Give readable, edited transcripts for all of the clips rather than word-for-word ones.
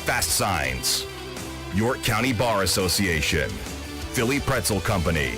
Fast Signs, York County Bar Association, Philly Pretzel Company,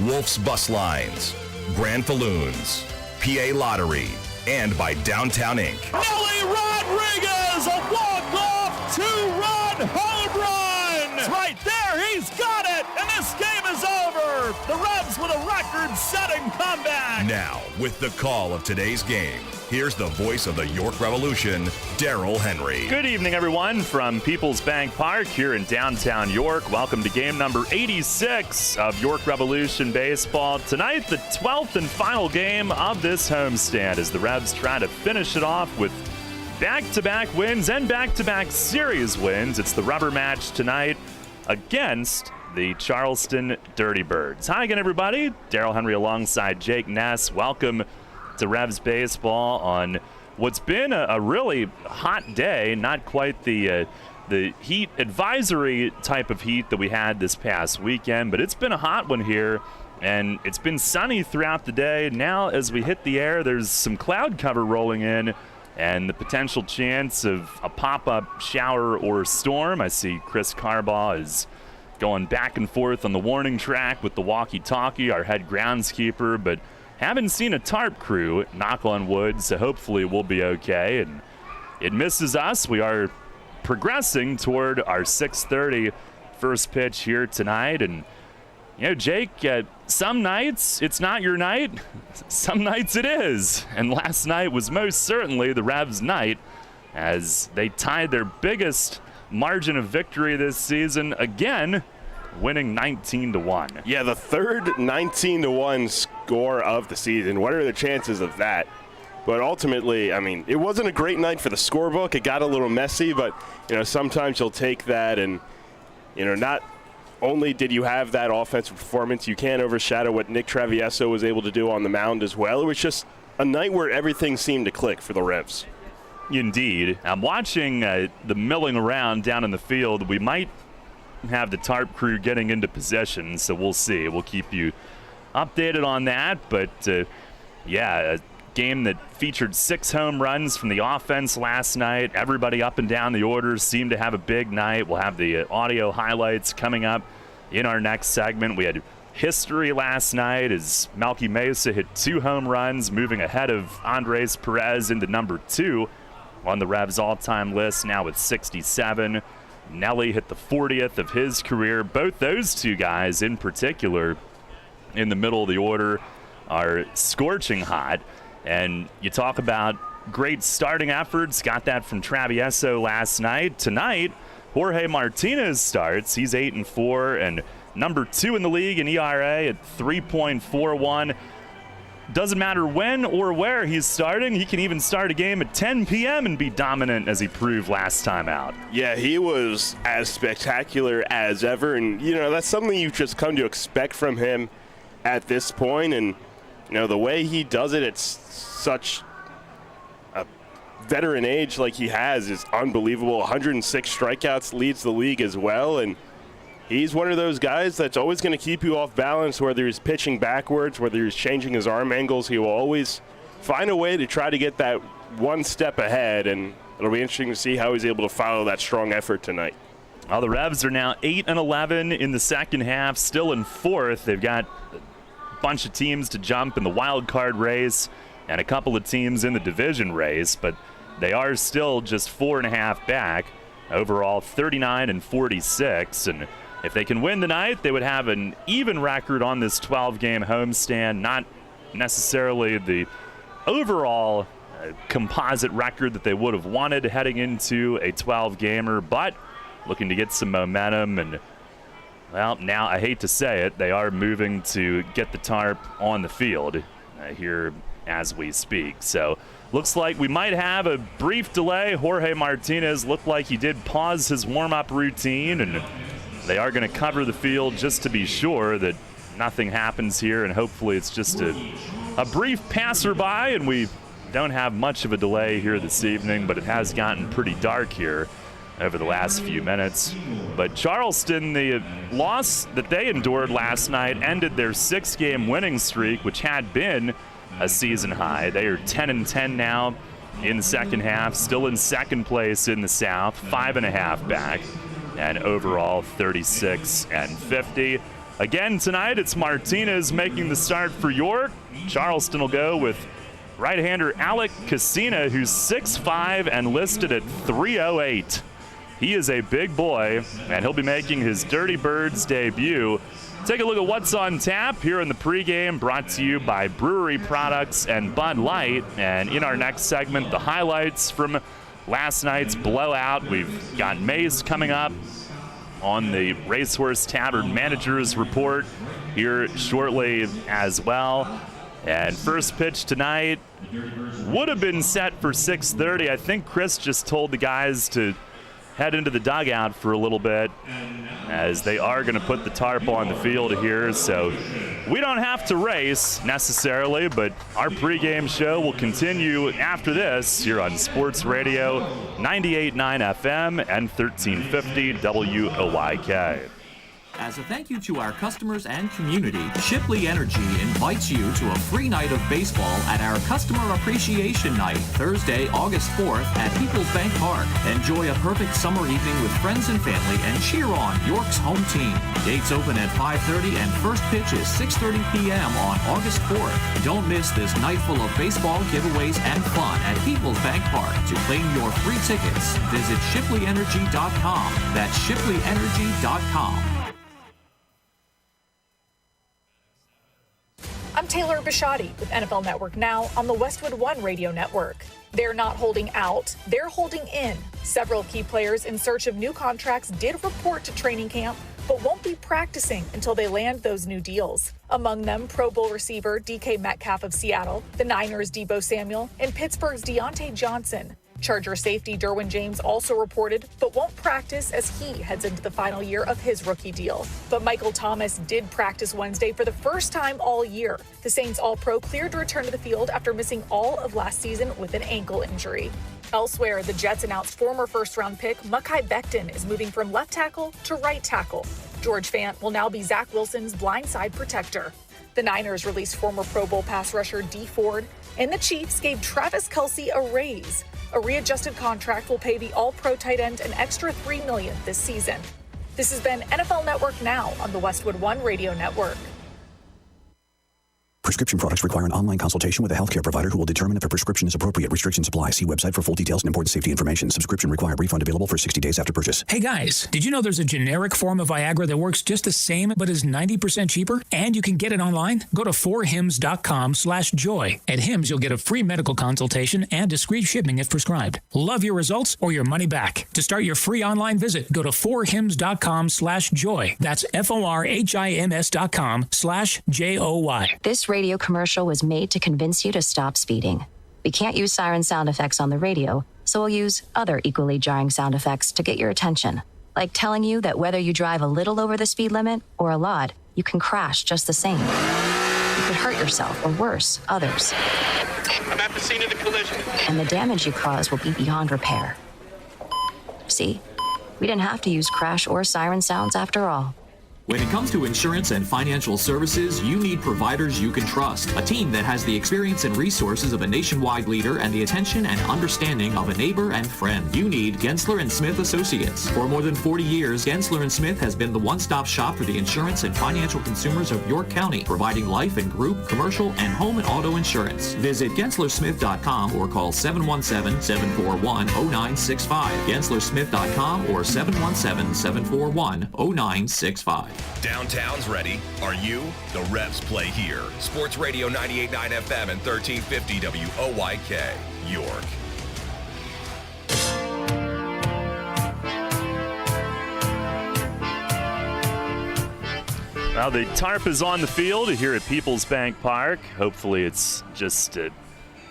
Wolf's Bus Lines, Grand Falloons, PA Lottery, and by Downtown Inc. Nelly Rodriguez, a walk-off two-run home run! Right there, he's got it, and this game is over. The Revs with a record-setting comeback. Now, with the call of today's game, here's the voice of the York Revolution, Daryl Henry. Good evening, everyone, from People's Bank Park here in downtown York. Welcome to game number 86 of York Revolution Baseball. Tonight, the 12th and final game of this homestand as the Revs try to finish it off with back-to-back wins and back-to-back series wins. It's the rubber match tonight against the Charleston Dirty Birds. Hi again, everybody. Daryl Henry alongside Jake Ness. Welcome to Revs Baseball on what's been a really hot day. Not quite the heat advisory type of heat that we had this past weekend, but it's been a hot one here, and it's been sunny throughout the day. Now, as we hit the air, there's some cloud cover rolling in, and the potential chance of a pop-up shower or storm. I see Chris Carbaugh is going back and forth on the warning track with the walkie-talkie, our head groundskeeper, but haven't seen a tarp crew, knock on wood, so hopefully we'll be okay. And it misses us. We are progressing toward our 6:30 first pitch here tonight. And, you know, Jake, some nights it's not your night. Some nights it is. And last night was most certainly the Revs' night as they tied their biggest margin of victory this season again, winning 19-1. Yeah, the third 19-1 score of the season. What are the chances of that? But ultimately, I mean, it wasn't a great night for the scorebook. It got a little messy, but, you know, sometimes you'll take that and, you know, not only did you have that offensive performance, you can't overshadow what Nick Travieso was able to do on the mound as well. It was just a night where everything seemed to click for the Revs. Indeed. I'm watching the milling around down in the field. We might have the tarp crew getting into possession, so we'll see. We'll keep you updated on that. But, yeah, a game that featured 6 home runs from the offense last night. Everybody up and down the orders seemed to have a big night. We'll have the audio highlights coming up in our next segment. We had history last night as Melky Mesa hit 2 home runs, moving ahead of Andres Perez into number 2 on the Revs all-time list, now with 67. Nelly hit the 40th of his career. Both those two guys in particular in the middle of the order are scorching hot. And you talk about great starting efforts. Got that from Travieso last night. Tonight, Jorge Martinez starts. He's 8-4 and number 2 in the league in ERA at 3.41. Doesn't matter when or where he's starting. He can even start a game at 10 p.m. and be dominant as he proved last time out. Yeah, he was as spectacular as ever. And, you know, that's something you've just come to expect from him at this point. And, you know, the way he does it at such a veteran age like he has is unbelievable. 106 strikeouts, leads the league as well. And he's one of those guys that's always going to keep you off balance, whether he's pitching backwards, whether he's changing his arm angles. He will always find a way to try to get that one step ahead, and it'll be interesting to see how he's able to follow that strong effort tonight. Well, the Revs are now 8-11 in the second half, still in 4th. They've got a bunch of teams to jump in the wild card race and a couple of teams in the division race, but they are still just 4.5 back. Overall, 39-46, and if they can win tonight, they would have an even record on this 12-game homestand, not necessarily the overall composite record that they would have wanted heading into a 12-gamer, but looking to get some momentum. And, well, now I hate to say it, they are moving to get the tarp on the field here as we speak. So looks like we might have a brief delay. Jorge Martinez looked like he did pause his warm-up routine, and they are going to cover the field just to be sure that nothing happens here, and hopefully it's just a brief passerby, and we don't have much of a delay here this evening, but it has gotten pretty dark here over the last few minutes. But Charleston, the loss that they endured last night ended their 6-game winning streak, which had been a season high. They are 10-10 now in the second half, still in second place in the South, 5.5 back, and overall 36-50. Again tonight, it's Martinez making the start for York. Charleston will go with right-hander Alec Cassina, who's 6'5" and listed at 308. He is a big boy, and he'll be making his Dirty Birds debut. Take a look at what's on tap here in the pregame, brought to you by Brewery Products and Bud Light. And in our next segment, the highlights from last night's blowout. We've got Mace coming up on the Racehorse Tavern Managers Report here shortly as well. And first pitch tonight would have been set for 6:30. I think Chris just told the guys to head into the dugout for a little bit, as they are going to put the tarp on the field here. So we don't have to race necessarily, but our pregame show will continue after this here on Sports Radio 98.9 FM and 1350 WOYK. As a thank you to our customers and community, Shipley Energy invites you to a free night of baseball at our Customer Appreciation Night, Thursday, August 4th at People's Bank Park. Enjoy a perfect summer evening with friends and family and cheer on York's home team. Gates open at 5:30 and first pitch is 6:30 p.m. on August 4th. Don't miss this night full of baseball giveaways and fun at People's Bank Park. To claim your free tickets, visit ShipleyEnergy.com. That's ShipleyEnergy.com. I'm Taylor Bishotti with NFL Network Now on the Westwood One Radio Network. They're not holding out, they're holding in. Several key players in search of new contracts did report to training camp, but won't be practicing until they land those new deals. Among them, Pro Bowl receiver DK Metcalf of Seattle, the Niners' Deebo Samuel, and Pittsburgh's Deontay Johnson. Charger safety Derwin James also reported, but won't practice as he heads into the final year of his rookie deal. But Michael Thomas did practice Wednesday for the first time all year. The Saints All-Pro cleared to return to the field after missing all of last season with an ankle injury. Elsewhere, the Jets announced former first-round pick Mekhi Becton is moving from left tackle to right tackle. George Fant will now be Zach Wilson's blindside protector. The Niners released former Pro Bowl pass rusher Dee Ford, and the Chiefs gave Travis Kelce a raise. A readjusted contract will pay the All-Pro tight end an extra $3 million this season. This has been NFL Network Now on the Westwood One Radio Network. Prescription products require an online consultation with a healthcare provider who will determine if a prescription is appropriate. Restrictions apply. See website for full details and important safety information. Subscription required. Refund available for 60 days after purchase. Hey guys, did you know there's a generic form of Viagra that works just the same but is 90% cheaper? And you can get it online? Go to 4hims.com/joy. At Hims, you'll get a free medical consultation and discreet shipping if prescribed. Love your results or your money back. To start your free online visit, go to 4hims.com/joy. That's FORHIMS.com/JOY. This radio commercial was made to convince you to stop speeding. We can't use siren sound effects on the radio, so we'll use other equally jarring sound effects to get your attention. Like telling you that whether you drive a little over the speed limit or a lot, you can crash just the same. You could hurt yourself or worse, others. I'm at the scene of the collision. And the damage you cause will be beyond repair. See? We didn't have to use crash or siren sounds after all. When it comes to insurance and financial services, you need providers you can trust. A team that has the experience and resources of a nationwide leader and the attention and understanding of a neighbor and friend. You need Gensler & Smith Associates. For more than 40 years, Gensler & Smith has been the one-stop shop for the insurance and financial consumers of York County, providing life and group, commercial, and home and auto insurance. Visit GenslerSmith.com or call 717-741-0965. GenslerSmith.com or 717-741-0965. Downtown's ready. Are you? The Revs play here. Sports Radio 98.9 FM and 1350 WOYK, York. Well, the tarp is on the field here at People's Bank Park. Hopefully it's just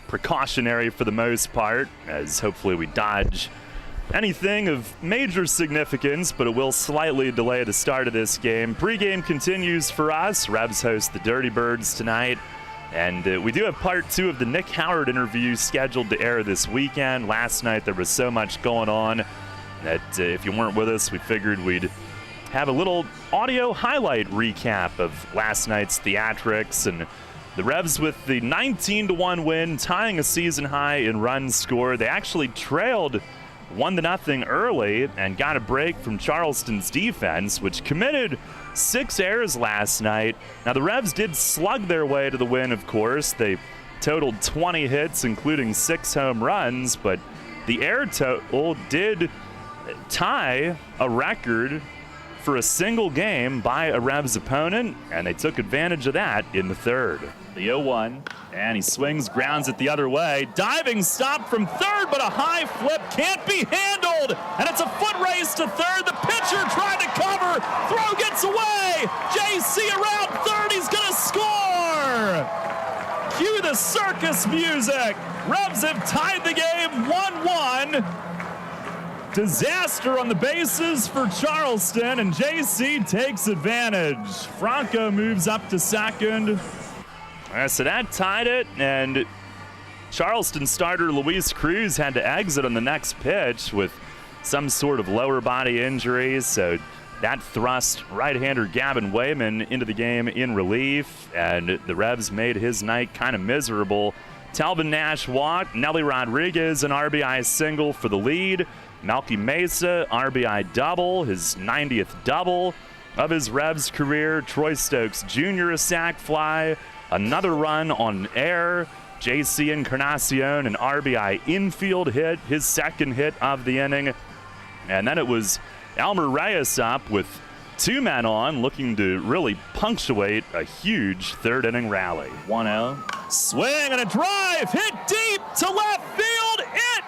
precautionary for the most part, as hopefully we dodge anything of major significance, but it will slightly delay the start of this game. Pregame continues for us. Revs host the Dirty Birds tonight. And we do have part 2 of the Nick Howard interview scheduled to air this weekend. Last night there was so much going on that if you weren't with us, we figured we'd have a little audio highlight recap of last night's theatrics and The Revs with the 19-1 win, tying a season high in runs scored. They actually trailed 1-0 early and got a break from Charleston's defense, which committed 6 errors last night. Now, the Revs did slug their way to the win, of course. They totaled 20 hits, including 6 home runs, but the error total did tie a record for a single game by a Revs opponent, and they took advantage of that in the third. The 0-1, and he swings, grounds it the other way. Diving stop from third, but a high flip can't be handled, and it's a foot race to third. The pitcher tried to cover, throw gets away. JC around third, he's gonna score. Cue the circus music. Revs have tied the game 1-1. Disaster on the bases for Charleston, and JC takes advantage. Franco moves up to second. So that tied it, and Charleston starter Luis Cruz had to exit on the next pitch with some sort of lower body injury, so that thrust right-hander Gavin Wayman into the game in relief, and the Revs made his night kind of miserable. Telvin Nash walked, Nelly Rodriguez an RBI single for the lead, Melky Mesa, RBI double, his 90th double of his Revs career. Troy Stokes Jr. a sac fly, another run on air. JC Encarnacion an RBI infield hit, his second hit of the inning. And then it was Elmer Reyes up with 2 men on, looking to really punctuate a huge third inning rally. 1-0. Swing and a drive, hit deep to left field. It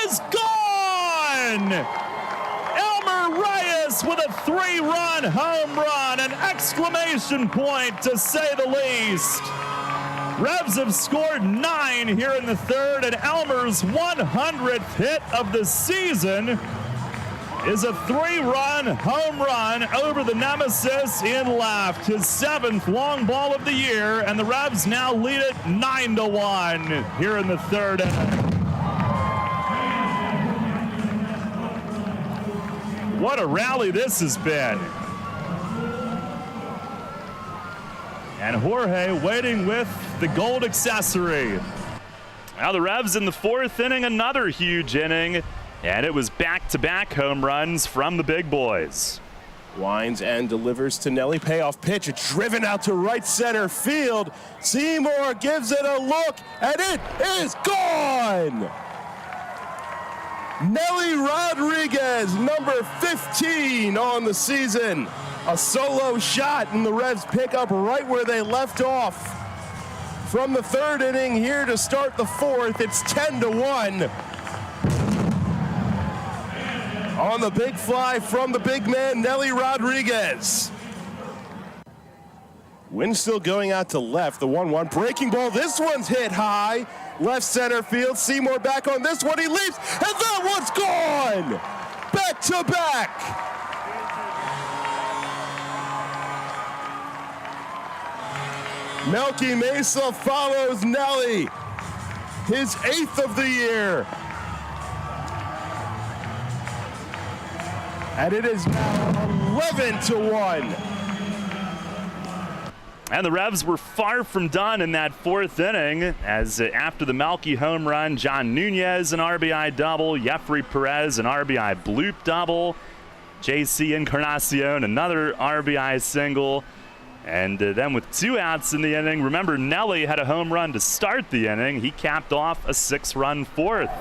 is gone! Elmer Reyes with a 3-run home run, an exclamation point to say the least. Revs have scored 9 here in the third, and Elmer's 100th hit of the season is a 3-run home run over the nemesis in left, his 7th long ball of the year, and the Revs now lead it 9-1 here in the third inning. What a rally this has been. And Jorge waiting with the gold accessory. Now the Revs in the 4th inning, another huge inning, and it was back-to-back home runs from the big boys. Winds and delivers to Nelly. Payoff pitch, it's driven out to right center field. Seymour gives it a look, and it is gone! Nelly Rodriguez, number 15 on the season. A solo shot, and the Revs pick up right where they left off. From the 3rd inning here to start the 4th, it's 10-1. On the big fly from the big man, Nelly Rodriguez. Wind still going out to left, the 1-1 breaking ball. This one's hit high. Left center field, Seymour back on this one, he leaps, and that one's gone! Back to back! Melky Mesa follows Nelly, his 8th of the year. And it is now 11-1. And the Revs were far from done in that 4th inning, as after the Melky home run, John Nunez an RBI double, Jeffrey Perez an RBI bloop double, JC Encarnacion another RBI single, and then with 2 outs in the inning, remember Nelly had a home run to start the inning. He capped off a 6-run 4th.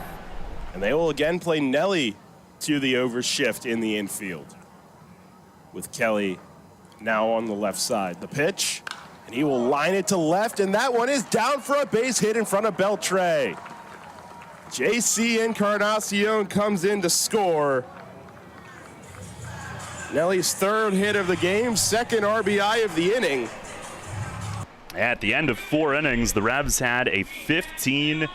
And they will again play Nelly to the overshift in the infield, with Kelly now on the left side. The pitch, and he will line it to left, and that one is down for a base hit in front of Beltre. JC Encarnacion comes in to score. Nelly's 3rd hit of the game, 2nd RBI of the inning. At the end of 4 innings, the Revs had a 15-1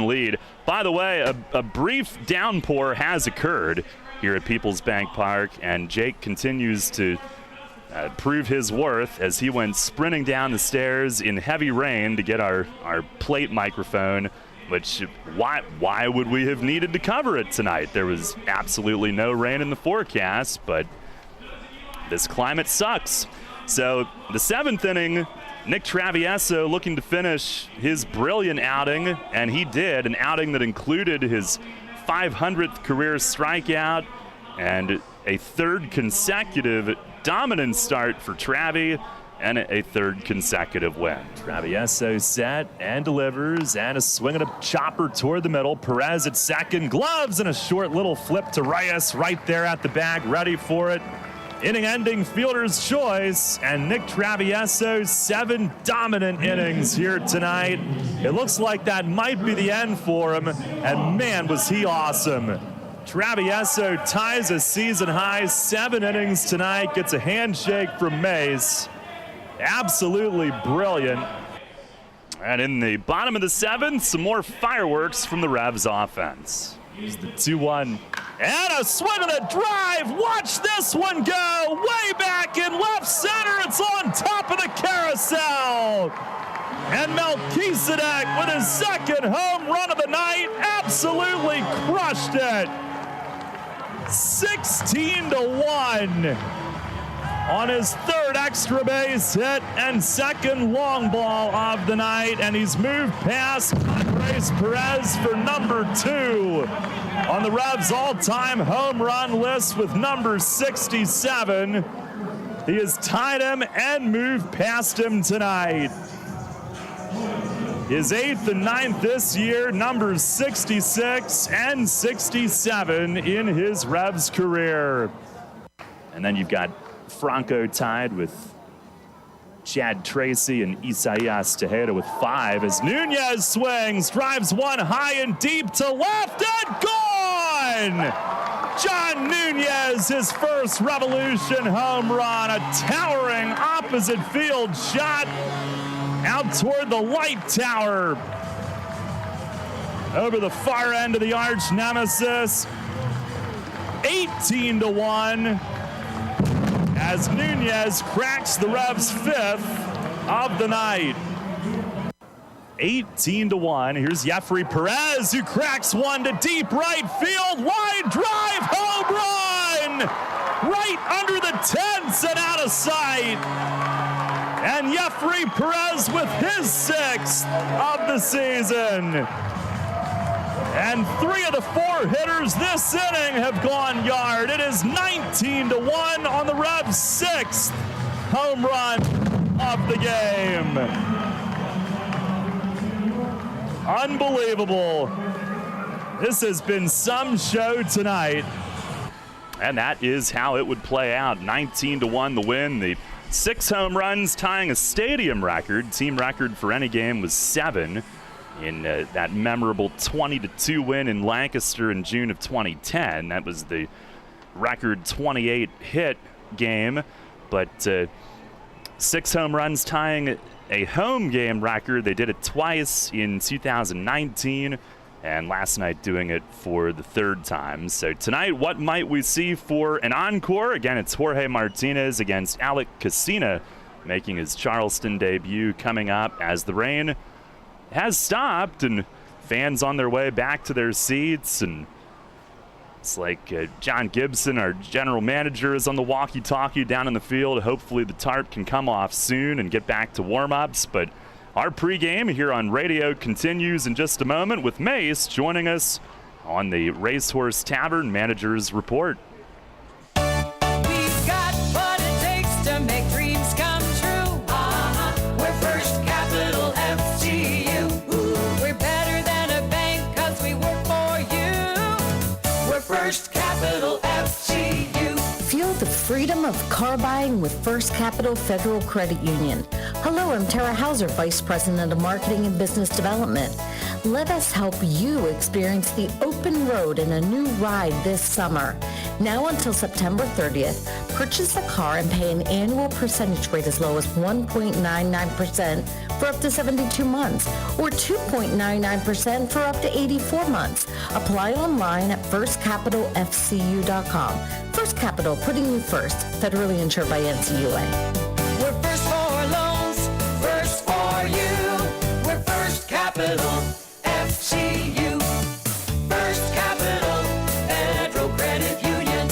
lead. By the way, a brief downpour has occurred here at Peoples Bank Park, and Jake continues to prove his worth as he went sprinting down the stairs in heavy rain to get our plate microphone, which why would we have needed to cover it tonight? There was absolutely no rain in the forecast, but this climate sucks. So the 7th inning, Nick Travieso looking to finish his brilliant outing, and he did, an outing that included his 500th career strikeout and a third consecutive dominant start for Travie and a third consecutive win. Travieso set and delivers, and a swing and a chopper toward the middle. Perez at second, gloves, and a short little flip to Reyes right there at the bag, ready for it. Inning-ending fielder's choice, and Nick Travieso's 7 dominant innings here tonight. It looks like that might be the end for him, and man, was he awesome. Travieso ties a season-high 7 innings tonight, gets a handshake from Mace. Absolutely brilliant. And in the bottom of the 7th, some more fireworks from the Revs offense. Here's the 2-1. And a swing and a drive. Watch this one go way back in left center. It's on top of the carousel. And Melchizedek with his second home run of the night absolutely crushed it. 16-1 on his third extra base hit and second long ball of the night. And he's moved past Andres Perez for number 2 on the Revs' all-time home run list with number 67. He has tied him and moved past him tonight. His 8th and 9th this year, numbers 66 and 67 in his Revs career. And then you've got Franco tied with Chad Tracy and Isaias Tejeda with 5 as Nunez swings, drives one high and deep to left and gone! John Nunez, his first Revolution home run, a towering opposite field shot out toward the light tower. Over the far end of the arch nemesis. 18-1 as Nunez cracks the Revs' 5th of the night. 18-1. Here's Jeffrey Perez, who cracks one to deep right field. Line drive, home run! Right under the tents and out of sight. And Jeffrey Perez with his 6th of the season. And 3 of the 4 hitters this inning have gone yard. It is 19-1 on the Revs' 6th home run of the game. Unbelievable. This has been some show tonight. And that is how it would play out. 19-1 the win. The 6 home runs, tying a stadium record. Team record for any game was 7 in that memorable 20-2 win in Lancaster in June of 2010. That was the record 28 hit game, but 6 home runs tying a home game record. They did it twice in 2019 and last night doing it for the 3rd time. So tonight, what might we see for an encore? Again, it's Jorge Martinez against Alec Casina making his Charleston debut coming up as the rain has stopped and fans on their way back to their seats. And it's like John Gibson, our general manager, is on the walkie-talkie down in the field. Hopefully the tarp can come off soon and get back to warm-ups. But our pregame here on radio continues in just a moment with Mace joining us on the Racehorse Tavern Manager's Report. We've got what it takes to make dreams come true. We're First Capital FGU. We're better than a bank 'cause we work for you. We're First Capital FGU. Feel the freedom of car buying with First Capital Federal Credit Union. Hello, I'm Tara Hauser, Vice President of Marketing and Business Development. Let us help you experience the open road in a new ride this summer. Now until September 30th, purchase a car and pay an annual percentage rate as low as 1.99% for up to 72 months or 2.99% for up to 84 months. Apply online at firstcapitalfcu.com. First Capital, putting you first. Federally insured by NCUA. We're first for loans, first for you. We're First Capital FGU. First Capital Federal Credit Union.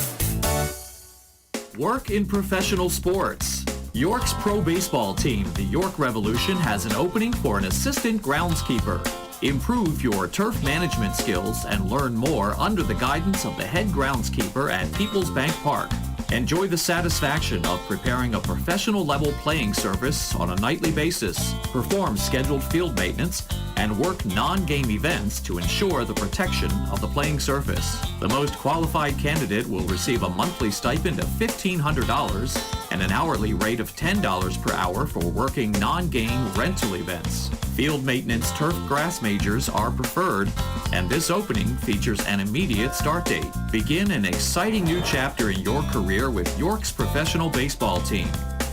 Work in professional sports. York's pro baseball team, the York Revolution, has an opening for an assistant groundskeeper. Improve your turf management skills and learn more under the guidance of the head groundskeeper at People's Bank Park. Enjoy the satisfaction of preparing a professional-level playing service on a nightly basis, perform scheduled field maintenance, and work non-game events to ensure the protection of the playing surface. The most qualified candidate will receive a monthly stipend of $1,500 and an hourly rate of $10 per hour for working non-game rental events. Field maintenance turf grass majors are preferred, and this opening features an immediate start date. Begin an exciting new chapter in your career with York's professional baseball team.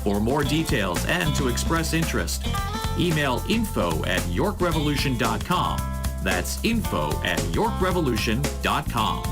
For more details and to express interest, email info@yorkrevolution.com. That's info@yorkrevolution.com.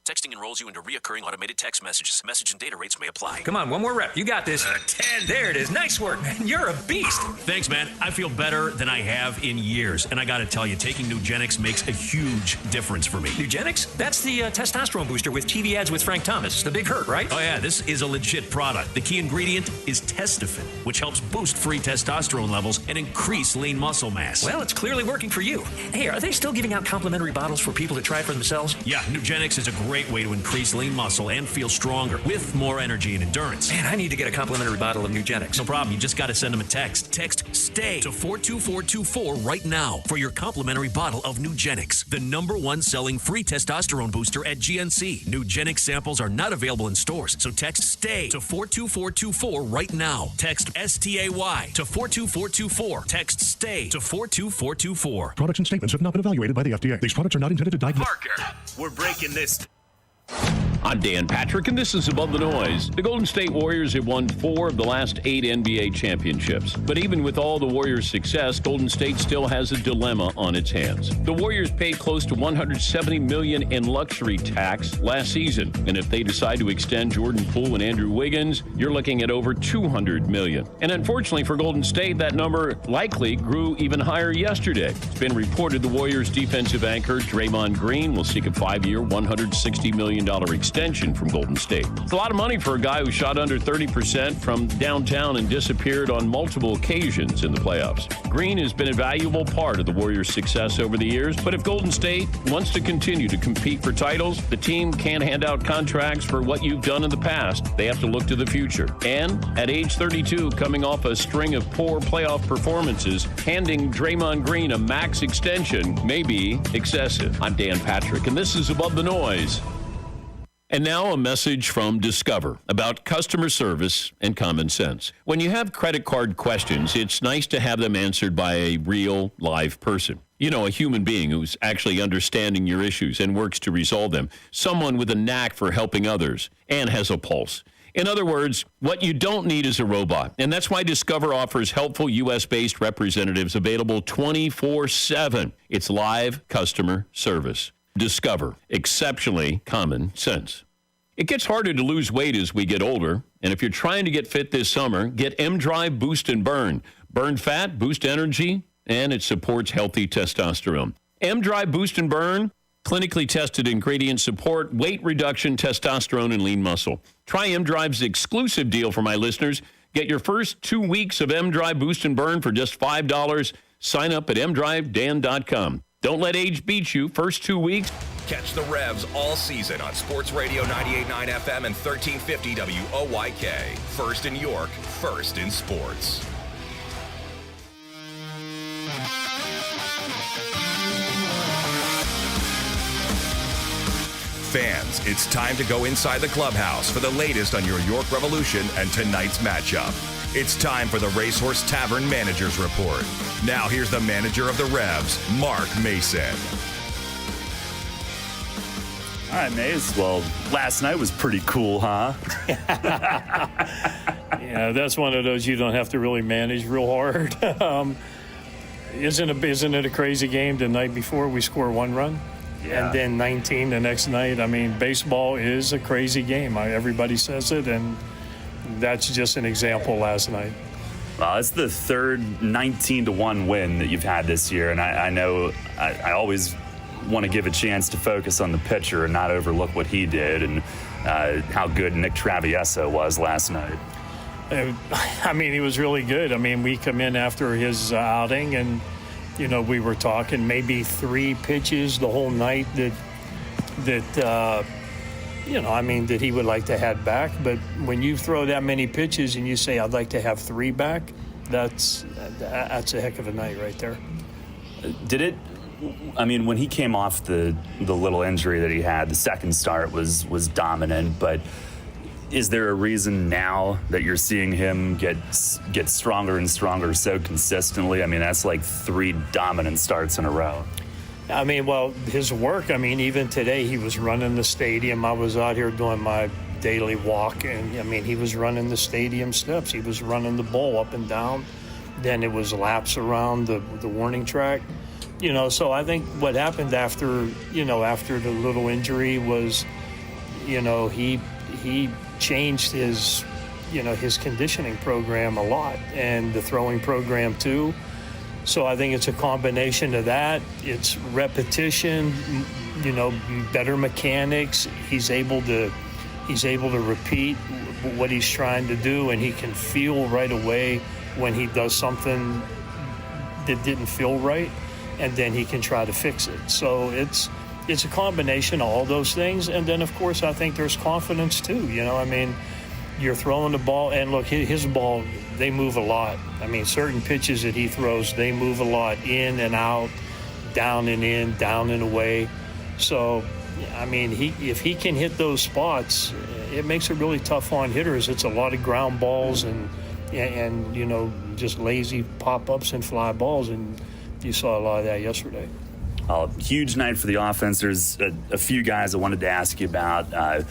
Texting enrolls you into reoccurring automated text messages. Message and data rates may apply. Come on, one more rep. You got this. 10. There it is. Nice work, man. You're a beast. Thanks, man. I feel better than I have in years. And I got to tell you, taking Nugenix makes a huge difference for me. Nugenix? That's the testosterone booster with TV ads with Frank Thomas. The big hurt, right? Oh, yeah. This is a legit product. The key ingredient is Testofen, which helps boost free testosterone levels and increase lean muscle mass. Well, it's clearly working for you. Hey, are they still giving out complimentary bottles for people to try for themselves? Yeah, Nugenix is a great way to increase lean muscle and feel stronger with more energy and endurance. Man, I need to get a complimentary bottle of Nugenix. No problem. You just got to send them a text. Text STAY to 42424 right now for your complimentary bottle of Nugenix, the #1 selling free testosterone booster at GNC. Nugenix samples are not available in stores, so text STAY to 42424 right now. Text STAY to 42424. Text STAY to 42424. Products and statements have not been evaluated by the FDA. These products are not intended to diagnose. Parker, we're breaking this. I'm Dan Patrick, and this is Above the Noise. The Golden State Warriors have won 4 of the last 8 NBA championships. But even with all the Warriors' success, Golden State still has a dilemma on its hands. The Warriors paid close to $170 million in luxury tax last season. And if they decide to extend Jordan Poole and Andrew Wiggins, you're looking at over $200 million. And unfortunately for Golden State, that number likely grew even higher yesterday. It's been reported the Warriors' defensive anchor, Draymond Green, will seek a 5-year, $160 million extension from Golden State. It's a lot of money for a guy who shot under 30% from downtown and disappeared on multiple occasions in the playoffs. Green has been a valuable part of the Warriors' success over the years, but if Golden State wants to continue to compete for titles, the team can't hand out contracts for what you've done in the past. They have to look to the future. And at age 32, coming off a string of poor playoff performances, handing Draymond Green a max extension may be excessive. I'm Dan Patrick, and this is Above the Noise. And now a message from Discover about customer service and common sense. When you have credit card questions, it's nice to have them answered by a real, live person. You know, a human being who's actually understanding your issues and works to resolve them. Someone with a knack for helping others and has a pulse. In other words, what you don't need is a robot. And that's why Discover offers helpful U.S.-based representatives available 24/7. It's live customer service. Discover, exceptionally common sense. It gets harder to lose weight as we get older, and if you're trying to get fit this summer, get M-Drive Boost and Burn. Burn fat, boost energy, and it supports healthy testosterone. M-Drive Boost and Burn, clinically tested ingredients support weight reduction, testosterone, and lean muscle. Try M-Drive's exclusive deal for my listeners. Get your first 2 weeks of M-Drive Boost and Burn for just $5. Sign up at mdrivedan.com. Don't let age beat you. First 2 weeks. Catch the Revs all season on Sports Radio 98.9 FM and 1350 WOYK. First in York, first in sports. Fans, it's time to go inside the clubhouse for the latest on your York Revolution and tonight's matchup. It's time for the Racehorse Tavern Manager's Report. Now here's the manager of the Revs, Mark Mason. All right, Mace. Well, last night was pretty cool, huh? Yeah, that's one of those you don't have to really manage real hard. Isn't it a crazy game the night before we score 1 run? Yeah. And then 19 the next night. I mean, baseball is a crazy game. Everybody says it, and that's just an example last night. Well, it's the third 19-1 win that you've had this year, and I know I always want to give a chance to focus on the pitcher and not overlook what he did and how good Nick Travieso was last night. I mean, he was really good. I mean, we come in after his outing and, we were talking maybe 3 pitches the whole night that he would like to have back. But when you throw that many pitches and you say, I'd like to have 3 back, that's a heck of a night right there. When he came off the little injury that he had, the second start was dominant, but is there a reason now that you're seeing him get stronger and stronger so consistently? I mean, that's like 3 dominant starts in a row. I mean, well, his work, even today he was running the stadium. I was out here doing my daily walk, and, he was running the stadium steps. He was running the bowl up and down. Then it was laps around the warning track. So I think what happened after the little injury was, he changed his conditioning program a lot, and the throwing program too. So I think it's a combination of that. It's repetition, better mechanics. He's able to repeat what he's trying to do, and he can feel right away when he does something that didn't feel right, and then he can try to fix it. So it's a combination of all those things. And then, of course, I think there's confidence, too. You're throwing the ball, and look, his ball, they move a lot. Certain pitches that he throws, they move a lot, in and out, down and in, down and away. So, if he can hit those spots, it makes it really tough on hitters. It's a lot of ground balls and just lazy pop-ups and fly balls, and you saw a lot of that yesterday. Huge night for the offense. There's a few guys I wanted to ask you about.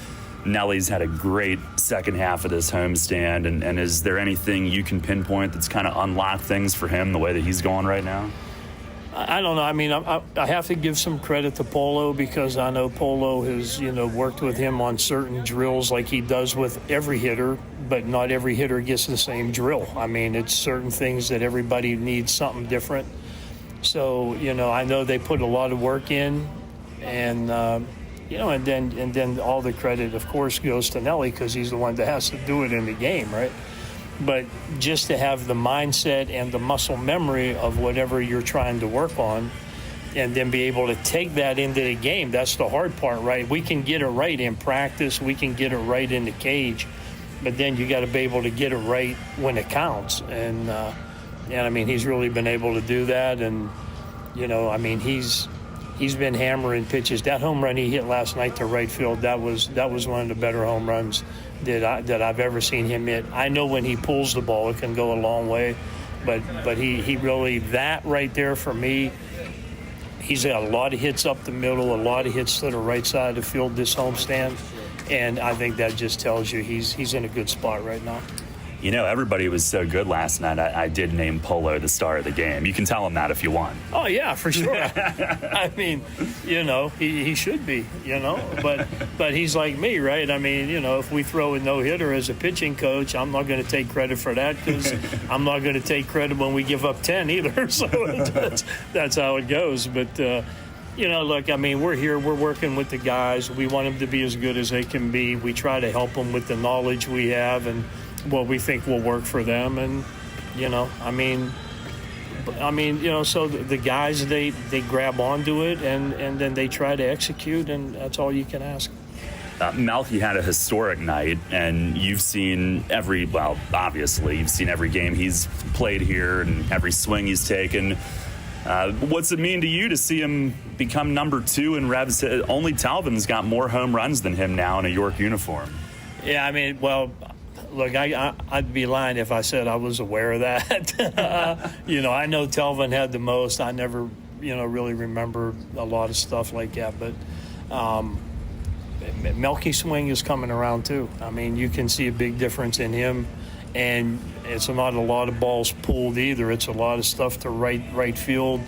Nelly's had a great second half of this homestand, and is there anything you can pinpoint that's kind of unlocked things for him the way that he's going right now? I don't know. I have to give some credit to Polo, because I know Polo has, worked with him on certain drills like he does with every hitter, but not every hitter gets the same drill. It's certain things that everybody needs something different. So, I know they put a lot of work in, and then all the credit, of course, goes to Nelly, because he's the one that has to do it in the game, right? But just to have the mindset and the muscle memory of whatever you're trying to work on, and then be able to take that into the game, that's the hard part, right? We can get it right in practice, we can get it right in the cage, but then you got to be able to get it right when it counts. And he's really been able to do that. And, he's been hammering pitches. That home run he hit last night to right field, that was one of the better home runs that I've ever seen him hit. I know when he pulls the ball, it can go a long way, but he really, that right there for me, he's got a lot of hits up the middle, a lot of hits to the right side of the field this homestand, and I think that just tells you he's in a good spot right now. Everybody was so good last night. I did name Polo the star of the game. You can tell him that if you want. Oh, yeah, for sure. He should be, But he's like me, right? If we throw a no-hitter as a pitching coach, I'm not going to take credit for that, because I'm not going to take credit when we give up 10 either. So that's how it goes. But, look, we're here. We're working with the guys. We want them to be as good as they can be. We try to help them with the knowledge we have and what we think will work for them. And, so the guys, they grab onto it and then they try to execute, and that's all you can ask. Melky had a historic night, and you've seen obviously you've seen every game he's played here and every swing he's taken. What's it mean to you to see him become number 2 in Revs? Only Talvin's got more home runs than him now in a York uniform. Yeah, look, I'd be lying if I said I was aware of that. I know Talvin had the most. I never, really remember a lot of stuff like that. But Melky's swing is coming around too. You can see a big difference in him. And it's not a lot of balls pulled either. It's a lot of stuff to right field.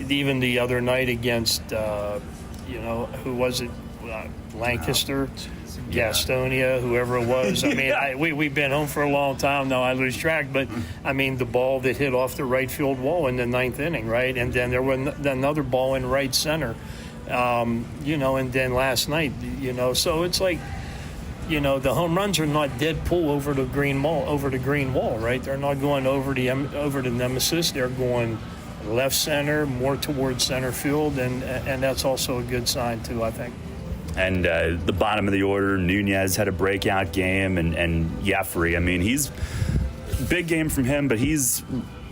Even the other night against, who was it? Lancaster. Gastonia, whoever it was. We've been home for a long time now. I lose track, but the ball that hit off the right field wall in the 9th inning, right? And then there was another ball in right center And then last night, so it's like, the home runs are not dead pull over the green wall, right? They're not going over the nemesis. They're going left center, more towards center field, and that's also a good sign too, I think. And the bottom of the order, Nunez had a breakout game, and Jeffrey. I mean, he's big game from him, but he's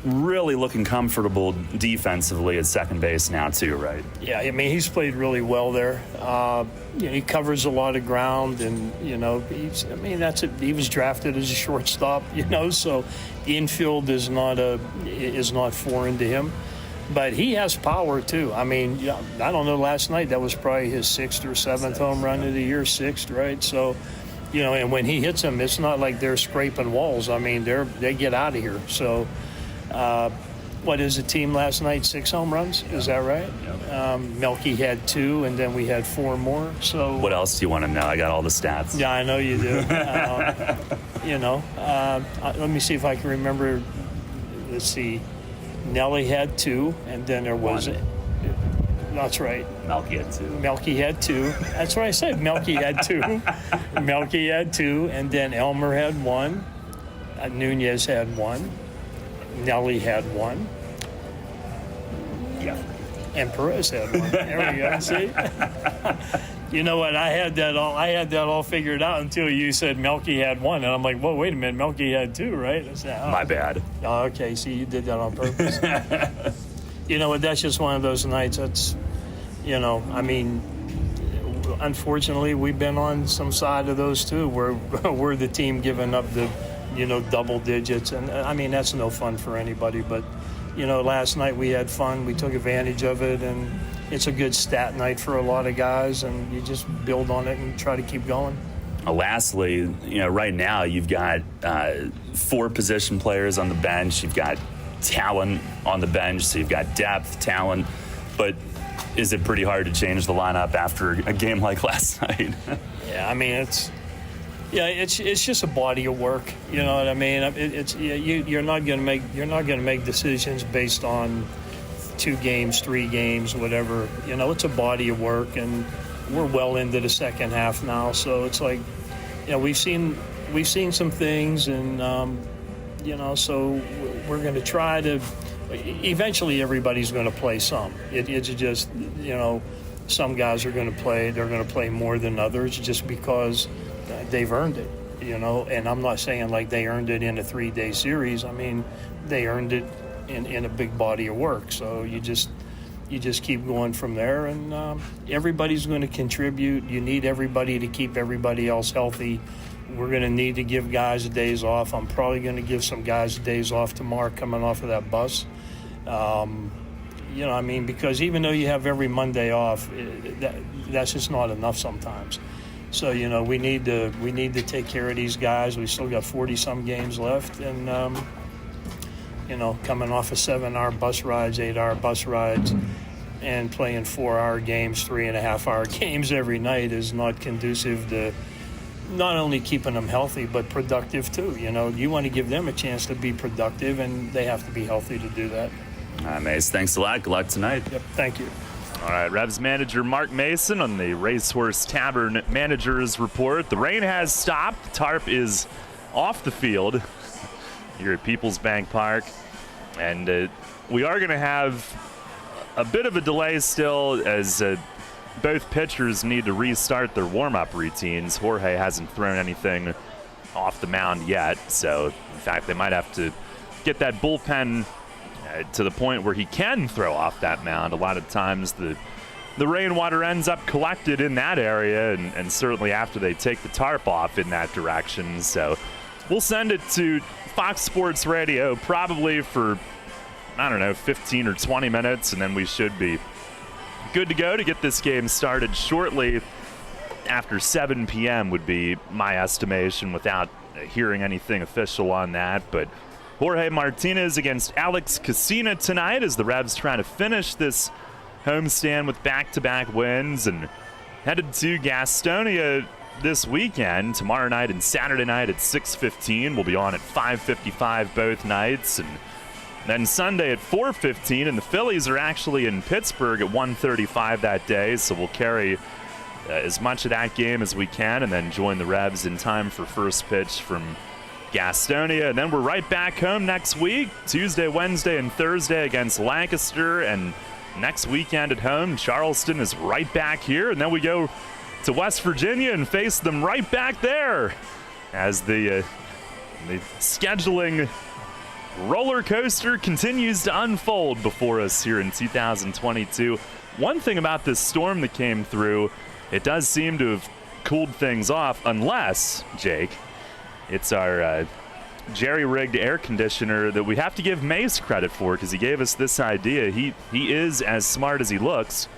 really looking comfortable defensively at second base now too, right? Yeah, I mean, he's played really well there. He covers a lot of ground, and he was drafted as a shortstop, so the infield is not foreign to him. But he has power too. I mean, I don't know. Last night that was probably his 6th or 7th home run of the year, 6th, right? So, and when he hits them, it's not like they're scraping walls. I mean, they get out of here. So, what is the team last night? 6 home runs? Is that right? Melky had 2, and then we had 4 more. So, what else do you want to know? I got all the stats. Yeah, I know you do. Let me see if I can remember. Let's see. Nelly had 2, and then there was it. That's right. Melky had 2. Melky had 2. That's what I said. Melky had 2. Melky had 2, and then Elmer had 1. Nunez had 1. Nelly had 1. Yeah. And Perez had 1. There we go. See? You know what? I had that all figured out until you said Melky had 1, and I'm like, whoa, wait a minute, Melky had 2, right? I said, My bad. Oh, okay. See, you did that on purpose. You know what? That's just one of those nights. That's, I mean, unfortunately, we've been on some side of those too, where we're the team giving up the, double digits, and I mean that's no fun for anybody. But, last night we had fun. We took advantage of it, and it's a good stat night for a lot of guys, and you just build on it and try to keep going. Lastly, right now you've got 4 position players on the bench. You've got talent on the bench, so you've got depth, talent. But is it pretty hard to change the lineup after a game like last night? Yeah, I mean it's just a body of work. You know what I mean? You're not going to make decisions based on 2 games, 3 games, whatever. It's a body of work, and we're well into the second half now. So it's like, we've seen some things, and so we're going to try to. Eventually, everybody's going to play some. It's just some guys are going to play. They're going to play more than others just because they've earned it. And I'm not saying like they earned it in a 3-day series. I mean, they earned it in a big body of work. So you just keep going from there, and everybody's going to contribute. You need everybody to keep everybody else healthy. We're going to need to give guys days off. I'm probably going to give some guys days off tomorrow coming off of that bus. Because even though you have every Monday off, that's just not enough sometimes. So, we need to take care of these guys. We still got 40-some games left, and coming off of 7-hour bus rides, 8-hour bus rides, and playing 4-hour games, 3.5-hour games every night is not conducive to not only keeping them healthy, but productive too. You want to give them a chance to be productive, and they have to be healthy to do that. All right, Mace, thanks a lot. Good luck tonight. Yep, thank you. All right, Revs manager Mark Mason on the Racehorse Tavern Managers Report. The rain has stopped. Tarp is off the field here at Peoples Bank Park. And we are going to have a bit of a delay still as both pitchers need to restart their warm-up routines. Jorge hasn't thrown anything off the mound yet. So, in fact, they might have to get that bullpen to the point where he can throw off that mound. A lot of times the rainwater ends up collected in that area, and certainly after they take the tarp off in that direction. So we'll send it to Fox Sports Radio probably for, 15 or 20 minutes, and then we should be good to go to get this game started shortly after 7 p.m. would be my estimation without hearing anything official on that. But Jorge Martinez against Alex Casina tonight as the Revs trying to finish this homestand with back-to-back wins, and headed to Gastonia this weekend, tomorrow night and Saturday night at 6:15. We'll be on at 5:55 both nights, and Then Sunday at 4:15, and the Phillies are actually in Pittsburgh at 1:35 that day, so we'll carry as much of that game as we can and then join the Revs in time for first pitch from Gastonia. And then we're right back home next week, Tuesday, Wednesday, and Thursday against Lancaster, and next weekend at home, Charleston is right back here, and then we go to West Virginia and face them right back there as the scheduling roller coaster continues to unfold before us here in 2022. One thing about this storm that came through, it does seem to have cooled things off, unless, Jake, it's our jerry-rigged air conditioner that we have to give Mace credit for, because he gave us this idea. He is as smart as he looks.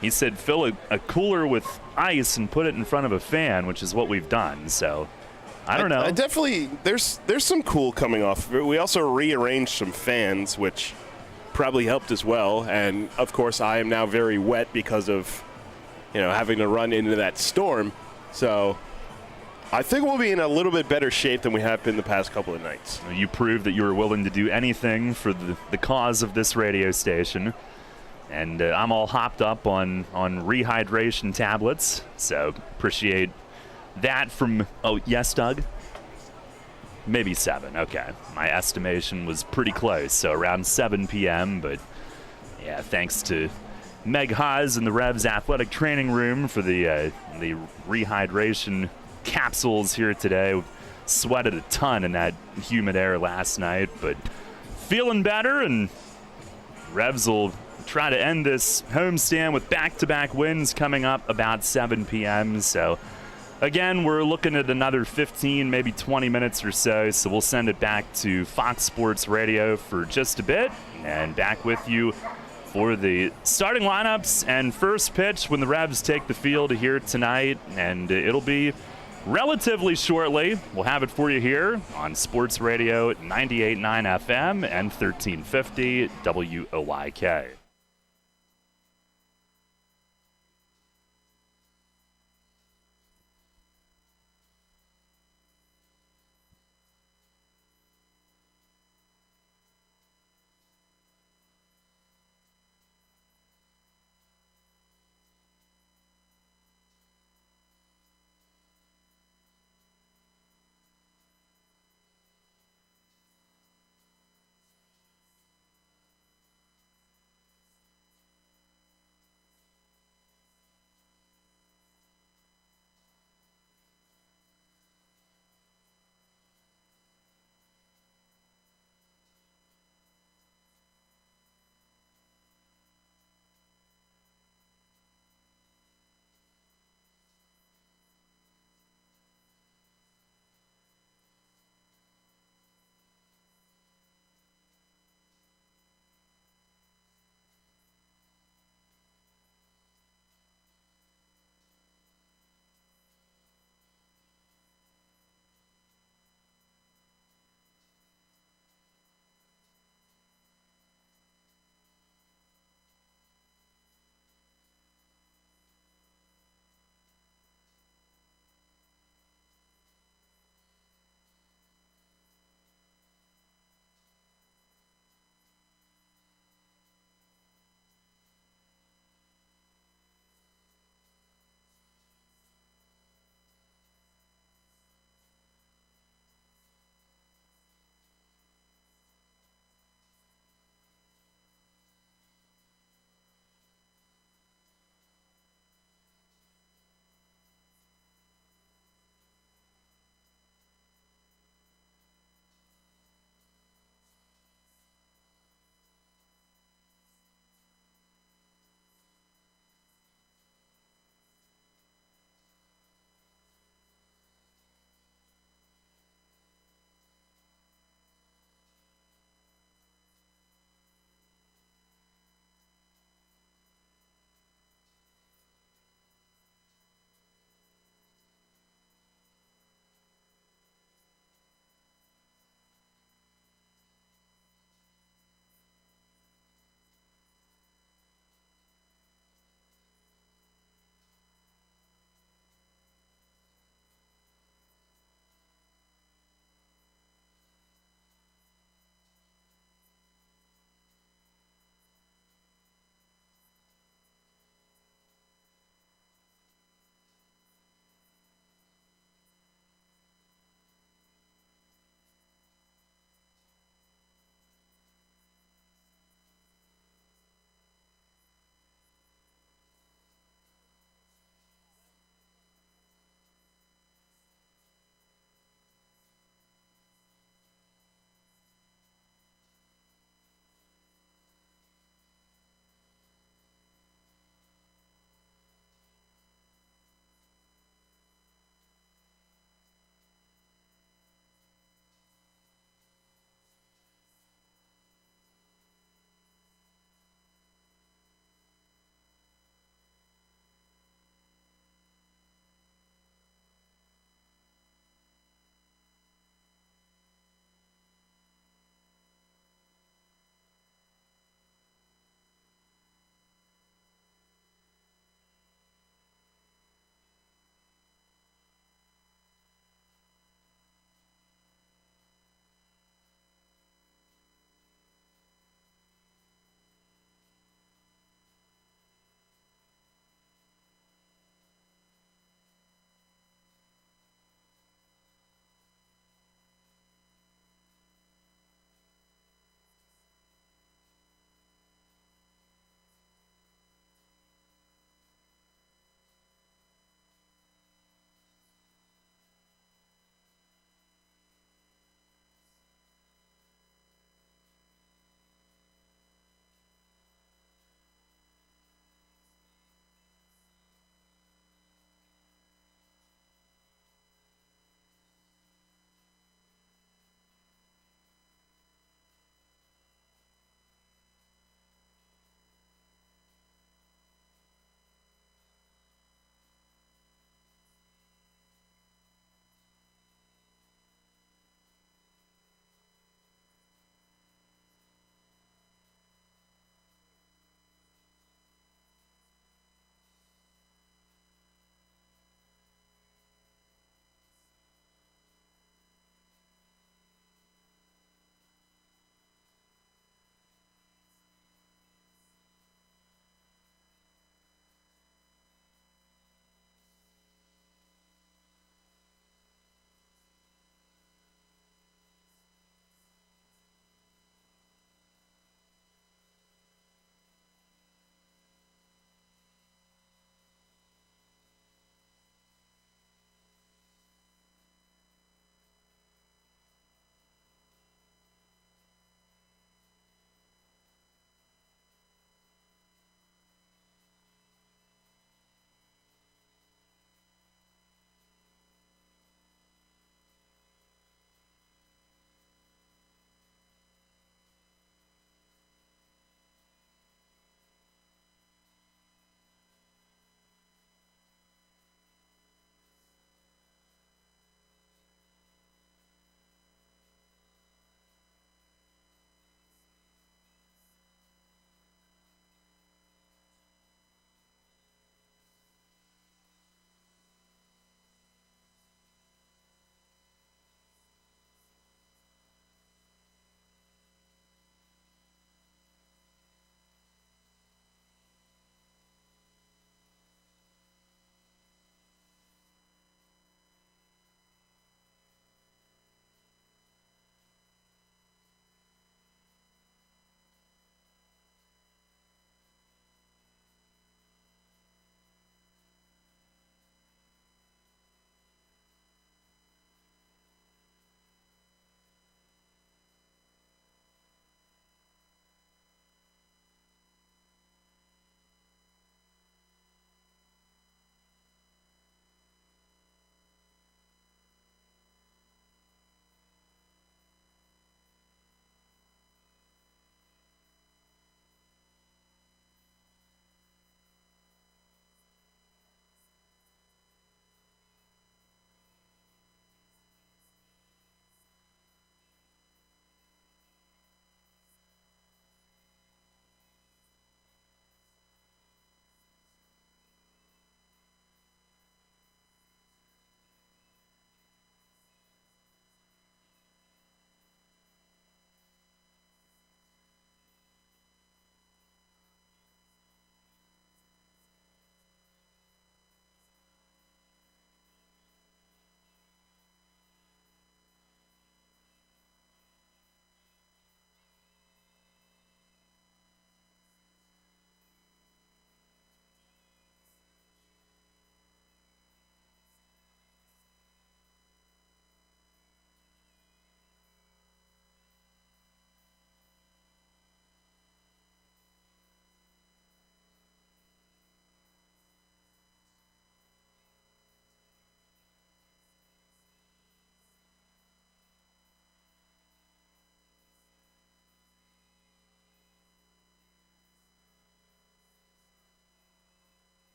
He said fill a cooler with ice and put it in front of a fan, which is what we've done. So I don't know. I definitely, there's some cool coming off. We also rearranged some fans, which probably helped as well. And of course, I am now very wet because of, having to run into that storm. So I think we'll be in a little bit better shape than we have been the past couple of nights. You proved that you were willing to do anything for the cause of this radio station. And I'm all hopped up on rehydration tablets, so appreciate that from, yes, Doug? Maybe 7, okay. My estimation was pretty close, so around 7 p.m., but yeah, thanks to Meg Haas in the Revs athletic training room for the rehydration capsules here today. Sweated a ton in that humid air last night, but feeling better, and Revs will try to end this homestand with back-to-back wins coming up about 7 p.m. So again, we're looking at another 15, maybe 20 minutes or so. So we'll send it back to Fox Sports Radio for just a bit, and back with you for the starting lineups and first pitch when the Revs take the field here tonight. And it'll be relatively shortly. We'll have it for you here on Sports Radio 98.9 FM and 1350 WOYK.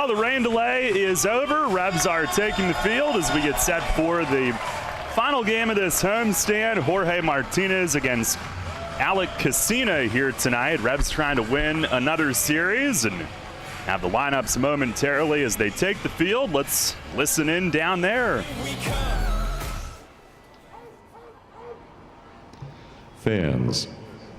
Well, the rain delay is over. Revs are taking the field as we get set for the final game of this homestand. Jorge Martinez against Alec Casina here tonight. Revs trying to win another series and have the lineups momentarily as they take the field. Let's listen in down there. Fans,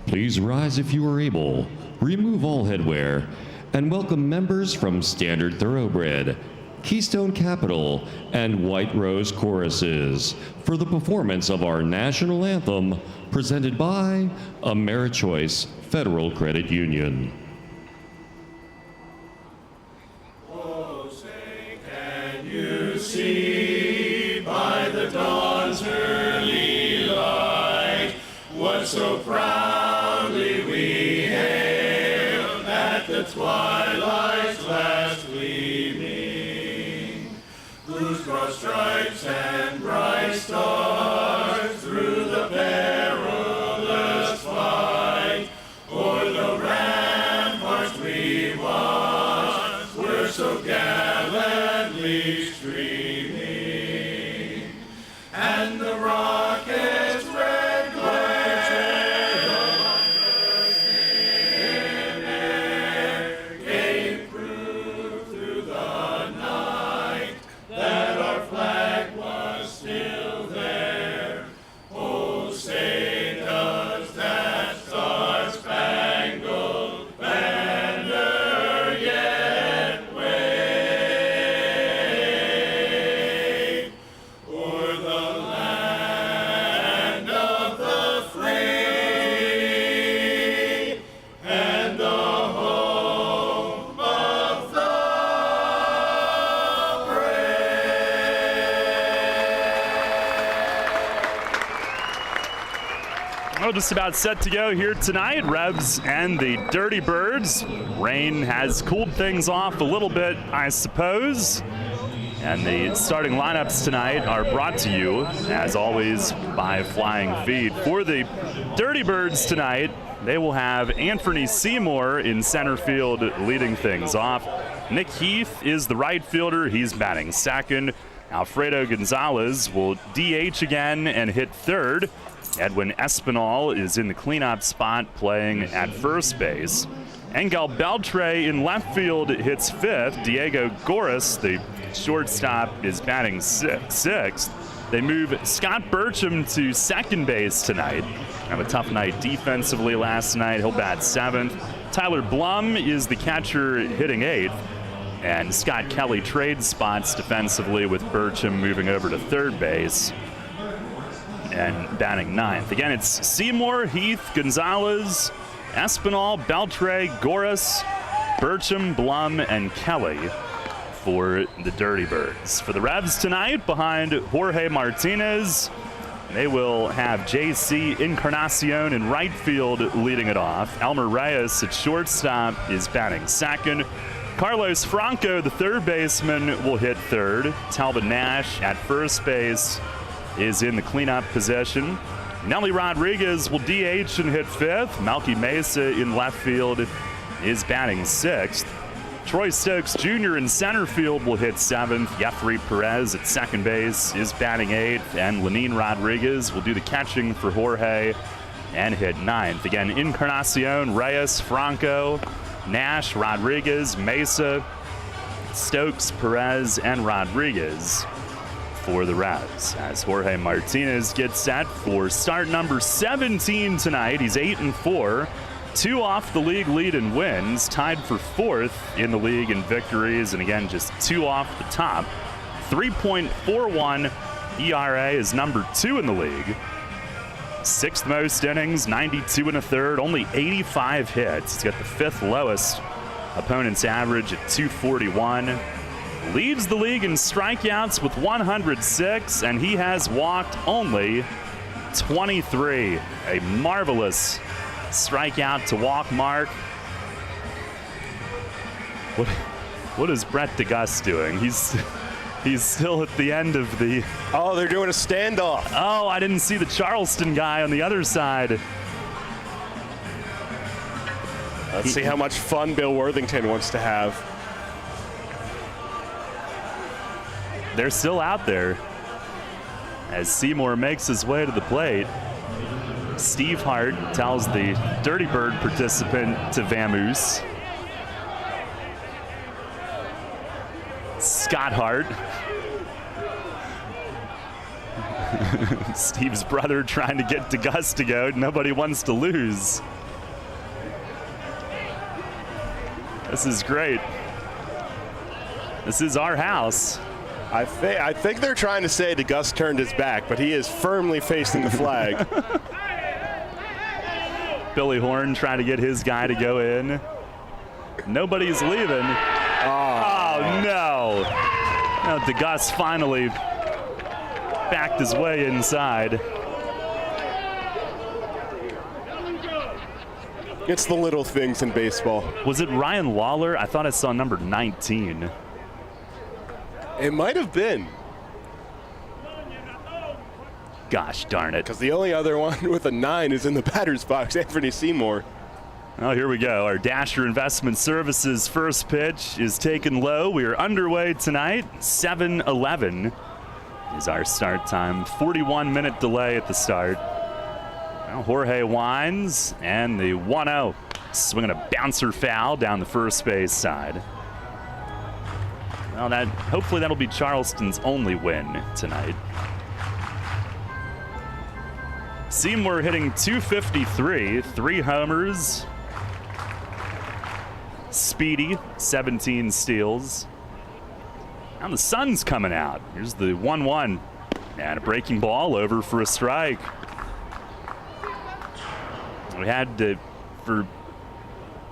please rise if you are able. Remove all headwear and welcome members from Standard Thoroughbred, Keystone Capital, and White Rose Choruses for the performance of our national anthem presented by Americhoice Federal Credit Union. Oh, say, can you see by the dawn's early light what so proudly we hailed at the twilight's last gleaming, whose broad stripes and bright stars through the perilous fight o'er the ramparts we watched were so gallantly streaming, and the rocket's red glare in air gave proof through the night that our flag was still there. Oh, say does that star-spangled banner yet wave o'er the land of the free and the home of the Well, just about set to go here tonight. Revs and the Dirty Birds. Rain has cooled things off a little bit, I suppose. And the starting lineups tonight are brought to you, as always, by Flying Feed. For the Dirty Birds tonight, they will have Anthony Seymour in center field leading things off. Nick Heath is the right fielder. He's batting second. Alfredo Gonzalez will DH again and hit third. Edwin Espinal is in the cleanup spot playing at first base. Engel Beltre in left field hits fifth. Diego Goris, the shortstop, is batting sixth. They move Scott Burcham to second base tonight. Have a tough night defensively last night. He'll bat seventh. Tyler Blum is the catcher hitting eighth. And Scott Kelly trades spots defensively with Burcham moving over to third base and batting ninth. Again, it's Seymour, Heath, Gonzalez, Espinal, Beltre, Goris, Burcham, Blum, and Kelly for the Dirty Birds. For the Revs tonight, behind Jorge Martinez, they will have J.C. Encarnacion in right field leading it off. Elmer Reyes at shortstop is batting second. Carlos Franco, the third baseman, will hit third. Talbot Nash at first base is in the cleanup position. Nelly Rodriguez will DH and hit fifth. Melky Mesa in left field is batting sixth. Troy Stokes Jr. in center field will hit seventh. Jeffrey Perez at second base is batting eighth. And Lenin Rodriguez will do the catching for Jorge and hit ninth. Again, Encarnacion, Reyes, Franco, Nash, Rodriguez, Mesa, Stokes, Perez, and Rodriguez for the Revs as Jorge Martinez gets set for start number 17 tonight. He's 8-4, 2 off the league lead in wins, tied for fourth in the league in victories, and again, just 2 off the top. 3.41 ERA is number 2 in the league. 6th most innings, 92 1/3, only 85 hits. He's got the 5th lowest opponent's average at 241. Leads the league in strikeouts with 106, and he has walked only 23. A marvelous strikeout to walk mark. What is Brett DeGuss doing? He's still at the end of the... Oh, they're doing a standoff. Oh, I didn't see the Charleston guy on the other side. Let's see how much fun Bill Worthington wants to have. they're still out there as Seymour makes his way to the plate. Steve Hart tells the Dirty Bird participant to vamoose. Scott Hart. Steve's brother trying to get DeGus to go. Nobody wants to lose. This is great. This is our house. I think they're trying to say DeGus turned his back, but he is firmly facing the flag. Billy Horn trying to get his guy to go in. Nobody's leaving. Oh no. No, DeGus finally backed his way inside. It's the little things in baseball. Was it Ryan Lawler? I thought I saw number 19. It might have been. Gosh darn it. Because the only other one with a 9 is in the batter's box, Anthony Seymour. Oh, here we go. Our Dasher Investment Services first pitch is taken low. We are underway tonight. 7-11 is our start time. 41-minute delay at the start. Now Jorge winds, and the 1-0. Swinging a bouncer foul down the first base side. Well, hopefully that'll be Charleston's only win tonight. Seymour hitting .253, 3 homers. Speedy, 17 steals. Now the sun's coming out. Here's the 1-1. And a breaking ball over for a strike. We had for,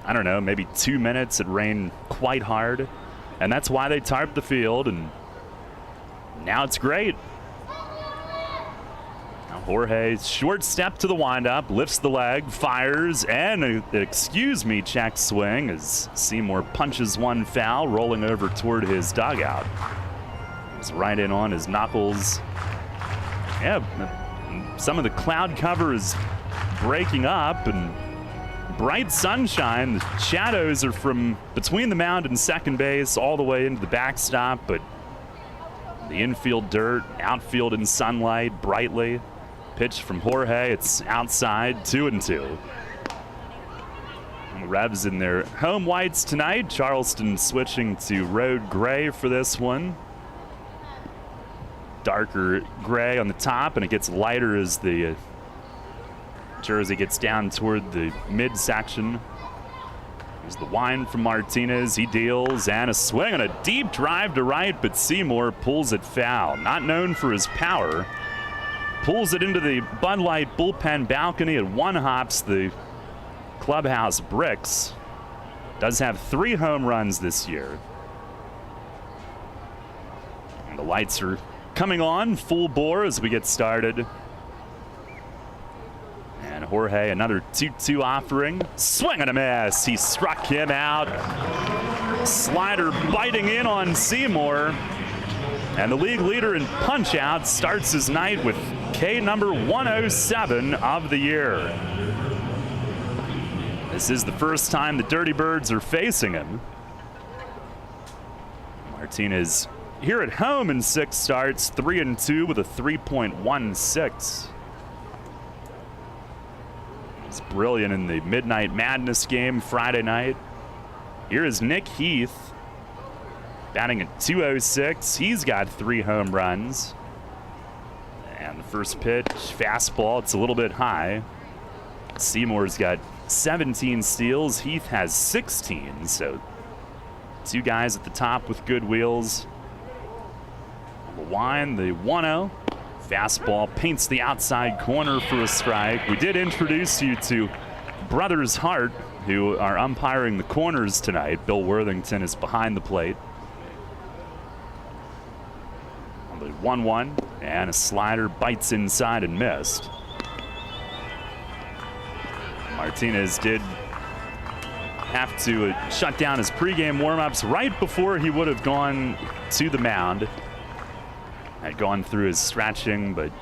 I don't know, maybe 2 minutes, it rained quite hard. And that's why they tarped the field, and now it's great. Now Jorge, short step to the windup, lifts the leg, fires, and an excuse me check swing as Seymour punches one foul, rolling over toward his dugout. It's right in on his knuckles. Yeah, some of the cloud cover is breaking up, and bright sunshine. The shadows are from between the mound and second base all the way into the backstop, but the infield dirt, outfield in sunlight, brightly. Pitch from Jorge, it's outside, 2-2. And the Revs in their home whites tonight. Charleston switching to road gray for this one. Darker gray on the top, and it gets lighter as the jersey gets down toward the midsection. Here's the wind from Martinez. He deals, and a swing and a deep drive to right, but Seymour pulls it foul. Not known for his power. Pulls it into the Bud Light bullpen balcony. It one-hops the clubhouse bricks. Does have 3 home runs this year. And the lights are coming on full bore as we get started. And Jorge, another 2-2 offering. Swing and a miss. He struck him out. Slider biting in on Seymour. And the league leader in punch-outs starts his night with K number 107 of the year. This is the first time the Dirty Birds are facing him. Martinez here at home in 6 starts, 3-2 with a 3.16. He's brilliant in the Midnight Madness game Friday night. Here is Nick Heath, batting at .206. He's got 3 home runs. And the first pitch, fastball, it's a little bit high. Seymour's got 17 steals. Heath has 16, so 2 guys at the top with good wheels. On the wind, the 1-0. Fastball paints the outside corner for a strike. We did introduce you to Brothers Hart, who are umpiring the corners tonight. Bill Worthington is behind the plate. On the 1-1, and a slider bites inside and missed. Martinez did have to shut down his pregame warmups right before he would have gone to the mound. Had gone through his stretching, but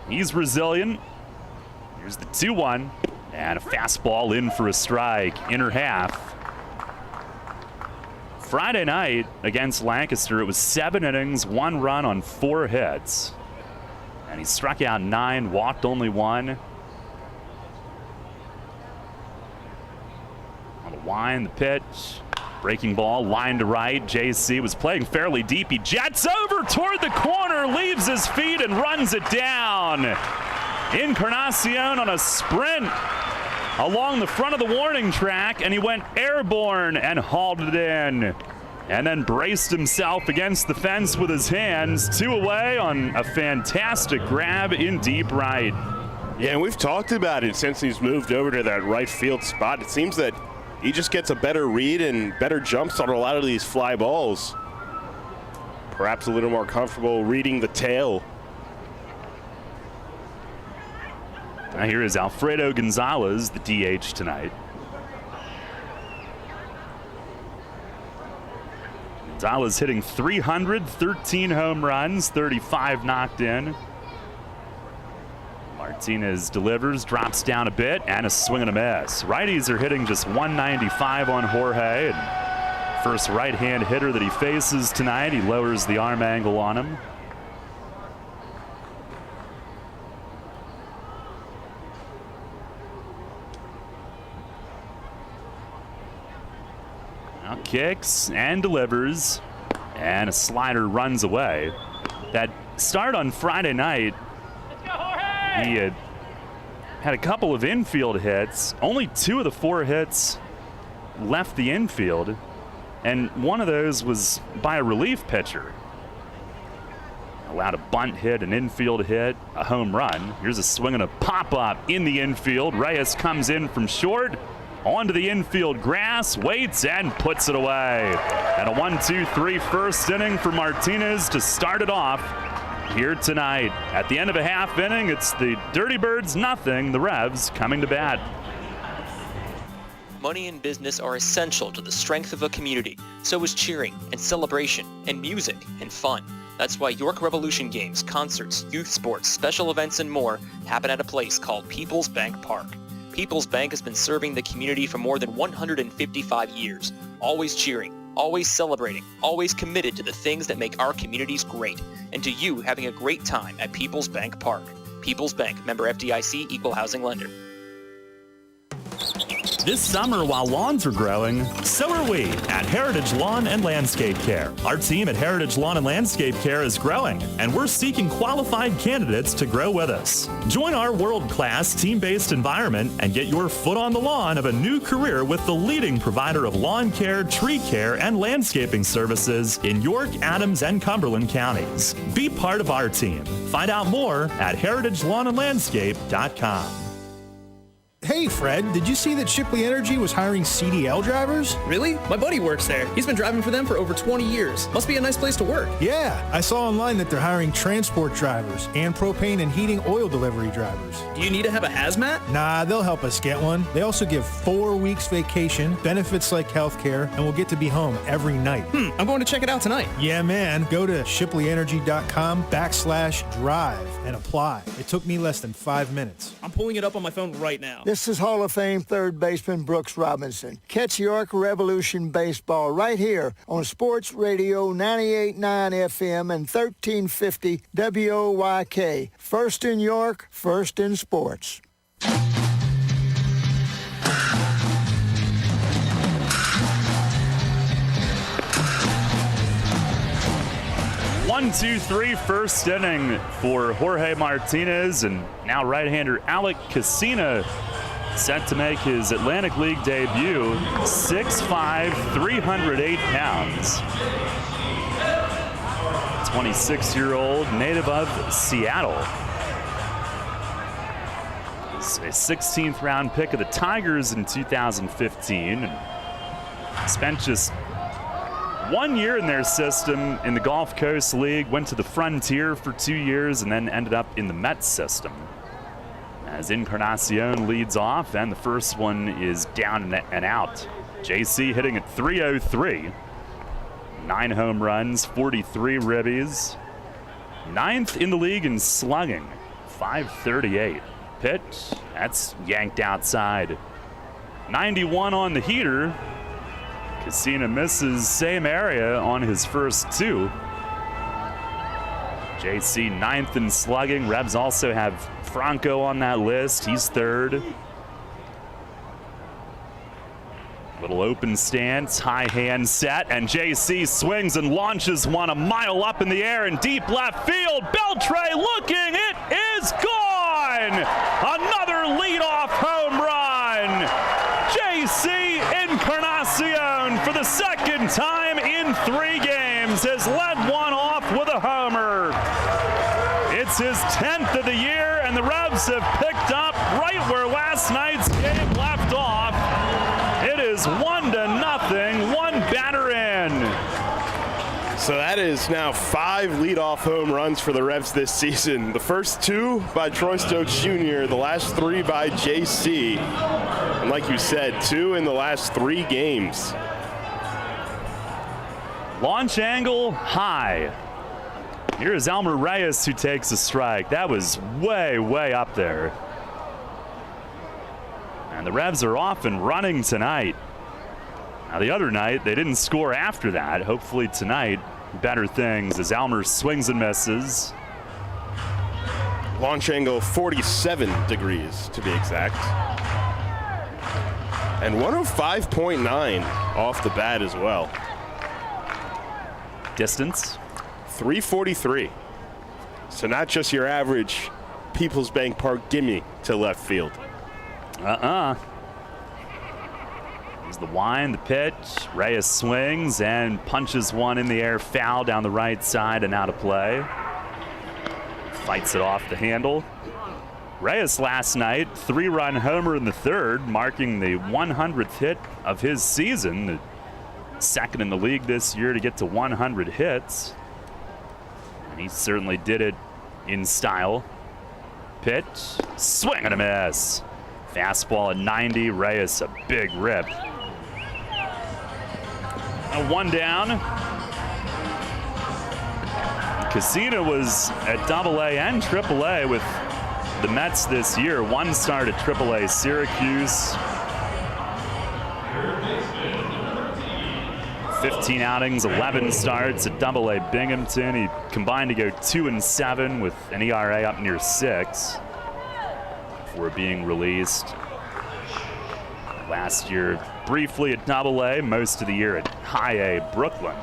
he's resilient. Here's the 2-1, and a fastball in for a strike. Inner half. Friday night against Lancaster, it was 7 innings, 1 run on 4 hits. And he struck out 9, walked only 1. On the wind, the pitch. Breaking ball, line to right. JC was playing fairly deep. He jets over toward the corner, leaves his feet, and runs it down. Encarnacion on a sprint along the front of the warning track, and he went airborne and hauled it in. And then braced himself against the fence with his hands. 2 away on a fantastic grab in deep right. Yeah, and we've talked about it since he's moved over to that right field spot. It seems that he just gets a better read and better jumps on a lot of these fly balls. Perhaps a little more comfortable reading the tail. Now here is Alfredo Gonzalez, the DH tonight. Gonzalez hitting 300, 13 home runs, 35 knocked in. Martinez delivers, drops down a bit, and a swing and a miss. Righties are hitting just 195 on Jorge. And first right-hand hitter that he faces tonight, he lowers the arm angle on him. Now kicks and delivers, and a slider runs away. That start on Friday night, he had a couple of infield hits. Only 2 of the 4 hits left the infield, and one of those was by a relief pitcher. Allowed a bunt hit, an infield hit, a home run. Here's a swing and a pop-up in the infield. Reyes comes in from short, onto the infield grass, waits, and puts it away. And a 1-2-3 first inning for Martinez to start it off here tonight. At the end of a half inning, it's the Dirty Birds nothing, the Revs coming to bat. Money and business are essential to the strength of a community. So is cheering and celebration and music and fun. That's why York Revolution games, concerts, youth sports, special events, and more happen at a place called People's Bank Park. People's Bank has been serving the community for more than 155 years, always cheering, always celebrating, always committed to the things that make our communities great, and to you having a great time at People's Bank Park. People's Bank, member FDIC, equal housing lender. This summer, while lawns are growing, so are we at Heritage Lawn and Landscape Care. Our team at Heritage Lawn and Landscape Care is growing, and we're seeking qualified candidates to grow with us. Join our world-class team-based environment and get your foot on the lawn of a new career with the leading provider of lawn care, tree care, and landscaping services in York, Adams, and Cumberland counties. Be part of our team. Find out more at heritagelawnandlandscape.com. Hey, Fred, did you see that Shipley Energy was hiring CDL drivers? Really? My buddy works there. He's been driving for them for over 20 years. Must be a nice place to work. Yeah, I saw online that they're hiring transport drivers and propane and heating oil delivery drivers. Do you need to have a hazmat? Nah, they'll help us get one. They also give 4 weeks vacation, benefits like healthcare, and we'll get to be home every night. I'm going to check it out tonight. Yeah, man. Go to shipleyenergy.com/drive and apply. It took me less than 5 minutes. I'm pulling it up on my phone right now. This is Hall of Fame third baseman Brooks Robinson. Catch York Revolution baseball right here on Sports Radio 98.9 FM and 1350 WOYK. First in York, first in sports. 1-2-3 first inning for Jorge Martinez, and now right-hander Alec Casina set to make his Atlantic League debut. 6'5", 308 pounds. 26-year-old native of Seattle. He's a 16th round pick of the Tigers in 2015 and spent just 1 year in their system in the Gulf Coast League, went to the Frontier for 2 years, and then ended up in the Mets system. As Encarnacion leads off, and the first one is down and out. JC hitting at .303. 9 home runs, 43 ribbies. 9th in the league in slugging, .538. Pitch, that's yanked outside. 91 on the heater. Casina misses same area on his first two. JC 9th in slugging. Rebs also have Franco on that list. He's 3rd. Little open stance, high hand set, and JC swings and launches one a mile up in the air in deep left field. Beltre looking, it is gone! Another leadoff home run! JC Encarnacion, for the second time in 3 games, has led one off with a homer. It's his 10th of the year, and the Rebs have picked up right where last night's game left off. It is 1-0, one batter in. So that is now 5 leadoff home runs for the Rebs this season. The first 2 by Troy Stokes Jr., the last 3 by JC. And like you said, 2 in the last 3 games. Launch angle high. Here is Elmer Reyes who takes a strike. That was way, way up there. And the Rebs are off and running tonight. Now, the other night, they didn't score after that. Hopefully tonight, better things as Elmer swings and misses. Launch angle 47 degrees, to be exact. And 105.9 off the bat as well. Distance? 343. So not just your average People's Bank Park gimme to left field. There's the wind, the pitch. Reyes swings and punches one in the air, foul down the right side and out of play. Fights it off the handle. Reyes last night, 3-run homer in the 3rd, marking the 100th hit of his season. The 2nd in the league this year to get to 100 hits. And he certainly did it in style. Pitch, swing and a miss. Fastball at 90, Reyes a big rip. A 1 down. Casina was at AA and AAA with the Mets this year. 1 start at AAA Syracuse. 15 outings, 11 starts at AA Binghamton. He combined to go 2-7 with an ERA up near 6 before being released. Last year, briefly at AA, most of the year at High A Brooklyn.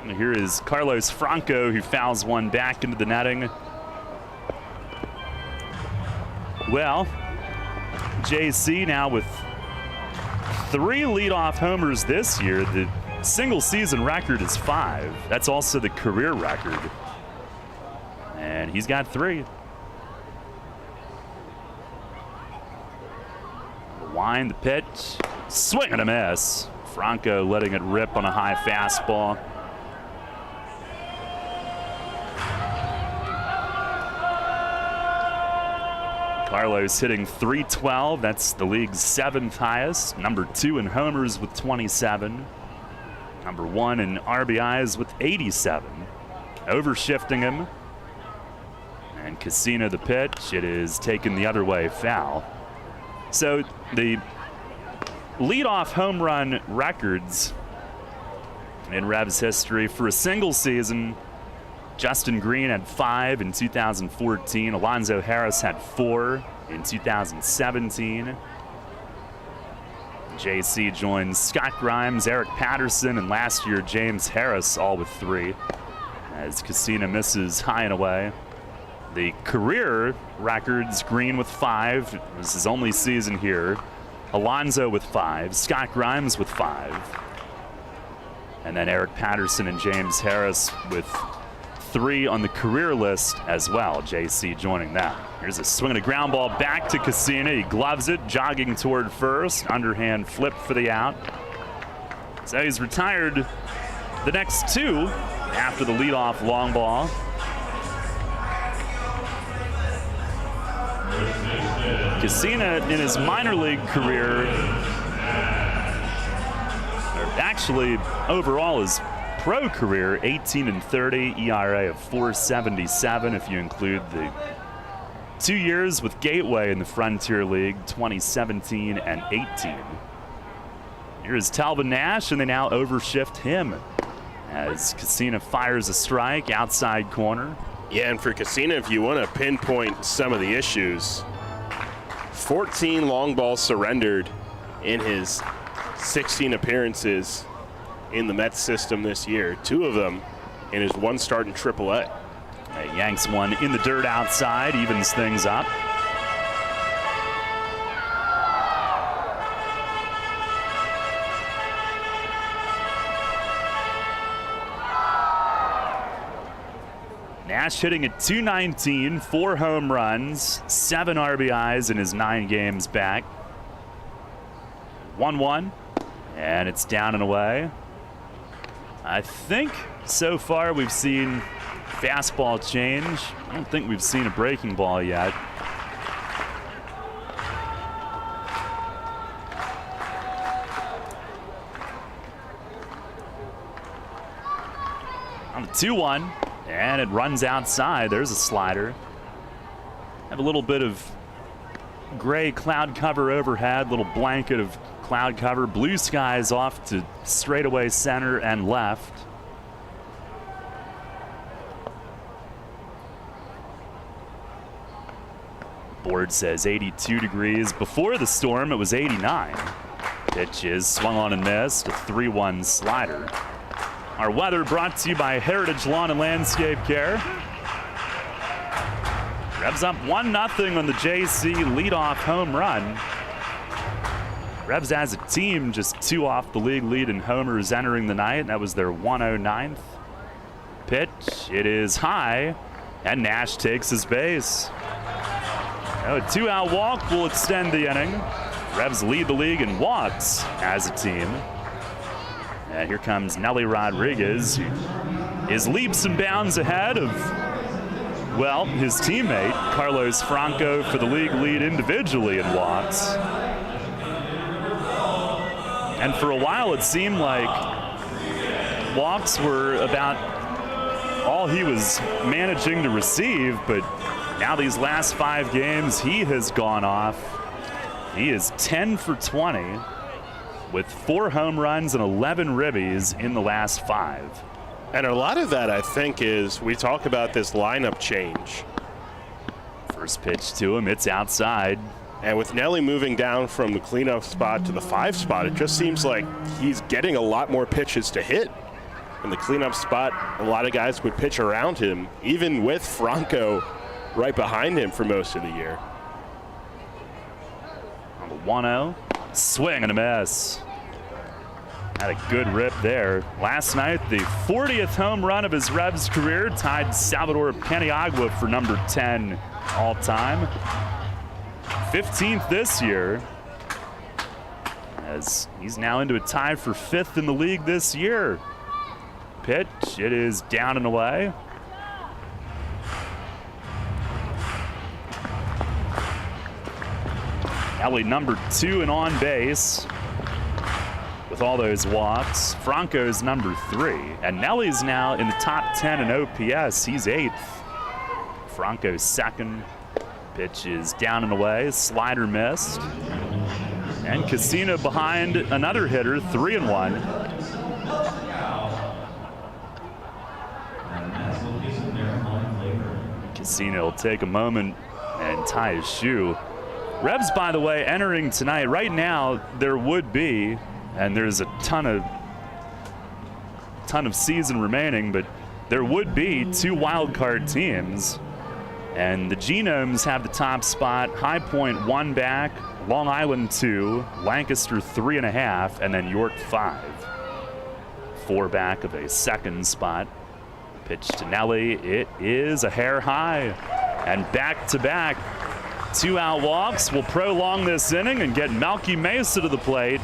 And here is Carlos Franco, who fouls one back into the netting. Well, JC now with 3 leadoff homers this year. The single season record is 5. That's also the career record. And he's got 3. The wind, the pitch, swing and a miss. Franco letting it rip on a high fastball. Carlos hitting .312. That's the league's 7th highest. Number 2 in homers with 27. Number 1 in RBIs with 87. Overshifting him. And Casino the pitch. It is taken the other way, foul. So the leadoff home run records in Rebs history for a single season. Justin Green had 5 in 2014. Alonzo Harris had 4 in 2017. JC joins Scott Grimes, Eric Patterson, and last year James Harris, all with 3. As Casina misses high and away. The career records, Green with 5. It was his only season here. Alonzo with 5. Scott Grimes with 5. And then Eric Patterson and James Harris with 3 on the career list as well. JC joining that. Here's a swing and a ground ball back to Casina. He gloves it, jogging toward first. Underhand flip for the out. So he's retired the next 2 after the leadoff long ball. Casina in his minor league career, actually overall his pro career, 18-30, ERA of 4.77 if you include the 2 years with Gateway in the Frontier League, 2017 and 18. Here's Talbot Nash, and they now overshift him as Cassina fires a strike outside corner. Yeah, and for Cassina, if you want to pinpoint some of the issues, 14 long balls surrendered in his 16 appearances in the Mets system this year. 2 of them in his 1 start in AAA. Yanks one in the dirt outside, evens things up. Nash hitting at .219, 4 home runs, 7 RBIs in his 9 games back. 1-1, and it's down and away. I think so far we've seen fastball change. I don't think we've seen a breaking ball yet. On the 2-1, and it runs outside. There's a slider. Have a little bit of gray cloud cover overhead, little blanket of cloud cover. Blue skies off to straightaway center and left. Board says 82 degrees. Before the storm, it was 89. Pitch is swung on and missed, a 3-1 slider. Our weather brought to you by Heritage Lawn and Landscape Care. Revs up 1-0 on the JC leadoff home run. Revs as a team just 2 off the league lead in homers entering the night. That was their 109th. Pitch, it is high, and Nash takes his base. A 2-out walk will extend the inning. Revs lead the league in walks as a team. And here comes Nelly Rodriguez, who is leaps and bounds ahead of, well, his teammate, Carlos Franco, for the league lead individually in walks. And for a while, it seemed like walks were about all he was managing to receive, but now these last 5 games, he has gone off. He is 10 for 20 with 4 home runs and 11 ribbies in the last 5. And a lot of that, I think, is we talk about this lineup change. First pitch to him, it's outside. And with Nelly moving down from the cleanup spot to the 5 spot, it just seems like he's getting a lot more pitches to hit. In the cleanup spot, a lot of guys would pitch around him, even with Franco right behind him for most of the year. On the 1-0, swing and a miss. Had a good rip there. Last night, the 40th home run of his Revs career tied Salvador Paniagua for number 10 all time. 15th this year, as he's now into a tie for 5th in the league this year. Pitch, it is down and away. Ellie number 2 and on base with all those walks. Franco's number 3, and Nelly's now in the top 10 in OPS. He's 8th. Franco's 2nd. Pitch is down and away. Slider missed. And Cassina behind another hitter, 3-1. Cassina will take a moment and tie his shoe. Revs, by the way, entering tonight. Right now, there would be, and there's a ton of season remaining, but there would be 2 wild card teams. And the Genomes have the top spot, High Point 1 back, Long Island 2, Lancaster 3.5, and then York 5. 4 back of a 2nd spot. Pitch to Nelly, it is a hair high. And back-to-back 2-out walks will prolong this inning and get Melky Mesa to the plate.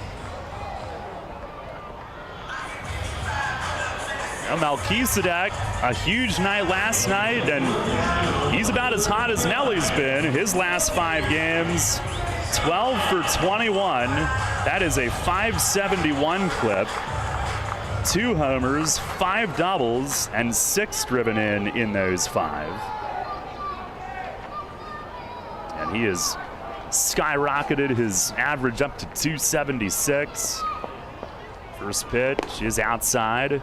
Now Melchizedek, a huge night last night, and he's about as hot as Nelly's been. His last 5 games, 12 for 21. That is a .571 clip. 2 homers, 5 doubles, and 6 driven in those 5. he has skyrocketed his average up to 276. First pitch is outside.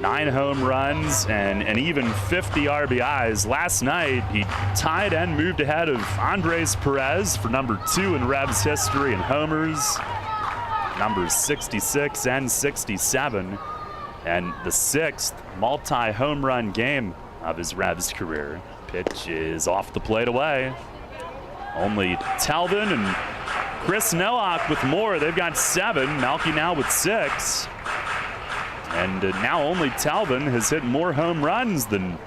9 home runs and an even 50 RBIs. Last night, he tied and moved ahead of Andres Perez for number 2 in Revs history in homers, numbers 66 and 67, and the 6th multi-home run game of his Revs career. Pitch is off the plate away. Only Talvin and Chris Nowak with more. They've got 7. Melky now with 6. And now only Talvin has hit more home runs than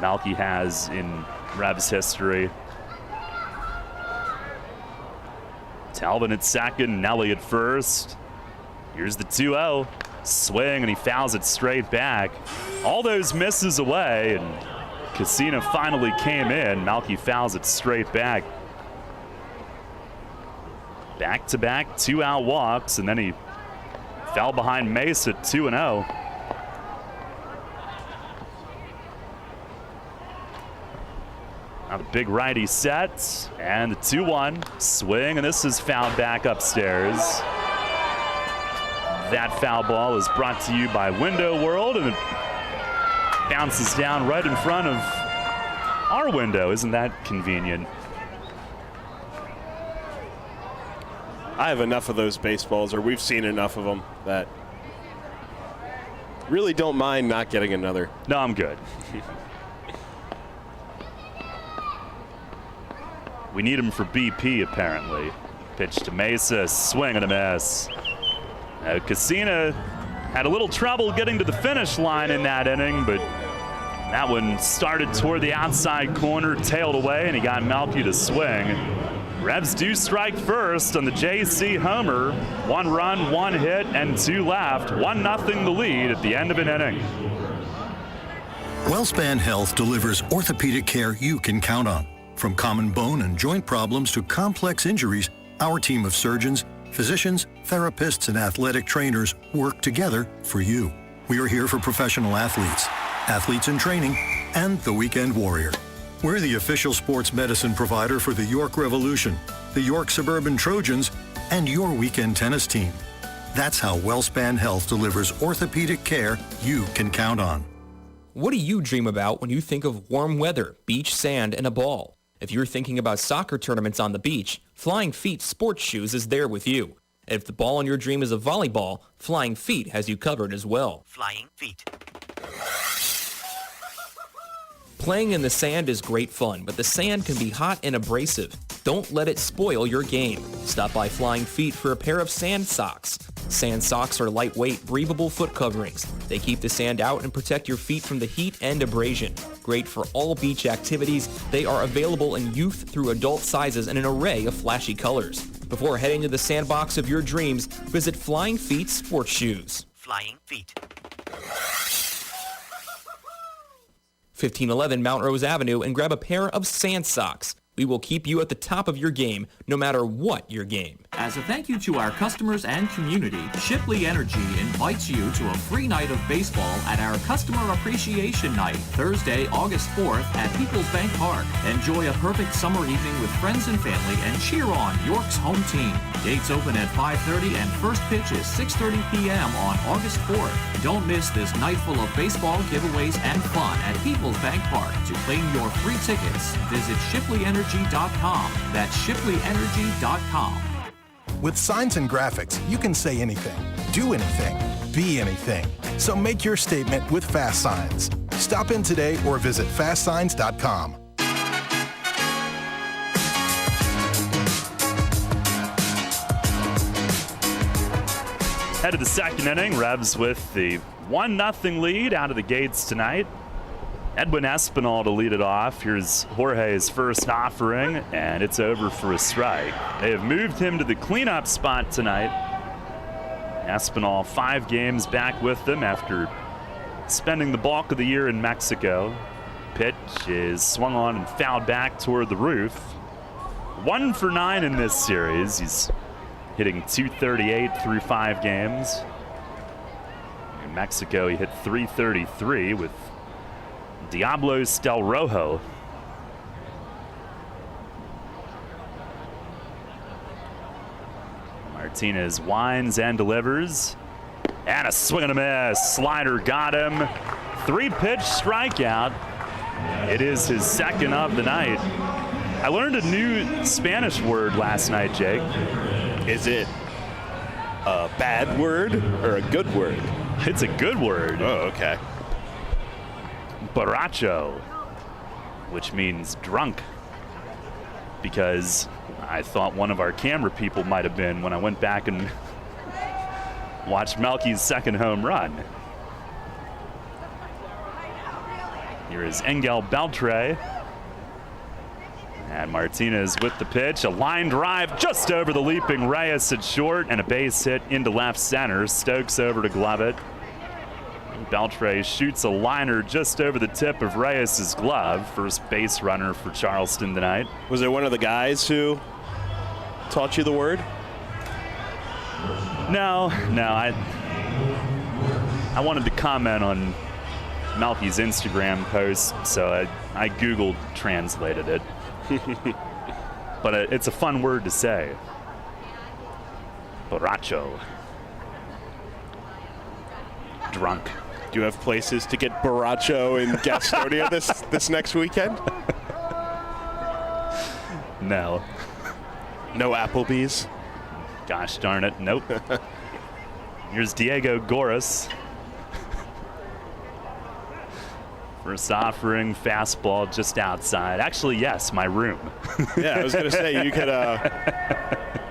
Melky has in Revs history. Talvin at second, Nelly at first. Here's the 2-0. Swing, and he fouls it straight back. All those misses away, and Casina finally came in. Melky fouls it straight back. Back-to-back 2-out walks, and then he fell behind Mace at 2-0. Now the big righty sets, and the 2-1 swing, and this is fouled back upstairs. That foul ball is brought to you by Window World, and it bounces down right in front of our window. Isn't that convenient? I have enough of those baseballs, or we've seen enough of them, that really don't mind not getting another. No, I'm good. We need him for BP, apparently. Pitch to Mesa, swing and a miss. Casina had a little trouble getting to the finish line in that inning, but that one started toward the outside corner, tailed away, and he got Melky to swing. Revs do strike first on the JC homer. 1 run, 1 hit, and 2 left. 1-0 the lead at the end of an inning. WellSpan Health delivers orthopedic care you can count on. From common bone and joint problems to complex injuries, our team of surgeons, physicians, therapists, and athletic trainers work together for you. We are here for professional athletes, athletes in training, and the weekend warrior. We're the official sports medicine provider for the York Revolution, the York Suburban Trojans, and your weekend tennis team. That's how WellSpan Health delivers orthopedic care you can count on. What do you dream about when you think of warm weather, beach sand, and a ball? If you're thinking about soccer tournaments on the beach, Flying Feet Sports Shoes is there with you. If the ball in your dream is a volleyball, Flying Feet has you covered as well. Flying Feet. Playing in the sand is great fun, but the sand can be hot and abrasive. Don't let it spoil your game. Stop by Flying Feet for a pair of sand socks. Sand socks are lightweight, breathable foot coverings. They keep the sand out and protect your feet from the heat and abrasion. Great for all beach activities, they are available in youth through adult sizes in an array of flashy colors. Before heading to the sandbox of your dreams, visit Flying Feet Sports Shoes. Flying Feet. 1511 Mount Rose Avenue and grab a pair of sand socks. We will keep you at the top of your game, no matter what your game. As a thank you to our customers and community, Shipley Energy invites you to a free night of baseball at our Customer Appreciation Night, Thursday, August 4th at People's Bank Park. Enjoy a perfect summer evening with friends and family and cheer on York's home team. Gates open at 5:30 and first pitch is 6:30 p.m. on August 4th. Don't miss this night full of baseball giveaways and fun at People's Bank Park. To claim your free tickets, visit ShipleyEnergy.com. That's ShipleyEnergy.com. With signs and graphics, you can say anything, do anything, be anything. So make your statement with Fast Signs. Stop in today or visit FastSigns.com. Head of the second inning, Revs with the 1-0 lead out of the gates tonight. Edwin Espinal to lead it off. Here's Jorge's first offering, and it's over for a strike. They have moved him to the cleanup spot tonight. Espinal 5 games back with them after spending the bulk of the year in Mexico. Pitch is swung on and fouled back toward the roof. 1 for 9 in this series. He's hitting .238 through 5 games. In Mexico, he hit .333 with Diablos del Rojo. Martinez winds and delivers. And a swing and a miss. Slider got him. 3-pitch strikeout. It is his second of the night. I learned a new Spanish word last night, Jake. Is it a bad word or a good word? It's a good word. Oh, okay. Borracho, which means drunk. Because I thought one of our camera people might have been when I went back and watched Melky's second home run. Here is Engel Beltre. And Martinez with the pitch. A line drive just over the leaping Reyes at short, and a base hit into left center. Stokes over to glove it. Beltre shoots a liner just over the tip of Reyes' glove. First base runner for Charleston tonight. Was it one of the guys who taught you the word? No. I wanted to comment on Melky's Instagram post, so I Googled translated it. But it's a fun word to say. Borracho. Drunk. Do you have places to get Borracho in Gastonia this next weekend? No. No Applebee's? Gosh darn it, nope. Here's Diego Goras. First offering, fastball just outside. Actually, yes, my room. Yeah, I was going to say, you could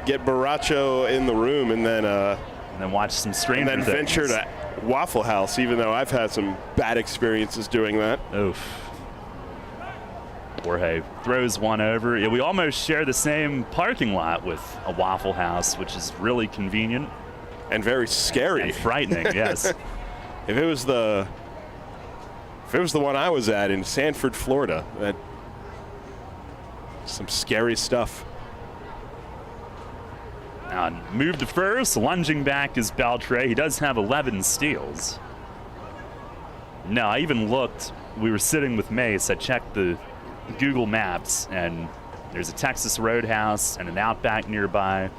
get Borracho in the room and then watch some Stranger Things. And then venture to Waffle House, even though I've had some bad experiences doing that. Oof. Jorge throws one over. Yeah, we almost share the same parking lot with a Waffle House, which is really convenient. And very scary. And frightening, yes. If it was the one I was at in Sanford, Florida, that some scary stuff. Now, move to first, lunging back is Beltre. He does have 11 steals. No, I even looked. We were sitting with Mace. I checked the Google Maps, and there's a Texas Roadhouse and an Outback nearby,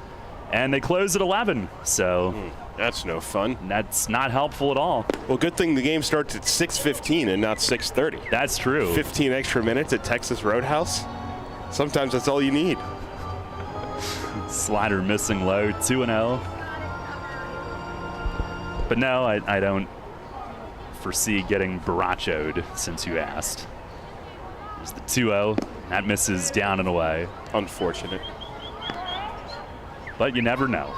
and they close at 11. So that's no fun. That's not helpful at all. Well, good thing the game starts at 6:15 and not 6:30. That's true. 15 extra minutes at Texas Roadhouse. Sometimes that's all you need. Slider missing low, 2-0. But no, I don't foresee getting Borracho'd since you asked. There's the 2-0. That misses down and away. Unfortunate. But you never know.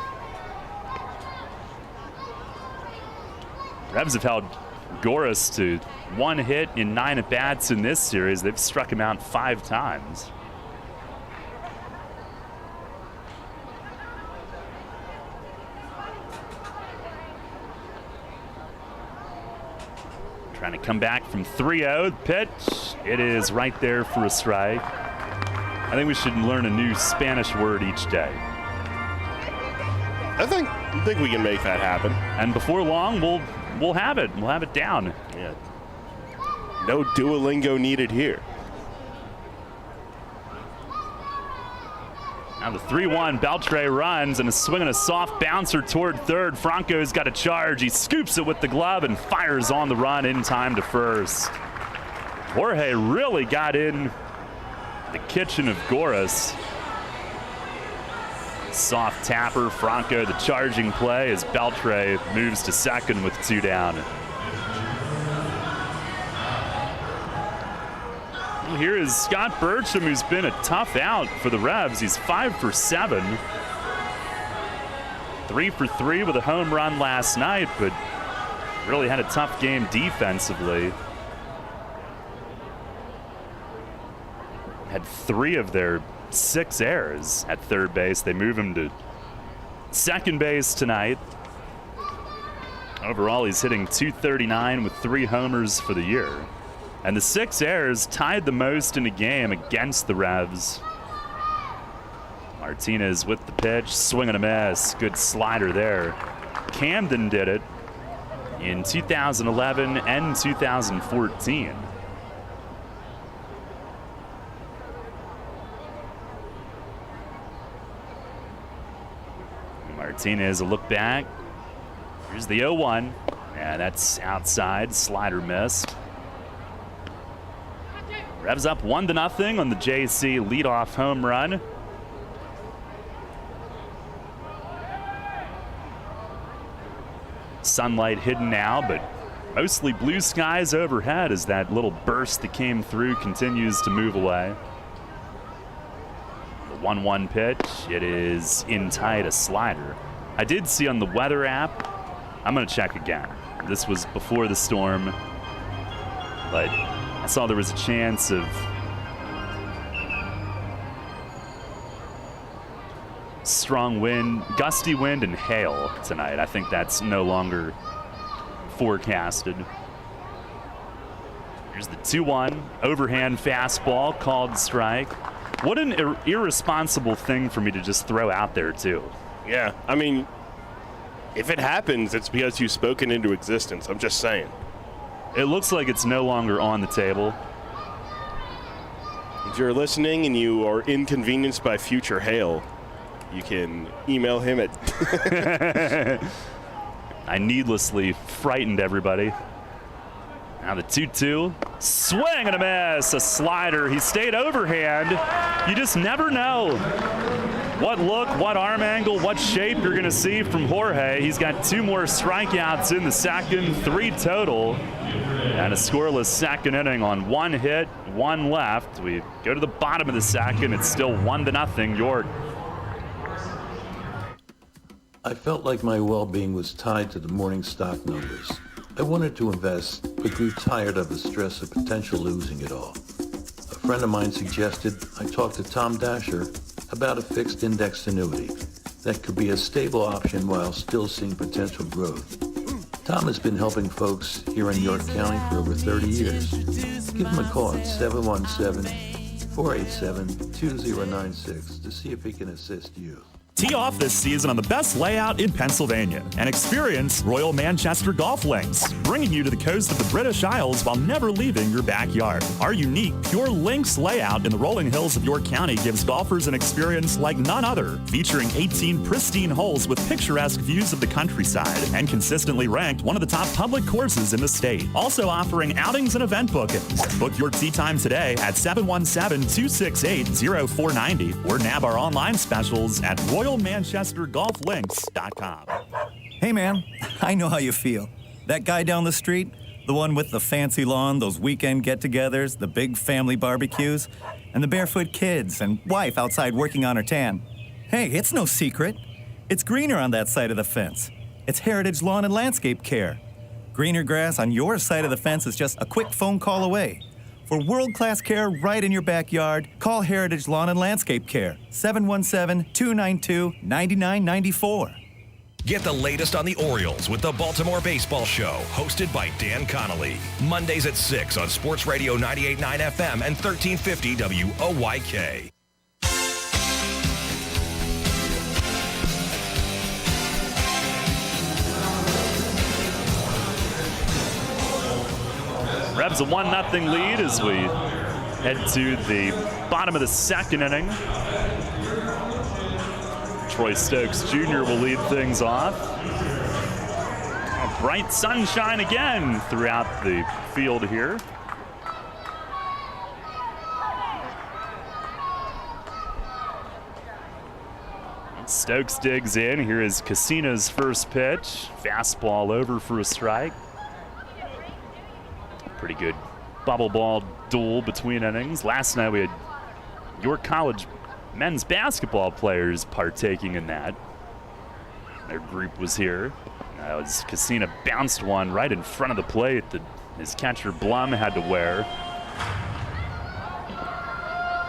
Revs have held Goras to 1 hit in 9 at-bats in this series. They've struck him out 5 times. Trying to come back from 3-0. Pitch. It is right there for a strike. I think we should learn a new Spanish word each day. I think we can make that happen. And before long, we'll have it. We'll have it down. Yeah. No Duolingo needed here. Now the 3-1, Beltre runs, and a swing and a soft bouncer toward third. Franco's got a charge. He scoops it with the glove and fires on the run in time to first. Jorge really got in the kitchen of Goras. Soft tapper, Franco the charging play as Beltre moves to second with 2 down. Here is Scott Burcham, who's been a tough out for the Revs. He's 5 for 7. 3 for 3 with a home run last night, but really had a tough game defensively. Had 3 of their 6 errors at third base. They move him to second base tonight. Overall, he's hitting .239 with 3 homers for the year. And the 6 errors tied the most in a game against the Revs. Martinez with the pitch, swing and a miss. Good slider there. Camden did it in 2011 and 2014. Martinez a look back. Here's the 0-1. Yeah, that's outside. Slider missed. Revs up 1-0 on the JC leadoff home run. Sunlight hidden now, but mostly blue skies overhead as that little burst that came through continues to move away. The 1-1 pitch, it is in tight, a slider. I did see on the weather app, I'm going to check again. This was before the storm, but I saw there was a chance of strong wind, gusty wind, and hail tonight. I think that's no longer forecasted. Here's the 2-1, overhand fastball, called strike. What an irresponsible thing for me to just throw out there, too. Yeah, I mean, if it happens, it's because you've spoken into existence. I'm just saying. It looks like it's no longer on the table. If you're listening and you are inconvenienced by future hail, you can email him at... I needlessly frightened everybody. Now the 2-2. Swing and a miss. A slider. He stayed overhand. You just never know what look, what arm angle, what shape you're going to see from Jorge. He's got 2 more strikeouts in the second, 3 total. And a scoreless second inning on 1 hit, 1 left. We go to the bottom of the second. It's still 1-0 York. I felt like my well-being was tied to the morning stock numbers. I wanted to invest, but grew tired of the stress of potential losing it all. A friend of mine suggested I talk to Tom Dasher about a fixed indexed annuity that could be a stable option while still seeing potential growth. Tom has been helping folks here in York County for over 30 years. Give him a call at 717-487-2096 to see if he can assist you. Tee off this season on the best layout in Pennsylvania and experience Royal Manchester Golf Links, bringing you to the coast of the British Isles while never leaving your backyard. Our unique Pure Links layout in the rolling hills of York County gives golfers an experience like none other, featuring 18 pristine holes with picturesque views of the countryside and consistently ranked one of the top public courses in the state. Also offering outings and event bookings. Book your tee time today at 717-268-0490 or nab our online specials at RoyalManchesterGolfLinks.com. Hey man, I know how you feel. That guy down the street, the one with the fancy lawn, those weekend get-togethers, the big family barbecues, and the barefoot kids and wife outside working on her tan. Hey, it's no secret. It's greener on that side of the fence. It's Heritage Lawn and Landscape Care. Greener grass on your side of the fence is just a quick phone call away. For world-class care right in your backyard, call Heritage Lawn and Landscape Care, 717-292-9994. Get the latest on the Orioles with the Baltimore Baseball Show, hosted by Dan Connolly. Mondays at 6 on Sports Radio 98.9 FM and 1350 WOYK. Rebs a 1-0 lead as we head to the bottom of the second inning. Troy Stokes Jr. will lead things off. Bright sunshine again throughout the field here. Stokes digs in. Here is Casina's first pitch. Fastball over for a strike. Pretty good bubble ball duel between innings. Last night we had York College men's basketball players partaking in that. Their group was here. As Casina bounced one right in front of the plate that his catcher Blum had to wear.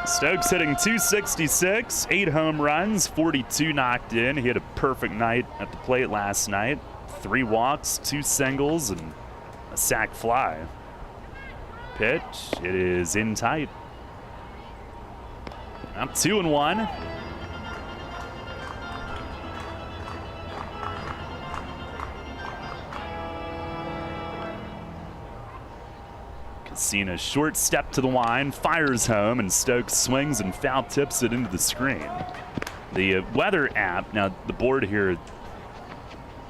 Stokes hitting .266, 8 home runs, 42 knocked in. He had a perfect night at the plate last night. 3 walks, 2 singles, and a sac fly. Pitch, it is in tight. Now 2-1. Casina short step to the line, fires home, and Stokes swings and foul tips it into the screen. The weather app, now the board here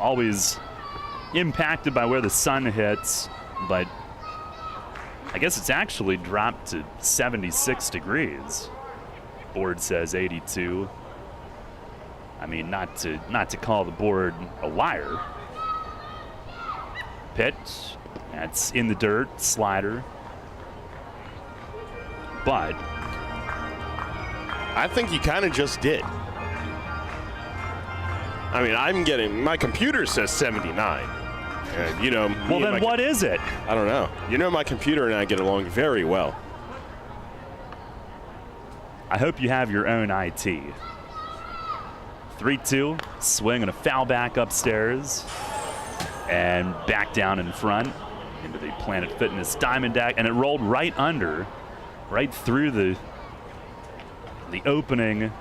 always impacted by where the sun hits, but I guess it's actually dropped to 76 degrees. Board says 82. I mean, not to call the board a liar. Pitch, that's in the dirt, slider. But I think you kind of just did. I mean, my computer says 79. And, you know, well, then what is it? I don't know. You know, my computer and I get along very well. I hope you have your own IT. 3-2, swing and a foul back upstairs. And back down in front into the Planet Fitness Diamond deck. And it rolled right under, right through the opening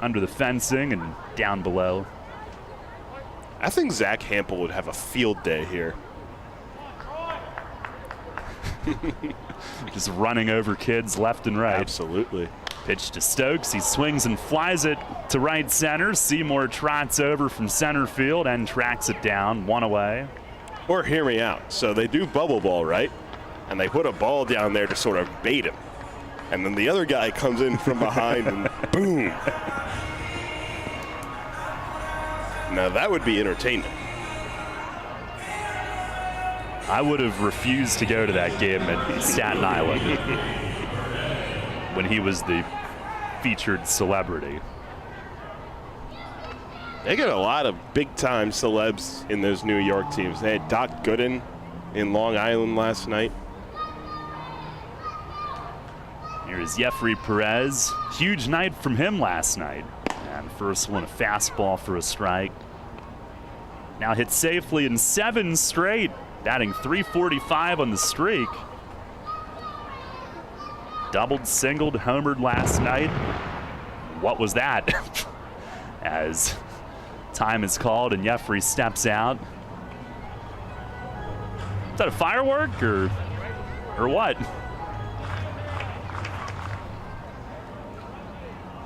under the fencing and down below. I think Zach Hampel would have a field day here. Just running over kids left and right. Absolutely. Pitch to Stokes. He swings and flies it to right center. Seymour trots over from center field and tracks it down, one away. Or hear me out. So they do bubble ball, right? And they put a ball down there to sort of bait him. And then the other guy comes in from behind and boom. Now that would be entertainment. I would have refused to go to that game at Staten Island when he was the featured celebrity. They got a lot of big-time celebs in those New York teams. They had Doc Gooden in Long Island last night. Here's Jeffrey Perez. Huge night from him last night. And first one, a fastball for a strike. Now hit safely in 7 straight, batting .345 on the streak. Doubled, singled, homered last night. What was that? As time is called and Jeffrey steps out. Is that a firework or what?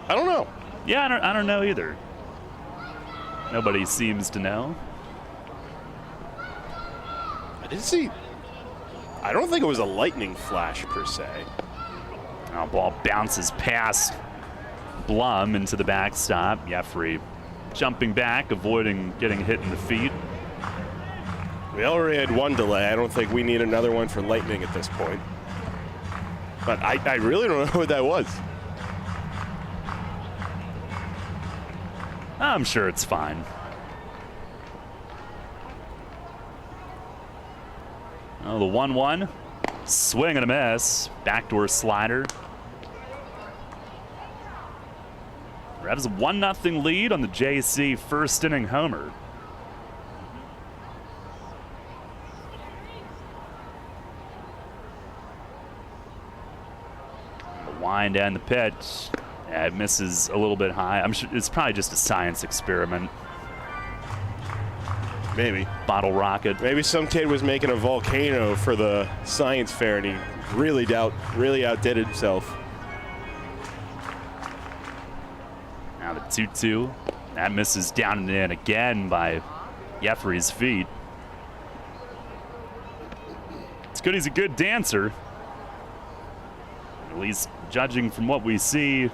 I don't know. Yeah, I don't know either. Nobody seems to know. I don't think it was a lightning flash per se. Now ball bounces past Blum into the backstop. Jeffrey jumping back, avoiding getting hit in the feet. We already had one delay. I don't think we need another one for lightning at this point. But I really don't know what that was. I'm sure it's fine. Oh, the 1-1. Swing and a miss. Backdoor slider. Revs a 1-0 lead on the JC first inning homer. The wind and the pitch. Yeah, it misses a little bit high. I'm sure it's probably just a science experiment. Maybe. Bottle rocket. Maybe some kid was making a volcano for the science fair and he really outdid himself. Now the 2-2. That misses down and in again by Jeffrey's feet. It's good he's a good dancer. At least judging from what we see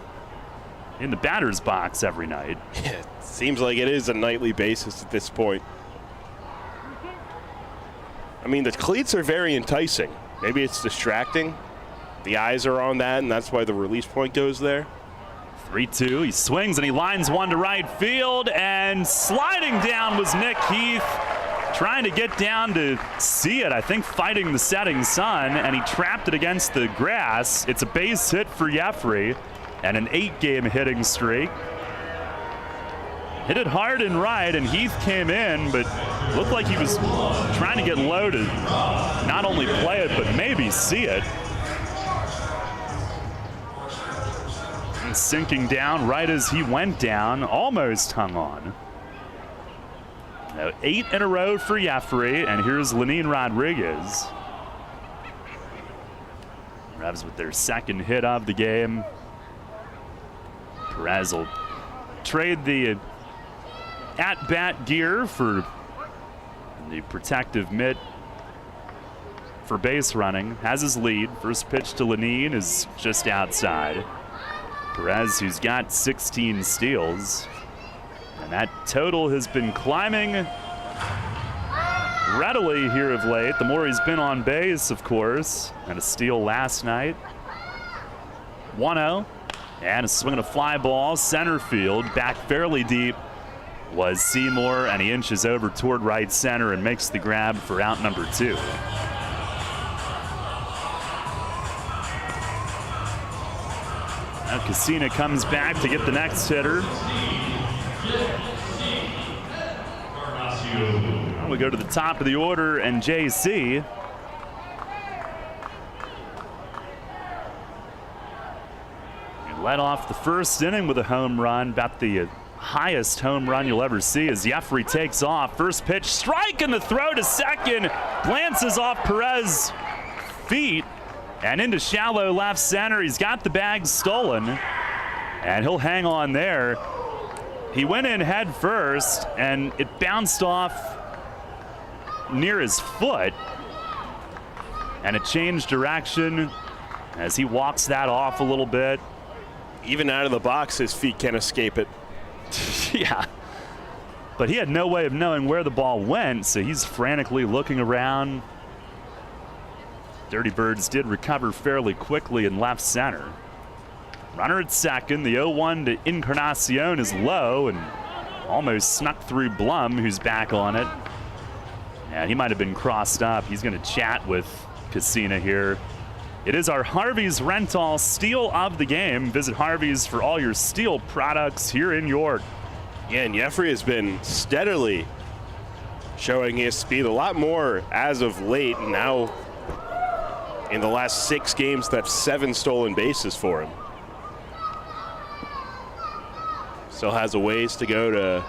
in the batter's box every night. Yeah, it seems like it is a nightly basis at this point. I mean, the cleats are very enticing. Maybe it's distracting. The eyes are on that, and that's why the release point goes there. 3-2. He swings and he lines one to right field, and sliding down was Nick Heath, trying to get down to see it. I think fighting the setting sun, and he trapped it against the grass. It's a base hit for Jeffrey, and an 8-game hitting streak. Hit it hard and right, and Heath came in, but looked like he was trying to get low to not only play it, but maybe see it. And sinking down right as he went down, almost hung on. Now 8 in a row for Jeffrey, and here's Lenin Rodriguez. Revs with their second hit of the game. Perez will trade the at-bat gear for the protective mitt for base running. Has his lead. First pitch to Lenine is just outside. Perez, who's got 16 steals. And that total has been climbing readily here of late. The more he's been on base, of course. And a steal last night. 1-0. And a swing and a fly ball. Center field. Back fairly deep was Seymour. And he inches over toward right center and makes the grab for out number 2. Now Casina comes back to get the next hitter. We go to the top of the order, and JC led off the first inning with a home run, about the highest home run you'll ever see as Jeffrey takes off. First pitch, strike, and the throw to second. Glances off Perez's feet and into shallow left center. He's got the bag stolen, and he'll hang on there. He went in head first, and it bounced off near his foot, and it changed direction as he walks that off a little bit. Even out of the box, his feet can't escape it. Yeah. But he had no way of knowing where the ball went, so he's frantically looking around. Dirty Birds did recover fairly quickly in left center. Runner at second. The 0-1 to Encarnacion is low and almost snuck through Blum, who's back on it. And he might have been crossed up. He's going to chat with Casina here. It is our Harvey's Rental Steal of the game. Visit Harvey's for all your steel products here in York. Yeah, and Jeffrey has been steadily showing his speed a lot more as of late. Now, in the last 6 games, that's 7 stolen bases for him. Still has a ways to go to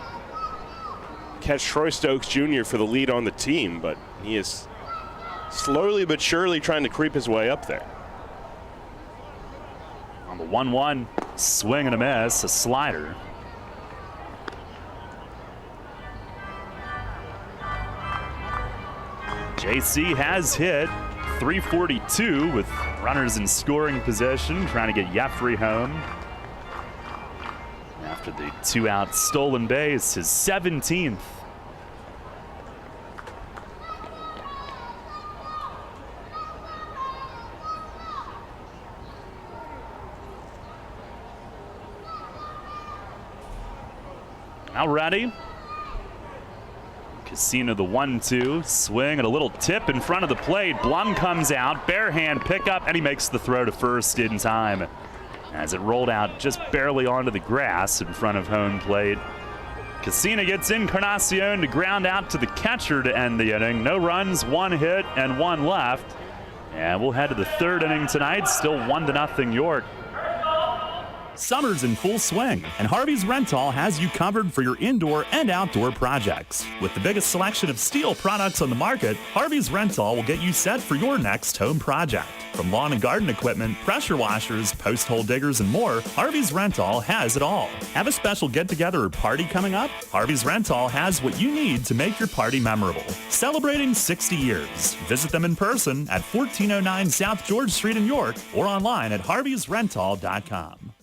catch Troy Stokes Jr. for the lead on the team, but he is slowly but surely trying to creep his way up there. On the 1-1, swing and a miss, a slider. JC has hit .342 with runners in scoring position, trying to get Jeffrey home. After the 2-out stolen base, his 17th. Now ready. Casino the 1-2. Swing and a little tip in front of the plate. Blum comes out. Bare hand pickup, and he makes the throw to first in time. As it rolled out just barely onto the grass in front of home plate. Casina gets Encarnacion to ground out to the catcher to end the inning. No runs, 1 hit, and 1 left. And we'll head to the 3rd inning tonight. Still 1-0 York. Summer's in full swing, and Harvey's Rental has you covered for your indoor and outdoor projects. With the biggest selection of steel products on the market, Harvey's Rental will get you set for your next home project. From lawn and garden equipment, pressure washers, post hole diggers, and more, Harvey's Rental has it all. Have a special get-together or party coming up? Harvey's Rental has what you need to make your party memorable. Celebrating 60 years. Visit them in person at 1409 South George Street in York or online at harveysrental.com.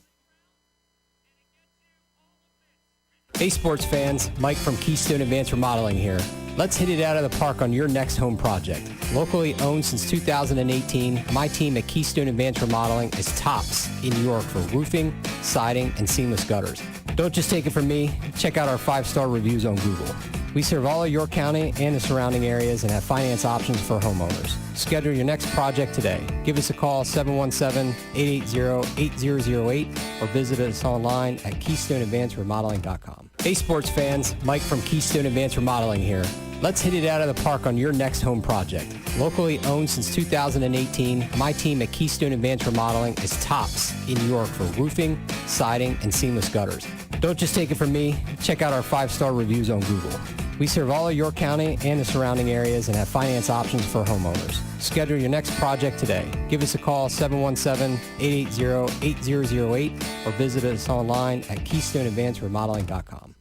Hey sports fans, Mike from Keystone Advanced Remodeling here. Let's hit it out of the park on your next home project. Locally owned since 2018, my team at Keystone Advanced Remodeling is tops in York for roofing, siding, and seamless gutters. Don't just take it from me, check out our 5-star reviews on Google. We serve all of York County and the surrounding areas and have finance options for homeowners. Schedule your next project today. Give us a call 717-880-8008 or visit us online at KeystoneAdvancedRemodeling.com. Hey sports fans, Mike from Keystone Advanced Remodeling here. Let's hit it out of the park on your next home project. Locally owned since 2018, my team at Keystone Advanced Remodeling is tops in York for roofing, siding, and seamless gutters. Don't just take it from me, check out our 5-star reviews on Google. We serve all of York County and the surrounding areas and have finance options for homeowners. Schedule your next project today. Give us a call 717-880-8008 or visit us online at KeystoneAdvancedRemodeling.com.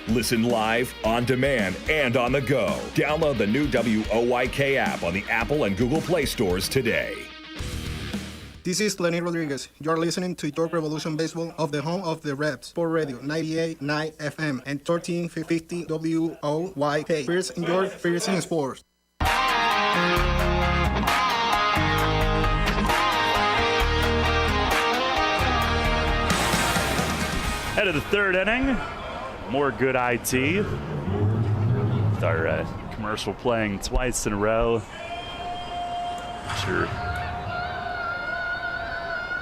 Listen live, on demand, and on the go. Download the new WOYK app on the Apple and Google Play stores today. This is Lenny Rodriguez. You're listening to York Revolution Baseball of the home of the Reps. Sport Radio 98.9 FM and 1350 WOYK. First in York, first in sports. Head of the third inning. More good IT. With our commercial playing twice in a row. Sure.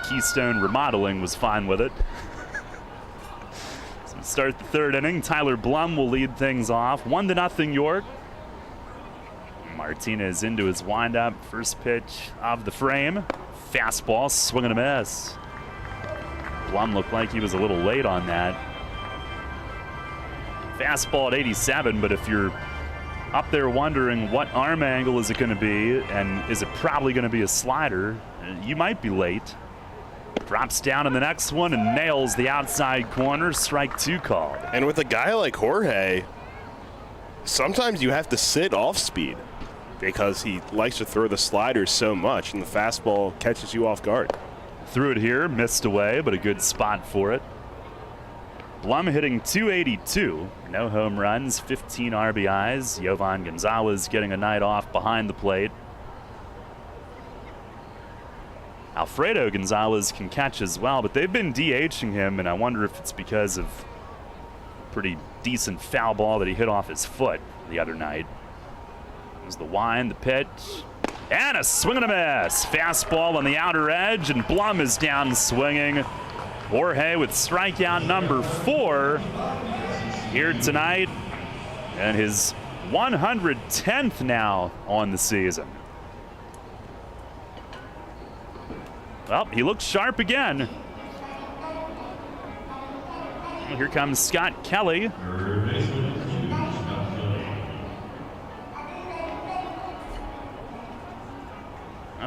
Keystone Remodeling was fine with it. So we start the third inning. Tyler Blum will lead things off. 1-0 York. Martinez into his windup. First pitch of the frame. Fastball, swing and a miss. Blum looked like he was a little late on that. Fastball at 87, but if you're up there wondering what arm angle is it going to be and is it probably going to be a slider, you might be late. Drops down in the next one and nails the outside corner. Strike two called. And with a guy like Jorge, sometimes you have to sit off speed because he likes to throw the sliders so much and the fastball catches you off guard. Threw it here, missed away, but a good spot for it. Blum hitting .282, no home runs, 15 RBIs. Yovan Gonzalez getting a night off behind the plate. Alfredo Gonzalez can catch as well, but they've been DHing him, and I wonder if it's because of a pretty decent foul ball that he hit off his foot the other night. There's the wind, the pitch, and a swing and a miss. Fastball on the outer edge, and Blum is down swinging. Jorge with strikeout number 4 here tonight, and his 110th now on the season. Well, he looks sharp again. And here comes Scott Kelly.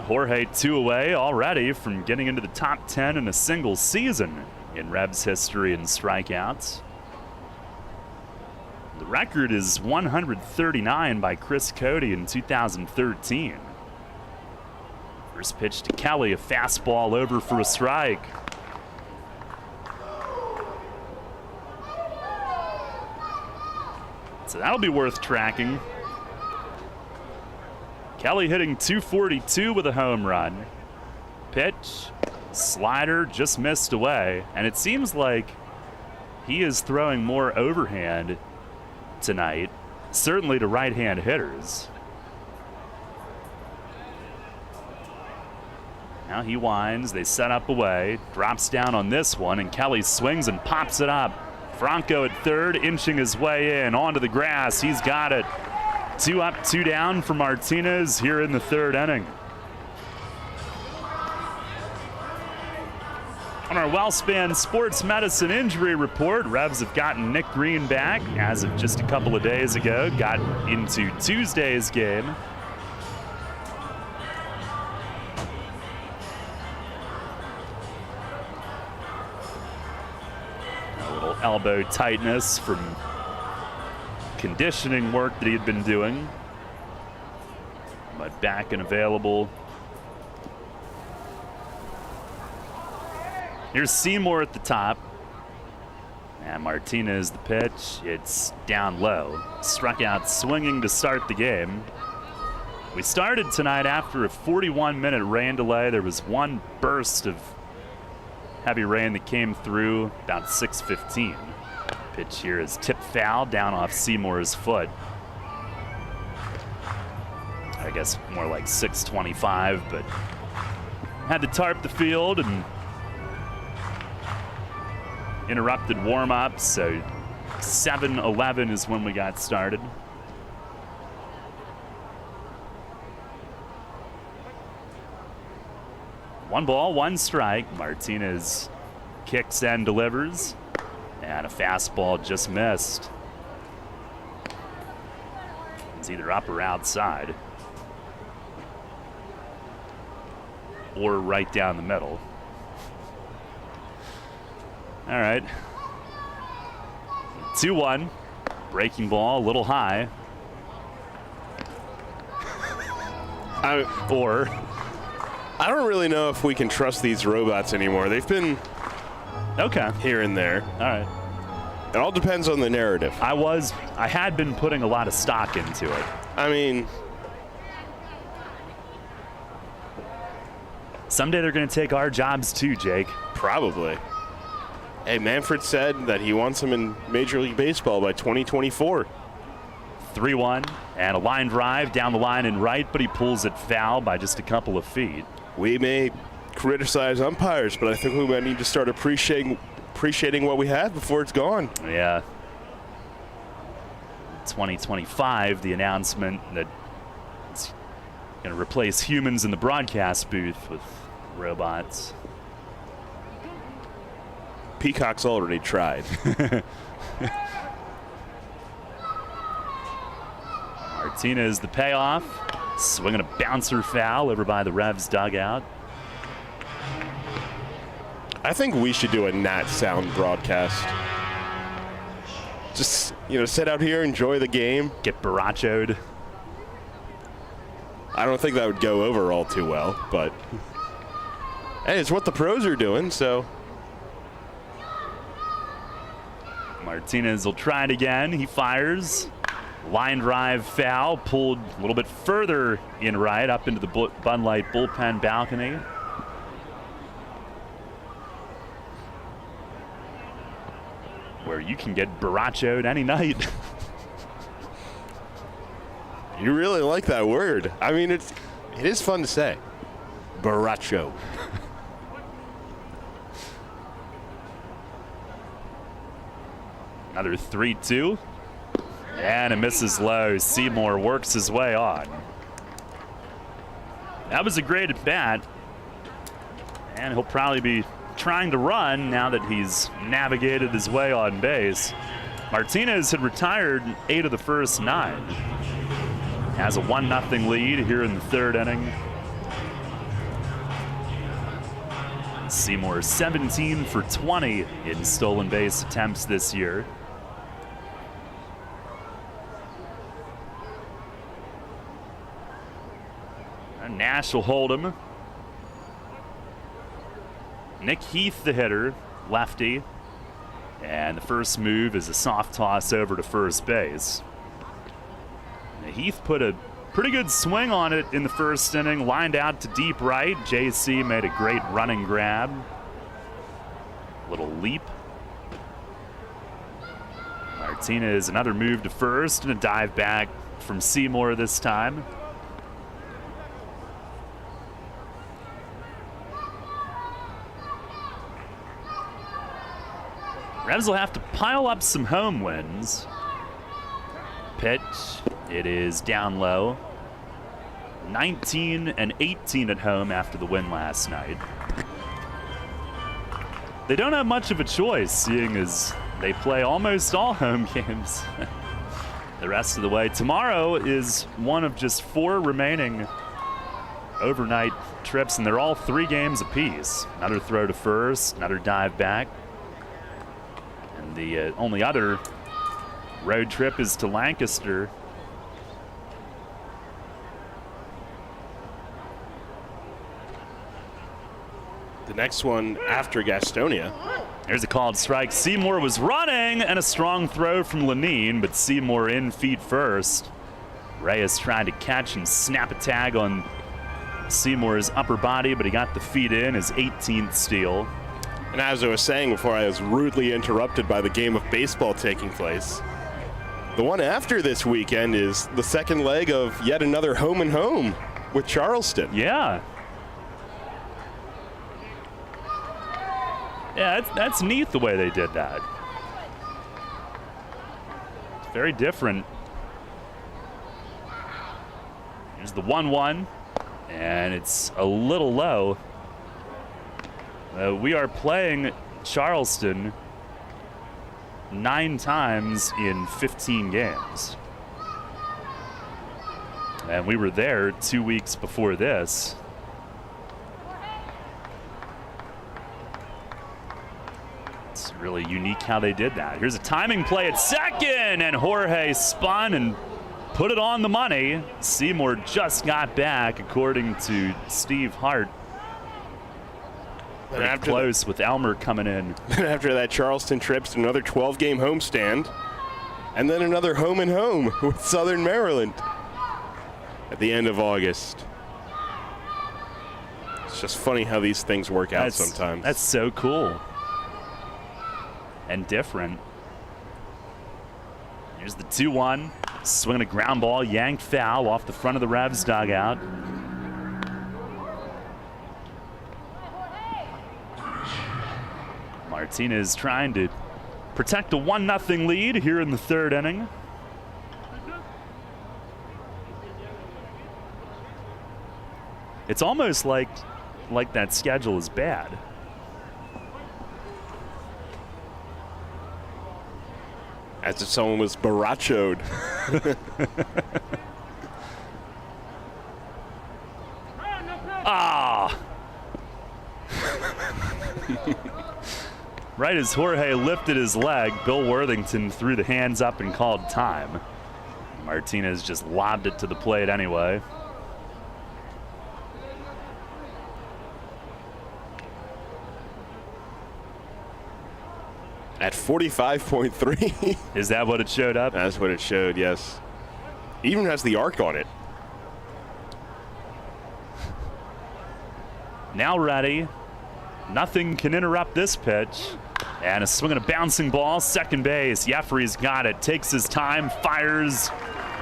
Jorge 2 away already from getting into the top 10 in a single season in Rebs history in strikeouts. The record is 139 by Chris Cody in 2013. First pitch to Kelly, a fastball over for a strike. So that'll be worth tracking. Kelly hitting .242 with a home run. Pitch, slider, just missed away. And it seems like he is throwing more overhand tonight, certainly to right-hand hitters. Now he winds, they set up away, drops down on this one, and Kelly swings and pops it up. Franco at third, inching his way in, onto the grass, he's got it. 2 up, 2 down for Martinez here in the third inning. On our WellSpan Sports Medicine Injury Report, Rebs have gotten Nick Green back as of just a couple of days ago, got into Tuesday's game. A little elbow tightness from conditioning work that he had been doing, but back and available. Here's Seymour at the top, and Martinez the pitch. It's down low. Struck out swinging to start the game. We started tonight after a 41-minute rain delay. There was one burst of heavy rain that came through about 6:15. Pitch here is tip foul down off Seymour's foot. I guess more like 6:25, but had to tarp the field and interrupted warm-up, so 7:11 is when we got started. One ball, one strike. Martinez kicks and delivers. And a fastball just missed. It's either up or outside. Or right down the middle. All right. 2-1. Breaking ball, a little high. I don't really know if we can trust these robots anymore. They've been here and there. All right. It all depends on the narrative. I had been putting a lot of stock into it. I mean, someday they're going to take our jobs too, Jake. Probably. Hey, Manfred said that he wants him in Major League Baseball by 2024. 3-1 and a line drive down the line and right, but he pulls it foul by just a couple of feet. We may criticize umpires, but I think we might need to start appreciating what we have before it's gone. Yeah. 2025, the announcement that it's going to replace humans in the broadcast booth with robots. Peacock's already tried. Martinez, the payoff. Swinging a bouncer foul over by the Revs dugout. I think we should do a Nat sound broadcast. Just, sit out here, enjoy the game. Get barachoed. I don't think that would go over all too well, but hey, it's what the pros are doing, so. Martinez will try it again. He fires. Line drive foul, pulled a little bit further in right, up into the Bud Light bullpen balcony. Where you can get barachoed any night. You really like that word. I mean, it is fun to say. Baracho. Another 3-2. And it misses low. Seymour works his way on. That was a great at bat. And he'll probably be trying to run now that he's navigated his way on base. Martinez had retired 8 of the first 9. Has a 1-0 lead here in the 3rd inning. Seymour 17 for 20 in stolen base attempts this year. Nash will hold him. Nick Heath, the hitter, lefty. And the first move is a soft toss over to first base. Heath put a pretty good swing on it in the first inning, lined out to deep right. JC made a great running grab. Little leap. Martinez, another move to first and a dive back from Seymour this time. Revs will have to pile up some home wins. Pitch, it is down low. 19 and 18 at home after the win last night. They don't have much of a choice, seeing as they play almost all home games the rest of the way. Tomorrow is one of just 4 remaining overnight trips, and they're all 3 games apiece. Another throw to first, another dive back. The only other road trip is to Lancaster. The next one after Gastonia. There's a called strike. Seymour was running, and a strong throw from Lenine, but Seymour in feet first. Reyes trying to catch and snap a tag on Seymour's upper body, but he got the feet in, his 18th steal. And as I was saying before, I was rudely interrupted by the game of baseball taking place. The one after this weekend is the second leg of yet another home and home with Charleston. Yeah. Yeah, that's neat the way they did that. It's very different. Here's the 1-1, and it's a little low. We are playing Charleston 9 times in 15 games. And we were there 2 weeks before this. It's Really unique how they did that. Here's a timing play at second, and Jorge spun and put it on the money. Seymour just got back, according to Steve Hart. Pretty close with Elmer coming in. And after that, Charleston trips to another 12-game homestand, and then another home and home with Southern Maryland at the end of August. It's just funny how these things work out sometimes. That's so cool and different. Here's the 2-1. Swinging a ground ball, yanked foul off the front of the Revs dugout. Martinez trying to protect a 1-0 lead here in the third inning. It's almost like that schedule is bad. As if someone was barachoed. Ah! Right as Jorge lifted his leg, Bill Worthington threw the hands up and called time. Martinez just lobbed it to the plate anyway. At 45.3. Is that what it showed up? That's what it showed, yes. Even has the arc on it. Now ready. Nothing can interrupt this pitch. And a swing and a bouncing ball, second base. Jeffrey's got it, takes his time, fires,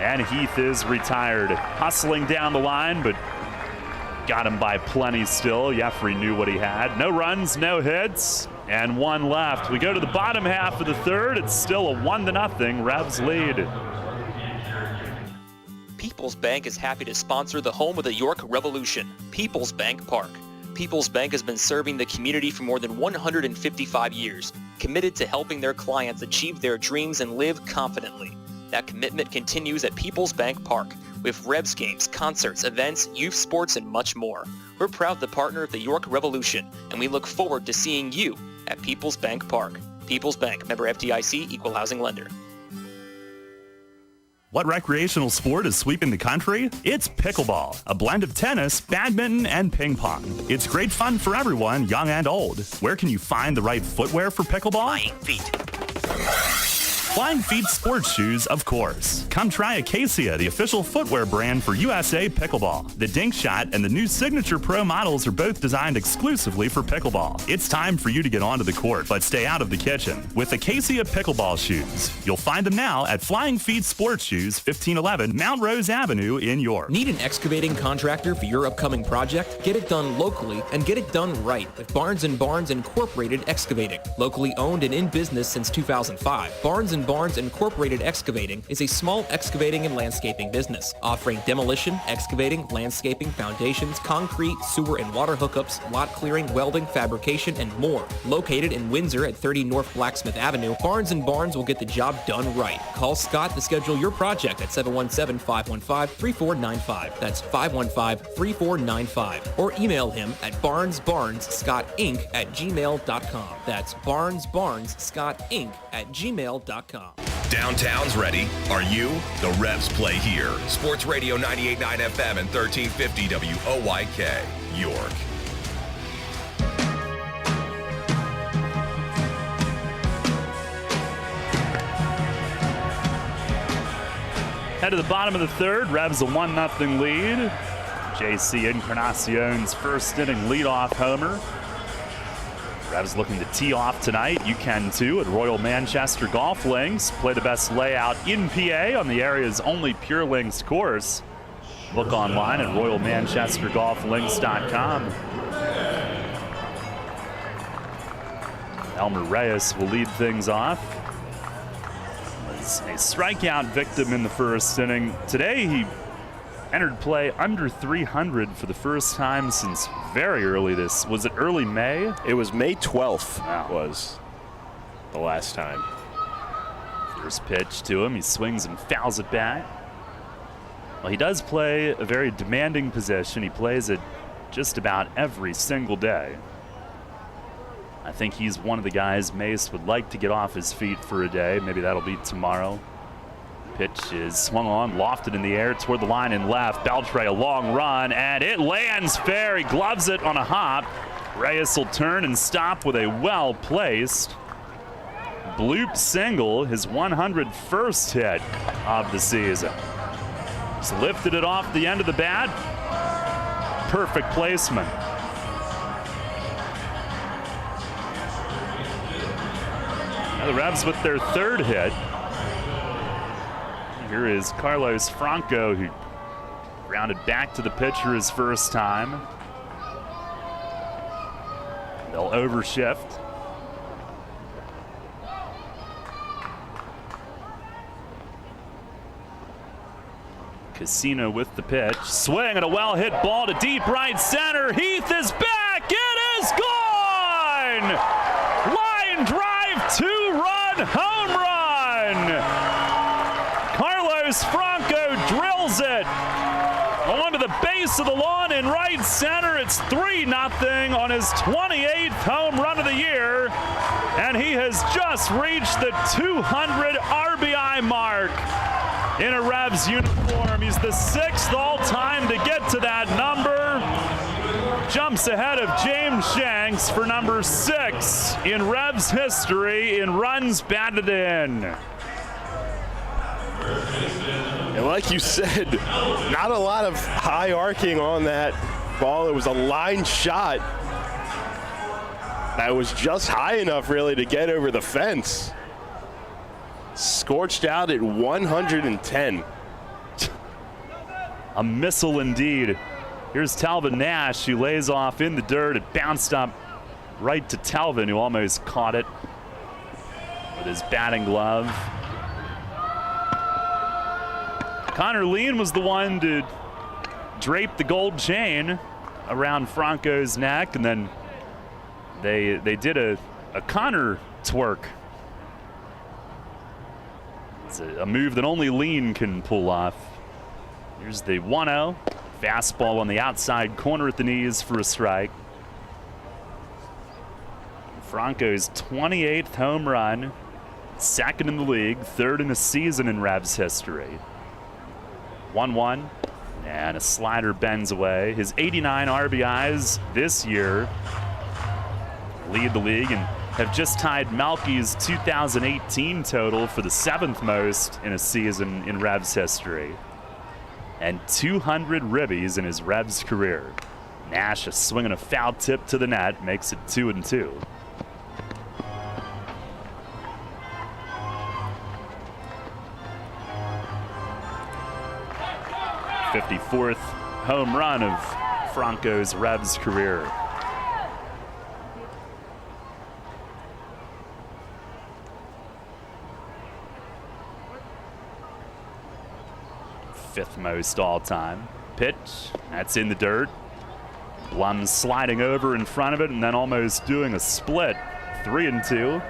and Heath is retired. Hustling down the line, but got him by plenty still. Jeffrey knew what he had. No runs, no hits, and one left. We go to the bottom half of the third. It's still a 1-0 Revs lead. People's Bank is happy to sponsor the home of the York Revolution, People's Bank Park. People's Bank has been serving the community for more than 155 years, committed to helping their clients achieve their dreams and live confidently. That commitment continues at People's Bank Park, with Revs games, concerts, events, youth sports, and much more. We're proud to partner of the York Revolution, and we look forward to seeing you at People's Bank Park. People's Bank, member FDIC, equal housing lender. What recreational sport is sweeping the country? It's pickleball, a blend of tennis, badminton, and ping pong. It's great fun for everyone, young and old. Where can you find the right footwear for pickleball? Flying Feet. Flying Feet sports shoes, of course. Come try Acacia, the official footwear brand for USA Pickleball. The Dink Shot and the new Signature Pro models are both designed exclusively for pickleball. It's time for you to get onto the court, but stay out of the kitchen with Acacia Pickleball shoes. You'll find them now at Flying Feet Sports Shoes, 1511 Mount Rose Avenue in York. Need an excavating contractor for your upcoming project? Get it done locally and get it done right with Barnes & Barnes Incorporated Excavating. Locally owned and in business since 2005, Barnes Incorporated Excavating is a small excavating and landscaping business offering demolition, excavating, landscaping, foundations, concrete, sewer and water hookups, lot clearing, welding, fabrication, and more. Located in Windsor at 30 North Blacksmith Avenue, Barnes & Barnes will get the job done right. Call Scott to schedule your project at 717-515-3495. That's 515-3495. Or email him at barnesbarnesscottinc@gmail.com. That's barnesbarnesscottinc@gmail.com. Downtown's ready. Are you? The Revs play here. Sports Radio 98.9 FM and 1350 WOYK, York. Head to the bottom of the third. Revs a 1-0 lead. JC Encarnacion's first inning leadoff homer. Revs looking to tee off tonight. You can too at Royal Manchester Golf Links. Play the best layout in PA on the area's only Pure Links course. Look online at royalmanchestergolflinks.com. Elmer Reyes will lead things off. Was a strikeout victim in the first inning. Today he entered play under 300 for the first time since very early this. Was it early May? It was May 12th. Wow. Was the last time. First pitch to him. He swings and fouls it back. Well, he does play a very demanding position. He plays it just about every single day. I think he's one of the guys Mace would like to get off his feet for a day. Maybe that'll be tomorrow. Pitch is swung on, lofted in the air toward the line and left. Beltre, a long run, and it lands fair. He gloves it on a hop. Reyes will turn and stop with a well-placed bloop single, his 101st hit of the season. He's lifted it off the end of the bat. Perfect placement. Now the Revs with their third hit. Here is Carlos Franco, who grounded back to the pitcher his first time. They'll overshift. Casino with the pitch. Swing and a well-hit ball to deep right center. Heath is back. It is gone! Line drive, two-run home run! Carlos Franco drills it onto the base of the lawn in right center. It's 3-0 on his 28th home run of the year, and he has just reached the 200 RBI mark in a Revs uniform. He's the 6th all-time to get to that number. Jumps ahead of James Shanks for number 6 in Revs history in runs batted in. And like you said, not a lot of high arcing on that ball. It was a line shot that was just high enough really to get over the fence. Scorched out at 110. A missile indeed. Here's Talvin Nash, who lays off in the dirt. It bounced up right to Talvin, who almost caught it with his batting glove. Connor Lean was the one to drape the gold chain around Franco's neck, and then they did a Connor twerk. It's a move that only Lean can pull off. Here's the 1-0. Fastball on the outside corner at the knees for a strike. Franco's 28th home run, 2nd in the league, 3rd in the season in Revs history. 1-1, and a slider bends away. His 89 RBIs this year lead the league and have just tied Melky's 2018 total for the 7th most in a season in Revs history. And 200 ribbies in his Revs career. Nash, a swing and a foul tip to the net, makes it 2-2. '54th home run of Franco's Revs career. Fifth most all time. Pitch, that's in the dirt. Blum sliding over in front of it and then almost doing a split. 3-2.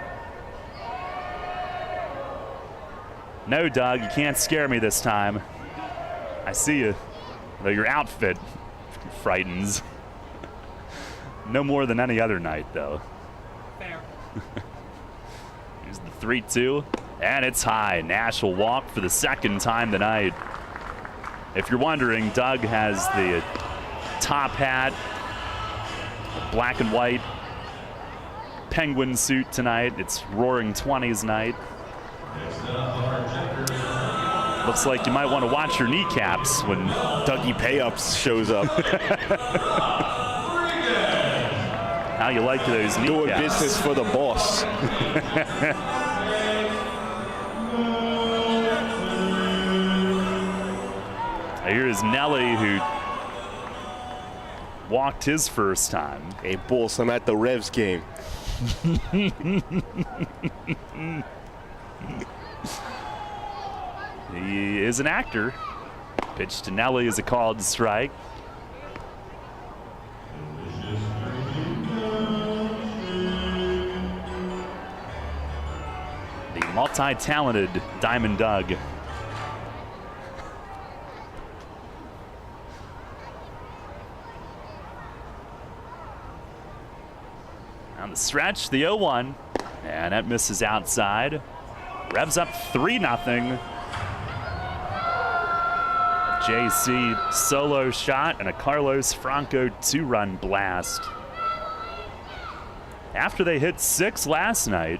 No, Doug, you can't scare me this time. I see you, though your outfit frightens. No more than any other night, though. Fair. Here's the 3-2, and it's high. Nash will walk for the 2nd time tonight. If you're wondering, Doug has the top hat, black and white penguin suit tonight. It's Roaring 20s night. Looks like you might want to watch your kneecaps when Dougie Payups shows up. How you like those kneecaps? Doing business for the boss. Here is Nelly, who walked his first time. Hey, boss, I'm at the Revs game. He is an actor. Pitch to Nelly is a called strike. The multi-talented Diamond Doug. On the stretch, the 0-1, and that misses outside. Revs up 3-0. JC solo shot and a Carlos Franco 2-run blast. After they hit 6 last night,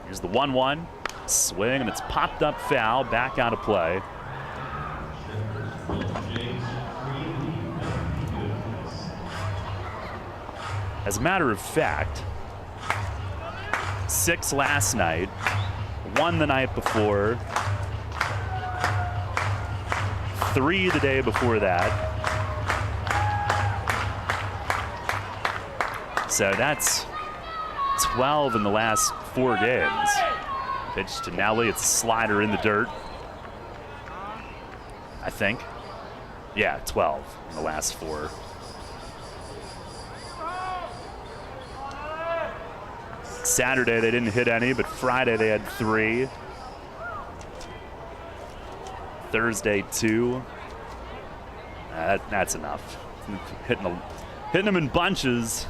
here's the 1-1 swing, and it's popped up foul, back out of play. As a matter of fact, 6 last night, 1 the night before, 3 the day before that. So that's 12 in the last 4 games. Pitch to Nelly, it's a slider in the dirt, I think. Yeah, 12 in the last 4. Saturday they didn't hit any, but Friday they had 3. Thursday 2. That's enough. Hitting them in bunches.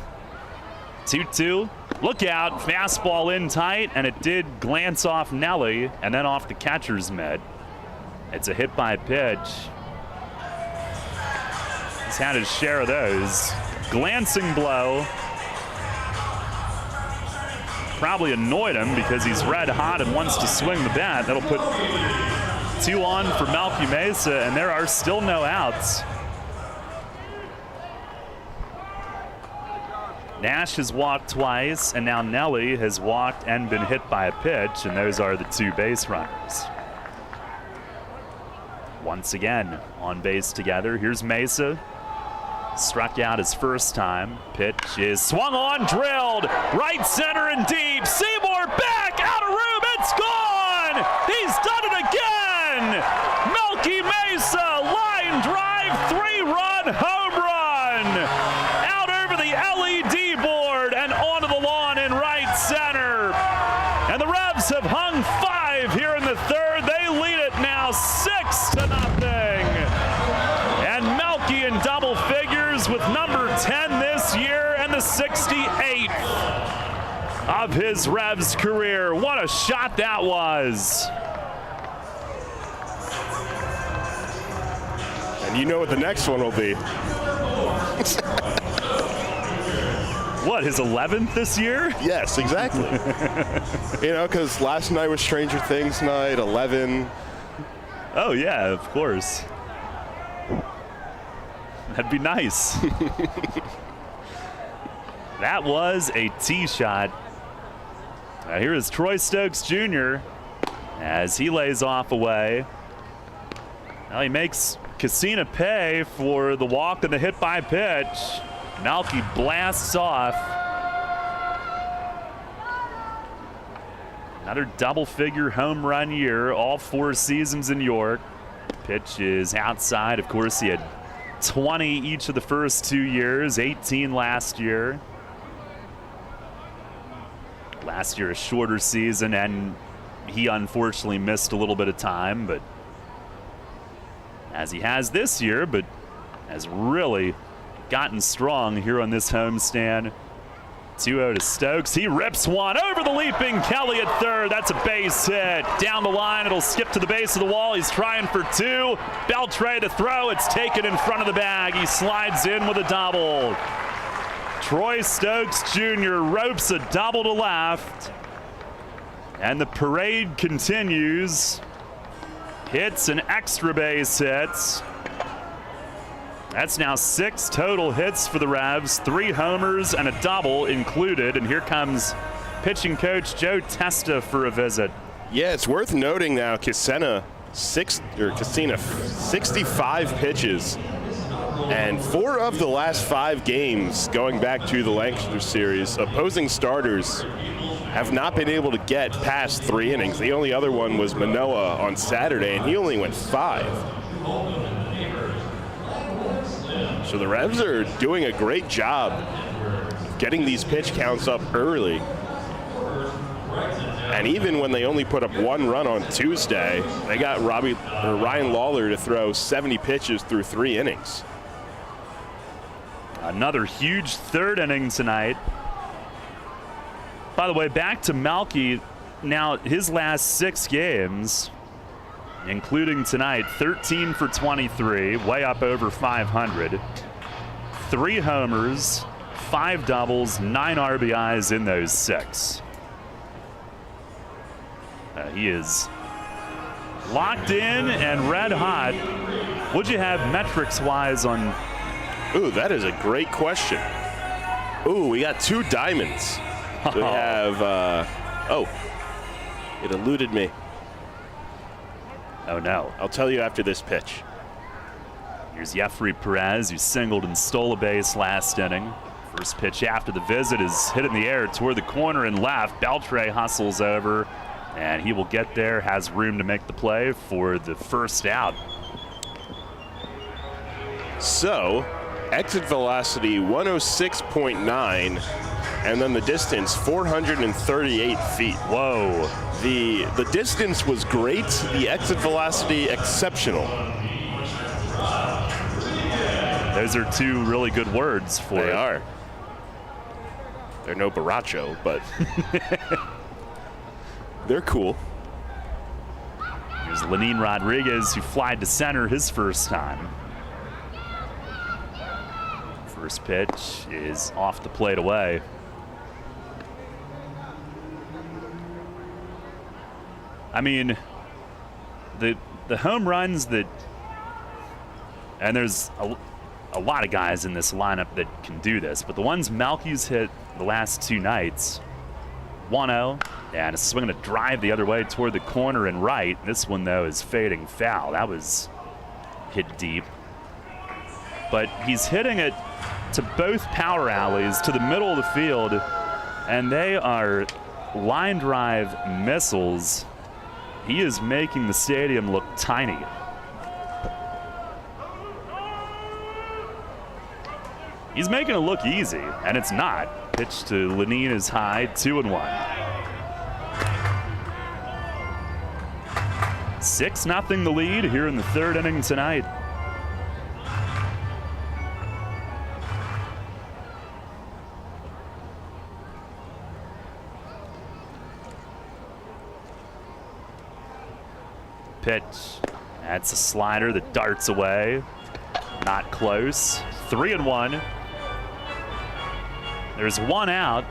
2-2. Look out, fastball in tight, and it did glance off Nelly and then off the catcher's mitt. It's a hit by pitch. He's had his share of those. Glancing blow. Probably annoyed him because he's red hot and wants to swing the bat. That'll put 2 on for Melky Mesa, and there are still no outs. Nash has walked twice, and now Nelly has walked and been hit by a pitch, and those are the 2 base runners. Once again, on base together. Here's Mesa. Struck out his first time. Pitch is swung on, drilled, right center and deep. Seymour back, out of room, it's gone! He's done it again! Melky Mesa, line drive, 3-run home run! Out over the LED board and onto the lawn in right center. And the Revs have hung 5 here in the 3rd. They lead it now 6-0. And Melky in double figures with number 10 this year and the 68th of his Revs career. What a shot that was. And you know what the next one will be. What, his 11th this year? Yes, exactly. You know, because last night was Stranger Things night, 11. Oh, yeah, of course. That'd be nice. That was a tee shot. Now here is Troy Stokes Jr. as he lays off away. Now he makes Cassina pay for the walk and the hit by pitch. Melky blasts off. Another double-figure home run year, all 4 seasons in York. Pitch is outside. Of course, he had 20 each of the first 2 years, 18 last year. Last year, a shorter season, and he unfortunately missed a little bit of time, but as he has this year, but has really gotten strong here on this homestand. 2-0 to Stokes. He rips one over the leaping Kelly at third. That's a base hit. Down the line, it'll skip to the base of the wall. He's trying for 2. Beltre to throw. It's taken in front of the bag. He slides in with a double. Troy Stokes Jr. ropes a double to left. And the parade continues. Hits and extra base hits. That's now 6 total hits for the Revs, 3 homers and a double included. And here comes pitching coach Joe Testa for a visit. Yeah, it's worth noting now Cassina 65 pitches. And 4 of the last 5 games, going back to the Lancaster series, opposing starters have not been able to get past 3 innings. The only other one was Manoah on Saturday, and he only went 5. So the Revs are doing a great job getting these pitch counts up early. And even when they only put up 1 run on Tuesday, they got Ryan Lawler to throw 70 pitches through 3 innings. Another huge third inning tonight. By the way, back to Malky. Now, his last 6 games, including tonight, 13 for 23, way up over 500. 3 homers, 5 doubles, 9 RBIs in those 6. He is locked in and red hot. What'd you have metrics-wise on? Ooh, that is a great question. Ooh, we got 2 diamonds. We have, it eluded me. Oh, no. I'll tell you after this pitch. Here's Jeffrey Perez, who singled and stole a base last inning. First pitch after the visit is hit in the air toward the corner and left. Beltre hustles over, and he will get there, has room to make the play for the first out. So, exit velocity 106.9, and then the distance 438 feet. Whoa. The distance was great, the exit velocity exceptional. Those are 2 really good words for it. They are. They're no Baracho, but they're cool. Here's Lenin Rodriguez, who flied to center his first time. First pitch is off the plate away. I mean, the home runs that, and there's a lot of guys in this lineup that can do this, but the ones Malky's hit the last 2 nights, 1-0, and a swing and a drive the other way toward the corner and right. This one, though, is fading foul. That was hit deep. But he's hitting it to both power alleys, to the middle of the field, and they are line drive missiles. He is making the stadium look tiny. He's making it look easy, and it's not. Pitch to Lenin is high, 2-1. 6-0 the lead here in the 3rd inning tonight. Pitch. That's a slider that darts away. Not close. 3-1. There's 1 out.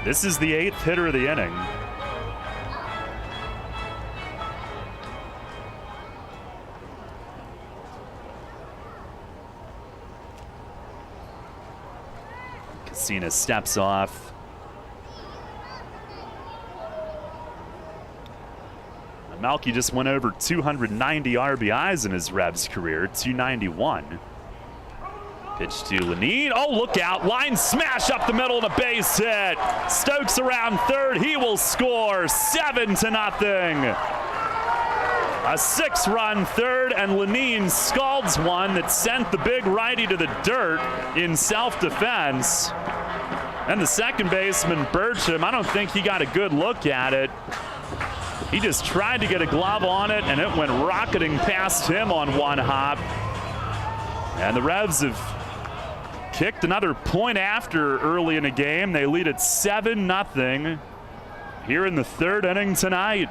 This is the 8th hitter of the inning. Casina steps off. Malky just went over 290 RBIs in his Revs career, 291. Pitch to Lenin. Oh, look out. Line smash up the middle and a base hit. Stokes around third. He will score 7-0. A 6-run third, and Lenin scalds one that sent the big righty to the dirt in self-defense. And the second baseman, Burcham, I don't think he got a good look at it. He just tried to get a glove on it, and it went rocketing past him on 1 hop. And the Revs have kicked another point after early in the game. They lead at 7-0 here in the 3rd inning tonight.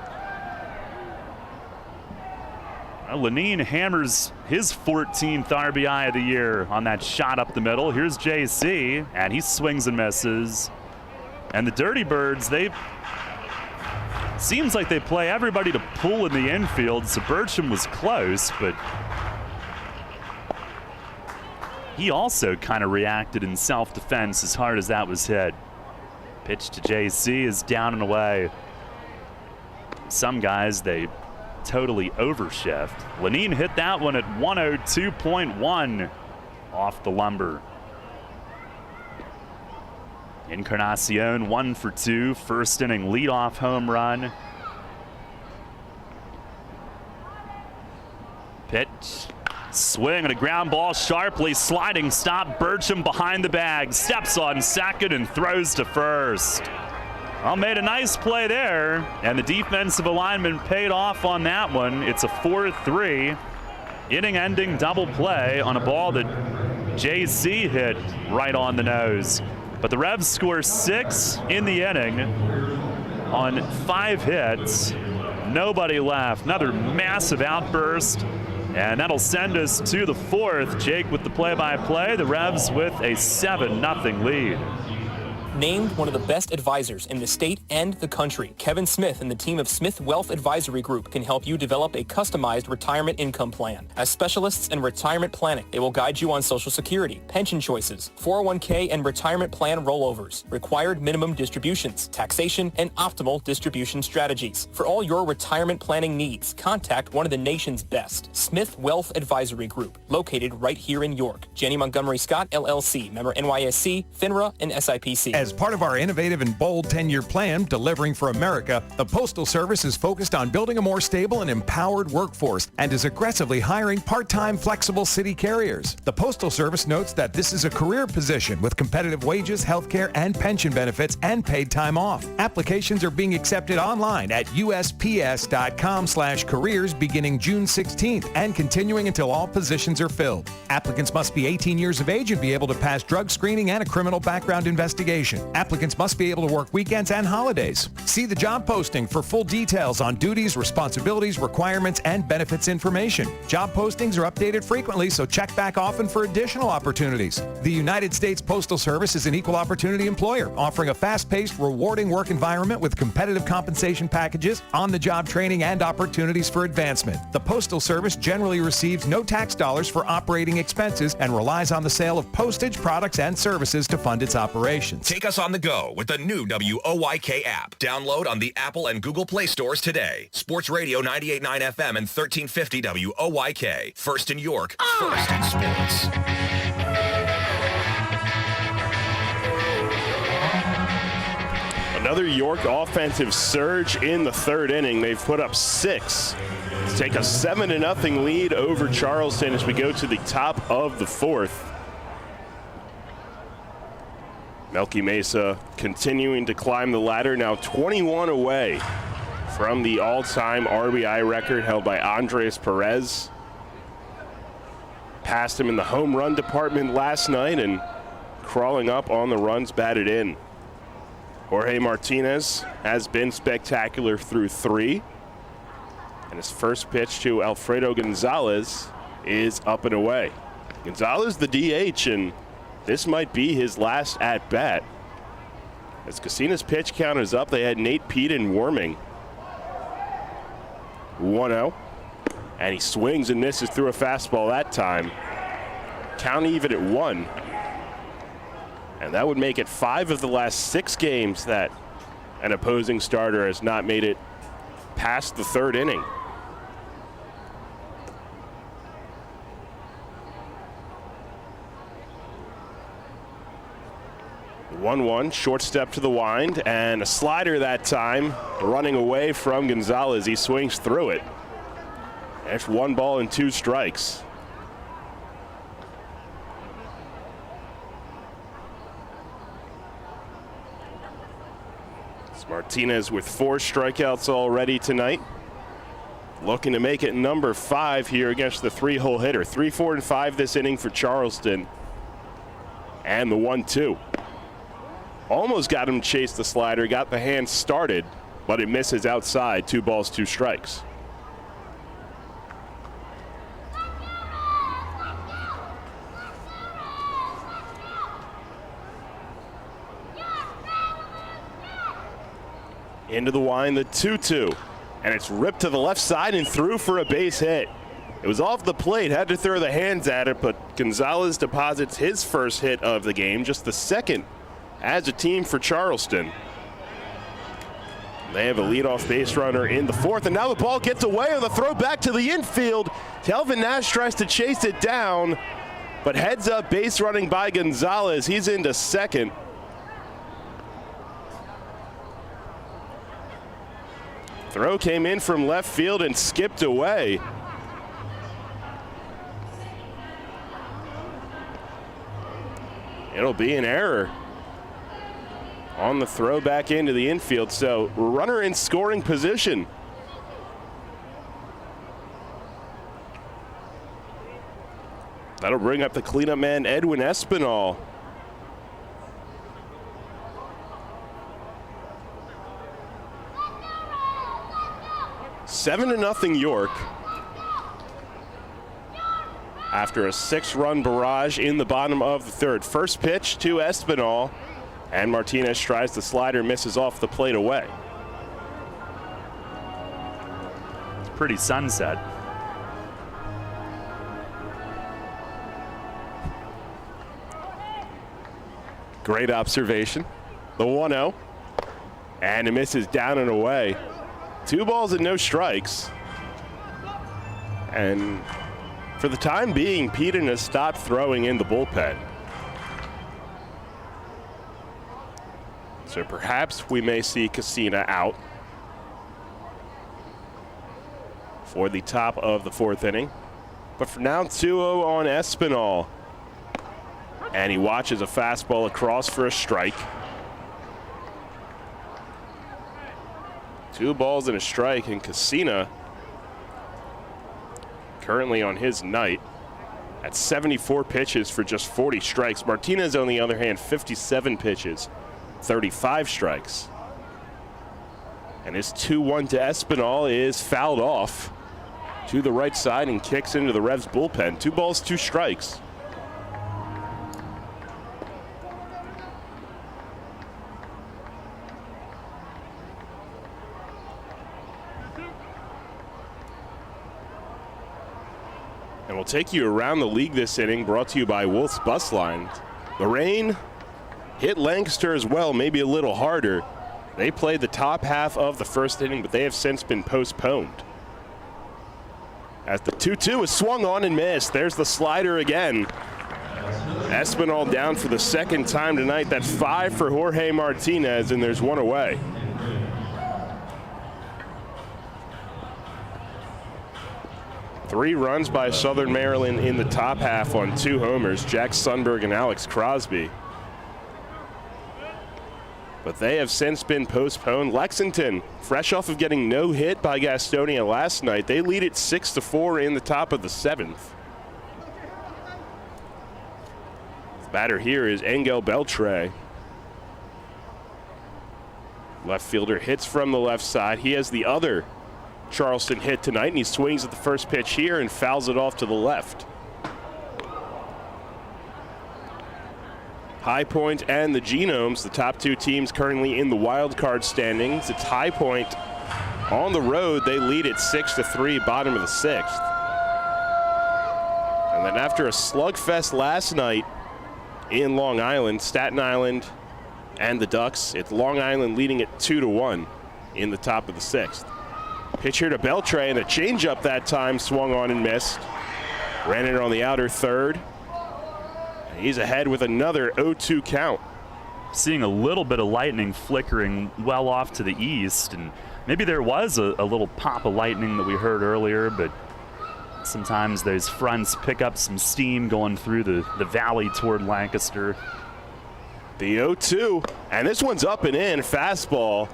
Lenin hammers his 14th RBI of the year on that shot up the middle. Here's JC, and he swings and misses. And the Dirty Birds, seems like they play everybody to pull in the infield. So Burcham was close, but he also kind of reacted in self-defense as hard as that was hit. Pitch to JC is down and away. Some guys, they totally overshift. Lenin hit that one at 102.1 off the lumber. Encarnacion 1 for 2, first inning leadoff home run. Pitch, swing and a ground ball sharply, sliding stop. Burcham behind the bag, steps on second and throws to first. Well, made a nice play there, and the defensive alignment paid off on that one. It's a 4-3 inning-ending double play on a ball that JC hit right on the nose. But the Revs score 6 in the inning on 5 hits. Nobody left. Another massive outburst. And that'll send us to the 4th. Jake with the play-by-play. The Revs with a 7-0 lead. Named one of the best advisors in the state and the country, Kevin Smith and the team of Smith Wealth Advisory Group can help you develop a customized retirement income plan. As specialists in retirement planning, they will guide you on Social Security, pension choices, 401k and retirement plan rollovers, required minimum distributions, taxation, and optimal distribution strategies. For all your retirement planning needs, contact one of the nation's best, Smith Wealth Advisory Group, located right here in York. Janney Montgomery Scott, LLC, member NYSE, FINRA, and SIPC. As part of our innovative and bold 10-year plan, Delivering for America, the Postal Service is focused on building a more stable and empowered workforce and is aggressively hiring part-time flexible city carriers. The Postal Service notes that this is a career position with competitive wages, health care, and pension benefits and paid time off. Applications are being accepted online at usps.com/careers beginning June 16th and continuing until all positions are filled. Applicants must be 18 years of age and be able to pass drug screening and a criminal background investigation. Applicants must be able to work weekends and holidays. See the job posting for full details on duties, responsibilities, requirements, and benefits information. Job postings are updated frequently, so check back often for additional opportunities. The United States Postal Service is an equal opportunity employer, offering a fast-paced, rewarding work environment with competitive compensation packages, on-the-job training, and opportunities for advancement. The Postal Service generally receives no tax dollars for operating expenses and relies on the sale of postage, products, and services to fund its operations. Take us on the go with the new WOYK app. Download on the Apple and Google Play stores today. Sports Radio 98.9 FM and 1350 WOYK. First in York, first in sports. Another York offensive surge in the 3rd inning. They've put up 6 to take a 7-0 lead over Charleston as we go to the top of the 4th. Melky Mesa continuing to climb the ladder, now 21 away from the all-time RBI record held by Andres Perez. Passed him in the home run department last night and crawling up on the runs batted in. Jorge Martinez has been spectacular through 3. And his first pitch to Alfredo Gonzalez is up and away. Gonzalez the DH, and this might be his last at-bat. As Casina's pitch count is up, they had Nate Pete in warming. 1-0. And he swings and misses through a fastball that time. Count even at 1. And that would make it 5 of the last 6 games that an opposing starter has not made it past the 3rd inning. The 1-1, short step to the wind, and a slider that time, running away from Gonzalez. He swings through it. That's 1 ball and 2 strikes. It's Martinez with 4 strikeouts already tonight. Looking to make it number 5 here against the 3-hole hitter. 3, 4, and 5 this inning for Charleston. And the 1-2. Almost got him to chase the slider, got the hand started, but it misses outside. 2 balls, 2 strikes. Into the wind, the 2-2. And it's ripped to the left side and through for a base hit. It was off the plate, had to throw the hands at it, but Gonzalez deposits his first hit of the game, just the second as a team for Charleston. They have a leadoff base runner in the 4th, and now the ball gets away on the throw back to the infield. Telvin Nash tries to chase it down, but heads up base running by Gonzalez. He's into 2nd. Throw came in from left field and skipped away. It'll be an error on the throw back into the infield, so runner in scoring position. That'll bring up the cleanup man, Edwin Espinal. Seven to nothing York. After a 6-run barrage in the bottom of the third. First pitch to Espinal, and Martinez tries the slider, misses off the plate away. It's pretty sunset. Great observation. The 1-0, and it misses down and away. 2 balls and no strikes. And for the time being, Peden has stopped throwing in the bullpen. So perhaps we may see Cassina out for the top of the 4th inning. But for now, 2-0 on Espinal. And he watches a fastball across for a strike. 2 balls and a strike, and Cassina currently on his night at 74 pitches for just 40 strikes. Martinez, on the other hand, 57 pitches, 35 strikes. And his 2-1 to Espinal is fouled off to the right side and kicks into the Revs bullpen. 2 balls, 2 strikes. And we'll take you around the league this inning, brought to you by Wolf's Bus Lines. The rain hit Lancaster as well, maybe a little harder. They played the top half of the 1st inning, but they have since been postponed. As the 2-2 is swung on and missed. There's the slider again. Espinal down for the 2nd time tonight. That's 5 for Jorge Martinez, and there's 1 away. Three runs by Southern Maryland in the top half on 2 homers, Jack Sundberg and Alex Crosby. But they have since been postponed. Lexington, fresh off of getting no hit by Gastonia last night, they lead it 6-4 in the top of the 7th. The batter here is Angel Beltre. Left fielder hits from the left side. He has the other Charleston hit tonight, and he swings at the first pitch here and fouls it off to the left. High Point and the Genomes, the top 2 teams currently in the wild card standings. It's High Point on the road. They lead it 6-3, bottom of the 6th. And then after a slugfest last night in Long Island, Staten Island and the Ducks, it's Long Island leading it 2-1 in the top of the 6th. Pitch here to Beltre, and a changeup that time swung on and missed. Ran it on the outer third. And he's ahead with another 0-2 count. Seeing a little bit of lightning flickering well off to the east, and maybe there was a little pop of lightning that we heard earlier, but sometimes those fronts pick up some steam going through the valley toward Lancaster. The 0-2, and this one's up and in, fastball.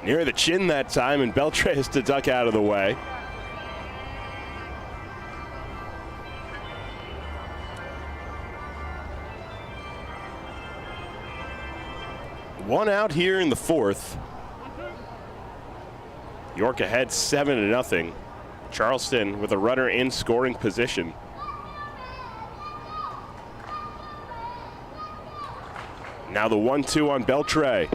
Near the chin that time, and Beltre has to duck out of the way. One out here in the 4th. York ahead 7-0. Charleston with a runner in scoring position. Now the 1-2 on Beltre.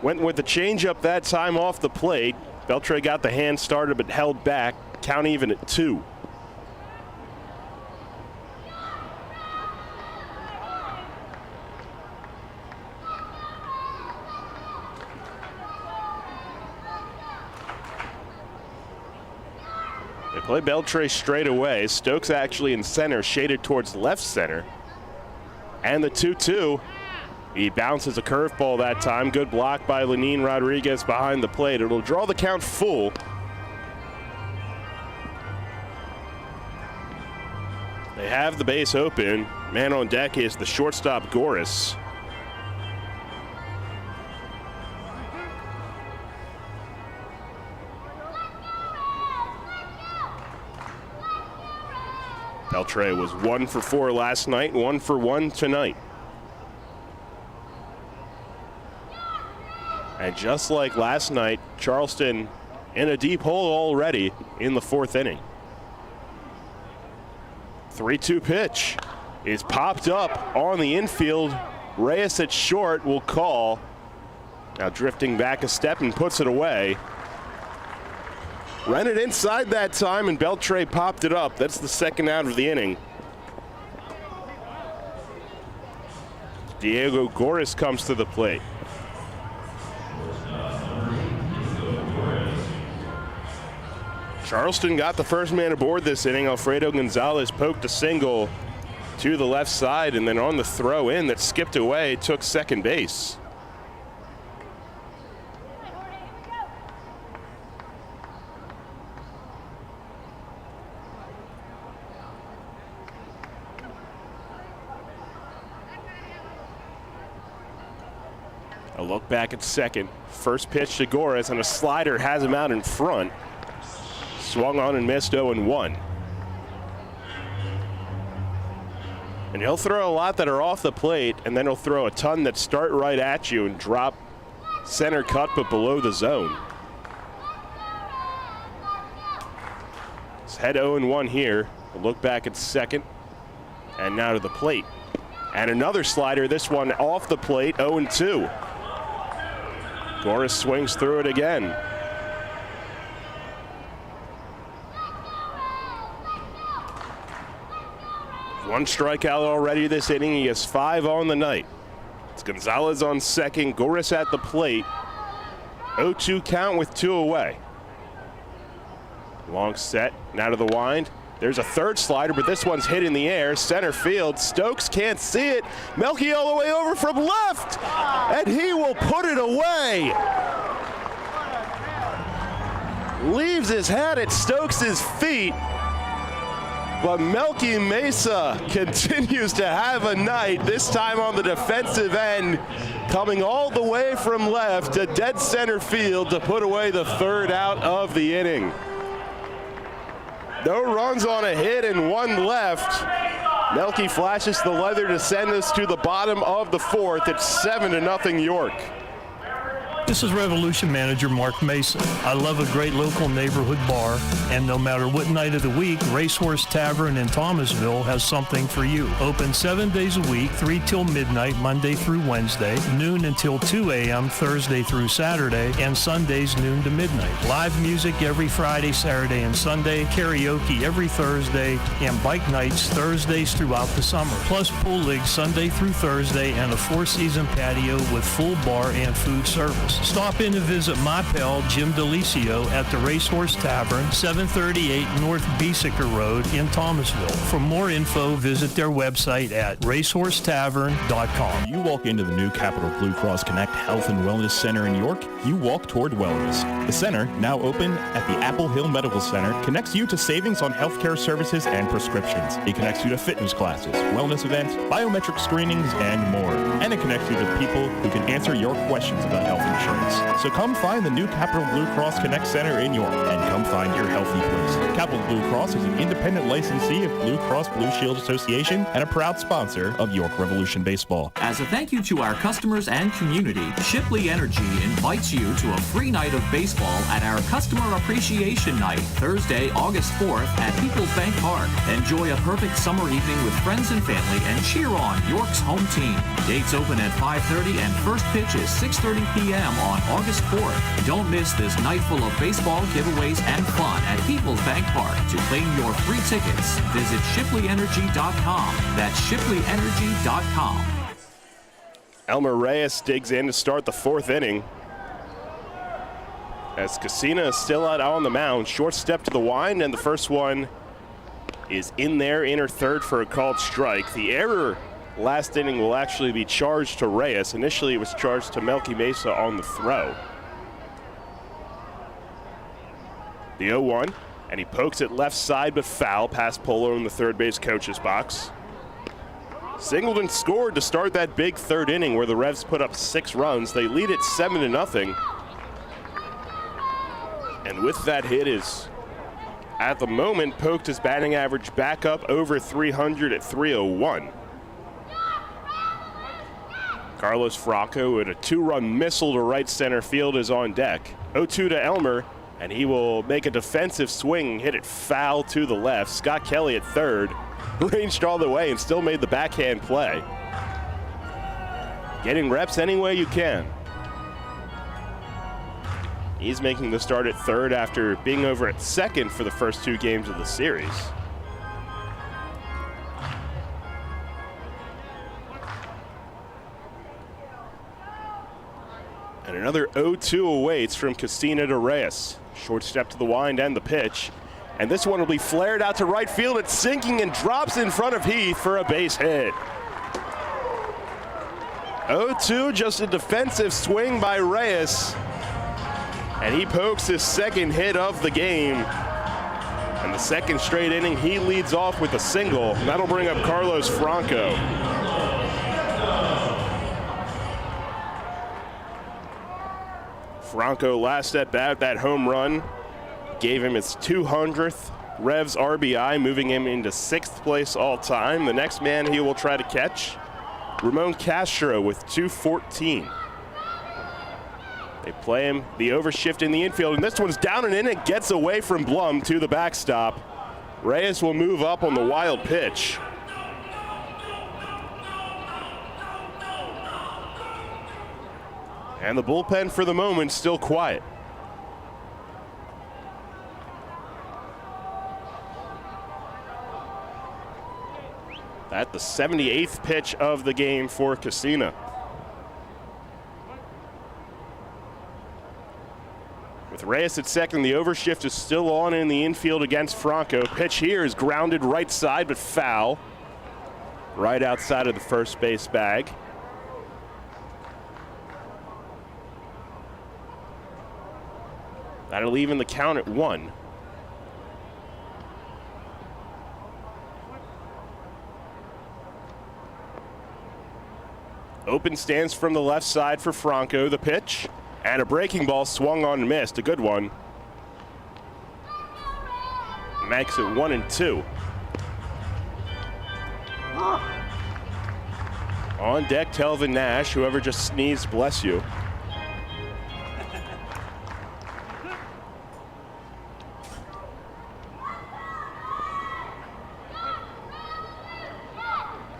Went with the changeup that time off the plate. Beltre got the hand started but held back. Count even at 2. They play Beltre straight away. Stokes actually in center, shaded towards left center. And the 2-2. He bounces a curveball that time. Good block by Lenin Rodriguez behind the plate. It'll draw the count full. They have the base open. Man on deck is the shortstop, Goris. Beltre was 1 for 4 last night, 1 for 1 tonight. And just like last night, Charleston in a deep hole already in the 4th inning. 3-2 pitch is popped up on the infield. Reyes at short will call. Now drifting back a step and puts it away. Ran it inside that time, and Beltre popped it up. That's the second out of the inning. Diego Goris comes to the plate. Charleston got the first man aboard this inning. Alfredo Gonzalez poked a single to the left side, and then on the throw in that skipped away, took second base. A look back at second. First pitch to Goris, and a slider has him out in front. Swung on and missed 0-1. And he'll throw a lot that are off the plate, and then he'll throw a ton that start right at you and drop center cut but below the zone. It's head 0-1 here. A look back at second, and now to the plate. And another slider, this one off the plate, 0-2. Goris swings through it again. One strikeout already this inning. He has 5 on the night. It's Gonzalez on second, Goris at the plate. 0-2 count with 2 away. Long set, now to the wind. There's a third slider, but this one's hit in the air. Center field, Stokes can't see it. Melky all the way over from left, and he will put it away. Leaves his hat at Stokes' feet. But Melky Mesa continues to have a night, this time on the defensive end, coming all the way from left to dead center field to put away the third out of the inning. No runs on a hit and 1 left. Melky flashes the leather to send us to the bottom of the 4th. It's 7-0 York. This is Revolution Manager Mark Mason. I love a great local neighborhood bar, and no matter what night of the week, Racehorse Tavern in Thomasville has something for you. Open 7 days a week, 3 till midnight, Monday through Wednesday, noon until 2 a.m., Thursday through Saturday, and Sundays noon to midnight. Live music every Friday, Saturday, and Sunday, karaoke every Thursday, and bike nights Thursdays throughout the summer. Plus pool league Sunday through Thursday, and a 4-season patio with full bar and food service. Stop in to visit my pal Jim DeLisio at the Racehorse Tavern, 738 North Beesicker Road in Thomasville. For more info, visit their website at racehorsetavern.com. You walk into the new Capital Blue Cross Connect Health and Wellness Center in York, you walk toward wellness. The center, now open at the Apple Hill Medical Center, connects you to savings on healthcare services and prescriptions. It connects you to fitness classes, wellness events, biometric screenings, and more. And it connects you to people who can answer your questions about health insurance. So come find the new Capital Blue Cross Connect Center in York, and come find your healthy place. Capital Blue Cross is an independent licensee of Blue Cross Blue Shield Association and a proud sponsor of York Revolution Baseball. As a thank you to our customers and community, Shipley Energy invites you to a free night of baseball at our Customer Appreciation Night, Thursday, August 4th at People's Bank Park. Enjoy a perfect summer evening with friends and family and cheer on York's home team. Dates open at 5:30 and first pitch is 6:30 p.m. on August 4th. Don't miss this night full of baseball giveaways and fun at People's Bank Park. To claim your free tickets, visit ShipleyEnergy.com. That's ShipleyEnergy.com. Elmer Reyes digs in to start the 4th inning. As Casina is still out on the mound, short step to the wind, and the first one is in there, inner third for a called strike. The error last inning will actually be charged to Reyes. Initially, it was charged to Melky Mesa on the throw. The 0-1, and he pokes it left side but foul past Polo in the third base coach's box. Singleton scored to start that big 3rd inning where the Revs put up 6 runs. They lead it 7-0. And with that hit is at the moment, poked his batting average back up over 300 at 301. Carlos Franco with a 2-run missile to right center field is on deck. 0-2 to Elmer, and he will make a defensive swing, hit it foul to the left. Scott Kelly at third, ranged all the way and still made the backhand play. Getting reps any way you can. He's making the start at third after being over at second for the first 2 games of the series. And another 0-2 awaits from Casina to Reyes. Short step to the wind and the pitch. And this one will be flared out to right field. It's sinking and drops in front of Heath for a base hit. 0-2, just a defensive swing by Reyes. And he pokes his second hit of the game. And the second straight inning, he leads off with a single. And that'll bring up Carlos Franco. Franco last at bat, that home run gave him his 200th Revs RBI, moving him into 6th place all time. The next man he will try to catch, Ramon Castro with 214. They play him the overshift in the infield, and this one's down and in. It gets away from Blum to the backstop. Reyes will move up on the wild pitch. And the bullpen for the moment still quiet. At the 78th pitch of the game for Casina. With Reyes at second, the overshift is still on in the infield against Franco. Pitch here is grounded right side, but foul. Right outside of the first base bag. That'll even the count at 1. Open stance from the left side for Franco. The pitch and a breaking ball swung on and missed. A good one. Makes it 1-2. On deck, Telvin Nash. Whoever just sneezed, bless you.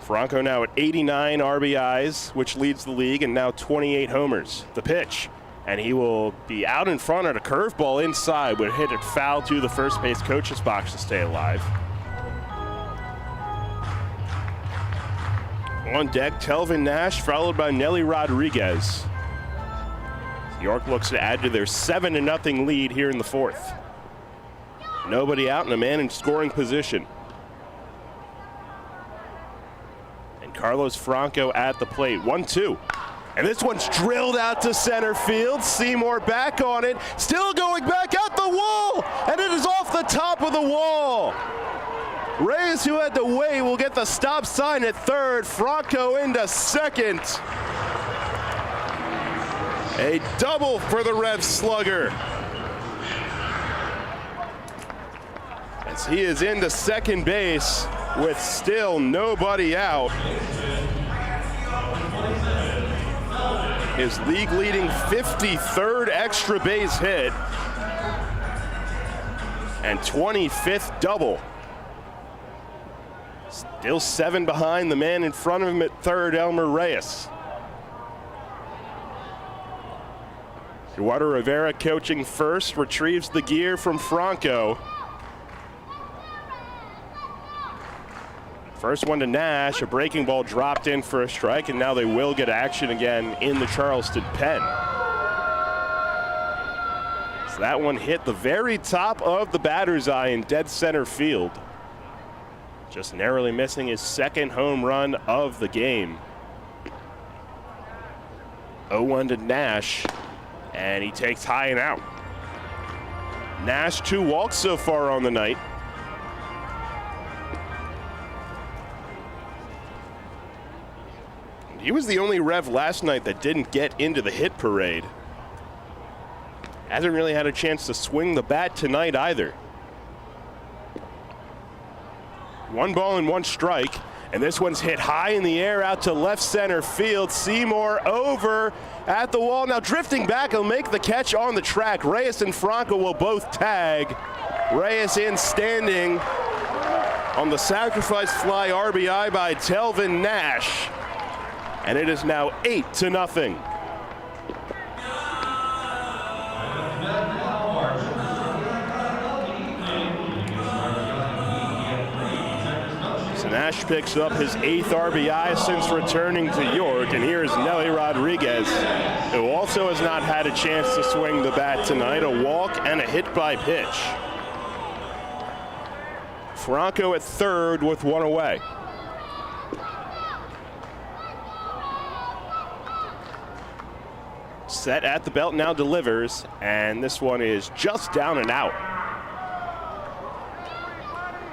Franco now at 89 RBIs, which leads the league, and now 28 homers. The pitch, and he will be out in front at a curveball inside, but hit it foul to the first base coach's box to stay alive. On deck, Telvin Nash, followed by Nelly Rodriguez. York looks to add to their 7-0 lead here in the 4th. Nobody out and a man in scoring position. Carlos Franco at the plate. 1-2. And this one's drilled out to center field. Seymour back on it. Still going back out the wall. And it is off the top of the wall. Reyes, who had to wait, will get the stop sign at third. Franco into second. A double for the Revs slugger. As he is into second base with still nobody out. His league-leading 53rd extra base hit and 25th double. Still 7 behind the man in front of him at third, Elmer Reyes. Eduardo Rivera coaching first, retrieves the gear from Franco. First one to Nash, a breaking ball dropped in for a strike, and now they will get action again in the Charleston pen. So that one hit the very top of the batter's eye in dead center field. Just narrowly missing his second home run of the game. 0-1 to Nash, and he takes high and out. Nash 2 walks so far on the night. He was the only Rev last night that didn't get into the hit parade. Hasn't really had a chance to swing the bat tonight either. 1 ball and 1 strike. And this one's hit high in the air out to left center field. Seymour over at the wall. Now drifting back, he'll make the catch on the track. Reyes and Franco will both tag. Reyes in standing on the sacrifice fly RBI by Telvin Nash. And it is now 8-0. Nash picks up his 8th RBI since returning to York, and here is Nelly Rodriguez, who also has not had a chance to swing the bat tonight. A walk and a hit by pitch. Franco at third with 1 away. Set at the belt, now delivers, and this one is just down and out.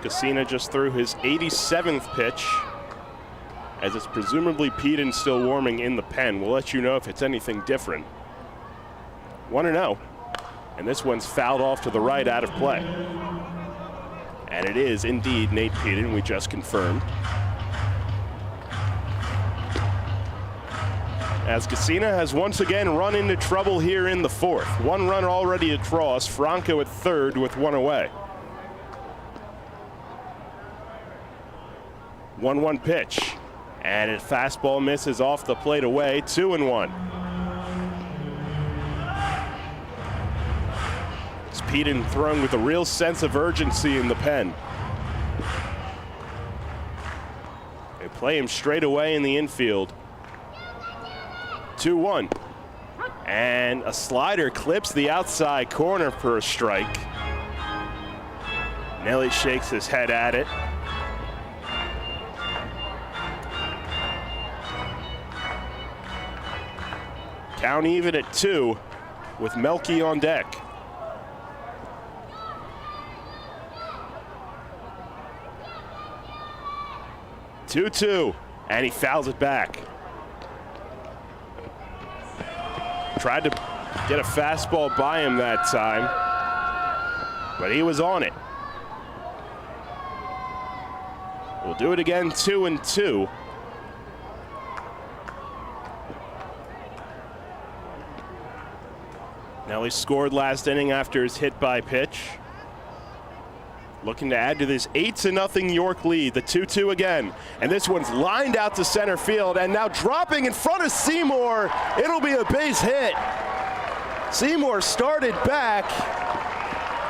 Cassina just threw his 87th pitch, as it's presumably Peden still warming in the pen. We'll let you know if it's anything different. 1-0, and this one's fouled off to the right, out of play. And it is indeed Nate Peden, we just confirmed. As Cassina has once again run into trouble here in the 4th. 1 run already across, Franco at third with 1 away. 1-1 pitch, and a fastball misses off the plate away. 2-1. It's Peden throwing with a real sense of urgency in the pen. They play him straight away in the infield. 2-1, and a slider clips the outside corner for a strike. Nelly shakes his head at it. Count even at 2 with Melky on deck. Two, and he fouls it back. Tried to get a fastball by him that time, but he was on it. We'll do it again, 2-2. Nelly scored last inning after his hit by pitch. Looking to add to this 8-0 York lead. The 2-2 again. And this one's lined out to center field, and now dropping in front of Seymour. It'll be a base hit. Seymour started back,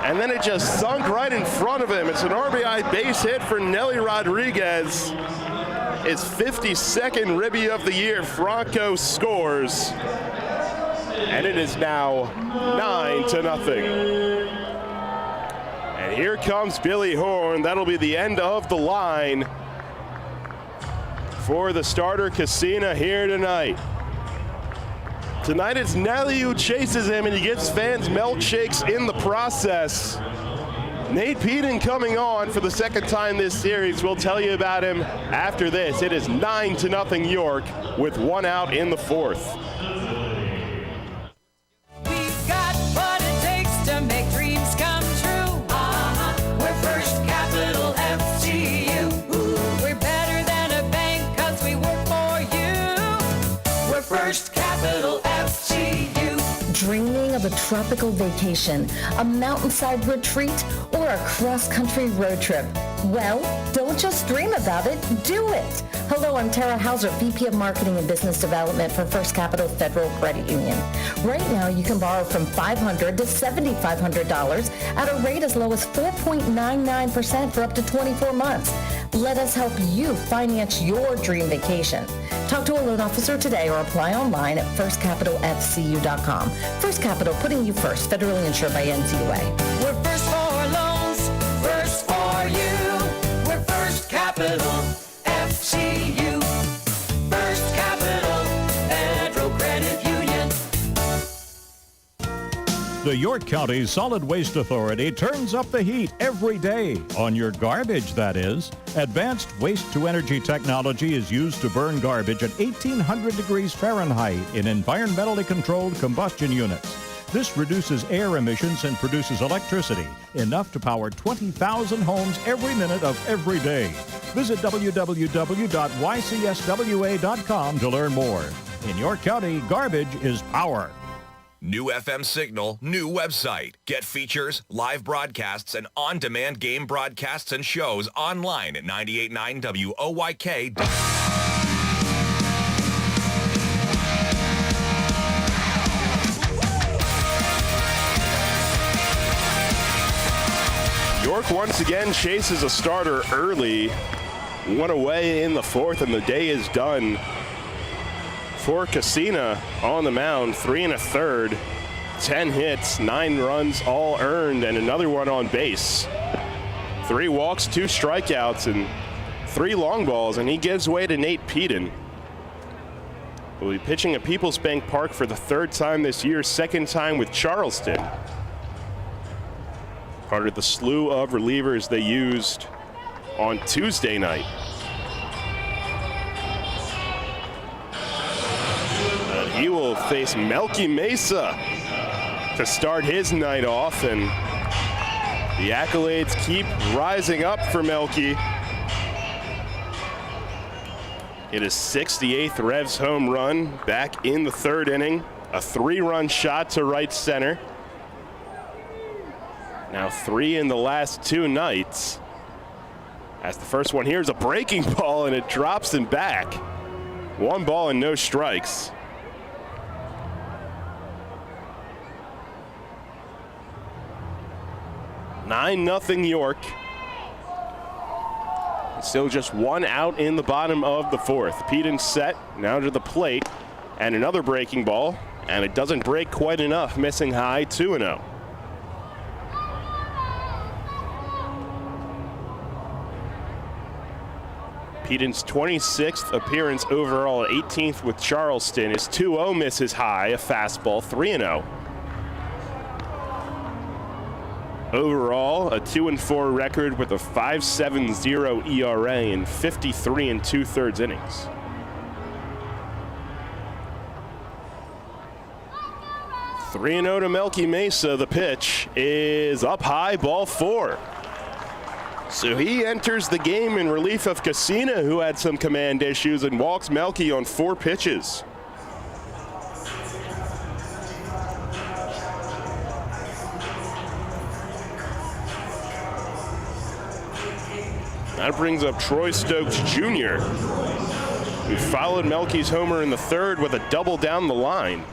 and then it just sunk right in front of him. It's an RBI base hit for Nelly Rodriguez. His 52nd ribby of the year. Franco scores. And it is now 9-0. And here comes Billy Horn. That'll be the end of the line for the starter Cassina here tonight. Tonight it's Nelly who chases him, and he gives fans milkshakes in the process. Nate Peden coming on for the 2nd time this series. We'll tell you about him after this. It is 9-0 York with 1 out in the 4th. We've got what it takes to make dreams come true. We're First Capital FGU. We're better than a bank 'cause we work for you. We're First Capital FGU. Dreaming of a tropical vacation, a mountainside retreat, or a cross-country road trip? Well, don't just dream about it, do it! Hello, I'm Tara Hauser, VP of Marketing and Business Development for First Capital Federal Credit Union. Right now, you can borrow from $500 to $7,500 at a rate as low as 4.99% for up to 24 months. Let us help you finance your dream vacation. Talk to a loan officer today or apply online at firstcapitalfcu.com. First Capital, putting you first, federally insured by NCUA. We're first for loans, first for you. We're First Capital FGU. First Capital Federal Credit Union. The York County Solid Waste Authority turns up the heat every day. On your garbage, that is. Advanced waste-to-energy technology is used to burn garbage at 1,800 degrees Fahrenheit in environmentally controlled combustion units. This reduces air emissions and produces electricity, enough to power 20,000 homes every minute of every day. Visit www.ycswa.com to learn more. In York County, garbage is power. New FM signal, new website. Get features, live broadcasts, and on-demand game broadcasts and shows online at 98.9 WOYK. York once again chases a starter early. One away in the fourth, and the day is done for Casina on the mound. 3 1/3, 10 hits, 9 runs, all earned, and another one on base. 3 walks, 2 strikeouts, and 3 long balls, and he gives way to Nate Peden. Will be pitching at Peoples Bank Park for the 3rd time this year, 2nd time with Charleston. Part of the slew of relievers they used on Tuesday night. He will face Melky Mesa to start his night off, and the accolades keep rising up for Melky. It is 68th Revs home run back in the 3rd inning. A 3-run shot to right center. Now 3 in the last 2 nights. As the first one here is a breaking ball, and it drops him back. 1 ball and no strikes. (9-0) York. Still just 1 out in the bottom of the 4th. Peden set, now to the plate, and another breaking ball, and it doesn't break quite enough, missing high, 2-0. Peden's 26th appearance overall, 18th with Charleston. His 2-0 misses high, a fastball, 3-0. Overall, a 2-4 record with a 5.70 ERA in 53 2/3 innings. (3-0) to Melky Mesa. The pitch is up high, ball 4. So he enters the game in relief of Casina, who had some command issues, and walks Melky on 4 pitches. That brings up Troy Stokes Jr., who followed Melky's homer in the 3rd with a double down the line.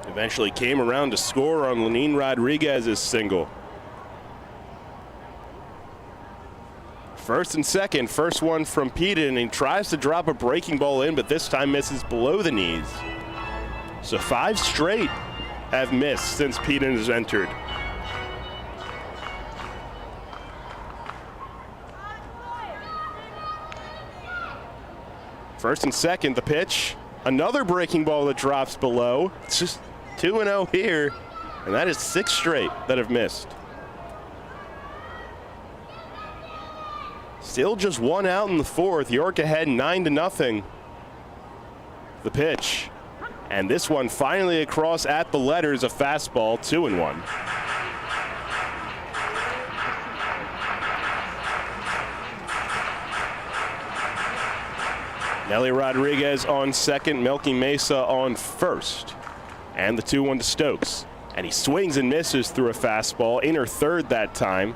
Eventually came around to score on Lenin Rodriguez's single. First and second, first one from Peden, and he tries to drop a breaking ball in, but this time misses below the knees. So 5 straight have missed since Peden has entered. First and second, the pitch. Another breaking ball that drops below. It's just 2-0 here, and that is 6 straight that have missed. Still just 1 out in the 4th. York ahead 9-0. The pitch. And this one finally across at the letters, a fastball, 2-1. Nelly Rodriguez on second, Melky Mesa on first. And the 2-1 to Stokes. And he swings and misses through a fastball, inner 3rd that time.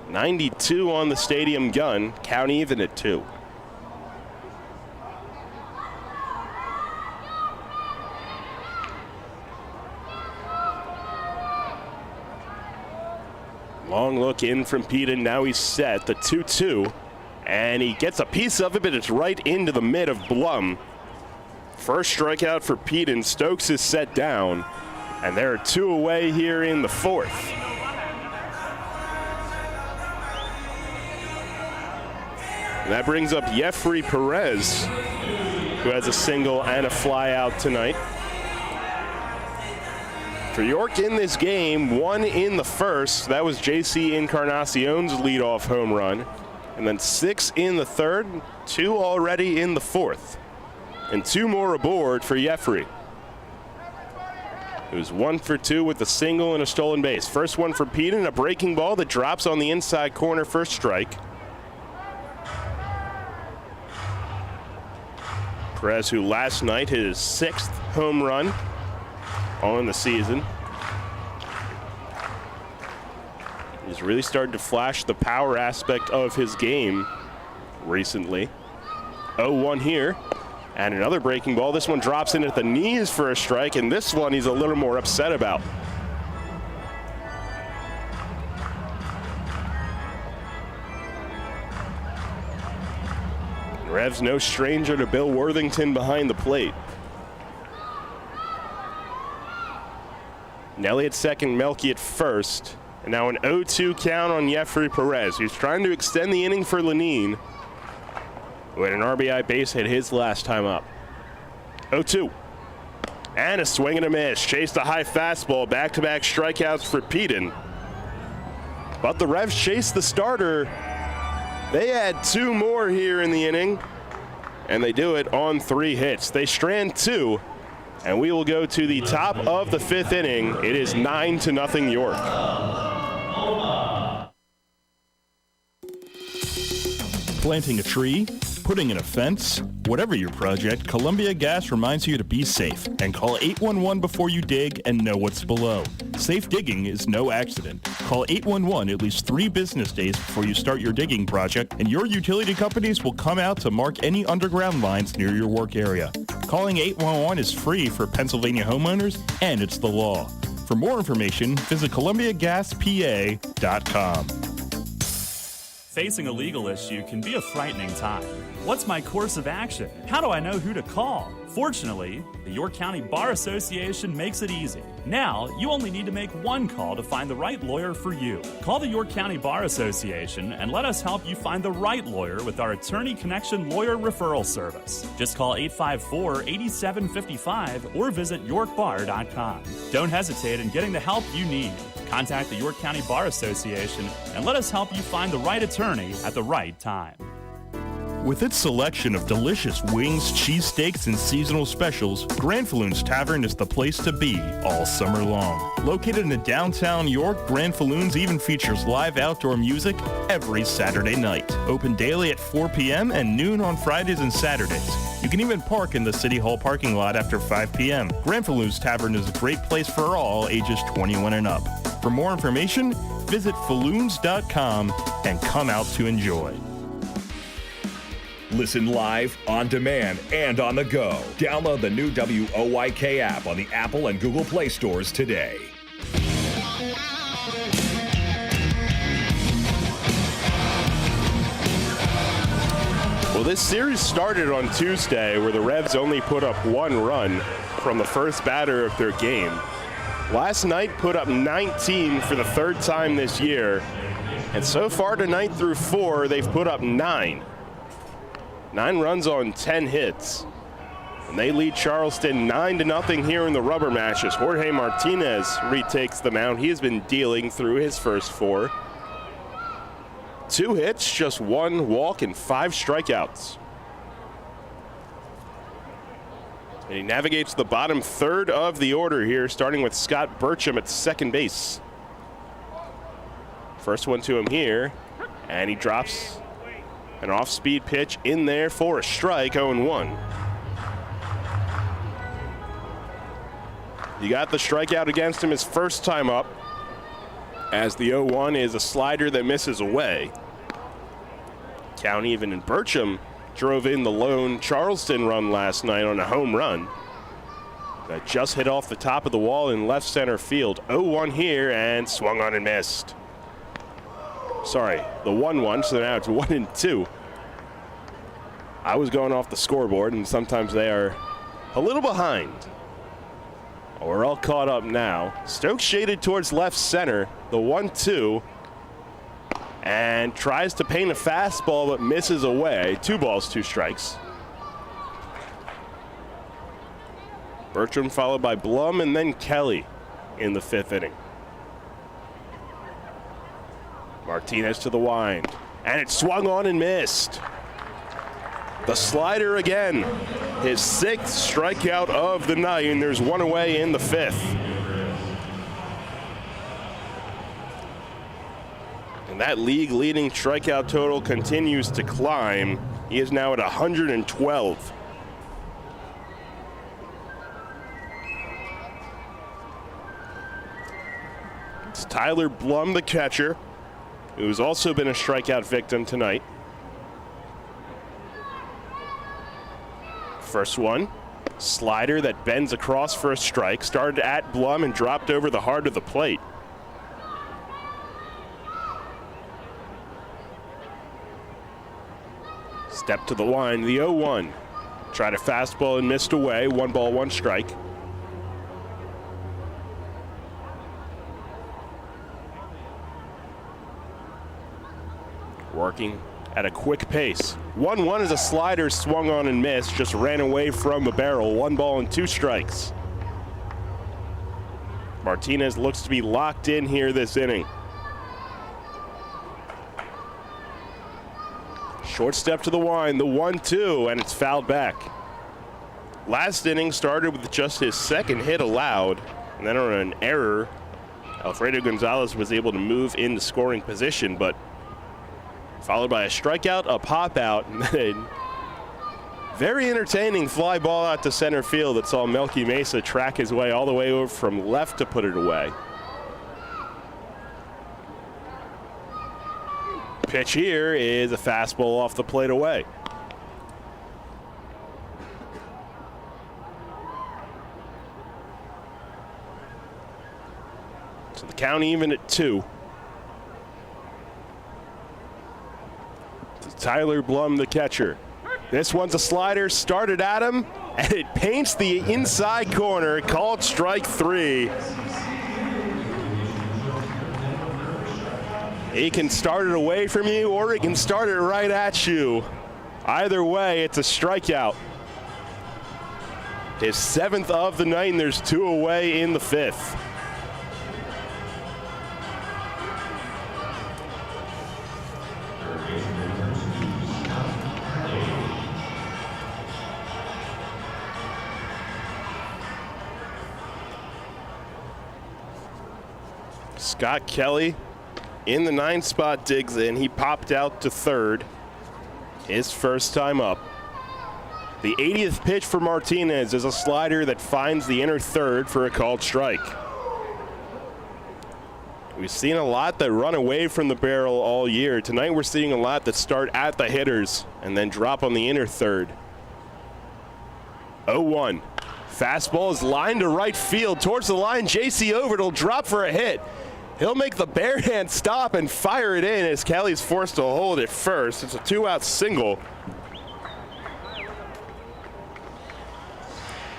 92 on the stadium gun, count even at 2. Long look in from Peden, now he's set, the 2-2. And he gets a piece of it, but it's right into the mid of Blum. First strikeout for Peden. Stokes is set down, and there are 2 away here in the 4th. And that brings up Jeffrey Perez, who has a single and a fly out tonight. For York in this game, 1 in the 1st. That was JC Encarnacion's leadoff home run. and then 6 in the third, 2 already in the fourth, and 2 more aboard for Jeffrey. It was 1 for 2 with a single and a stolen base. First one for Peden, a breaking ball that drops on the inside corner for a strike. Perez, who last night hit his 6th home run on the season. He's really started to flash the power aspect of his game recently. 0-1 here. And another breaking ball. This one drops in at the knees for a strike, and this one he's a little more upset about. Rev's no stranger to Bill Worthington behind the plate. Nelly at second, Melky at first. And now an 0-2 count on Jeffrey Perez, who's trying to extend the inning for Lenine, who had an RBI base hit his last time up. 0-2. And a swing and a miss. Chased a high fastball. Back-to-back strikeouts for Peden. But the Revs chased the starter. They had 2 more here in the inning, and they do it on 3 hits. They strand 2, and we will go to the top of the 5th inning. It is 9-0 York. Planting a tree, putting in a fence, whatever your project, Columbia Gas reminds you to be safe and call 811 before you dig and know what's below. Safe digging is no accident. Call 811 at least 3 business days before you start your digging project, and your utility companies will come out to mark any underground lines near your work area. Calling 811 is free for Pennsylvania homeowners, and it's the law. For more information, visit ColumbiaGasPA.com. Facing a legal issue can be a frightening time. What's my course of action? How do I know who to call? Fortunately, the York County Bar Association makes it easy. Now, you only need to make one call to find the right lawyer for you. Call the York County Bar Association and let us help you find the right lawyer with our Attorney Connection Lawyer Referral Service. Just call 854-8755 or visit yorkbar.com. Don't hesitate in getting the help you need. Contact the York County Bar Association and let us help you find the right attorney at the right time. With its selection of delicious wings, cheesesteaks, and seasonal specials, Granfalloon's Tavern is the place to be all summer long. Located in downtown York, Granfalloon's even features live outdoor music every Saturday night. Open daily at 4 p.m. and noon on Fridays and Saturdays. You can even park in the City Hall parking lot after 5 p.m. Granfalloon's Tavern is a great place for all ages 21 and up. For more information, visit falloons.com and come out to enjoy. Listen live, on demand, and on the go. Download the new WOYK app on the Apple and Google Play stores today. Well, this series started on Tuesday where the Revs only put up 1 run from the first batter of their game. Last night put up 19 for the 3rd time this year. And so far tonight through 4, they've put up 9. 9 runs on 10 hits. And they lead Charleston 9-0 here in the rubber match as Jorge Martinez retakes the mound. He has been dealing through his first 4. 2 hits, just 1 walk, and 5 strikeouts. And he navigates the bottom 3rd of the order here, starting with Scott Burcham at second base. First one to him here, and he drops an off-speed pitch in there for a strike, 0-1. He got the strikeout against him his first time up, as the 0-1 is a slider that misses away. Count even, and Burcham drove in the lone Charleston run last night on a home run that just hit off the top of the wall in left center field. 0-1 here, and swung on and missed. Sorry, the 1-1, so now it's 1-2. I was going off the scoreboard, and sometimes they are a little behind. We're all caught up now. Stokes shaded towards left center, the 1-2, and tries to paint a fastball but misses away. 2 balls, 2 strikes. Bertram followed by Blum and then Kelly in the 5th inning. Martinez to the wind, and it swung on and missed. The slider again, his 6th strikeout of the night, and there's one away in the 5th. And that league-leading strikeout total continues to climb. He is now at 112. It's Tyler Blum, the catcher, who's also been a strikeout victim tonight. First one, slider that bends across for a strike, started at Blum and dropped over the heart of the plate. Step to the line, the 0-1. Tried a fastball and missed away, 1 ball, 1 strike. Working at a quick pace. 1-1 as a slider swung on and missed, just ran away from the barrel. 1 ball and 2 strikes. Martinez looks to be locked in here this inning. Short step to the line, the 1-2, and it's fouled back. Last inning started with just his 2nd hit allowed, and then on an error, Alfredo Gonzalez was able to move into scoring position, but followed by a strikeout, a pop out, and then very entertaining fly ball out to center field that saw Melky Mesa track his way all the way over from left to put it away. Pitch here is a fastball off the plate away. So the count even at 2. Tyler Blum, the catcher. This one's a slider, started at him, and it paints the inside corner, called strike 3. He can start it away from you, or he can start it right at you. Either way, it's a strikeout. His 7th of the night, and there's 2 away in the 5th. Scott Kelly in the 9th spot digs in. He popped out to 3rd. His first time up. The 80th pitch for Martinez is a slider that finds the inner 3rd for a called strike. We've seen a lot that run away from the barrel all year. Tonight we're seeing a lot that start at the hitters and then drop on the inner 3rd. 0-1. Fastball is lined to right field towards the line. JC Overt will drop for a hit. He'll make the bare hand stop and fire it in as Kelly's forced to hold it first. It's a 2-out single.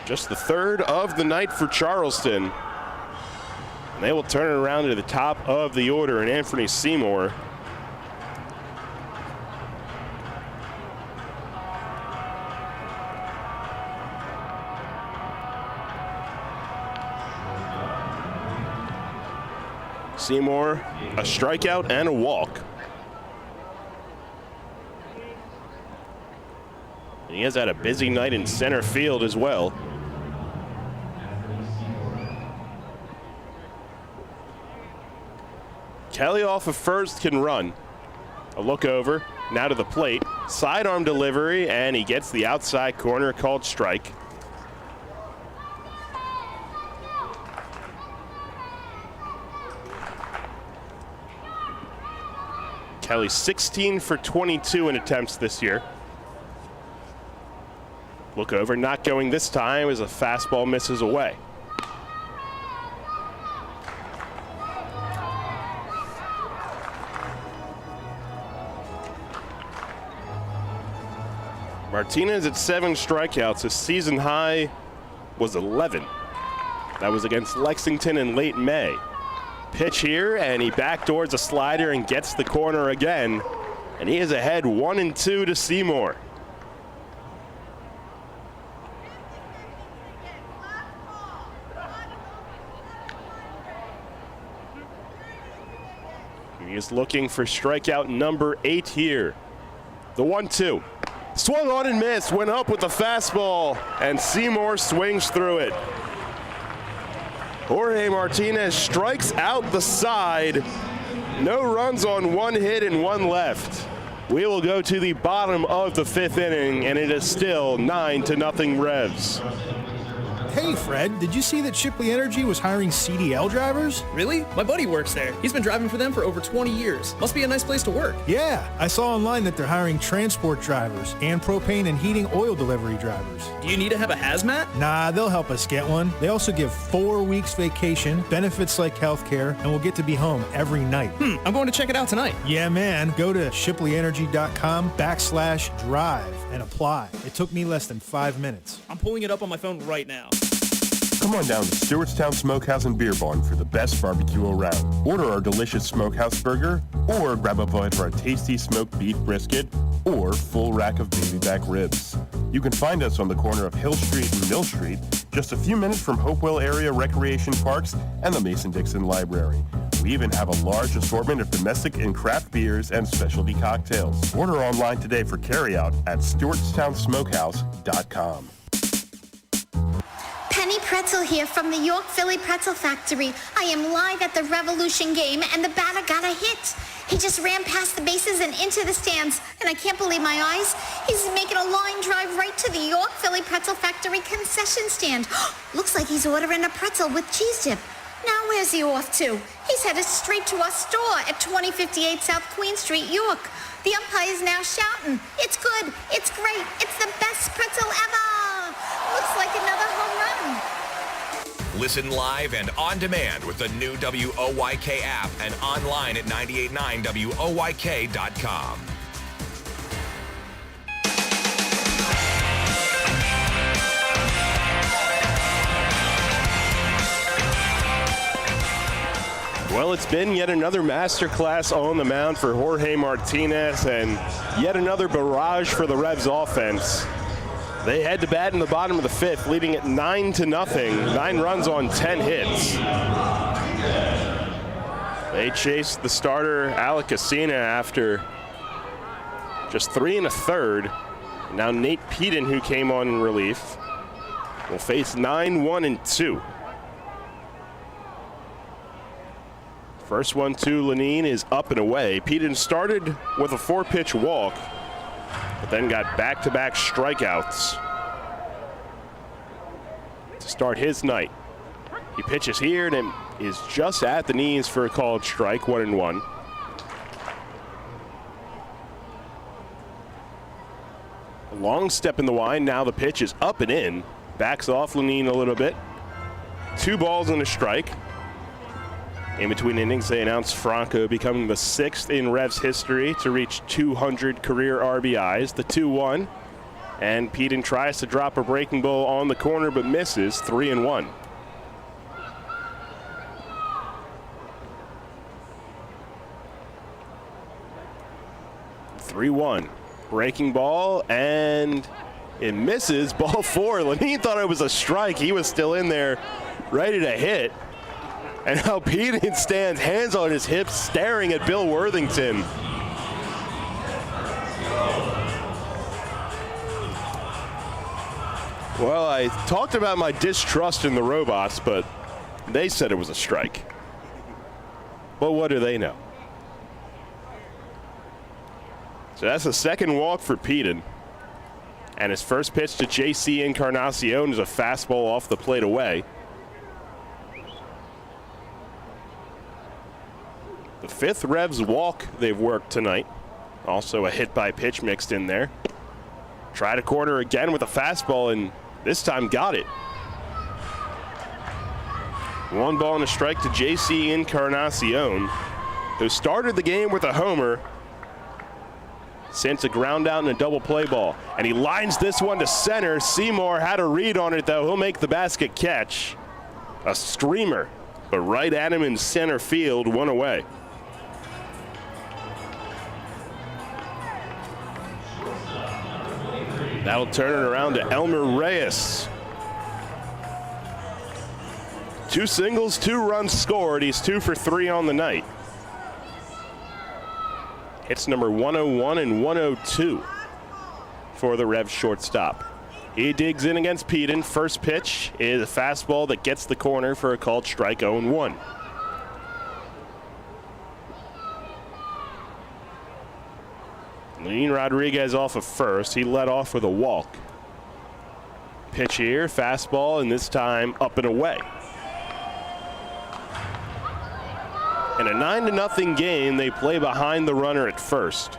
Just the 3rd of the night for Charleston. And they will turn it around to the top of the order in Anthony Seymour. Seymour, a strikeout and a walk. And he has had a busy night in center field as well. Kelly off of first can run. A look over, now to the plate. Sidearm delivery, and he gets the outside corner, called strike. Kelly 16 for 22 in attempts this year. Look over, not going this time as a fastball misses away. Martinez at 7 strikeouts. His season high was 11. That was against Lexington in late May. Pitch here, and he backdoors a slider and gets the corner again. And he is ahead 1-2 to Seymour. He is looking for strikeout number 8 here. The 1-2. Swung on and missed, went up with the fastball, and Seymour swings through it. Jorge Martinez strikes out the side. No runs on 1 hit and 1 left. We will go to the bottom of the 5th inning, and it is still 9-0 Revs. Hey, Fred, did you see that Shipley Energy was hiring CDL drivers? Really? My buddy works there. He's been driving for them for over 20 years. Must be a nice place to work. Yeah, I saw online that they're hiring transport drivers and propane and heating oil delivery drivers. Do you need to have a hazmat? Nah, they'll help us get one. They also give 4 weeks vacation, benefits like healthcare, and we'll get to be home every night. I'm going to check it out tonight. Yeah, man. Go to shipleyenergy.com/drive and apply. It took me less than 5 minutes. I'm pulling it up on my phone right now. Come on down to Stewartstown Smokehouse and Beer Barn for the best barbecue around. Order our delicious smokehouse burger, or grab a bite of our tasty smoked beef brisket, or full rack of baby back ribs. You can find us on the corner of Hill Street and Mill Street, just a few minutes from Hopewell area recreation parks and the Mason-Dixon Library. We even have a large assortment of domestic and craft beers and specialty cocktails. Order online today for carryout at StewartstownSmokehouse.com. Penny Pretzel here from the York Philly Pretzel Factory. I am live at the Revolution game, and the batter got a hit. He just ran past the bases and into the stands, and I can't believe my eyes. He's making a line drive right to the York Philly Pretzel Factory concession stand. Looks like he's ordering a pretzel with cheese dip. Now where's he off to? He's headed straight to our store at 2058 South Queen Street, York. The umpire is now shouting, "It's good, it's great, it's the best pretzel ever!" Looks like another home run. Listen live and on demand with the new WOYK app and online at 989WOYK.com. Well, it's been yet another masterclass on the mound for Jorge Martinez and yet another barrage for the Revs offense. They head to bat in the bottom of the 5th, leading it 9-0, 9 runs on 10 hits. They chased the starter, Alec Casina, after just 3 1/3. Now Nate Peden, who came on in relief, will face 9-1-2. First 1-2, Lenine is up and away. Peden started with a 4-pitch walk, but then got back-to-back strikeouts to start his night. He pitches here and it is just at the knees for a called strike, 1-1. A long step in the wind, now the pitch is up and in. Backs off Lenine a little bit. 2 balls and a strike. In between innings, they announced Franco becoming the 6th in Revs history to reach 200 career RBIs, the 2-1. And Peden tries to drop a breaking ball on the corner but misses, 3-1. Breaking ball, and it misses, ball 4. Lenine thought it was a strike. He was still in there, ready to hit. And now Peden stands, hands on his hips, staring at Bill Worthington. Well, I talked about my distrust in the robots, but they said it was a strike. But what do they know? So that's the second walk for Peden. And his first pitch to JC Encarnacion is a fastball off the plate away. The 5th Revs walk they've worked tonight. Also a hit by pitch mixed in there. Tried a corner again with a fastball and this time got it. 1 ball and a strike to JC Encarnacion, who started the game with a homer, sent a ground out and a double play ball. And he lines this one to center. Seymour had a read on it though. He'll make the basket catch. A screamer, but right at him in center field, 1 away. That'll turn it around to Elmer Reyes. 2 singles, 2 runs scored. He's 2 for 3 on the night. Hits number 101 and 102 for the Revs shortstop. He digs in against Peden. First pitch is a fastball that gets the corner for a called strike, 0-1. Lean Rodriguez off of first. He led off with a walk. Pitch here, fastball, and this time up and away. In a 9-0 game, they play behind the runner at first.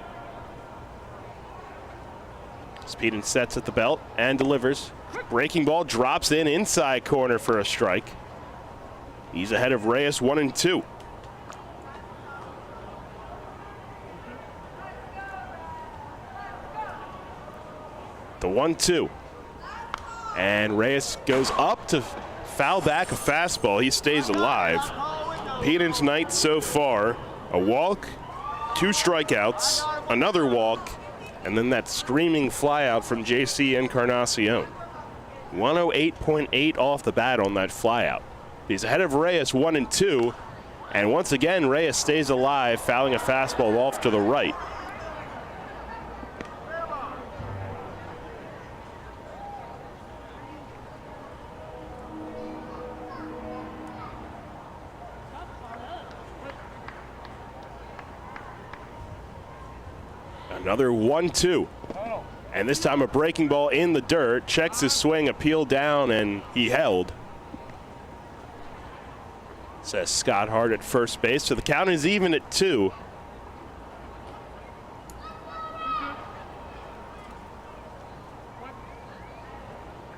Peden sets at the belt and delivers. Breaking ball drops in inside corner for a strike. He's ahead of Reyes, 1-2. The 1-2. And Reyes goes up to foul back a fastball. He stays alive. Peden's night so far, a walk, 2 strikeouts, another walk, and then that screaming flyout from JC Encarnacion. 108.8 off the bat on that flyout. He's ahead of Reyes, 1-2, and once again Reyes stays alive, fouling a fastball off to the right. Another 1-2. And this time a breaking ball in the dirt. Checks his swing, appeal down, and he held. Says Scott Hart at first base. So the count is even at 2.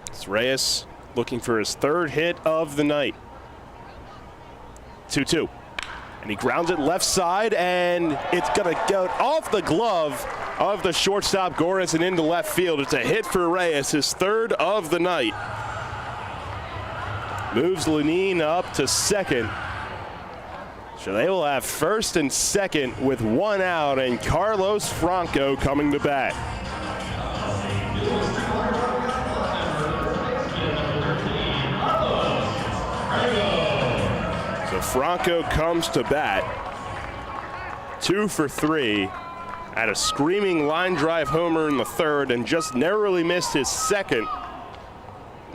It's Reyes looking for his 3rd hit of the night. 2-2. And he grounds it left side, and it's going to go off the glove of the shortstop Goris and into left field. It's a hit for Reyes, his 3rd of the night. Moves Lenine up to second. So they will have first and second with 1 out, and Carlos Franco coming to bat. Franco comes to bat, 2 for 3, at a screaming line drive homer in the 3rd, and just narrowly missed his 2nd.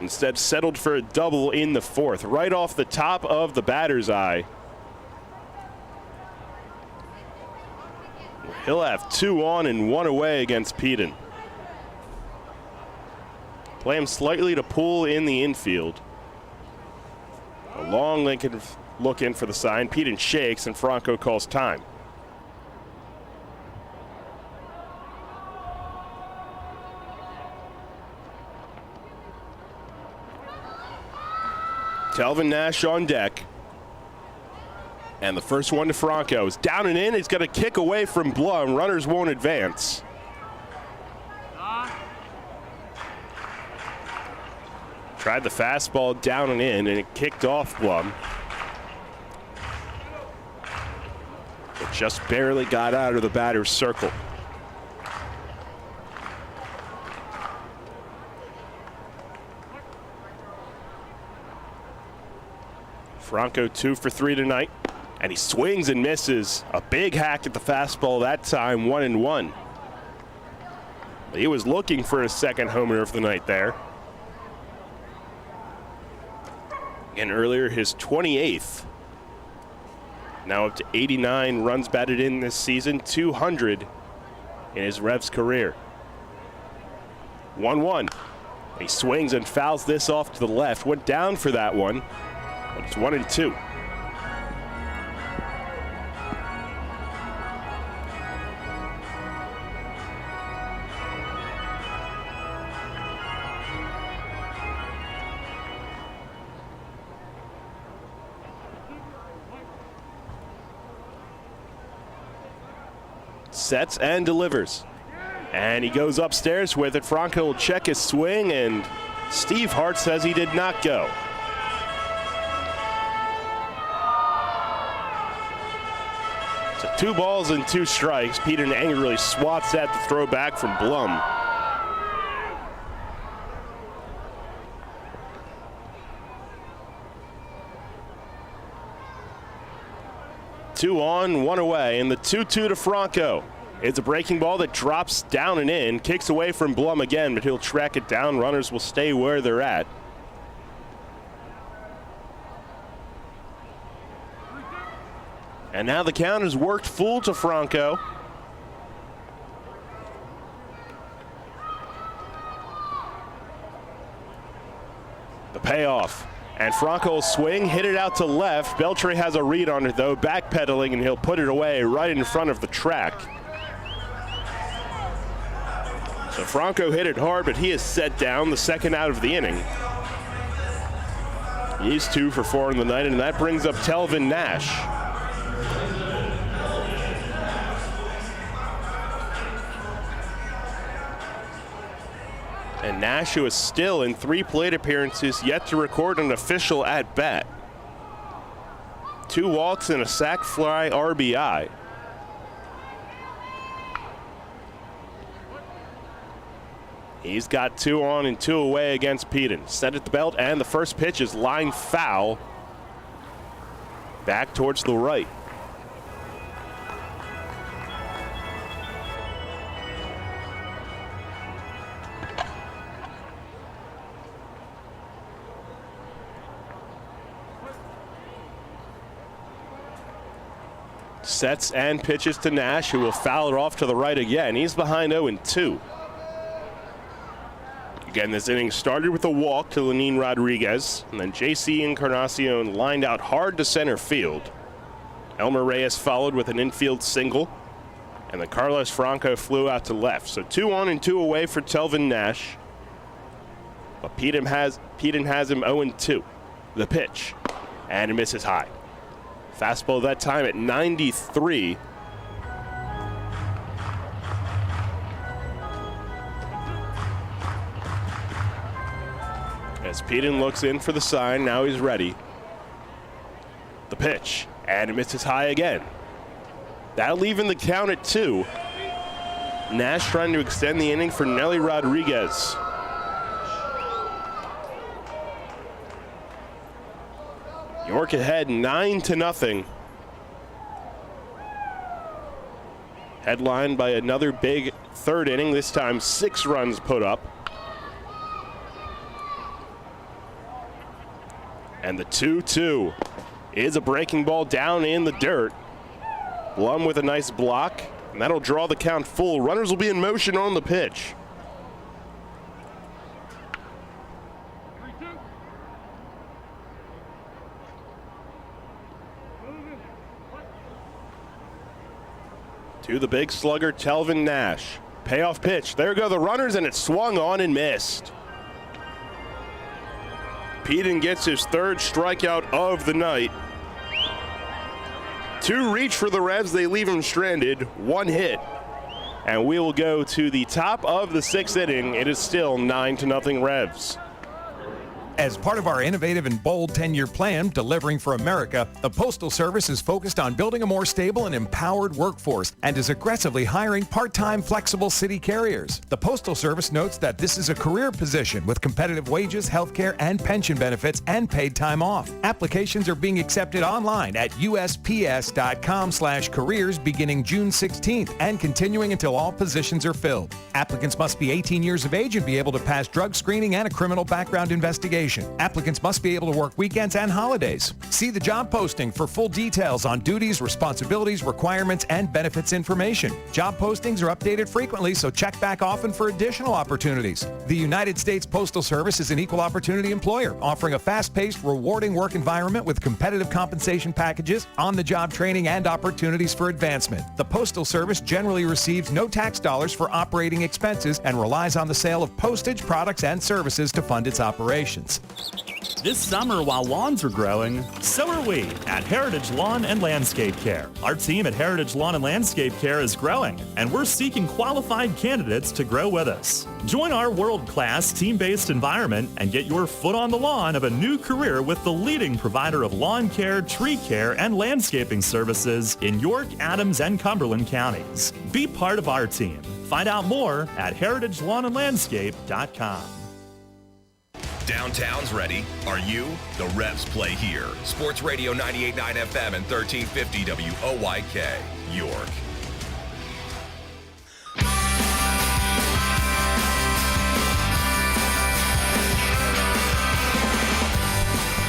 Instead settled for a double in the 4th, right off the top of the batter's eye. He'll have 2 on and 1 away against Peden. Play him slightly to pull in the infield. A long Lincoln look in for the sign. Peden shakes, and Franco calls time. Telvin Nash on deck. And the first one to Franco is down and in. He's got a kick away from Blum. Runners won't advance. Tried the fastball down and in, and it kicked off Blum. It just barely got out of the batter's circle. Franco 2 for 3 tonight, and he swings and misses. A big hack at the fastball that time, 1-1. He was looking for his 2nd homer of the night there. And earlier, his 28th. Now up to 89 runs batted in this season, 200 in his Revs career. 1-1. He swings and fouls this off to the left. Went down for that one, but it's 1-2. Sets and delivers. And he goes upstairs with it. Franco will check his swing, and Steve Hart says he did not go. So 2 balls and 2 strikes. Peden angrily swats at the throw back from Blum. Two on, 1 away, and the 2-2 to Franco. It's a breaking ball that drops down and in, kicks away from Blum again, but he'll track it down. Runners will stay where they're at. And now the count is worked full to Franco. The payoff. And Franco will swing, hit it out to left. Beltre has a read on it, though, backpedaling, and he'll put it away right in front of the track. So Franco hit it hard, but he is set down, the second out of the inning. He's 2 for 4 in the night, and that brings up Telvin Nash. And Nash, who is still in 3 plate appearances, yet to record an official at-bat. 2 walks and a sac fly RBI. He's got 2 on and 2 away against Peden. Set at the belt, and the first pitch is line foul. Back towards the right. Sets and pitches to Nash, who will foul it off to the right again. He's behind 0-2. Again, this inning started with a walk to Lenin Rodriguez, and then J.C. Encarnacion lined out hard to center field. Elmer Reyes followed with an infield single, and then Carlos Franco flew out to left. So 2 on and 2 away for Telvin Nash. But Peden has him 0-2. The pitch, and it misses high. Fastball that time at 93. As Peden looks in for the sign, now he's ready. The pitch, and it misses high again. That'll even the count at 2. Nash trying to extend the inning for Nelly Rodriguez. York ahead 9-0. Headlined by another big third inning, this time 6 runs put up. And the 2-2 is a breaking ball down in the dirt. Blum with a nice block, and that'll draw the count full. Runners will be in motion on the pitch. To the big slugger, Telvin Nash. Payoff pitch. There go the runners, and it swung on and missed. Peden gets his 3rd strikeout of the night. 2 reach for the Revs. They leave him stranded. 1 hit. And we will go to the top of the 6th inning. It is still 9-0 Revs. As part of our innovative and bold 10-year plan, Delivering for America, the Postal Service is focused on building a more stable and empowered workforce and is aggressively hiring part-time flexible city carriers. The Postal Service notes that this is a career position with competitive wages, health care, and pension benefits and paid time off. Applications are being accepted online at usps.com/careers beginning June 16th and continuing until all positions are filled. Applicants must be 18 years of age and be able to pass drug screening and a criminal background investigation. Applicants must be able to work weekends and holidays. See the job posting for full details on duties, responsibilities, requirements, and benefits information. Job postings are updated frequently, so check back often for additional opportunities. The United States Postal Service is an equal opportunity employer, offering a fast-paced, rewarding work environment with competitive compensation packages, on-the-job training, and opportunities for advancement. The Postal Service generally receives no tax dollars for operating expenses and relies on the sale of postage, products, and services to fund its operations. This summer, while lawns are growing, so are we at Heritage Lawn and Landscape Care. Our team at Heritage Lawn and Landscape Care is growing, and we're seeking qualified candidates to grow with us. Join our world-class team-based environment and get your foot on the lawn of a new career with the leading provider of lawn care, tree care, and landscaping services in York, Adams, and Cumberland counties. Be part of our team. Find out more at heritagelawnandlandscape.com. Downtown's ready. Are you? The Revs play here. Sports Radio 98.9 FM and 1350 WOYK, York.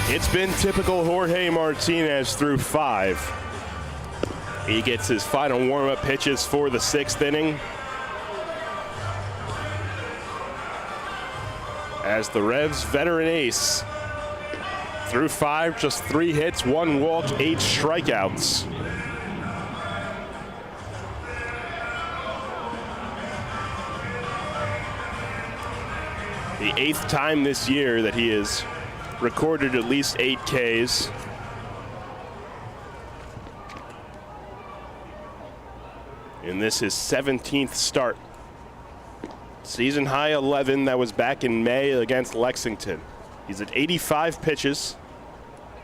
It's been typical Jorge Martinez through 5. He gets his final warm-up pitches for the 6th inning. As the Revs veteran ace, through 5, just 3 hits, 1 walk, 8 strikeouts. The 8th time this year that he has recorded at least 8 Ks. And this is 17th start. Season high 11, that was back in May against Lexington. He's at 85 pitches,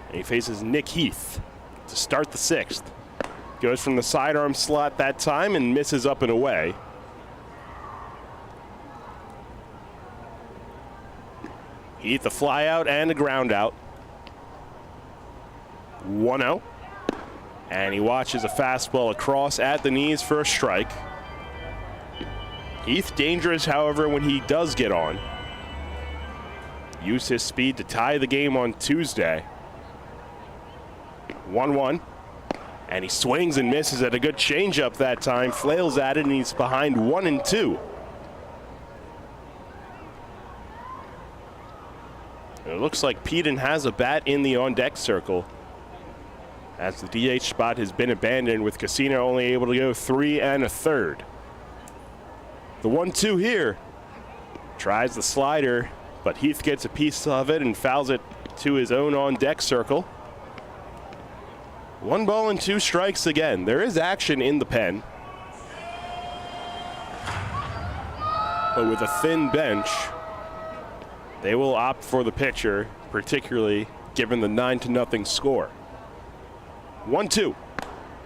and he faces Nick Heath to start the 6th. Goes from the sidearm slot that time and misses up and away. Heath a fly out and a ground out. 1-0. And he watches a fastball across at the knees for a strike. Heath dangerous, however, when he does get on. Used his speed to tie the game on Tuesday. 1-1. And he swings and misses at a good changeup that time. Flails at it, and he's behind 1-2. It looks like Peden has a bat in the on-deck circle, as the DH spot has been abandoned, with Casino only able to go 3 1/3. The 1-2 here. Tries the slider, but Heath gets a piece of it and fouls it to his own on-deck circle. 1 ball and 2 strikes again. There is action in the pen, but with a thin bench, they will opt for the pitcher, particularly given the 9-0 score. 1-2.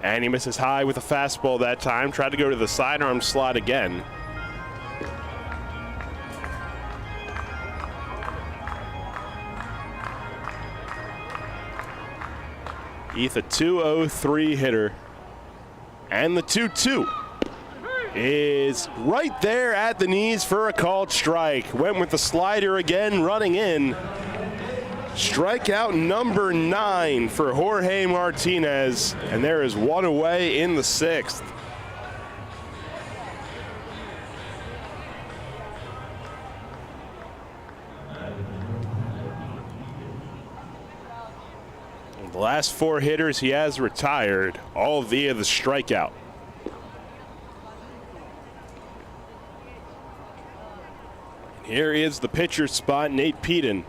And he misses high with a fastball that time. Tried to go to the sidearm slot again. Heath, a 203 hitter. And the 2-2 is right there at the knees for a called strike. Went with the slider again, running in. Strikeout number 9 for Jorge Martinez, and there is 1 away in the 6th. The last 4 hitters he has retired, all via the strikeout. Here is the pitcher's spot, Nate Peden.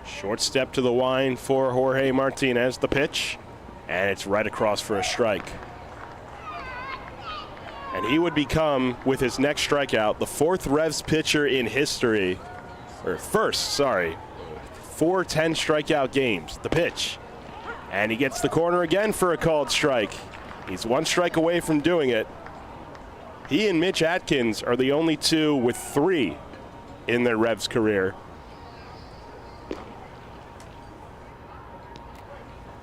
Short step to the line for Jorge Martinez, the pitch, and it's right across for a strike. And he would become, with his next strikeout, the 4th Revs pitcher in history, or first, sorry, 4 10 strikeout games. The pitch, and he gets the corner again for a called strike. He's 1 strike away from doing it. He and Mitch Atkins are the only 2 with 3 in their Revs career.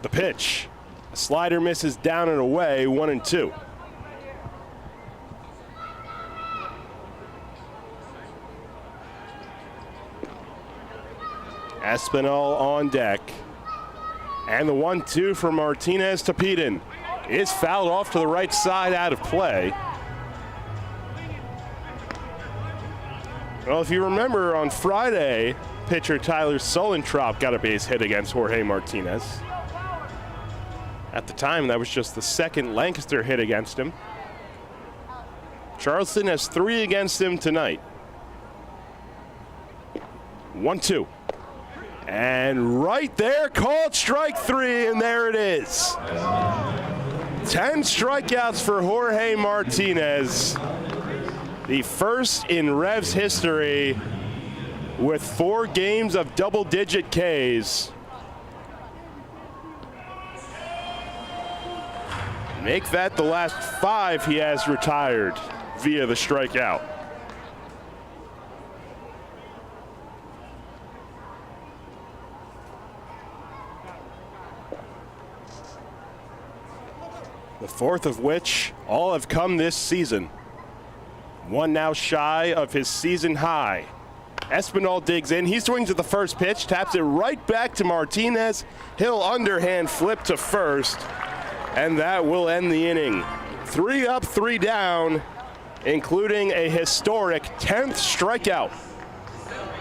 The pitch, a slider misses down and away, 1-2. Espinal on deck. And the 1-2 from Martinez to Peden is fouled off to the right side, out of play. Well, if you remember, on Friday, pitcher Tyler Sullentrop got a base hit against Jorge Martinez. At the time, that was just the 2nd Lancaster hit against him. Charleston has 3 against him tonight. 1-2. And right there, called strike 3, and there it is. 10 strikeouts for Jorge Martinez. The first in Revs history with 4 games of double-digit Ks. Make that the last 5 he has retired via the strikeout. The 4th of which all have come this season. 1 now shy of his season high. Espinal digs in. He swings at the first pitch, taps it right back to Martinez. He'll underhand flip to first, and that will end the inning. 3 up, 3 down, including a historic 10th strikeout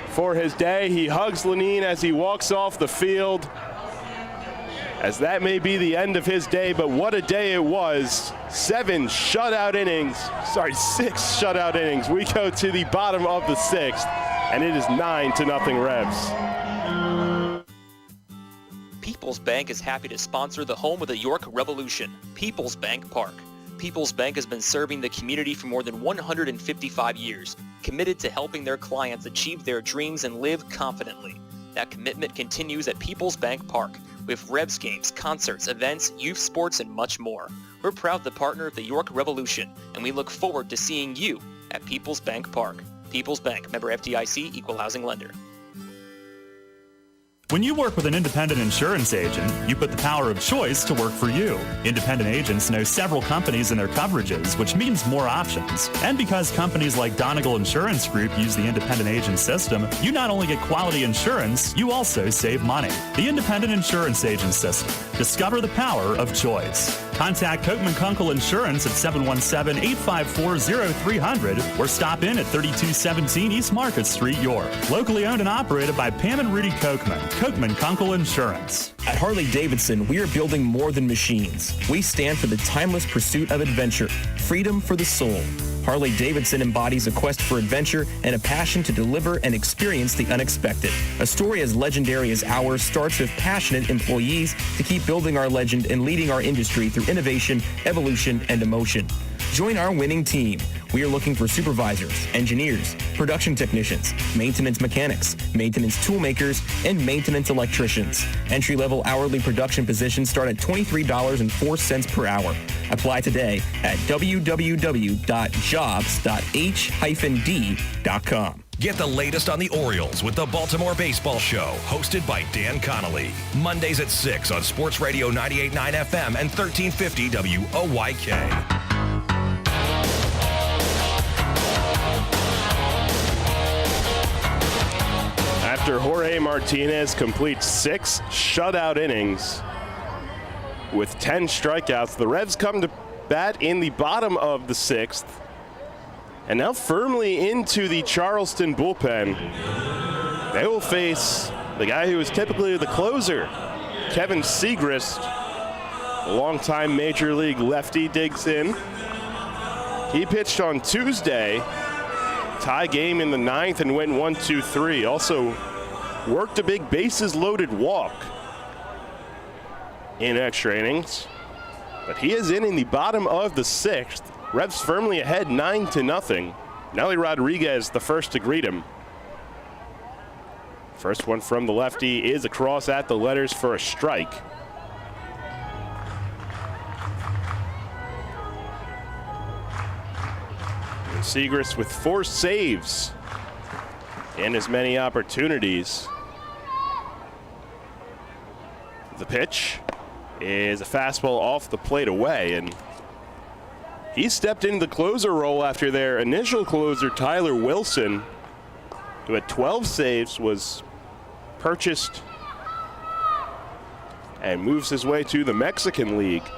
for his day. He hugs Lenine as he walks off the field, as that may be the end of his day, but what a day it was. 6 shutout innings. We go to the bottom of the 6th, and it is 9-0 Rebs. People's Bank is happy to sponsor the home of the York Revolution, People's Bank Park. People's Bank has been serving the community for more than 155 years, committed to helping their clients achieve their dreams and live confidently. That commitment continues at People's Bank Park, with Rebs games, concerts, events, youth sports, and much more. We're proud to partner of the York Revolution, and we look forward to seeing you at People's Bank Park. People's Bank, member FDIC, equal housing lender. When you work with an independent insurance agent, you put the power of choice to work for you. Independent agents know several companies and their coverages, which means more options. And because companies like Donegal Insurance Group use the independent agent system, you not only get quality insurance, you also save money. The independent insurance agent system. Discover the power of choice. Contact Kochman Kunkel Insurance at 717-854-0300 or stop in at 3217 East Market Street, York. Locally owned and operated by Pam and Rudy Kochman. Kochman Kunkel Insurance. At Harley-Davidson, we are building more than machines. We stand for the timeless pursuit of adventure, freedom for the soul. Harley-Davidson embodies a quest for adventure and a passion to deliver and experience the unexpected. A story as legendary as ours starts with passionate employees to keep building our legend and leading our industry through innovation, evolution, and emotion. Join our winning team. We are looking for supervisors, engineers, production technicians, maintenance mechanics, maintenance toolmakers, and maintenance electricians. Entry-level hourly production positions start at $23.04 per hour. Apply today at www.jobs.h-d.com. Get the latest on the Orioles with the Baltimore Baseball Show, hosted by Dan Connolly. Mondays at 6 on Sports Radio 98.9 FM and 1350 WOYK. After Jorge Martinez completes 6 shutout innings with 10 strikeouts, the Revs come to bat in the bottom of the 6th and now firmly into the Charleston bullpen. They will face the guy who is typically the closer, Kevin Segrist. A longtime Major League lefty digs in. He pitched on Tuesday, tie game in the 9th, and went 1-2-3. Also worked a big bases loaded walk in extra innings. But he is in the bottom of the 6th. Revs firmly ahead 9-0. Nelly Rodriguez the first to greet him. First one from the lefty is across at the letters for a strike. And Segrist with 4 saves and as many opportunities. The pitch is a fastball off the plate away, and he stepped into the closer role after their initial closer, Tyler Wilson, who had 12 saves, was purchased and moves his way to the Mexican League.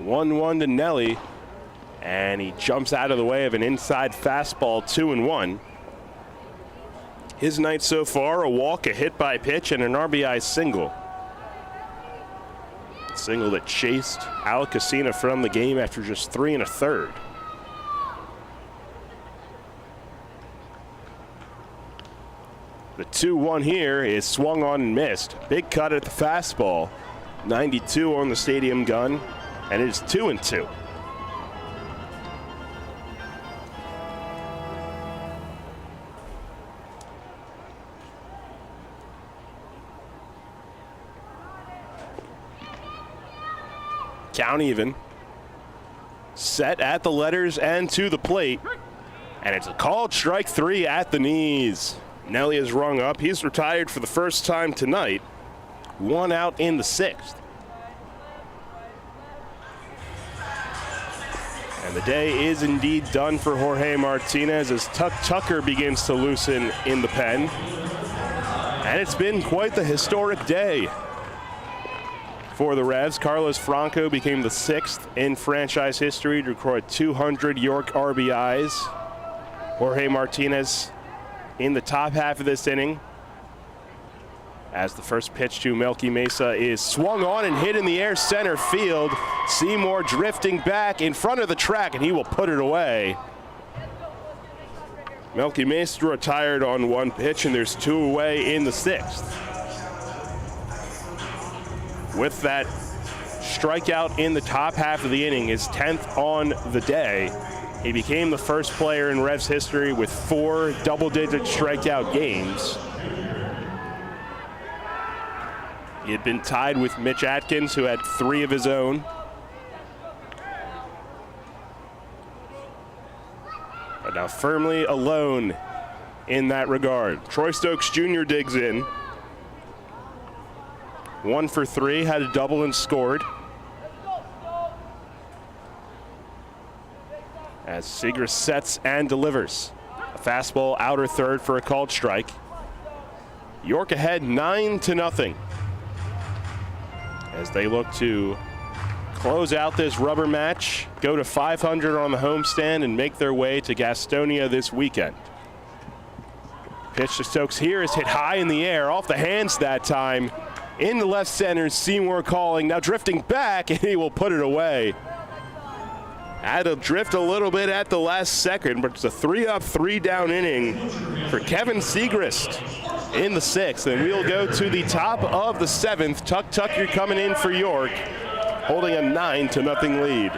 1-1 to Nelly, and he jumps out of the way of an inside fastball, 2-1. His night so far, a walk, a hit by pitch, and an RBI single. Single that chased Alec Casina from the game after just 3 1/3. The 2-1 here is swung on and missed. Big cut at the fastball. 92 on the stadium gun, and it is 2-2. Count even. Set at the letters and to the plate. And it's a called strike 3 at the knees. Nelly is rung up. He's retired for the first time tonight. 1 out in the 6th. And the day is indeed done for Jorge Martinez as Tucker begins to loosen in the pen. And it's been quite the historic day for the Revs. Carlos Franco became the 6th in franchise history to record 200 York RBIs. Jorge Martinez in the top half of this inning as the first pitch to Melky Mesa is swung on and hit in the air center field. Seymour drifting back in front of the track, and he will put it away. Melky Mesa retired on one pitch, and there's 2 away in the 6th. With that strikeout in the top half of the inning, his 10th on the day, he became the first player in Revs history with 4 double-digit strikeout games. He had been tied with Mitch Atkins, who had 3 of his own. But now firmly alone in that regard. Troy Stokes Jr. digs in. 1 for 3, had a double and scored. As Seager sets and delivers. A fastball outer third for a called strike. York ahead 9-0. As they look to close out this rubber match, go to 500 on the homestand, and make their way to Gastonia this weekend. Pitch to Stokes here is hit high in the air, off the hands that time. In the left center, Seymour calling, now drifting back, and he will put it away. Had to drift a little bit at the last second, but it's a 3-up, 3-down inning for Kevin Segrist in the 6th. And we'll go to the top of the 7th. Tucker coming in for York, holding a 9-0 lead.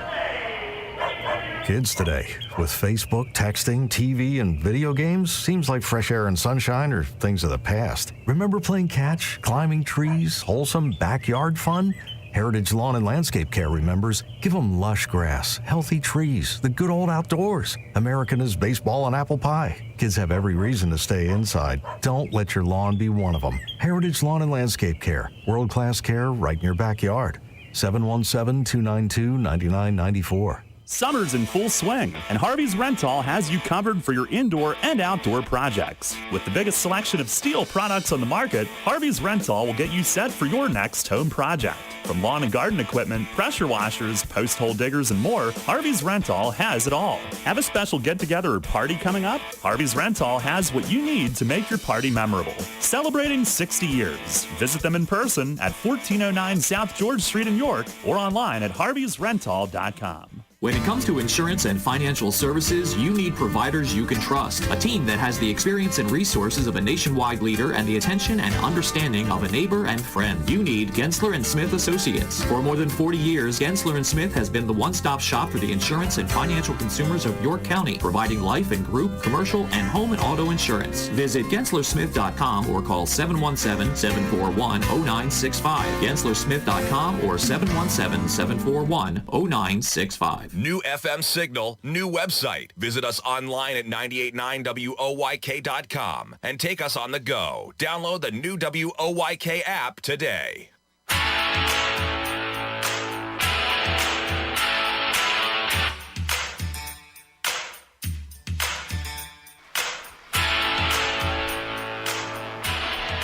Kids today, with Facebook, texting, TV, and video games, seems like fresh air and sunshine are things of the past. Remember playing catch, climbing trees, wholesome backyard fun? Heritage Lawn and Landscape Care remembers, give them lush grass, healthy trees, the good old outdoors. American is baseball and apple pie. Kids have every reason to stay inside. Don't let your lawn be one of them. Heritage Lawn and Landscape Care, world-class care right in your backyard. 717-292-9994. Summer's in full swing, and Harvey's Rental has you covered for your indoor and outdoor projects. With the biggest selection of steel products on the market, Harvey's Rental will get you set for your next home project. From lawn and garden equipment, pressure washers, post hole diggers, and more, Harvey's Rental has it all. Have a special get-together or party coming up? Harvey's Rental has what you need to make your party memorable. Celebrating 60 years. Visit them in person at 1409 South George Street in York or online at harveysrental.com. When it comes to insurance and financial services, you need providers you can trust. A team that has the experience and resources of a nationwide leader and the attention and understanding of a neighbor and friend. You need Gensler & Smith Associates. For more than 40 years, Gensler & Smith has been the one-stop shop for the insurance and financial consumers of York County, providing life and group, commercial, and home and auto insurance. Visit GenslerSmith.com or call 717-741-0965. GenslerSmith.com or 717-741-0965. New FM signal, new website. Visit us online at 989WOYK.com and take us on the go. Download the new WOYK app today.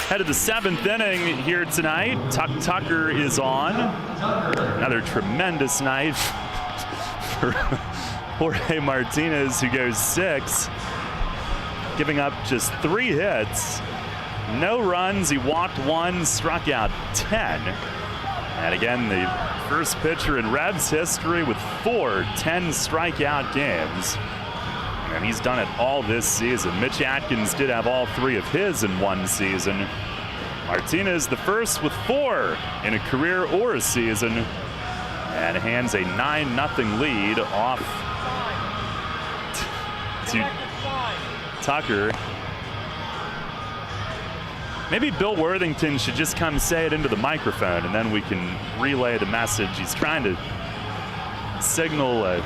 Head of the 7th inning here tonight. Tucker is on. Another tremendous night for Jorge Martinez, who goes 6, giving up just 3 hits. No runs. He walked 1, struck out 10. And again, the first pitcher in Revs history with 4 10-strikeout games. And he's done it all this season. Mitch Atkins did have all 3 of his in one season. Martinez the first with 4 in a career or a season, and hands a 9-0 lead off to Tucker. Maybe Bill Worthington should just come say it into the microphone, and then we can relay the message. He's trying to signal a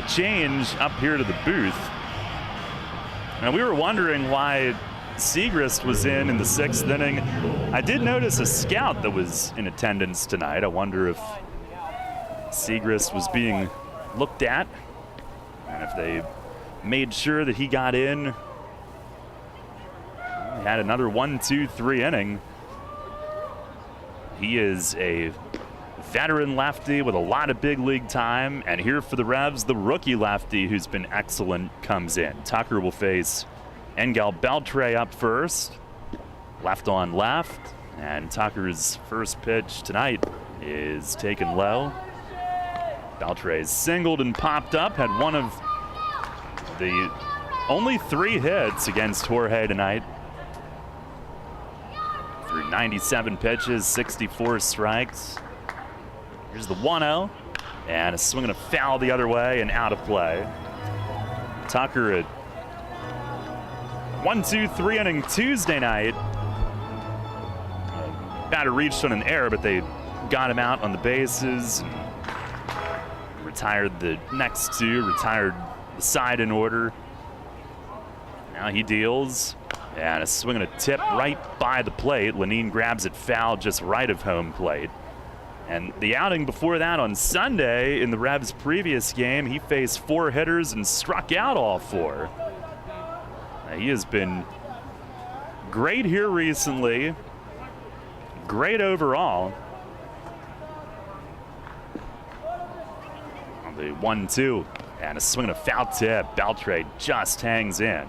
change up here to the booth. Now, we were wondering why Segrist was in the 6th inning. I did notice a scout that was in attendance tonight. I wonder if Segrist was being looked at, and if they made sure that he got in, he had another 1-2-3 inning. He is a veteran lefty with a lot of big league time, and here for the Revs, the rookie lefty who's been excellent comes in. Tucker will face Engel Beltre up first, left on left, and Tucker's first pitch tonight is taken low. Beltre singled and popped up, had one of the only 3 hits against Jorge tonight. Through 97 pitches, 64 strikes. Here's the 1-0, and a swing and a foul the other way and out of play. Tucker at 1-2-3 inning Tuesday night. Batter reached on an error, but they got him out on the bases and retired the next 2, retired the side in order. Now he deals, and a swing and a tip right by the plate. Lenine grabs it foul just right of home plate. And the outing before that on Sunday in the Revs' previous game, he faced 4 hitters and struck out all 4. Now, he has been great here recently, great overall. On the 1-2, and a swing and a foul tip. Beltre just hangs in.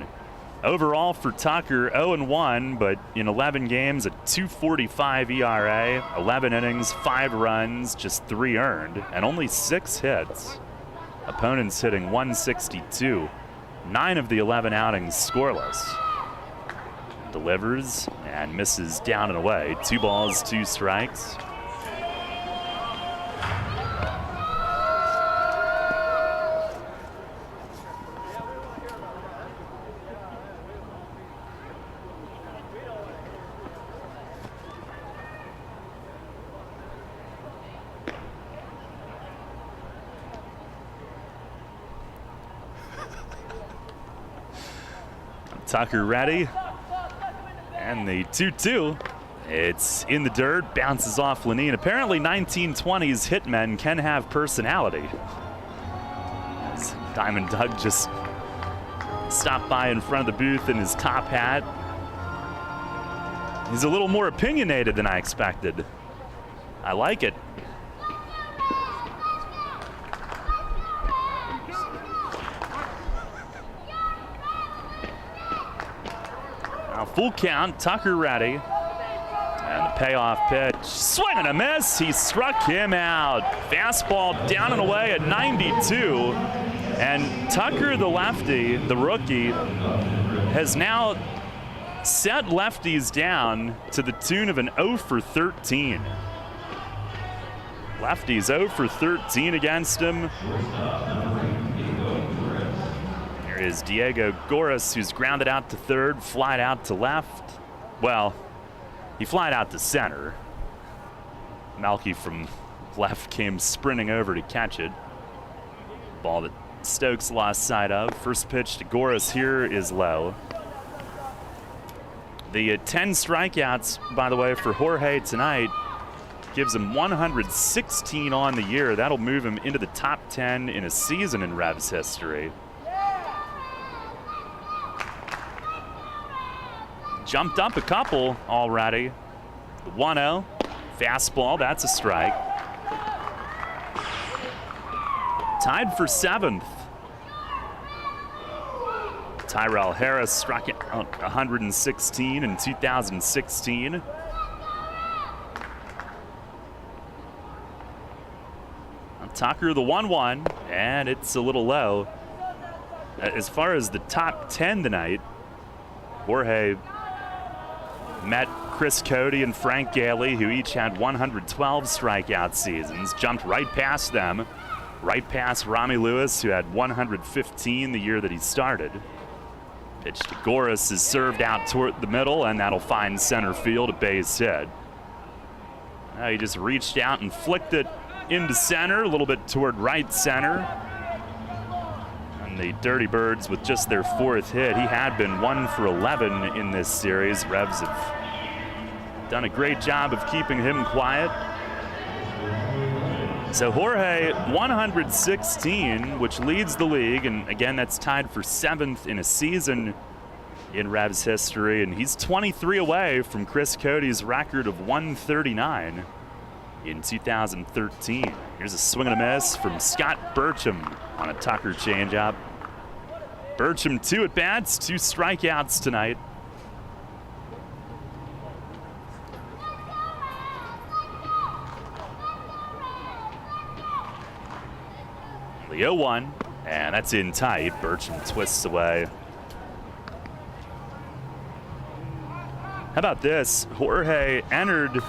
Overall for Tucker, 0-1, but in 11 games, a 2.45 ERA, 11 innings, 5 runs, just 3 earned, and only 6 hits. Opponents hitting 162. 9 of the 11 outings scoreless. Delivers and misses down and away. 2 balls, 2 strikes. Tucker ready, and the 2-2. It's in the dirt, bounces off Lenine. Apparently 1920s hitmen can have personality. As Diamond Doug just stopped by in front of the booth in his top hat. He's a little more opinionated than I expected. I like it. Full count, Tucker ready. And the payoff pitch, swing and a miss. He struck him out. Fastball down and away at 92. And Tucker, the lefty, the rookie, has now set lefties down to the tune of an 0 for 13. Lefties 0 for 13 against him. Is Diego Goris, who's grounded out to third, flied out to left. Well, he flied out to center. Malky from left came sprinting over to catch it. Ball that Stokes lost sight of. First pitch to Goris here is low. The 10 strikeouts, by the way, for Jorge tonight gives him 116 on the year. That'll move him into the top 10 in a season in Revs history. Jumped up a couple already. The 1-0, fastball, that's a strike. Tied for 7th. Tyrell Harris struck out 116 in 2016. Tucker the 1-1, and it's a little low. As far as the top 10 tonight, Jorge met Chris Cody and Frank Gailey, who each had 112 strikeout seasons, jumped right past them, right past Rami Lewis, who had 115 the year that he started. Pitch to Goris is served out toward the middle, and that'll find center field, a base hit. Now he just reached out and flicked it into center, a little bit toward right center. And the Dirty Birds with just their 4th hit. He had been 1 for 11 in this series. Revs have done a great job of keeping him quiet. So Jorge, 116, which leads the league, and again, that's tied for 7th in a season in Revs history, and he's 23 away from Chris Cody's record of 139 in 2013. Here's a swing and a miss from Scott Burcham on a Tucker changeup. Burcham 2 at bats, 2 strikeouts tonight. The 0-1, and that's in tight. Burcham twists away. How about this? Jorge entered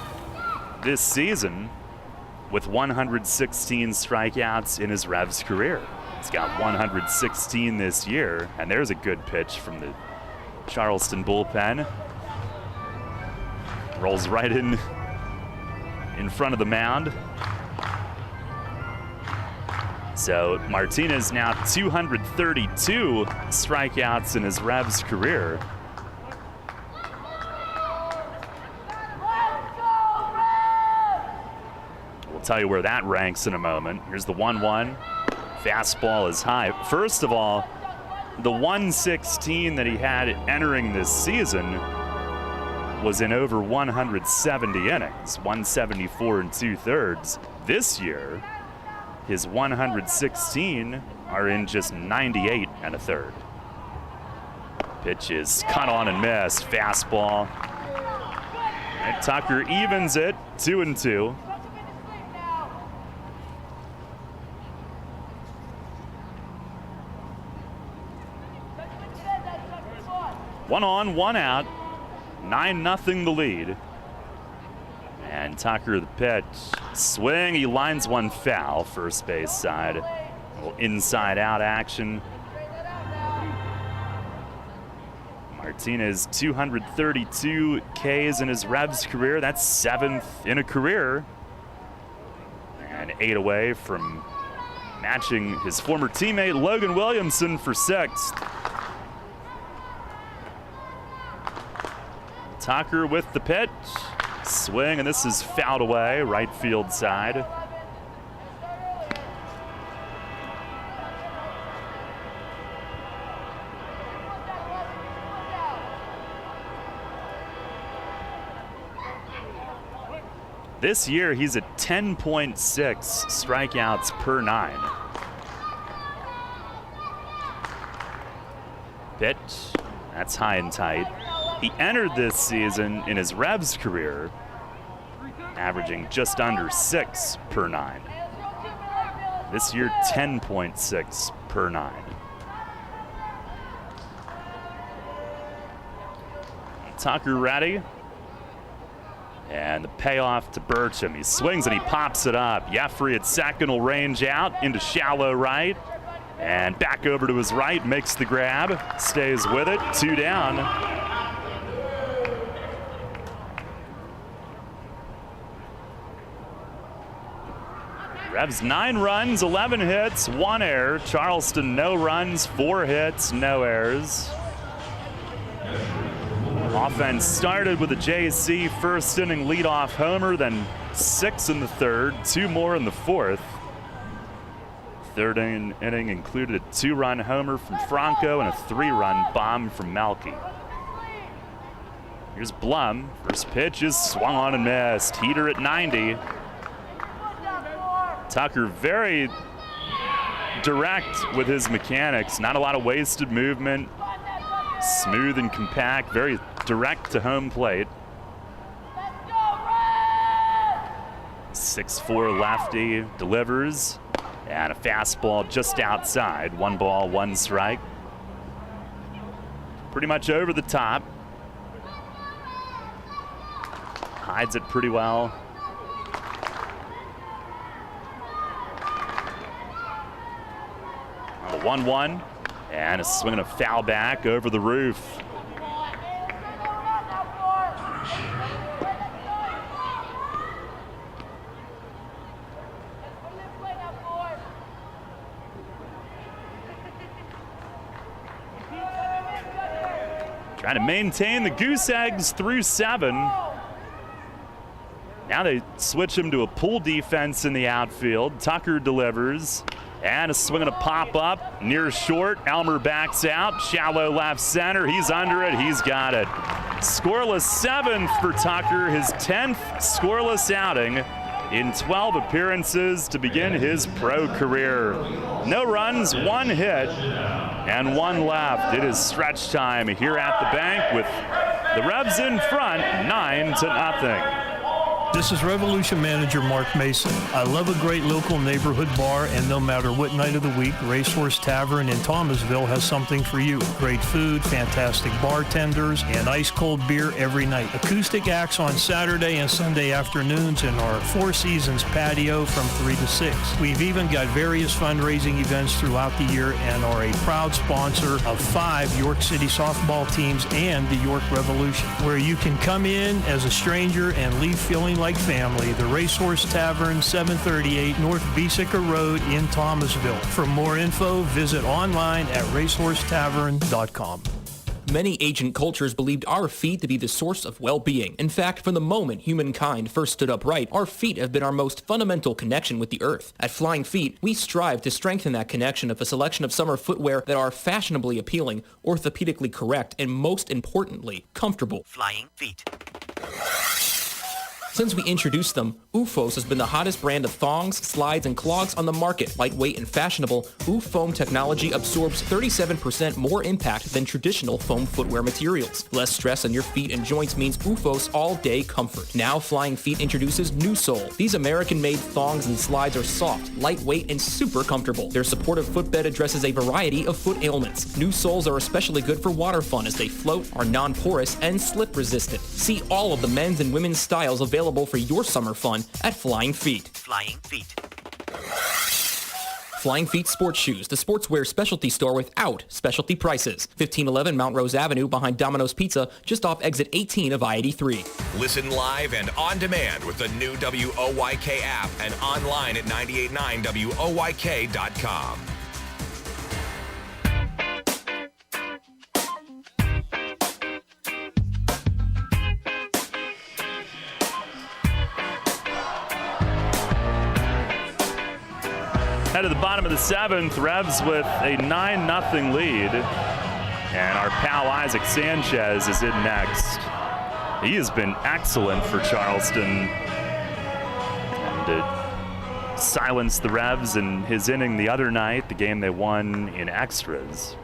this season with 116 strikeouts in his Revs career. He's got 116 this year, and there's a good pitch from the Charleston bullpen. Rolls right in front of the mound. So Martinez now 232 strikeouts in his Revs career. We'll tell you where that ranks in a moment. Here's the 1-1. Fastball is high. First of all, the 116 that he had entering this season was in over 170 innings, 174 2/3. This year, his 116 are in just 98 1/3. Pitch is cut on and missed. Fastball. And Tucker evens it, 2-2. One on, one out. 9-0 the lead. And Tucker the pitch. Swing, he lines one foul, first base side. A little inside out action. Martinez 232 Ks in his Revs career. That's 7th in a career. And 8 away from matching his former teammate Logan Williamson for 6th. Tucker with the pitch. Swing, and this is fouled away, right field side. This year, he's at 10.6 strikeouts per 9. Pitch, that's high and tight. He entered this season in his Revs career, averaging just under 6 per 9. This year, 10.6 per 9. Tucker ready. And the payoff to Burcham. He swings and he pops it up. Jeffrey at second will range out into shallow right. And back over to his right, makes the grab, stays with it, 2 down. Revs 9 runs, 11 hits, 1 error. Charleston no runs, 4 hits, no errors. Offense started with a JC first inning leadoff homer, then 6 in the 3rd, 2 more in the 4th. 3rd inning included a 2-run homer from Franco and a 3-run bomb from Melky. Here's Blum. First pitch is swung on and missed. Heater at 90. Tucker very direct with his mechanics. Not a lot of wasted movement. Smooth and compact, very direct to home plate. 6'4" lefty delivers, and a fastball just outside. 1 ball, 1 strike. Pretty much over the top. Hides it pretty well. A 1-1. And a swing and a foul back over the roof. Trying to maintain the goose eggs through 7. Now they switch him to a pull defense in the outfield. Tucker delivers. And a swing and a pop-up. Near short. Elmer backs out. Shallow left center. He's under it. He's got it. Scoreless 7th for Tucker. His 10th scoreless outing in 12 appearances to begin his pro career. No runs, 1 hit, and 1 left. It is stretch time here at the bank with the Revs in front, 9-0. This is Revolution Manager Mark Mason. I love a great local neighborhood bar, and no matter what night of the week, Racehorse Tavern in Thomasville has something for you. Great food, fantastic bartenders, and ice-cold beer every night. Acoustic acts on Saturday and Sunday afternoons in our Four Seasons patio from 3 to 6. We've even got various fundraising events throughout the year and are a proud sponsor of 5 York City softball teams and the York Revolution, where you can come in as a stranger and leave feeling like family. The Racehorse Tavern, 738 North Beesicker Road in Thomasville. For more info, visit online at racehorsetavern.com. Many ancient cultures believed our feet to be the source of well-being. In fact, from the moment humankind first stood upright, our feet have been our most fundamental connection with the earth. At Flying Feet, we strive to strengthen that connection with a selection of summer footwear that are fashionably appealing, orthopedically correct, and most importantly, comfortable. Flying Feet. Since we introduced them, OOFOS has been the hottest brand of thongs, slides, and clogs on the market. Lightweight and fashionable, OOFOam technology absorbs 37% more impact than traditional foam footwear materials. Less stress on your feet and joints means OOFOS all-day comfort. Now Flying Feet introduces New Sole. These American-made thongs and slides are soft, lightweight, and super comfortable. Their supportive footbed addresses a variety of foot ailments. New soles are especially good for water fun as they float, are non-porous, and slip-resistant. See all of the men's and women's styles available for your summer fun at Flying Feet. Flying Feet. Flying Feet Sports Shoes, the sportswear specialty store without specialty prices. 1511 Mount Rose Avenue behind Domino's Pizza, just off exit 18 of I-83. Listen live and on demand with the new WOYK app and online at 989WOYK.com. Head to the bottom of the 7th, Revs with a 9-0 lead. And our pal Isaac Sanchez is in next. He has been excellent for Charleston. And silenced the Revs in his inning the other night, the game they won in extras.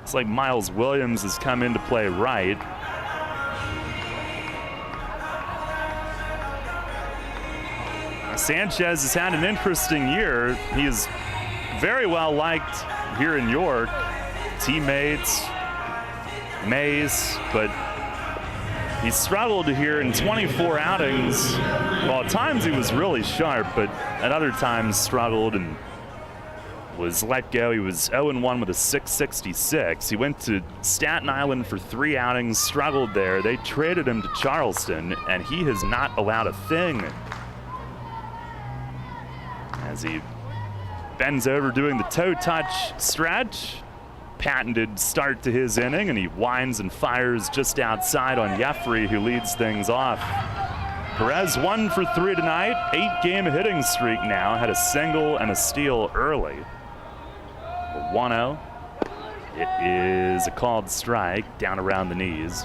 It's like Miles Williams has come into play right. Sanchez has had an interesting year. He is very well liked here in York. Teammates, Mays, but he struggled here in 24 outings. Well, at times he was really sharp, but at other times struggled and was let go. He was 0-1 with a 666. He went to Staten Island for 3 outings, struggled there. They traded him to Charleston, and he has not allowed a thing. As he bends over doing the toe touch stretch. Patented start to his inning, and he winds and fires just outside on Jeffrey, who leads things off. Perez 1 for 3 tonight, 8-game hitting streak now, had a single and a steal early. 1-0. It is a called strike down around the knees.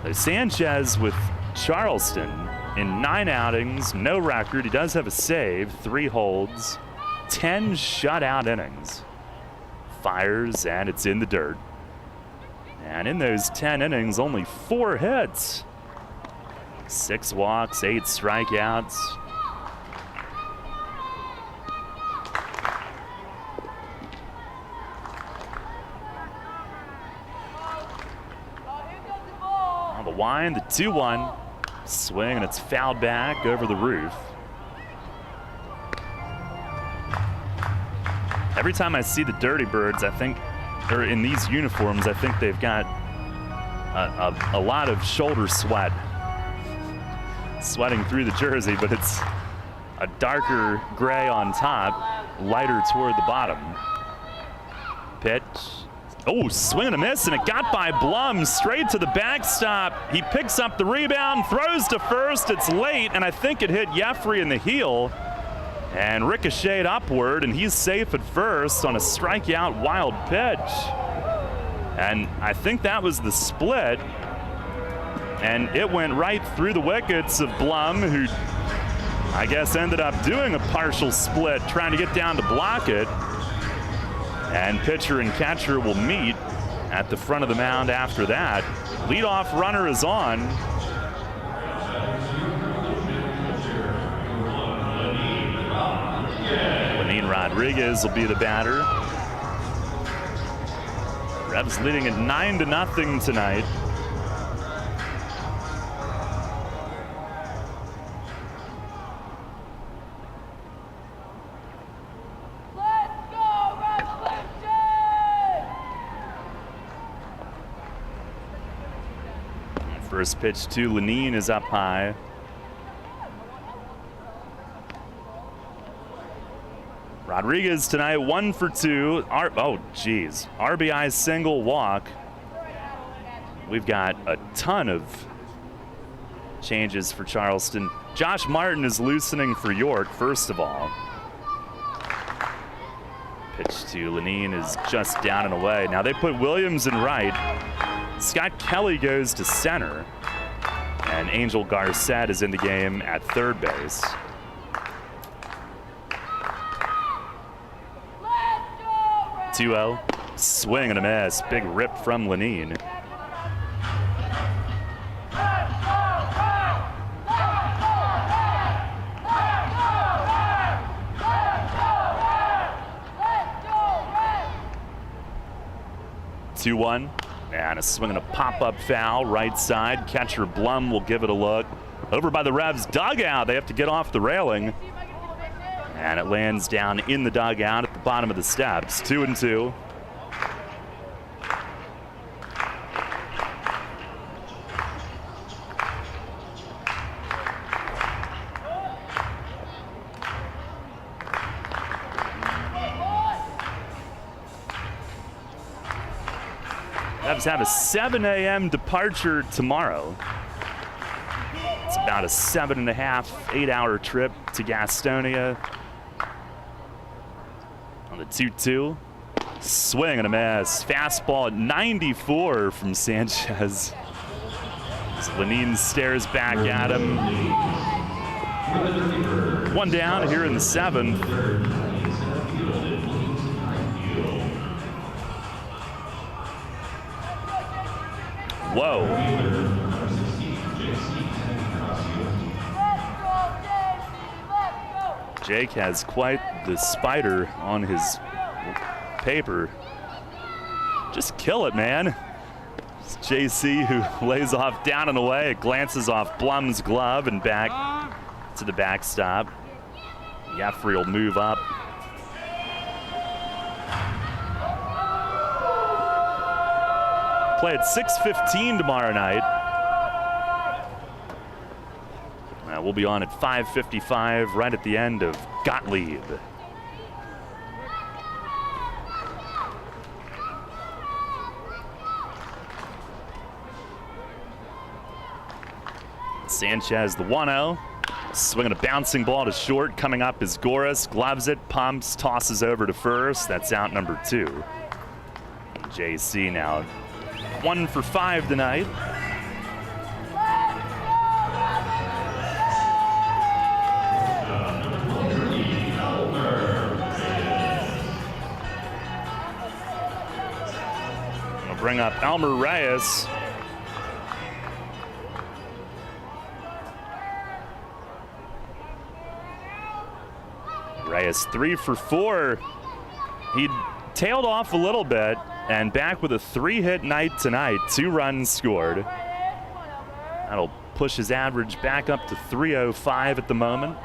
So Sanchez with Charleston in 9 outings, no record. He does have a save, 3 holds, 10 shutout innings. Fires, and it's in the dirt. And in those 10 innings, only 4 hits. 6 walks, 8 strikeouts. On the wind, the 2-1. Swing, and it's fouled back over the roof. Every time I see the Dirty Birds, I think, or in these uniforms, I think they've got a lot of shoulder sweat sweating through the jersey, but it's a darker gray on top, lighter toward the bottom. Pitch, Oh, swing and a miss, and it got by Blum straight to the backstop. He picks up the rebound, throws to first. It's late, and I think it hit Jeffrey in the heel and ricocheted upward, and he's safe at first on a strikeout wild pitch. And I think that was the split, and it went right through the wickets of Blum, who I guess ended up doing a partial split, trying to get down to block it. And pitcher and catcher will meet at the front of the mound after that. Leadoff runner is on. Lenine Rodriguez will be the batter. Revs leading at 9-0 tonight. First pitch to Lenine is up high. Rodriguez tonight 1 for 2. RBI single, walk. We've got a ton of changes for Charleston. Josh Martin is loosening for York, first of all. Pitch to Lenine is just down and away. Now they put Williams in right. Scott Kelly goes to center, and Angel Garcet is in the game at third base. Let's go, 2-0, swing and a miss, big rip from Lenine. Two-one. And a swing and a pop-up foul, right side. Catcher Blum will give it a look. Over by the Revs dugout. They have to get off the railing. And it lands down in the dugout at the bottom of the steps. 2-2. Revs have a 7 a.m. departure tomorrow. It's about a 7.5, 8-hour trip to Gastonia. On the 2-2, swing and a miss. Fastball at 94 from Sanchez. As Lenine stares back at him. One down here in the 7th. Whoa. Jake has quite the spider on his paper. Just kill it, man. It's JC who lays off down and away. It glances off Blum's glove and back to the backstop. Jeffrey will move up. Play at 6:15 tomorrow night. We'll be on at 5:55, right at the end of Gottlieb. Sanchez, the 1-0. Swinging a bouncing ball to short. Coming up is Goris. Gloves it, pumps, tosses over to first. That's out number 2. And JC now 1 for 5 tonight. We'll bring up Elmer Reyes. Reyes 3 for 4. He tailed off a little bit and back with a 3-hit night tonight. 2 runs scored. That'll push his average back up to 305 at the moment.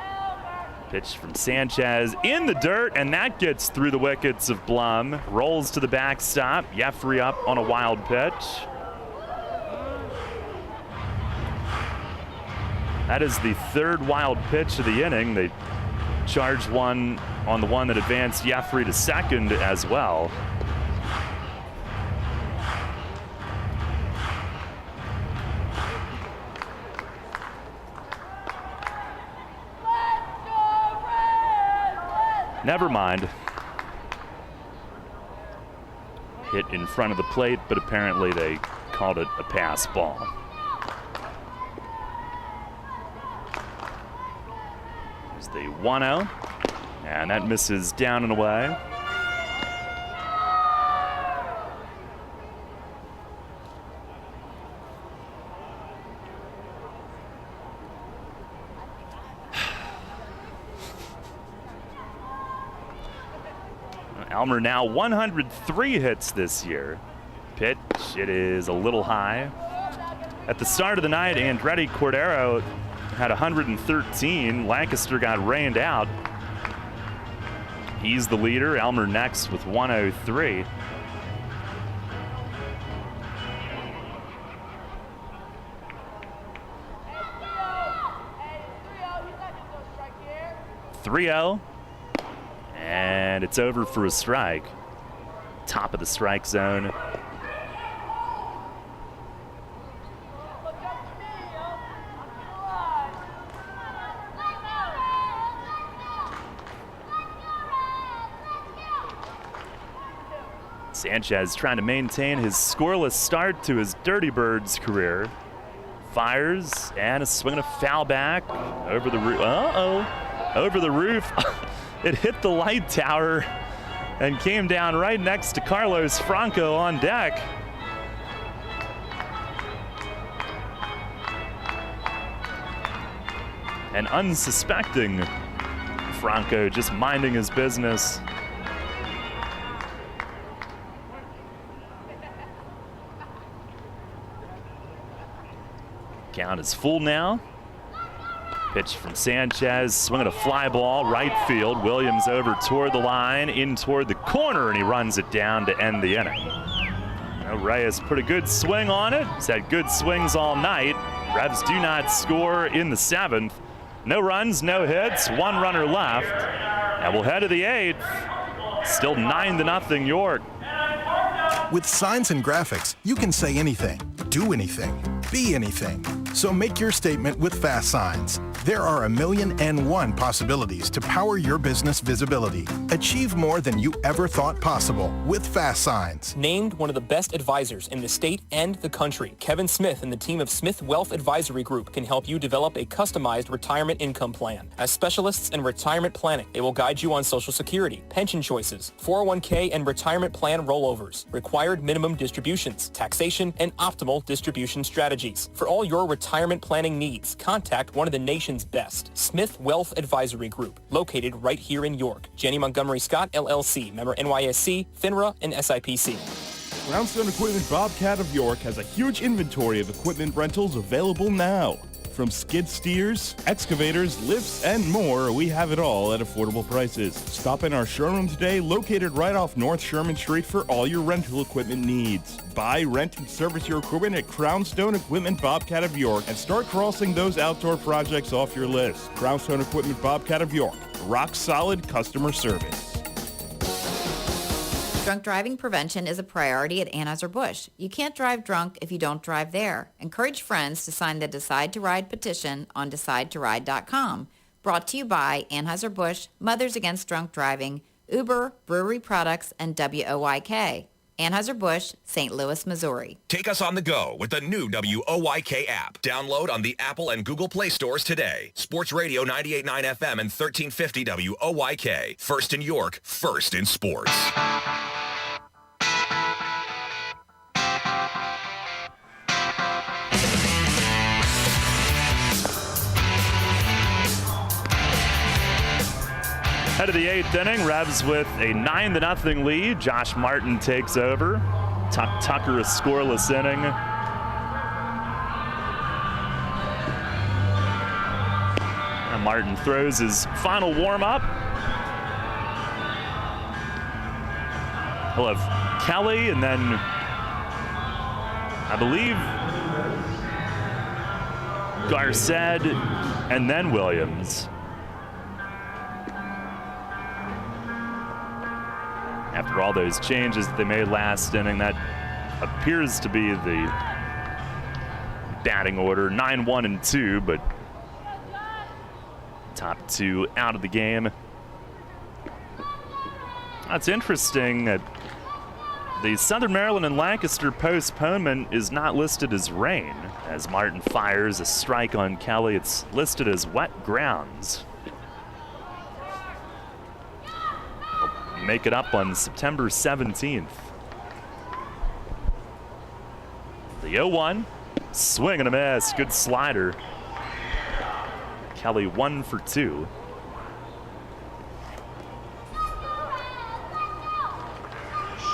Pitch from Sanchez in the dirt, and that gets through the wickets of Blum. Rolls to the backstop. Jeffrey up on a wild pitch. That is the 3rd wild pitch of the inning. They charged one on the one that advanced Jeffrey to second as well. Never mind. Hit in front of the plate, but apparently they called it a pass ball. There's the 1-0, and that misses down and away. Elmer now 103 hits this year. Pitch, it is a little high. At the start of the night, Andretti Cordero had 113. Lancaster got rained out. He's the leader. Elmer next with 103. .3-0. And it's over for a strike. Top of the strike zone. Sanchez trying to maintain his scoreless start to his Dirty Birds career. Fires and a swing and a foul back over the roof. Over the roof. It hit the light tower and came down right next to Carlos Franco on deck. An unsuspecting Franco just minding his business. Count is full now. Pitch from Sanchez, swinging a fly ball, right field. Williams over toward the line, in toward the corner, and he runs it down to end the inning. Reyes put a good swing on it. He's had good swings all night. Revs do not score in the 7th. No runs, no hits, one runner left. And we'll head to the 8th. Still 9-0 York. With signs and graphics, you can say anything, do anything, be anything. So make your statement with Fast Signs. There are 1,000,001 possibilities to power your business visibility. Achieve more than you ever thought possible with Fast Signs. Named one of the best advisors in the state and the country, Kevin Smith and the team of Smith Wealth Advisory Group can help you develop a customized retirement income plan. As specialists in retirement planning, they will guide you on Social Security, pension choices, 401k and retirement plan rollovers, required minimum distributions, taxation, and optimal distribution strategies. For all your retirement planning needs, contact one of the nation's best, Smith Wealth Advisory Group, located right here in York. Janney Montgomery Scott, LLC, member NYSE, FINRA, and SIPC. Brownstone Equipment Bobcat of York has a huge inventory of equipment rentals available now. From skid steers, excavators, lifts, and more, we have it all at affordable prices. Stop in our showroom today, located right off North Sherman Street, for all your rental equipment needs. Buy, rent, and service your equipment at Crownstone Equipment Bobcat of York and start crossing those outdoor projects off your list. Crownstone Equipment Bobcat of York, rock solid customer service. Drunk driving prevention is a priority at Anheuser-Busch. You can't drive drunk if you don't drive there. Encourage friends to sign the Decide to Ride petition on DecideToRide.com. Brought to you by Anheuser-Busch, Mothers Against Drunk Driving, Uber, Brewery Products, and WOYK. Anheuser-Busch, St. Louis, Missouri. Take us on the go with the new WOYK app. Download on the Apple and Google Play stores today. Sports Radio 98.9 FM and 1350 WOYK. First in York, first in sports. Head of the 8th inning, Revs with a 9-0 lead. Josh Martin takes over. Tucker a scoreless inning. And Martin throws his final warm-up. He'll have Kelly and then, I believe, Garced and then Williams. After all those changes that they made last inning, that appears to be the batting order. 9-1 and 2, but top two out of the game. That's interesting. The Southern Maryland and Lancaster postponement is not listed as rain. As Martin fires a strike on Kelly, it's listed as wet grounds. We'll make it up on September 17th. The 0-1, swing and a miss, good slider. Kelly 1 for 2.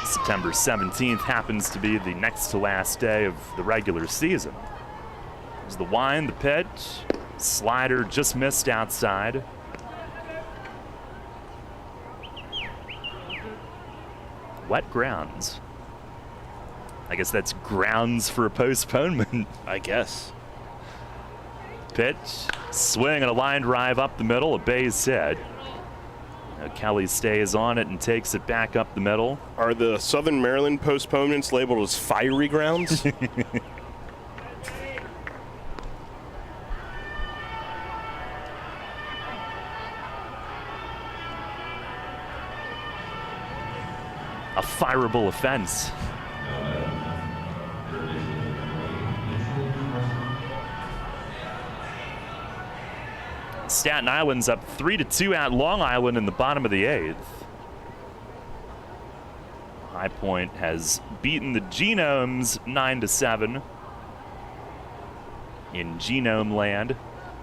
September 17th happens to be the next to last day of the regular season. There's the wind, the pitch, slider just missed outside. Wet grounds. I guess that's grounds for a postponement. I guess. Pitch, swing and a line drive up the middle, a base hit. Now Kelly stays on it and takes it back up the middle. Are the Southern Maryland postponements labeled as fiery grounds? A fireable offense. Staten Island's up 3-2 at Long Island in the bottom of the 8th. High Point has beaten the Genomes 9-7 in Genome Land.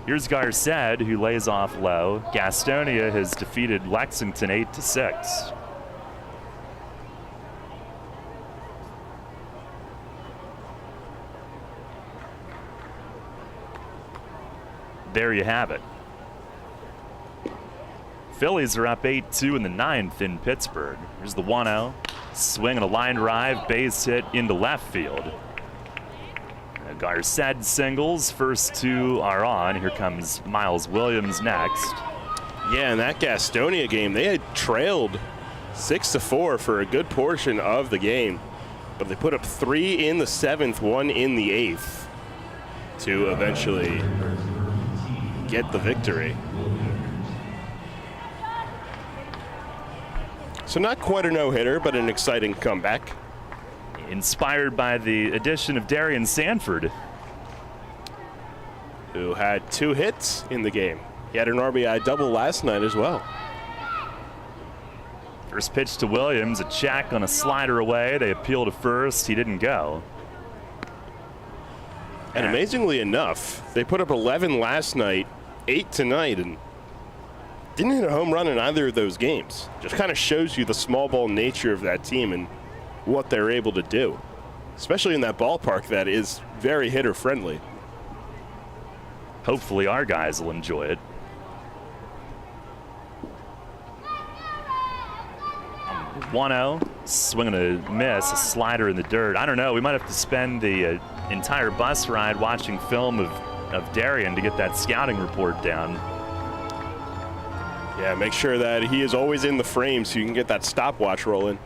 Here's Garced, who lays off low. Gastonia has defeated Lexington 8-6. There you have it. Phillies are up 8-2 in the 9th in Pittsburgh. Here's the 1-0. Swing and a line drive, base hit into left field. Garced singles, first 2 are on. Here comes Miles Williams next. Yeah, in that Gastonia game, they had trailed 6-4 for a good portion of the game. But they put up 3 in the 7th, 1 in the 8th to eventually get the victory. So not quite a no-hitter, but an exciting comeback. Inspired by the addition of Darian Sanford, who had 2 hits in the game. He had an RBI double last night as well. First pitch to Williams, a check on a slider away. They appeal to first. He didn't go. And amazingly enough, they put up 11 last night, 8 tonight, and didn't hit a home run in either of those games. Just kind of shows you the small ball nature of that team and what they're able to do, especially in that ballpark that is very hitter friendly. Hopefully our guys will enjoy it. One-0, swing and a miss, a slider in the dirt. I don't know, we might have to spend the entire bus ride watching film of Darian to get that scouting report down. Yeah, make sure that he is always in the frame so you can get that stopwatch rolling.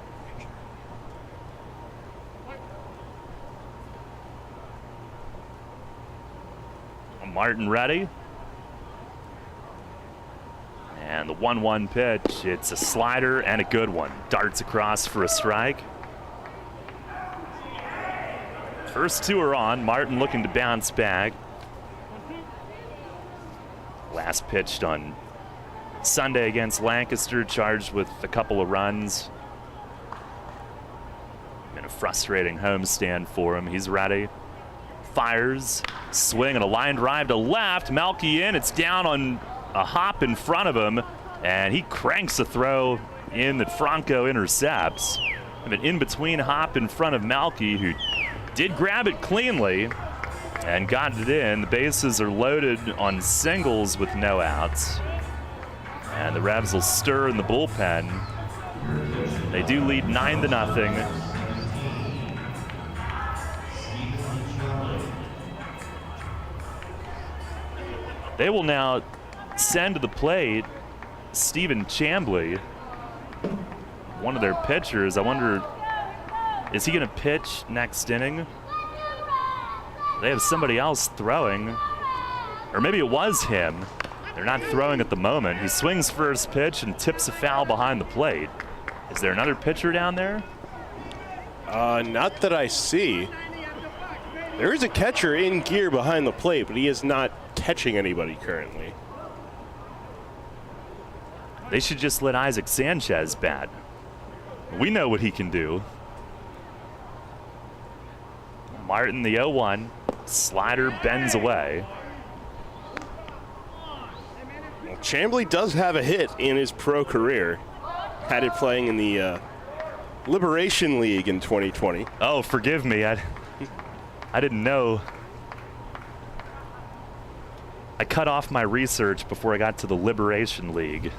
Martin ready. And the 1-1 pitch, it's a slider and a good one. Darts across for a strike. First 2 are on. Martin looking to bounce back. Last pitched on Sunday against Lancaster, charged with a couple of runs. Been a frustrating homestand for him. He's ready. Fires, swing and a line drive to left. Melky in, it's down on a hop in front of him, and he cranks a throw in that Franco intercepts. An in-between hop in front of Melky, who did grab it cleanly and got it in. The bases are loaded on singles with no outs. And the Revs will stir in the bullpen. They do lead 9-0. They will now send to the plate Stephen Chambly, one of their pitchers. I wonder, is he going to pitch next inning? They have somebody else throwing, or maybe it was him. They're not throwing at the moment. He swings first pitch and tips a foul behind the plate. Is there another pitcher down there? Not that I see. There is a catcher in gear behind the plate, but he is not catching anybody currently. They should just let Isaac Sanchez bat. We know what he can do. Martin, the 0-1. Slider bends away. Well, Chambly does have a hit in his pro career. Had it playing in the Liberation League in 2020. Oh, forgive me. I didn't know. I cut off my research before I got to the Liberation League.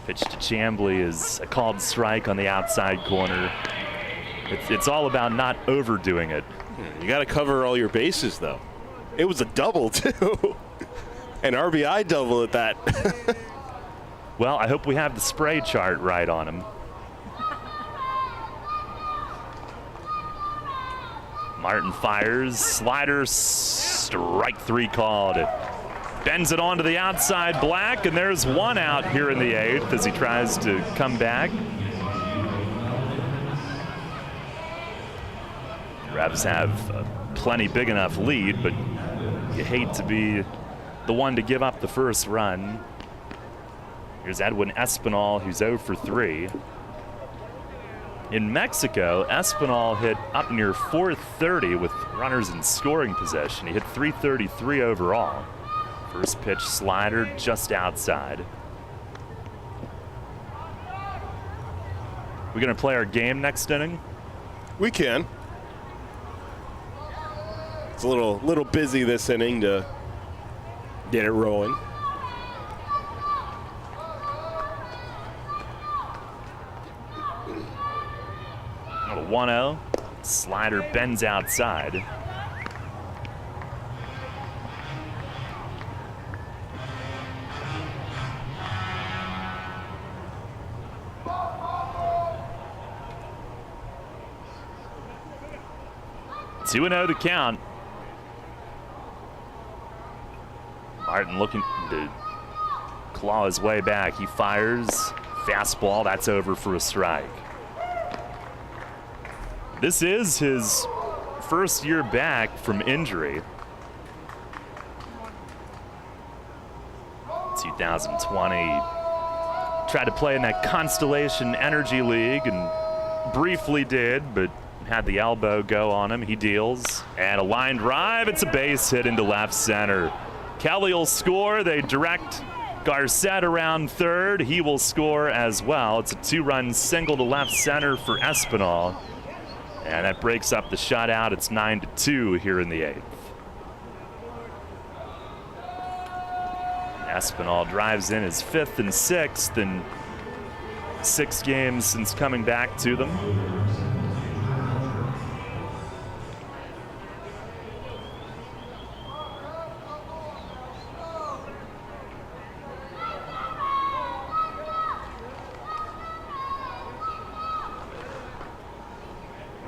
Pitch to Chambly is a called strike on the outside corner. It's all about not overdoing it. You got to cover all your bases, though. It was a double, too. An RBI double at that. Well, I hope we have the spray chart right on him. Martin fires, slider, strike 3 called. It bends it onto the outside black, and there's one out here in the 8th as he tries to come back. Revs have a plenty big enough lead, but you hate to be the one to give up the first run. Here's Edwin Espinal, who's 0 for 3. In Mexico, Espinal hit up near 430 with runners in scoring position. He hit 333 overall. First pitch slider just outside. We gonna play our game next inning? We can. It's a little busy this inning to get it rolling. A 1-0. Slider bends outside. Two 2-0 to count. Martin looking to claw his way back. He fires. Fastball, that's over for a strike. This is his first year back from injury. 2020, tried to play in that Constellation Energy League and briefly did, but had the elbow go on him. He deals, and a line drive. It's a base hit into left center. Kelly will score. They direct Garcette around third. He will score as well. It's a 2-run single to left center for Espinal. And that breaks up the shutout. It's 9-2 here in the 8th. Espinal drives in his 5th and 6th in 6 games since coming back to them.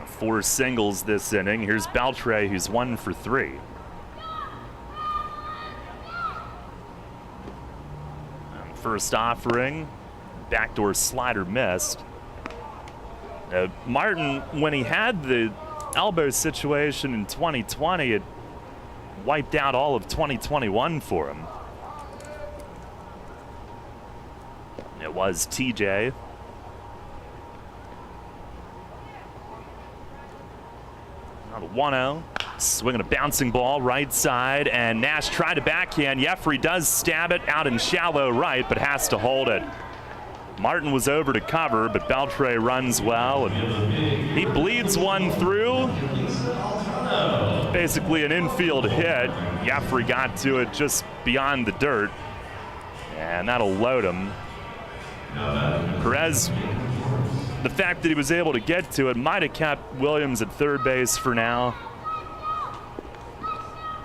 Four singles this inning. Here's Beltre, who's 1 for 3. And first offering, backdoor slider missed. Martin, when he had the elbow situation in 2020, it wiped out all of 2021 for him. It was TJ. Now the 1-0, swinging a bouncing ball right side, and Nash tried to backhand. Jeffrey does stab it out in shallow right, but has to hold it. Martin was over to cover, but Beltre runs well, and he bleeds one through. Basically an infield hit. Jeffrey got to it just beyond the dirt, and that'll load him. Perez, the fact that he was able to get to it might have kept Williams at third base for now.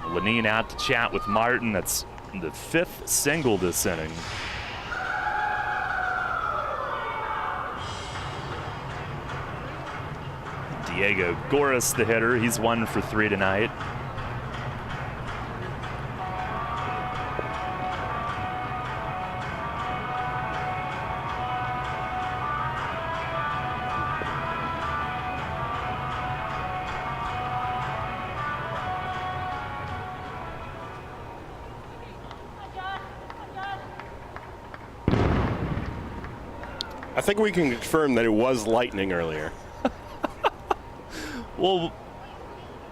Lenine out to chat with Martin. That's the 5th single this inning. Diego Goris, the hitter. He's 1 for 3 tonight. I think we can confirm that it was lightning earlier. Well,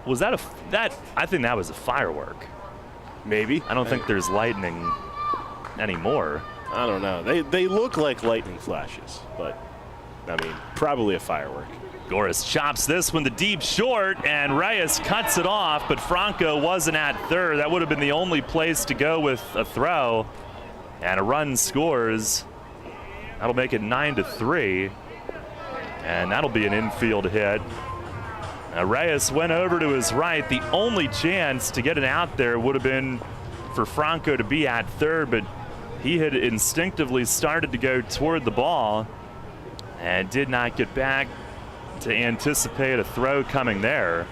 was that I think that was a firework. Maybe. I don't think there's lightning anymore. I don't know. They look like lightning flashes, but, I mean, probably a firework. Goris chops this one to deep short, and Reyes cuts it off, but Franco wasn't at third. That would have been the only place to go with a throw, and a run scores. That'll make it 9-3, and that'll be an infield hit. Reyes went over to his right. The only chance to get it out there would have been for Franco to be at third, but he had instinctively started to go toward the ball and did not get back to anticipate a throw coming there.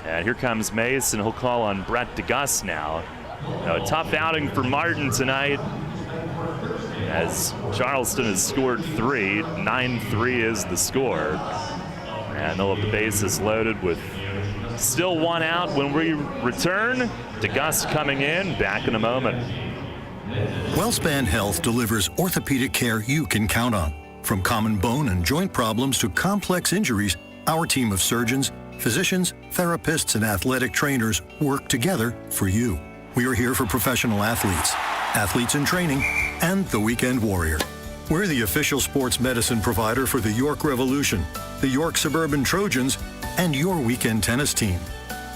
And here comes Mason. He'll call on Brett DeGus now. A tough outing for Martin tonight, as Charleston has scored 3. 9-3 is the score. And they'll have the bases loaded with still one out when we return. DeGus coming in, back in a moment. WellSpan Health delivers orthopedic care you can count on. From common bone and joint problems to complex injuries, our team of surgeons, physicians, therapists, and athletic trainers work together for you. We are here for professional athletes, athletes in training, and the weekend warrior. We're the official sports medicine provider for the York Revolution, the York Suburban Trojans, and your weekend tennis team.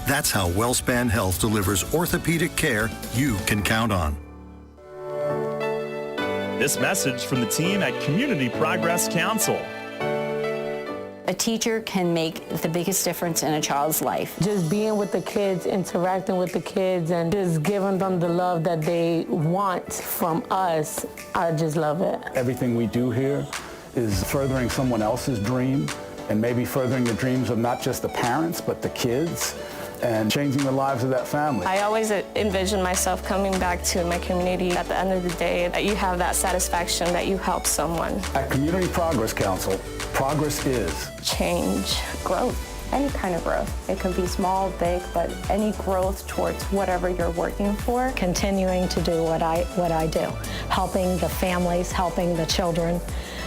That's how WellSpan Health delivers orthopedic care you can count on. This message from the team at Community Progress Council. A teacher can make the biggest difference in a child's life. Just being with the kids, interacting with the kids, and just giving them the love that they want from us, I just love it. Everything we do here is furthering someone else's dream, and maybe furthering the dreams of not just the parents, but the kids, and changing the lives of that family. I always envision myself coming back to my community at the end of the day, that you have that satisfaction that you help someone. At Community Progress Council, progress is change, growth, any kind of growth. It can be small, big, but any growth towards whatever you're working for. Continuing to do what I do, helping the families, helping the children,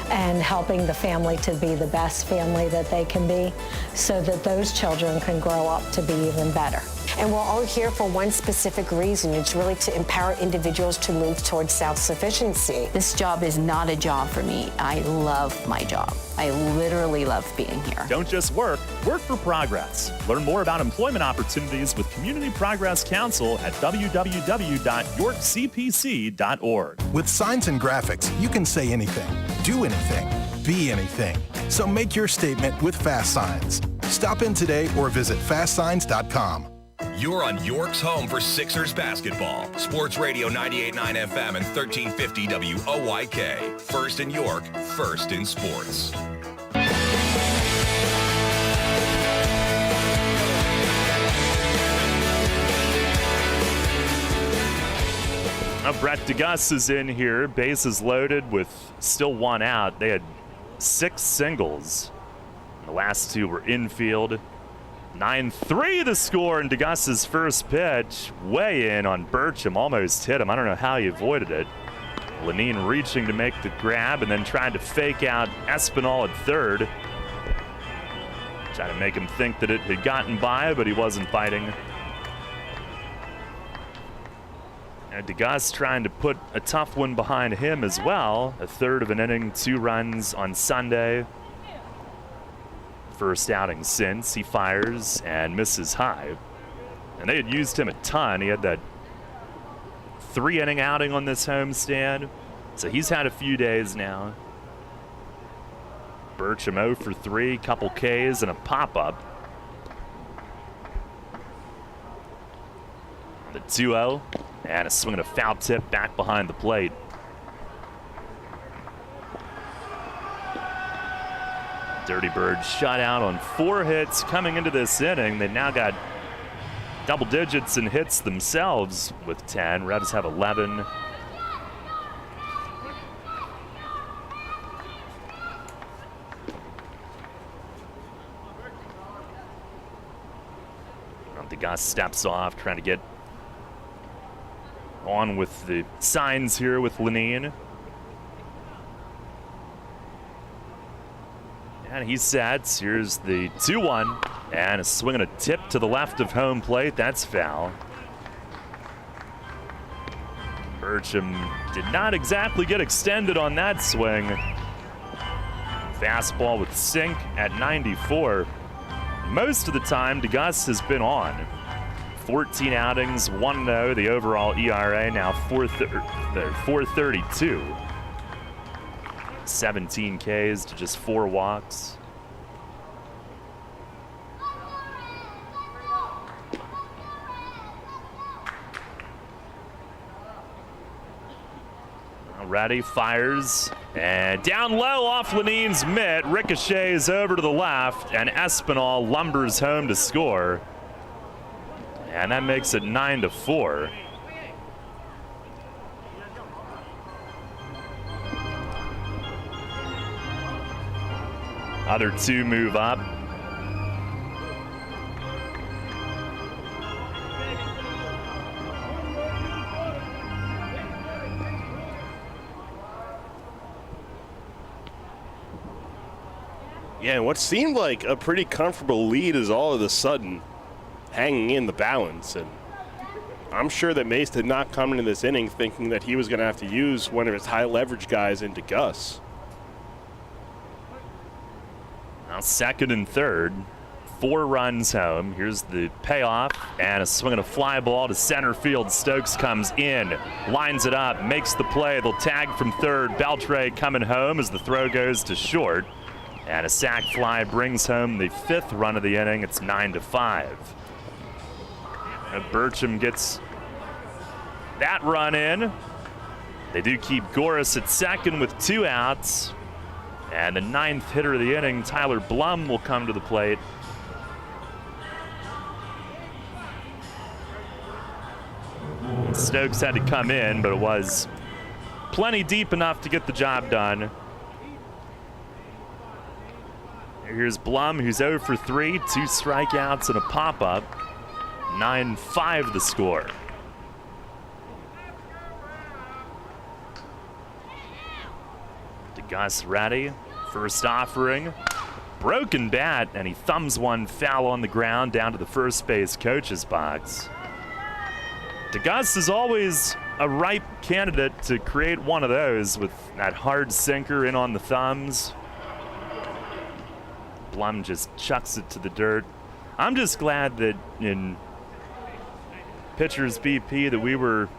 and helping the family to be the best family that they can be, so that those children can grow up to be even better. And we're all here for one specific reason. It's really to empower individuals to move towards self-sufficiency. This job is not a job for me. I love my job. I literally love being here. Don't just work for progress. Learn more about employment opportunities with Community Progress Council at www.yorkcpc.org. With signs and graphics, you can say anything, do anything, be anything. So make your statement with Fast Signs. Stop in today or visit fastsigns.com. You're on York's home for Sixers basketball. Sports Radio 98.9 FM and 1350 WOYK. First in York, first in sports. Brett DeGus is in here. Bases loaded with still one out. They had 6 singles. The last 2 were infield. 9-3 the score, and DeGus's first pitch way in on Burcham, almost hit him. I don't know how he avoided it. Lenine reaching to make the grab and then trying to fake out Espinal at third. Trying to make him think that it had gotten by, but he wasn't biting. And DeGus trying to put a tough one behind him as well. A third of an inning, 2 runs on Sunday. First outing since. He fires and misses high. And they had used him a ton. He had that 3-inning outing on this homestand. So he's had a few days now. Burcham 0 for 3, couple Ks and a pop-up. The 2-0 and a swing and a foul tip back behind the plate. Dirty Birds shut out on 4 hits coming into this inning. They now got double digits in hits themselves with 10. Revs have 11. DeGus steps off, trying to get on with the signs here with Lenine. And he sets. Here's the 2-1. And a swing and a tip to the left of home plate. That's foul. Burcham did not exactly get extended on that swing. Fastball with sink at 94. Most of the time, DeGus has been on. 14 outings, 1-0. The overall ERA now 4.32. 17 Ks to just 4 walks. Ready, fires, and down low off Leneen's mitt, ricochets over to the left, and Espinal lumbers home to score. And that makes it 9-4. Other two move up. Yeah, and what seemed like a pretty comfortable lead is all of a sudden hanging in the balance. And I'm sure that Mace did not come into this inning thinking that he was going to have to use one of his high leverage guys into Gus. Now second and third, 4 runs home. Here's the payoff and a swing and a fly ball to center field. Stokes comes in, lines it up, makes the play. They'll tag from third. Beltre coming home as the throw goes to short. And a sac fly brings home the 5th run of the inning. It's 9-5. Burcham gets that run in. They do keep Goris at second with 2 outs. And the 9th hitter of the inning, Tyler Blum, will come to the plate. Stokes had to come in, but it was plenty deep enough to get the job done. Here's Blum, who's 0 for 3, 2 strikeouts and a pop-up. 9-5 the score. DeGus ready, first offering. Broken bat, and he thumbs one foul on the ground down to the first base coach's box. DeGus is always a ripe candidate to create one of those with that hard sinker in on the thumbs. Blum just chucks it to the dirt. I'm just glad that in Pitchers BP that we were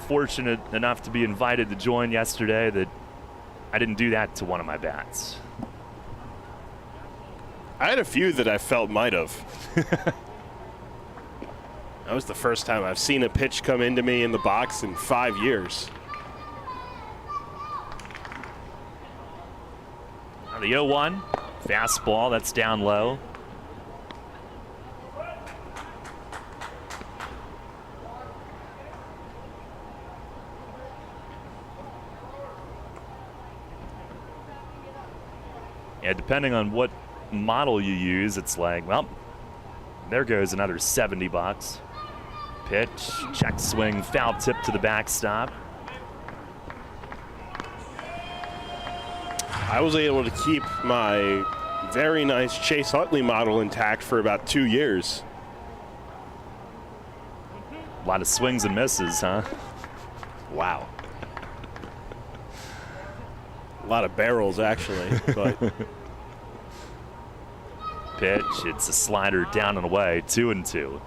fortunate enough to be invited to join yesterday, that I didn't do that to one of my bats. I had a few that I felt might have. That was the first time I've seen a pitch come into me in the box in 5 years. Now the 0-1. Fastball, that's down low. Yeah, depending on what model you use, it's like, well, there goes another $70. Pitch, check swing, foul tip to the backstop. I was able to keep my very nice Chase Utley model intact for about 2 years. A lot of swings and misses, huh? Wow. A lot of barrels, actually. But pitch, it's a slider down and away, 2-2.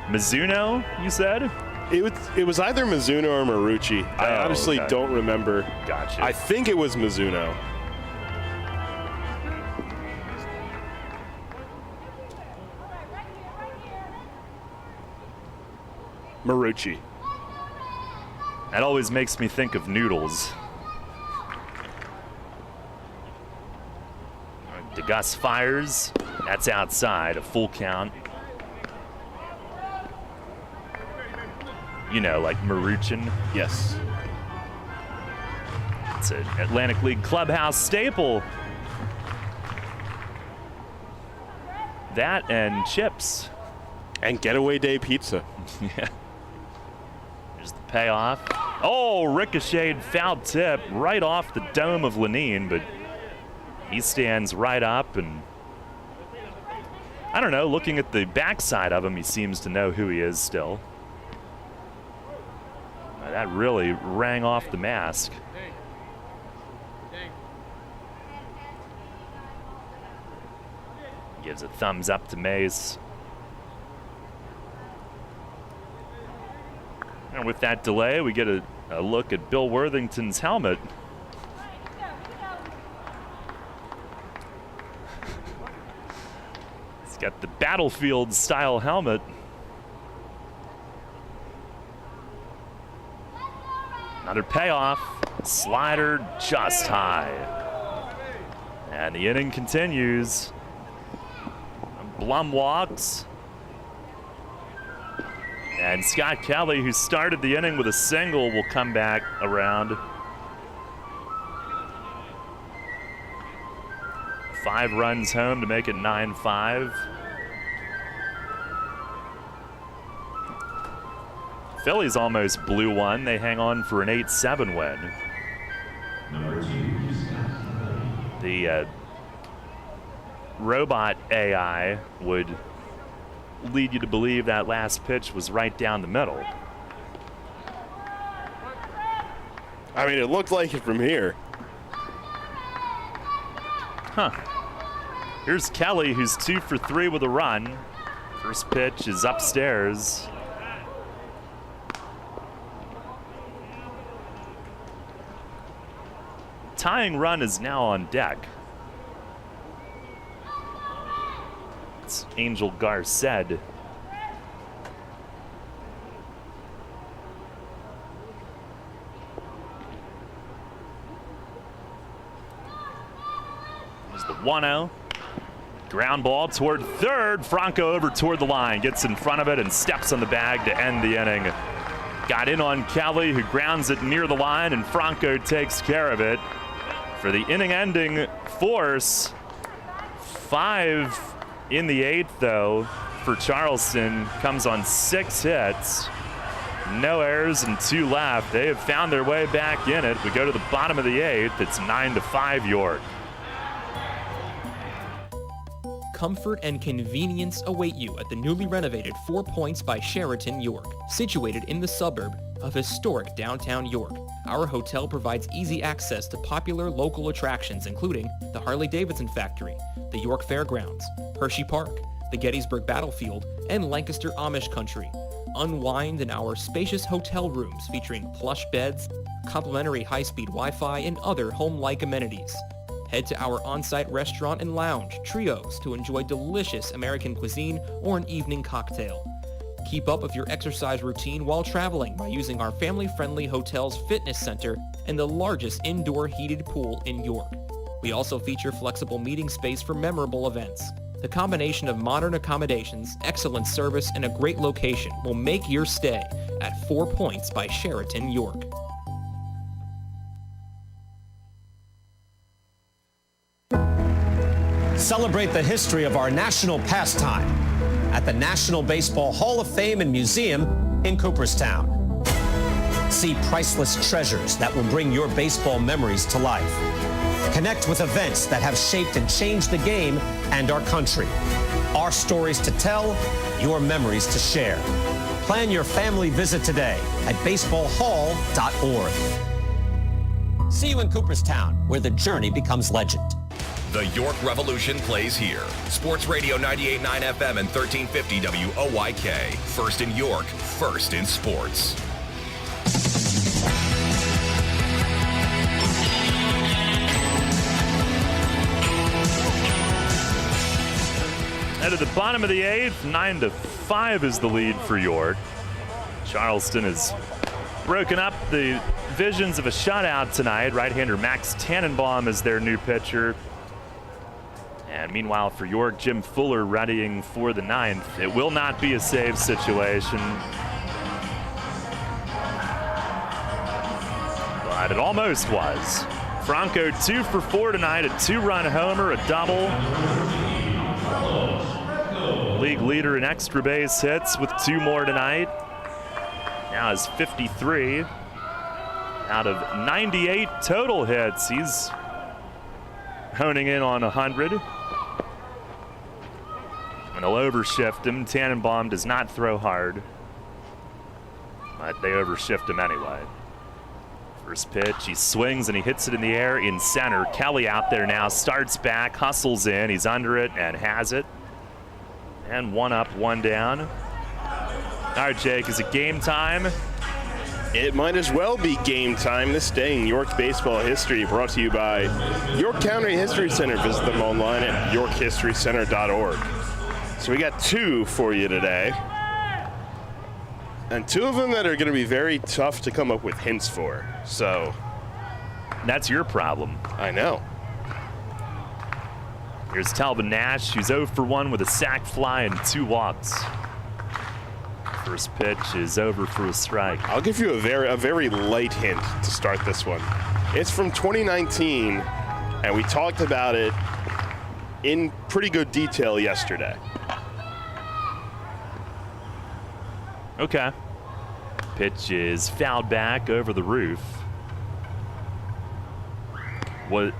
Mizuno, you said? It was either Mizuno or Marucci. I honestly don't remember. Gotcha. I think it was Mizuno. Marucci. That always makes me think of noodles. DeGus fires. That's outside, a full count. You know, like Maruchin. Yes. It's an Atlantic League clubhouse staple. That and chips. And Getaway Day pizza. Yeah. There's the payoff. Oh, ricocheted foul tip right off the dome of Leneen, but He stands right up, and I don't know, looking at the backside of him, he seems to know who he is still. That really rang off the mask. Gives a thumbs up to Mace. And with that delay, we get a look at Bill Worthington's helmet. He's got the battlefield style helmet. Another payoff. Slider just high. And the inning continues. Blum walks. And Scott Kelly, who started the inning with a single, will come back around. 5 runs home to make it 9-5. Phillies almost blew one. They hang on for an 8-7 win. The robot AI would lead you to believe that last pitch was right down the middle. I mean, it looked like it from here. Huh. Here's Kelly, who's 2 for 3 with a run. First pitch is upstairs. Tying run is now on deck. It's Angel Garced. There's the 1-0. Ground ball toward third. Franco over toward the line. Gets in front of it and steps on the bag to end the inning. Got in on Kelly, who grounds it near the line, and Franco takes care of it. For the inning-ending force, 5 in the 8th, though, for Charleston. Comes on 6 hits. No errors and 2 left. They have found their way back in it. We go to the bottom of the 8th. It's 9-5 York. Comfort and convenience await you at the newly renovated 4 Points by Sheraton York, situated in the suburb of historic downtown York. Our hotel provides easy access to popular local attractions, including the Harley-Davidson Factory, the York Fairgrounds, Hershey Park, the Gettysburg Battlefield, and Lancaster Amish Country. Unwind in our spacious hotel rooms featuring plush beds, complimentary high-speed Wi-Fi, and other home-like amenities. Head to our on-site restaurant and lounge, Trios, to enjoy delicious American cuisine or an evening cocktail. Keep up with your exercise routine while traveling by using our family-friendly hotel's fitness center and the largest indoor heated pool in York. We also feature flexible meeting space for memorable events. The combination of modern accommodations, excellent service, and a great location will make your stay at 4 Points by Sheraton York. Celebrate the history of our national pastime at the National Baseball Hall of Fame and Museum in Cooperstown. See priceless treasures that will bring your baseball memories to life. Connect with events that have shaped and changed the game and our country. Our stories to tell, your memories to share. Plan your family visit today at baseballhall.org. See you in Cooperstown, where the journey becomes legend. The York Revolution plays here. Sports Radio 98.9 FM and 1350 WOYK. First in York, first in sports. And at the bottom of the 8th, 9-5 is the lead for York. Charleston has broken up the visions of a shutout tonight. Right-hander Max Tannenbaum is their new pitcher. And meanwhile, for York, Jim Fuller readying for the 9th. It will not be a save situation. But it almost was. Franco 2 for 4 tonight, a 2-run homer, a double. League leader in extra base hits with 2 more tonight. Now has 53 out of 98 total hits. He's honing in on 100. And they'll overshift him. Tannenbaum does not throw hard, but they overshift him anyway. First pitch, he swings and he hits it in the air in center. Kelly out there now, starts back, hustles in. He's under it and has it. And 1 up, 1 down. All right, Jake, is it game time? It might as well be game time this day in York baseball history, brought to you by York County History Center. Visit them online at yorkhistorycenter.org. So we got 2 for you today. And 2 of them that are going to be very tough to come up with hints for. So that's your problem. I know. Here's Talbot Nash, who's 0 for 1 with a sac fly and 2 walks. First pitch is over for a strike. I'll give you a very light hint to start this one. It's from 2019, and we talked about it in pretty good detail yesterday. Okay. Pitch is fouled back over the roof. What?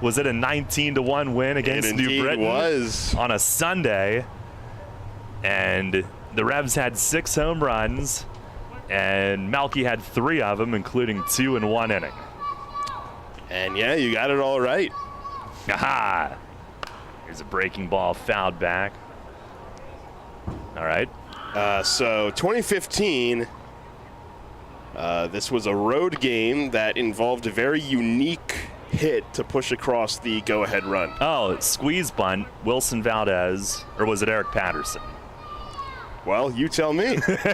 Was it a 19-1 win against New Britain? It was. On a Sunday. And the Revs had 6 home runs, and Melky had 3 of them, including 2 in 1 inning. And yeah, you got it all right. Aha! Here's a breaking ball fouled back. All right. So 2015, this was a road game that involved a very unique hit to push across the go-ahead run. Oh, squeeze bunt, Wilson Valdez, or was it Eric Patterson? Well, you tell me. There's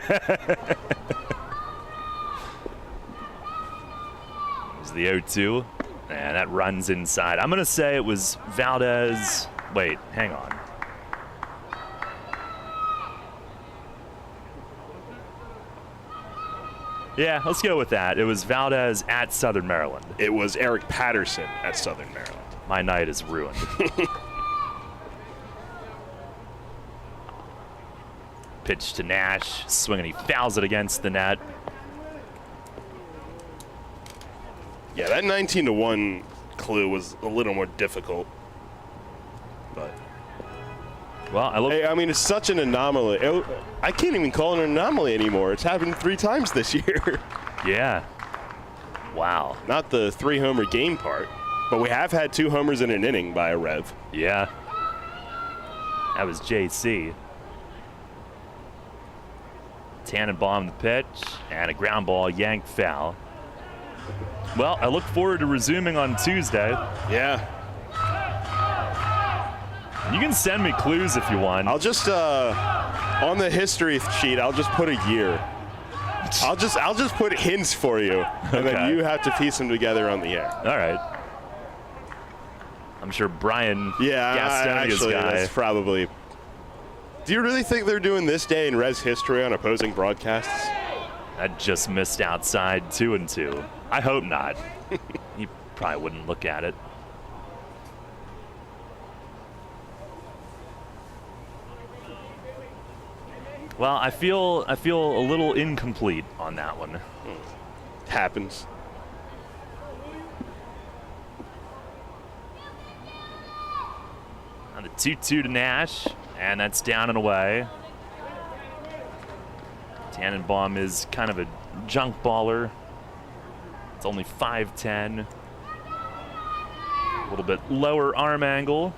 the 0-2, and that runs inside. I'm going to say it was Valdez. Wait, hang on. Yeah, let's go with that. It was Valdez at Southern Maryland. It was Eric Patterson at Southern Maryland. My night is ruined. Pitch to Nash, swinging, he fouls it against the net. Yeah, that 19-1 clue was a little more difficult. But well, I mean, it's such an anomaly. I can't even call it an anomaly anymore. It's happened 3 times this year. Yeah. Wow. Not the 3-homer game part, but we have had 2 homers in an inning by a Rev. Yeah. That was JC. Tannenbaum the pitch, and a ground ball yanked foul. Well, I look forward to resuming on Tuesday. Yeah. You can send me clues if you want. I'll just on the history sheet, I'll just put a year. I'll just put hints for you, and then you have to piece them together on the air. All right. I'm sure Brian Gastonia's guy. That's probably. Do you really think they're doing this day in Revs history on opposing broadcasts? That just missed outside 2-2. I hope not. He probably wouldn't look at it. Well, I feel a little incomplete on that one. Happens. Now the 2-2 to Nash, and that's down and away. Tannenbaum is kind of a junk baller. It's only 5'10". A little bit lower arm angle.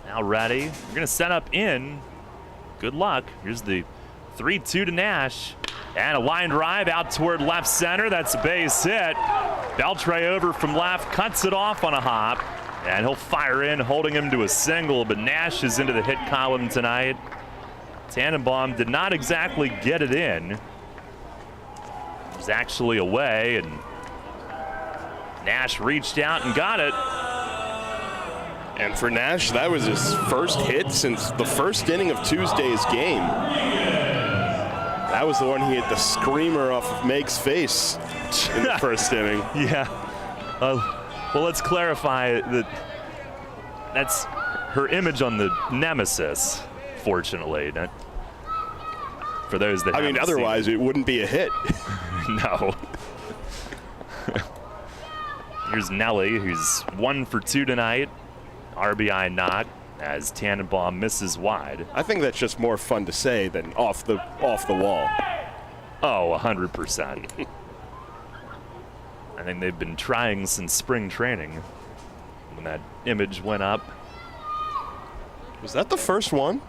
Now ready. You're going to set up in. Good luck. Here's the 3-2 to Nash. And a line drive out toward left center. That's a base hit. Beltre over from left, cuts it off on a hop. And he'll fire in, holding him to a single. But Nash is into the hit column tonight. Tannenbaum did not exactly get it in. It was actually away, and Nash reached out and got it. And for Nash, that was his first hit since the first inning of Tuesday's game. That was the one he hit the screamer off of Meg's face in the first inning. Yeah. Well, let's clarify that that's her image on the Nemesis, fortunately. For those that haven't otherwise it wouldn't be a hit. No. Here's Nelly, who's 1 for 2 tonight. RBI not, as Tannenbaum misses wide. I think that's just more fun to say than off the wall. Oh, 100%. I think they've been trying since spring training when that image went up. Was that the first one?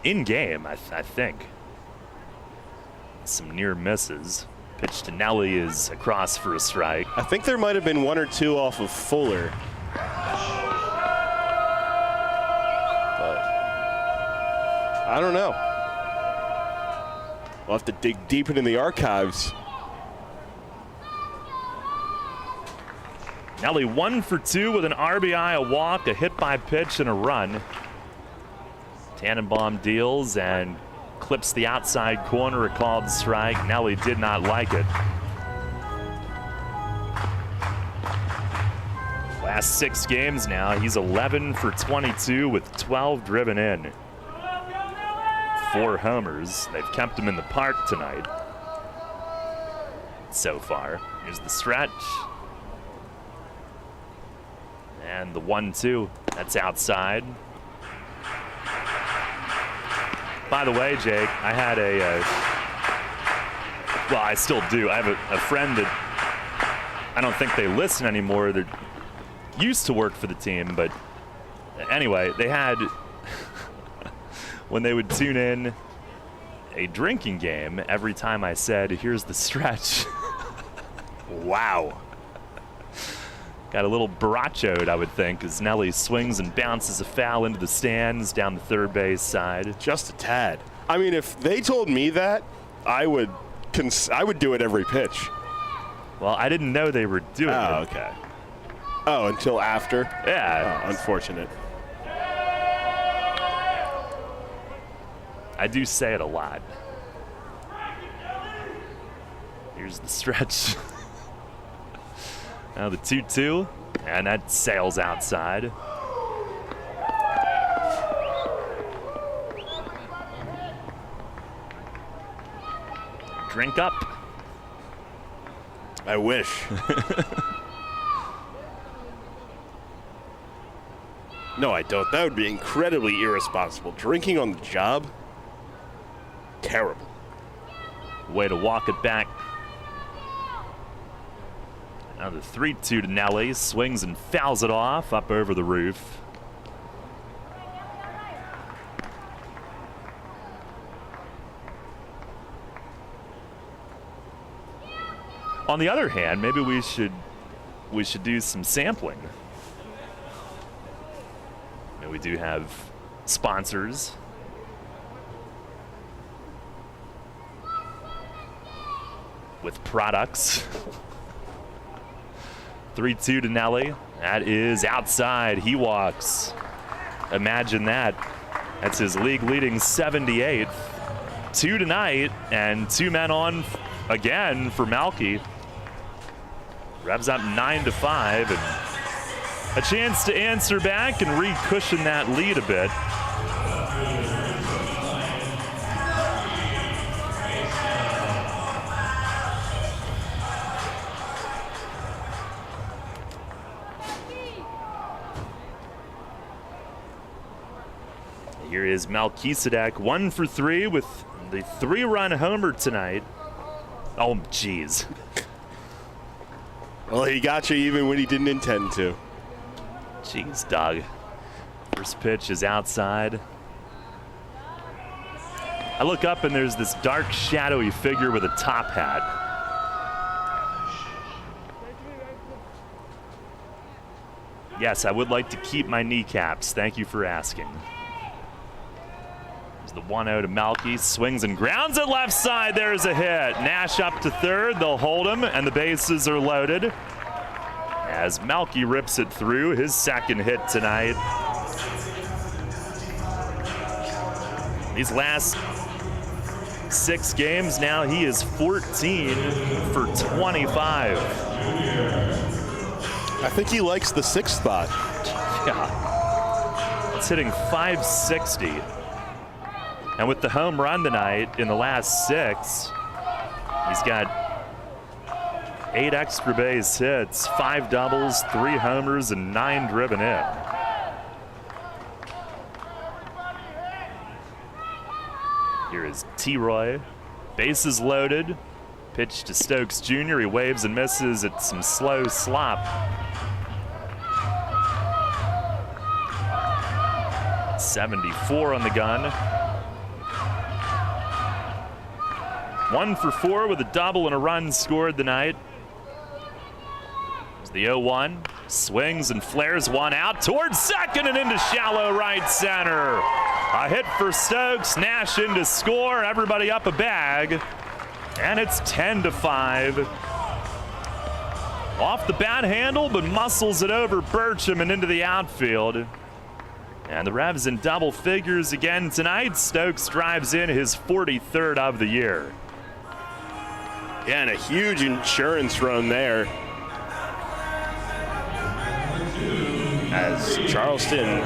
In game, I think. Some near misses. Pitch to Nelly is across for a strike. I think there might have been 1 or 2 off of Fuller. But I don't know. We'll have to dig deep into the archives. Nelly 1 for 2 with an RBI, a walk, a hit by pitch, and a run. Tannenbaum deals and clips the outside corner, a called strike. Nelly did not like it. Last 6 games now, he's 11 for 22 with 12 driven in. 4 homers. They've kept him in the park tonight so far. Here's the stretch. And the 1-2, that's outside. By the way, Jake, I had well, I still do. I have a friend that I don't think they listen anymore. That used to work for the team, but anyway, they had, when they would tune in a drinking game, every time I said, here's the stretch. Wow. Got a little barachoed, I would think, as Nelly swings and bounces a foul into the stands down the third base side. Just a tad. I mean, if they told me that, I would do it every pitch. Well, I didn't know they were doing it. Oh, okay. Oh, until after? Yeah. Oh, unfortunate. I do say it a lot. Here's the stretch. Now the 2-2, and that sails outside. Drink up. I wish. No, I don't. That would be incredibly irresponsible. Drinking on the job? Terrible. Way to walk it back. Now the 3-2 to Nelly, swings and fouls it off up over the roof. On the other hand, maybe we should do some sampling. And we do have sponsors. With products. 3-2 to Nelly. That is outside. He walks. Imagine that. That's his league-leading 78th. 2 tonight, and 2 men on again for Malky. Revs up 9-5, and a chance to answer back and re-cushion that lead a bit. Here is Melchizedek, 1 for 3 with the 3-run homer tonight. Oh, jeez. Well, he got you even when he didn't intend to. Jeez, Doug. First pitch is outside. I look up and there's this dark, shadowy figure with a top hat. Yes, I would like to keep my kneecaps. Thank you for asking. The 1-0 to Malky, swings and grounds it left side. There's a hit. Nash up to third. They'll hold him, and the bases are loaded as Malky rips it through, his second hit tonight. These last 6 games now, he is 14 for 25. I think he likes the 6th spot. Yeah. It's hitting .560. And with the home run tonight in the last 6, he's got 8 extra base hits, 5 doubles, 3 homers, and 9 driven in. Here is T-Roy. Bases loaded. Pitch to Stokes Jr. He waves and misses at some slow slop. .74 on the gun. 1 for 4 with a double and a run scored tonight. There's the 0-1. Swings and flares one out towards second and into shallow right center. A hit for Stokes. Nash in to score. Everybody up a bag. And it's 10-5. Off the bat handle, but muscles it over Burcham and into the outfield. And the Revs in double figures again tonight. Stokes drives in his 43rd of the year. Yeah, and a huge insurance run there, as Charleston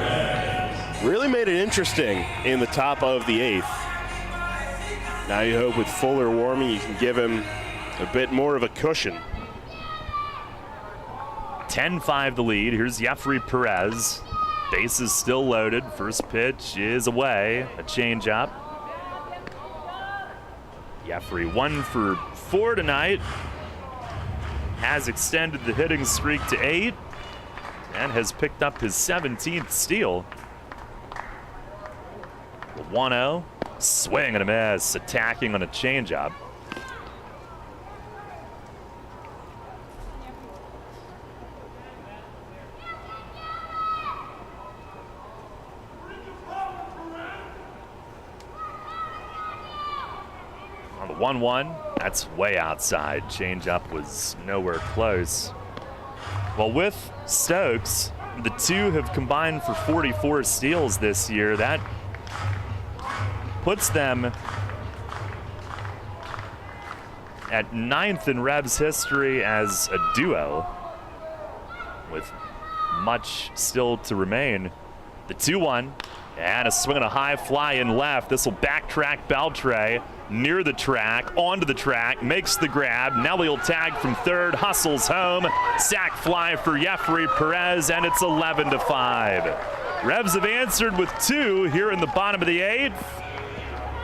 really made it interesting in the top of the 8th. Now you hope with Fuller warming, you can give him a bit more of a cushion. 10-5 the lead. Here's Jeffrey Perez. Bases still loaded. First pitch is away. A changeup. Jeffrey 1 for 4 tonight. Has extended the hitting streak to 8 and has picked up his 17th steal. The 1-0. Swing and a miss. Attacking on a changeup. On the 1-1, that's way outside. Changeup was nowhere close. Well, with Stokes, the two have combined for 44 steals this year. That puts them at 9th in Revs history as a duo, with much still to remain. The 2-1, and a swing and a high fly in left. This will backtrack Beltre near the track, onto the track, makes the grab. Nelly will tag from third, hustles home. Sac fly for Jeffrey Perez, and it's 11-5. Revs have answered with 2 here in the bottom of the 8th.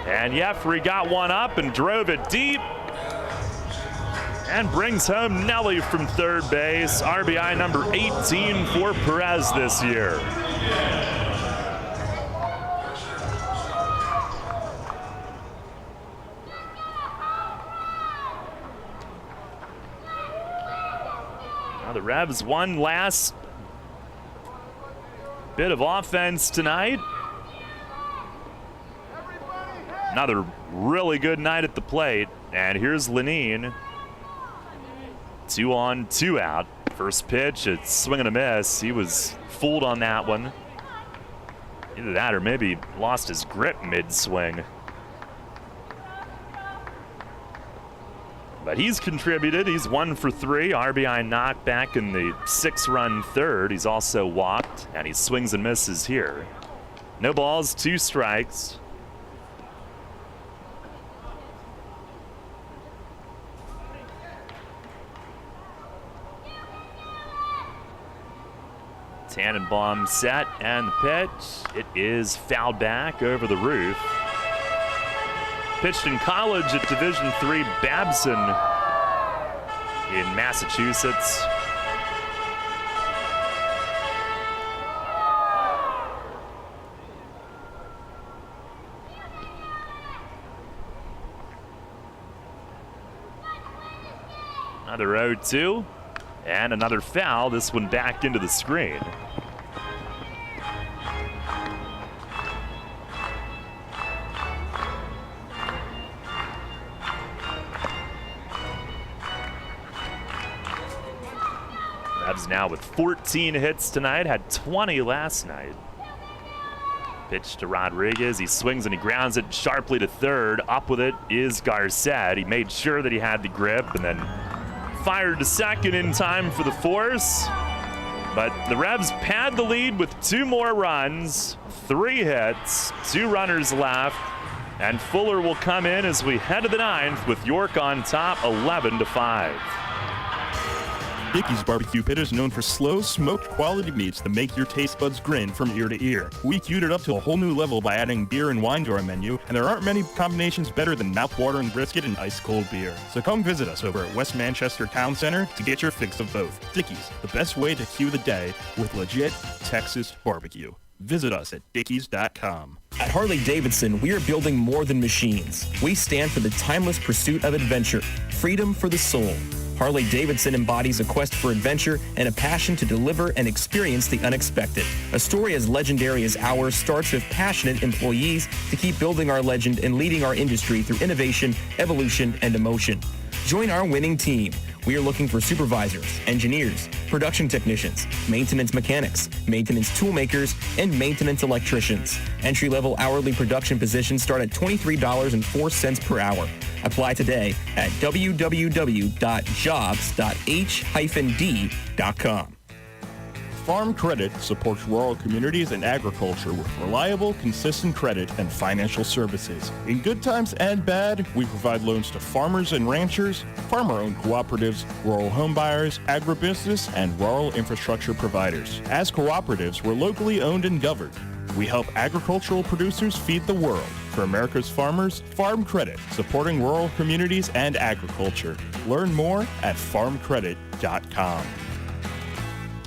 And Jeffrey got one up and drove it deep and brings home Nelly from third base. RBI number 18 for Perez this year. Now the Revs one last bit of offense tonight. Another really good night at the plate. And here's Lenine. 2 on, 2 out. First pitch, it's swing and a miss. He was fooled on that one. Either that or maybe lost his grip mid-swing. But he's contributed. He's 1 for 3. RBI knockback in the 6-run third. He's also walked, and he swings and misses here. No balls, 2 strikes. Tannenbaum set, and the pitch, it is fouled back over the roof. Pitched in college at Division III Babson in Massachusetts. Another 0-2. And another foul, this one back into the screen. Revs now with 14 hits tonight, had 20 last night. Pitch to Rodriguez, he swings and he grounds it sharply to third. Up with it is Garcet. He made sure that he had the grip and then fired to second in time for the force. But the Revs pad the lead with 2 more runs, 3 hits, 2 runners left, and Fuller will come in as we head to the 9th with York on top 11-5. Dickey's Barbecue Pit is known for slow, smoked quality meats that make your taste buds grin from ear to ear. We queued it up to a whole new level by adding beer and wine to our menu, and there aren't many combinations better than mouth-watering brisket and ice-cold beer. So come visit us over at West Manchester Town Center to get your fix of both. Dickey's, the best way to cue the day with legit Texas barbecue. Visit us at dickeys.com. At Harley-Davidson, we are building more than machines. We stand for the timeless pursuit of adventure, freedom for the soul. Harley-Davidson embodies a quest for adventure and a passion to deliver and experience the unexpected. A story as legendary as ours starts with passionate employees to keep building our legend and leading our industry through innovation, evolution, and emotion. Join our winning team. We are looking for supervisors, engineers, production technicians, maintenance mechanics, maintenance toolmakers, and maintenance electricians. Entry-level hourly production positions start at $23.04 per hour. Apply today at www.jobs.h-d.com. Farm Credit supports rural communities and agriculture with reliable, consistent credit and financial services. In good times and bad, we provide loans to farmers and ranchers, farmer-owned cooperatives, rural home buyers, agribusiness, and rural infrastructure providers. As cooperatives, we're locally owned and governed. We help agricultural producers feed the world. For America's farmers, Farm Credit, supporting rural communities and agriculture. Learn more at farmcredit.com.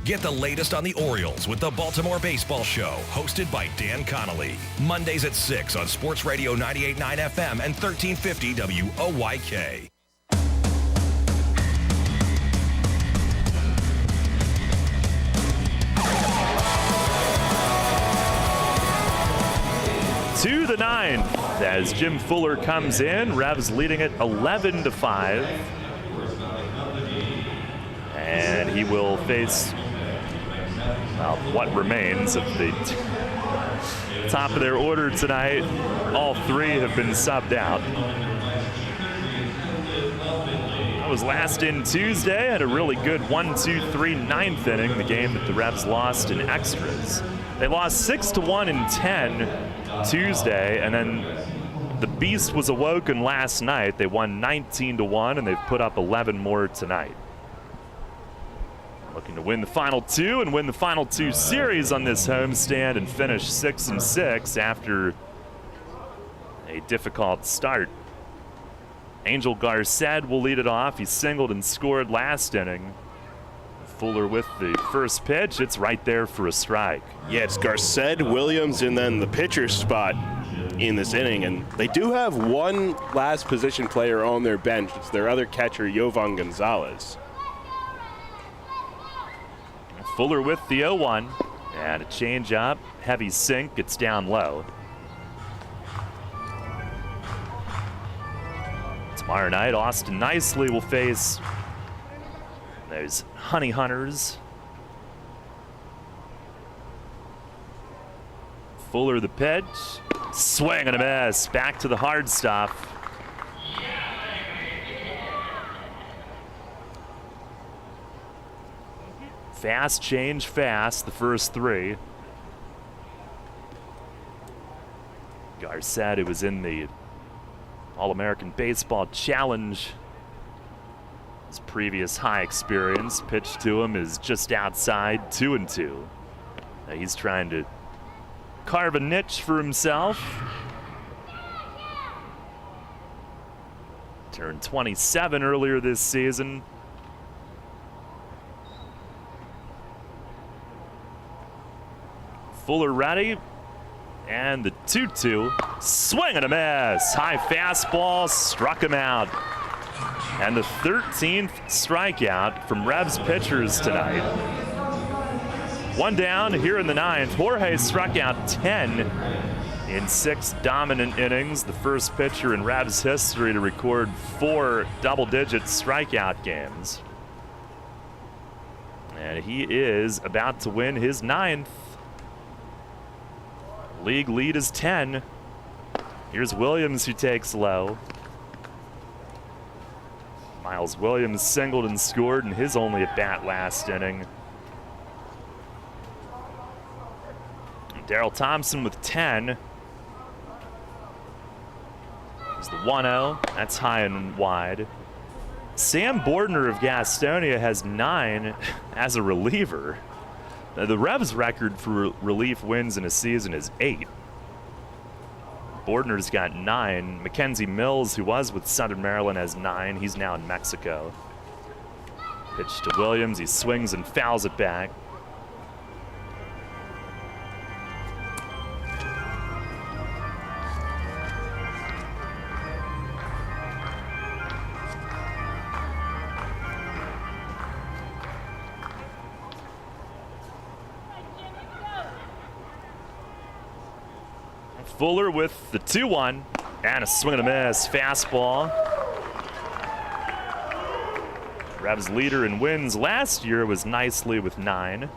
Get the latest on the Orioles with the Baltimore Baseball Show, hosted by Dan Connolly. Mondays at 6 on Sports Radio 98.9 FM and 1350 WOYK. To the 9th as Jim Fuller comes in. Revs leading it 11-5. And he will face what remains of the top of their order tonight. All 3 have been subbed out. That was last in Tuesday. Had a really good 1-2-3 9th inning, the game that the Revs lost in extras. They lost 6-1 in 10 Tuesday, and then the beast was awoken last night. They won 19-1, and they've put up 11 more tonight. Looking to win the final 2 and win the final 2 series on this homestand and finish 6-6 after a difficult start. Angel Garced will lead it off. He singled and scored last inning. Fuller with the first pitch. It's right there for a strike. Yeah, it's Garced, Williams, and then the pitcher spot in this inning. And they do have one last position player on their bench. It's their other catcher, Yovan Gonzalez. Fuller with the 0-1. And a change-up. Heavy sink. It's down low. Tomorrow night, Austin Nicely will face those Honey Hunters. Fuller the pitch. Swing and a miss. Back to the hard stuff. Fast change fast, the first 3. Garced, who was in the All-American Baseball Challenge, his previous high experience, pitch to him is just outside 2-2. Now he's trying to carve a niche for himself. Turned 27 earlier this season. Fuller ready, and the 2-2, swing and a miss. High fastball struck him out. And the 13th strikeout from Revs pitchers tonight. One down here in the 9th. Jorge struck out 10 in 6 dominant innings. The first pitcher in Revs history to record 4 double-digit strikeout games. And he is about to win his 9th. League lead is 10. Here's Williams, who takes low. Miles Williams singled and scored in his only at bat last inning. Daryl Thompson with 10. There's the 1-0. That's high and wide. Sam Bordner of Gastonia has 9 as a reliever. Now, the Revs record for relief wins in a season is 8. Bordner's got 9. Mackenzie Mills, who was with Southern Maryland, has 9. He's now in Mexico. Pitch to Williams. He swings and fouls it back. Fuller with the 2-1 and a swing and a miss. Fastball. Revs leader in wins last year was Nicely with 9.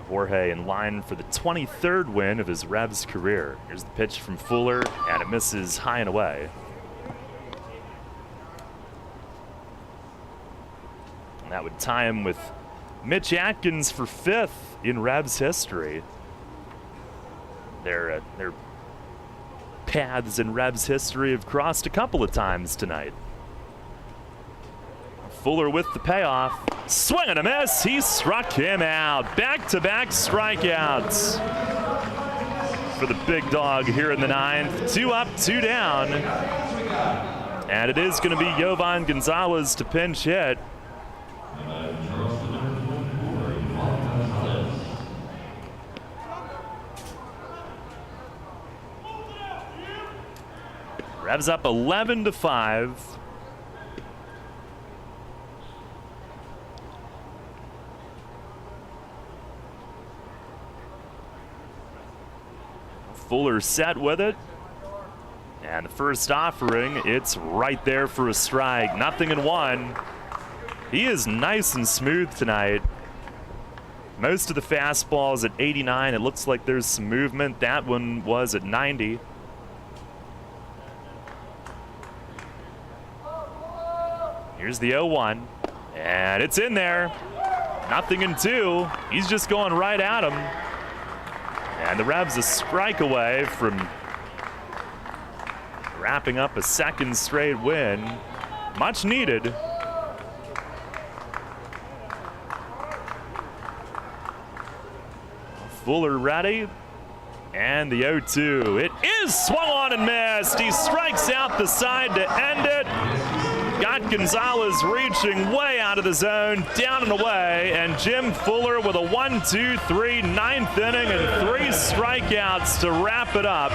Jorge in line for the 23rd win of his Revs career. Here's the pitch from Fuller, and it misses high and away. And that would tie him with Mitch Atkins for 5th in Revs history. Their paths in Revs history have crossed a couple of times tonight. Fuller with the payoff. Swing and a miss. He struck him out. Back-to-back strikeouts for the big dog here in the 9th. 2 up, 2 down. And it is going to be Jovan Gonzalez to pinch hit. Revs up 11-5. Fuller set with it. And the first offering, it's right there for a strike. 0-1. He is nice and smooth tonight. Most of the fastballs at 89. It looks like there's some movement. That one was at 90. Here's the 0-1, and it's in there. 0-2. He's just going right at him. And the Revs a strike away from wrapping up a second straight win. Much needed. Fuller ready. And the 0-2. It is swung on and missed. He strikes out the side to end it. Got Gonzalez reaching way out of the zone, down and away, and Jim Fuller with a 1-2-3 9th inning and 3 strikeouts to wrap it up.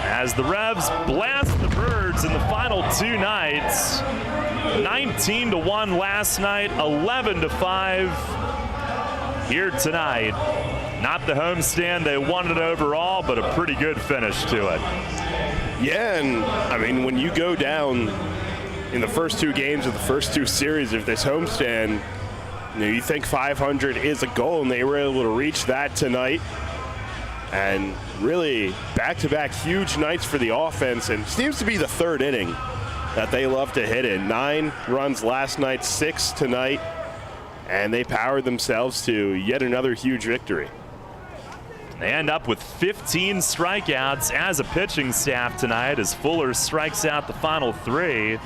As the Revs blast the Birds in the final 2 nights. 19-1 last night, 11-5 here tonight. Not the homestand they wanted overall, but a pretty good finish to it. Yeah, and I mean, when you go down in the first 2 games of the first 2 series of this homestand, you think 500 is a goal, and they were able to reach that tonight. And really, back-to-back huge nights for the offense, and seems to be the 3rd inning that they love to hit in. 9 runs last night, 6 tonight, and they powered themselves to yet another huge victory. They end up with 15 strikeouts as a pitching staff tonight as Fuller strikes out the final 3.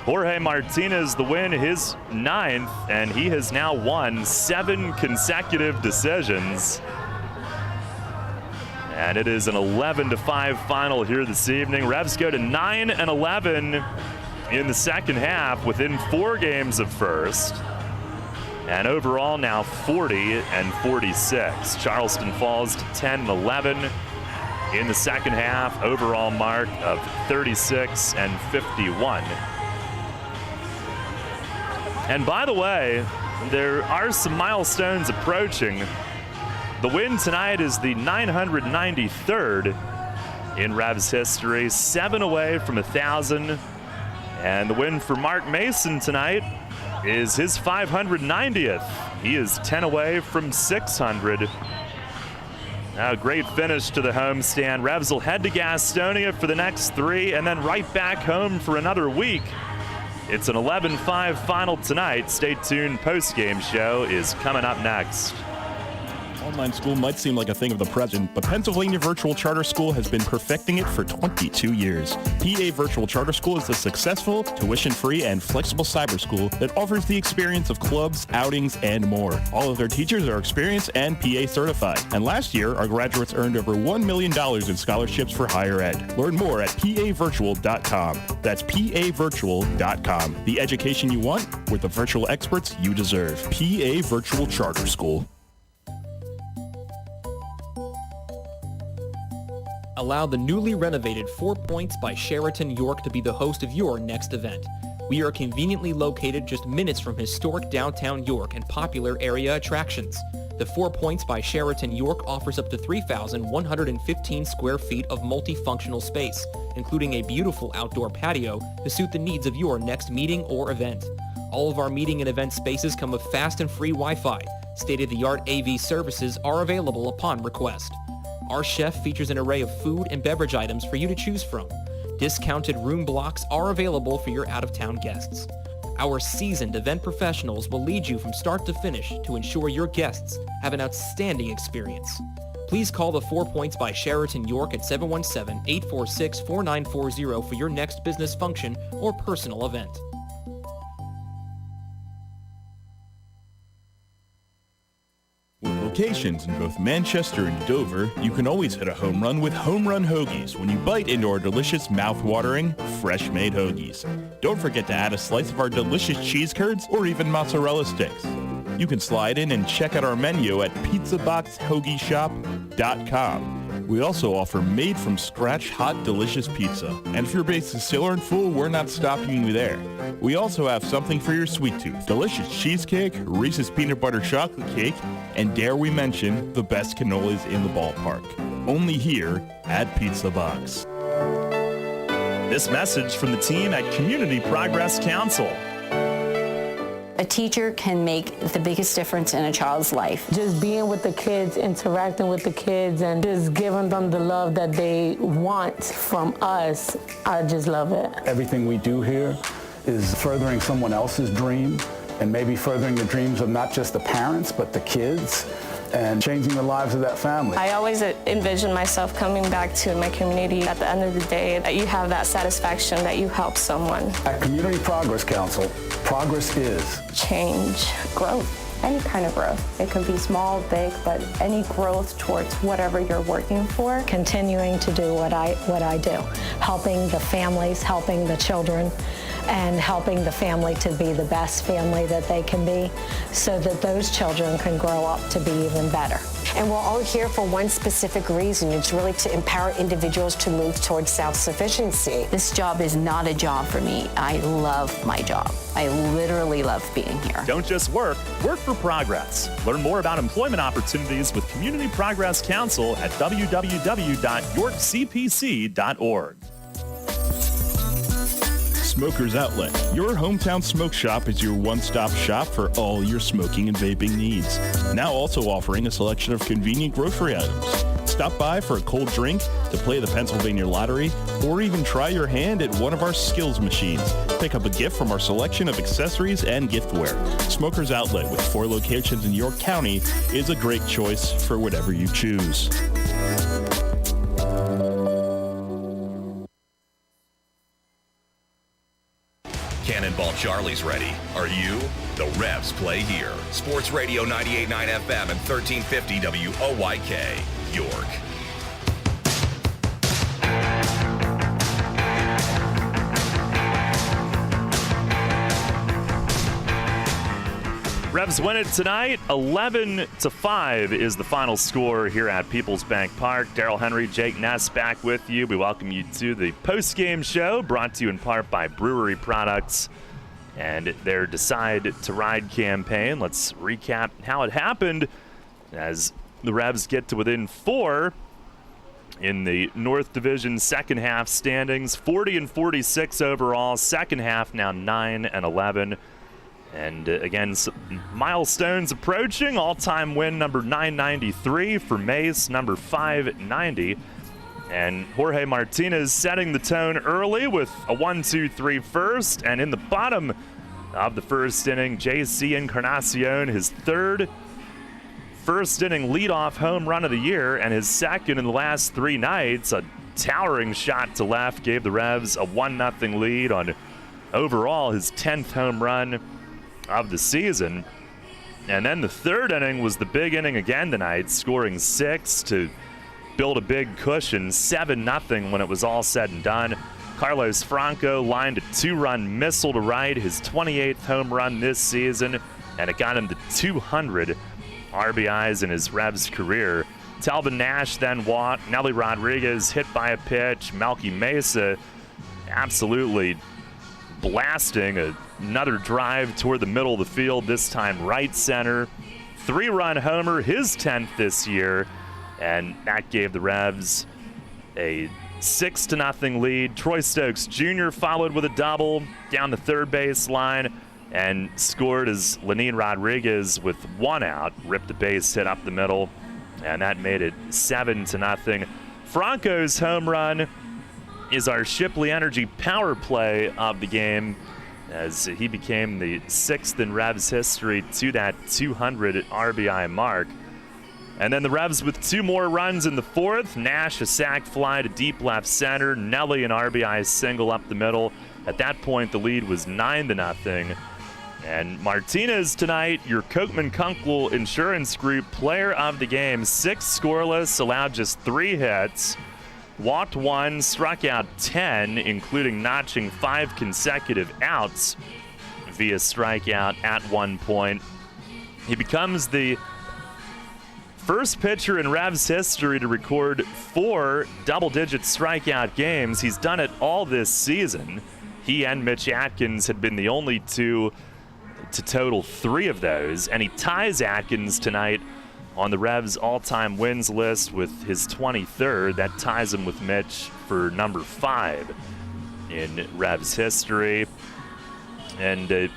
Jorge Martinez the win, his 9th, and he has now won 7 consecutive decisions. And it is an 11-5 final here this evening. Revs go to 9-11 in the second half within 4 games of first. And overall now 40-46. Charleston falls to 10-11 in the second half. Overall mark of 36-51. And by the way, there are some milestones approaching. The win tonight is the 993rd in Revs history, 7 away from 1,000. And the win for Mark Mason tonight is his 590th. He is 10 away from 600. Now, a great finish to the homestand. Revs will head to Gastonia for the next 3 and then right back home for another week It's an 11-5 final tonight. Stay tuned. Postgame show is coming up next. Online school might seem like a thing of the present, but Pennsylvania Virtual Charter School has been perfecting it for 22 years. PA Virtual Charter School is a successful, tuition-free, and flexible cyber school that offers the experience of clubs, outings, and more. All of their teachers are experienced and PA certified. And last year, our graduates earned over $1 million in scholarships for higher ed. Learn more at pavirtual.com. That's pavirtual.com. The education you want with the virtual experts you deserve. PA Virtual Charter School. Allow the newly renovated 4 Points by Sheraton York to be the host of your next event. We are conveniently located just minutes from historic downtown York and popular area attractions. The 4 Points by Sheraton York offers up to 3,115 square feet of multifunctional space, including a beautiful outdoor patio to suit the needs of your next meeting or event. All of our meeting and event spaces come with fast and free Wi-Fi. State-of-the-art AV services are available upon request. Our chef features an array of food and beverage items for you to choose from. Discounted room blocks are available for your out-of-town guests. Our seasoned event professionals will lead you from start to finish to ensure your guests have an outstanding experience. Please call the 4 Points by Sheraton York at 717-846-4940 for your next business function or personal event. Locations in both Manchester and Dover, you can always hit a home run with Home Run Hoagies when you bite into our delicious, mouth-watering, fresh-made hoagies. Don't forget to add a slice of our delicious cheese curds or even mozzarella sticks. You can slide in and check out our menu at pizzaboxhoagieshop.com. We also offer made-from-scratch hot, delicious pizza. And if your base is still aren't full, we're not stopping you there. We also have something for your sweet tooth. Delicious cheesecake, Reese's peanut butter chocolate cake, and dare we mention, the best cannolis in the ballpark. Only here at Pizza Box. This message from the team at Community Progress Council. A teacher can make the biggest difference in a child's life. Just being with the kids, interacting with the kids, and just giving them the love that they want from us, I just love it. Everything we do here is furthering someone else's dream and maybe furthering the dreams of not just the parents, but the kids, and changing the lives of that family. I always envision myself coming back to my community at the end of the day, that you have that satisfaction that you help someone. At Community Progress Council, progress is change, growth, any kind of growth. It can be small, big, but any growth towards whatever you're working for. Continuing to do what I do, helping the families, helping the children, and helping the family to be the best family that they can be so that those children can grow up to be even better. And we're all here for one specific reason. It's really to empower individuals to move towards self-sufficiency. This job is not a job for me. I love my job. I literally love being here. Don't just work for progress. Learn more about employment opportunities with Community Progress Council at www.yorkcpc.org. Smokers Outlet. Your hometown smoke shop is your one-stop shop for all your smoking and vaping needs. Now also offering a selection of convenient grocery items. Stop by for a cold drink, to play the Pennsylvania Lottery, or even try your hand at one of our skills machines. Pick up a gift from our selection of accessories and giftware. Smokers Outlet, with 4 locations in York County, is a great choice for whatever you choose. Cannonball Charlie's ready. Are you? The Revs play here. Sports Radio 98.9 FM and 1350 WOYK, York. Revs win it tonight. 11-5 is the final score here at Peoples Bank Park. Daryl Henry, Jake Ness back with you. We welcome you to the postgame show, brought to you in part by Brewery Products and their Decide to Ride campaign. Let's recap how it happened as the Revs get to within 4 in the North Division second half standings. 40-46 overall. Second half now 9-11. And again, milestones approaching. All-time win number 993 for Mace, number 590 And Jorge Martinez setting the tone early with a 1-2-3 first. And in the bottom of the first inning, J.C. Encarnacion, his third first inning leadoff home run of the year and his second in the last 3 nights. A towering shot to left gave the Revs a 1-0 lead on overall his 10th home run of the season. And then the third inning was the big inning again tonight, scoring 6 to build a big cushion, 7-0 when it was all said and done. Carlos Franco lined a 2-run missile to right, his 28th home run this season, and it got him to 200 RBIs in his Revs career. Talvin Nash then walked. Nelly Rodriguez hit by a pitch. Melky Mesa absolutely blasting another drive toward the middle of the field, this time right center. 3-run homer, his 10th this year, and that gave the Revs a 6-0 lead. Troy Stokes Jr. followed with a double down the third base line and scored as Lenin Rodriguez, with 1 out, ripped a base hit up the middle, and that made it 7-0. Franco's home run is our Shipley Energy power play of the game, as he became the 6th in Revs history to that 200 RBI mark. And then the Revs with 2 more runs in the 4th. Nash a sac fly to deep left center. Nelly an RBI single up the middle. At that point, the lead was 9-0. And Martinez tonight, your Kochman Kunkel Insurance Group player of the game. 6 scoreless, allowed just 3 hits. Walked 1, struck out 10, including notching 5 consecutive outs via strikeout at one point. He becomes the first pitcher in Revs history to record 4 double-digit strikeout games. He's done it all this season. He and Mitch Atkins had been the only 2 to total 3 of those, and he ties Atkins tonight on the Revs all-time wins list with his 23rd. That ties him with Mitch for number 5 in Revs history. And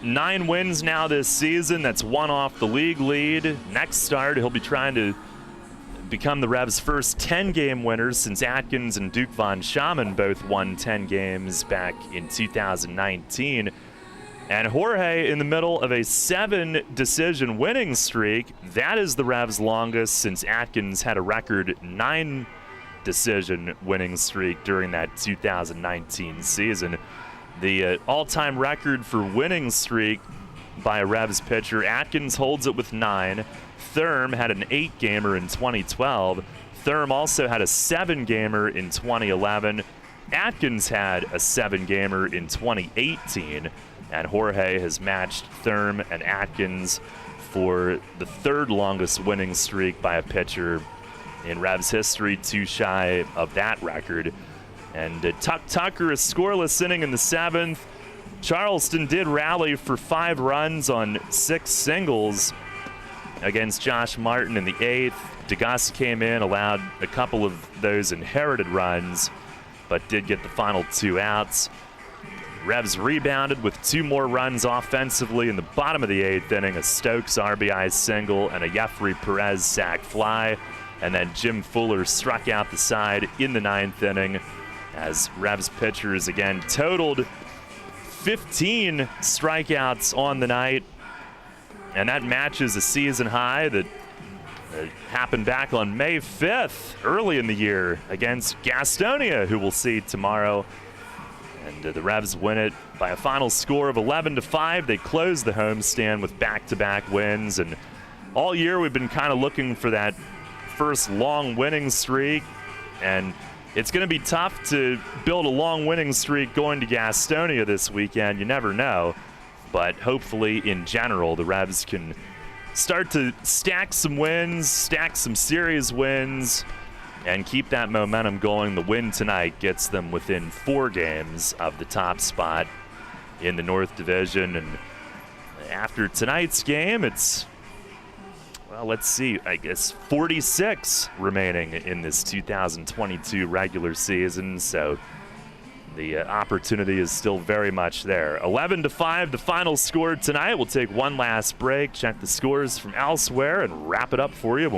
9 wins now this season. That's 1 off the league lead. Next start, he'll be trying to become the Revs' first 10-game winners since Atkins and Duke Von Schaman both won 10 games back in 2019. And Jorge in the middle of a 7-decision winning streak. That is the Revs' longest since Atkins had a record 9-decision winning streak during that 2019 season. The all-time record for winning streak by a Revs pitcher, Atkins holds it with 9. Thurm had an 8-gamer in 2012. Thurm also had a 7-gamer in 2011. Atkins had a 7-gamer in 2018. And Jorge has matched Thurm and Atkins for the 3rd longest winning streak by a pitcher in Revs history, 2 shy of that record. And Tuck Tucker, a scoreless inning in the 7th. Charleston did rally for 5 runs on 6 singles against Josh Martin in the 8th. DeGus came in, allowed a couple of those inherited runs, but did get the final 2 outs. Revs rebounded with 2 more runs offensively in the bottom of the 8th inning, a Stokes RBI single and a Jeffrey Perez sac fly. And then Jim Fuller struck out the side in the 9th inning as Revs pitchers again totaled 15 strikeouts on the night. And that matches a season high that happened back on May 5th, early in the year, against Gastonia, who we'll see tomorrow. And the Revs win it by a final score of 11-5. They close the homestand with back-to-back wins. And all year we've been kind of looking for that first long winning streak. And it's going to be tough to build a long winning streak going to Gastonia this weekend. You never know. But hopefully, in general, the Revs can start to stack some wins, stack some series wins, and keep that momentum going. The win tonight gets them within 4 games of the top spot in the North Division. And after tonight's game, it's, well, let's see, I guess 46 remaining in this 2022 regular season. So the opportunity is still very much there. 11-5, the final score tonight. We'll take one last break, check the scores from elsewhere, and wrap it up for you.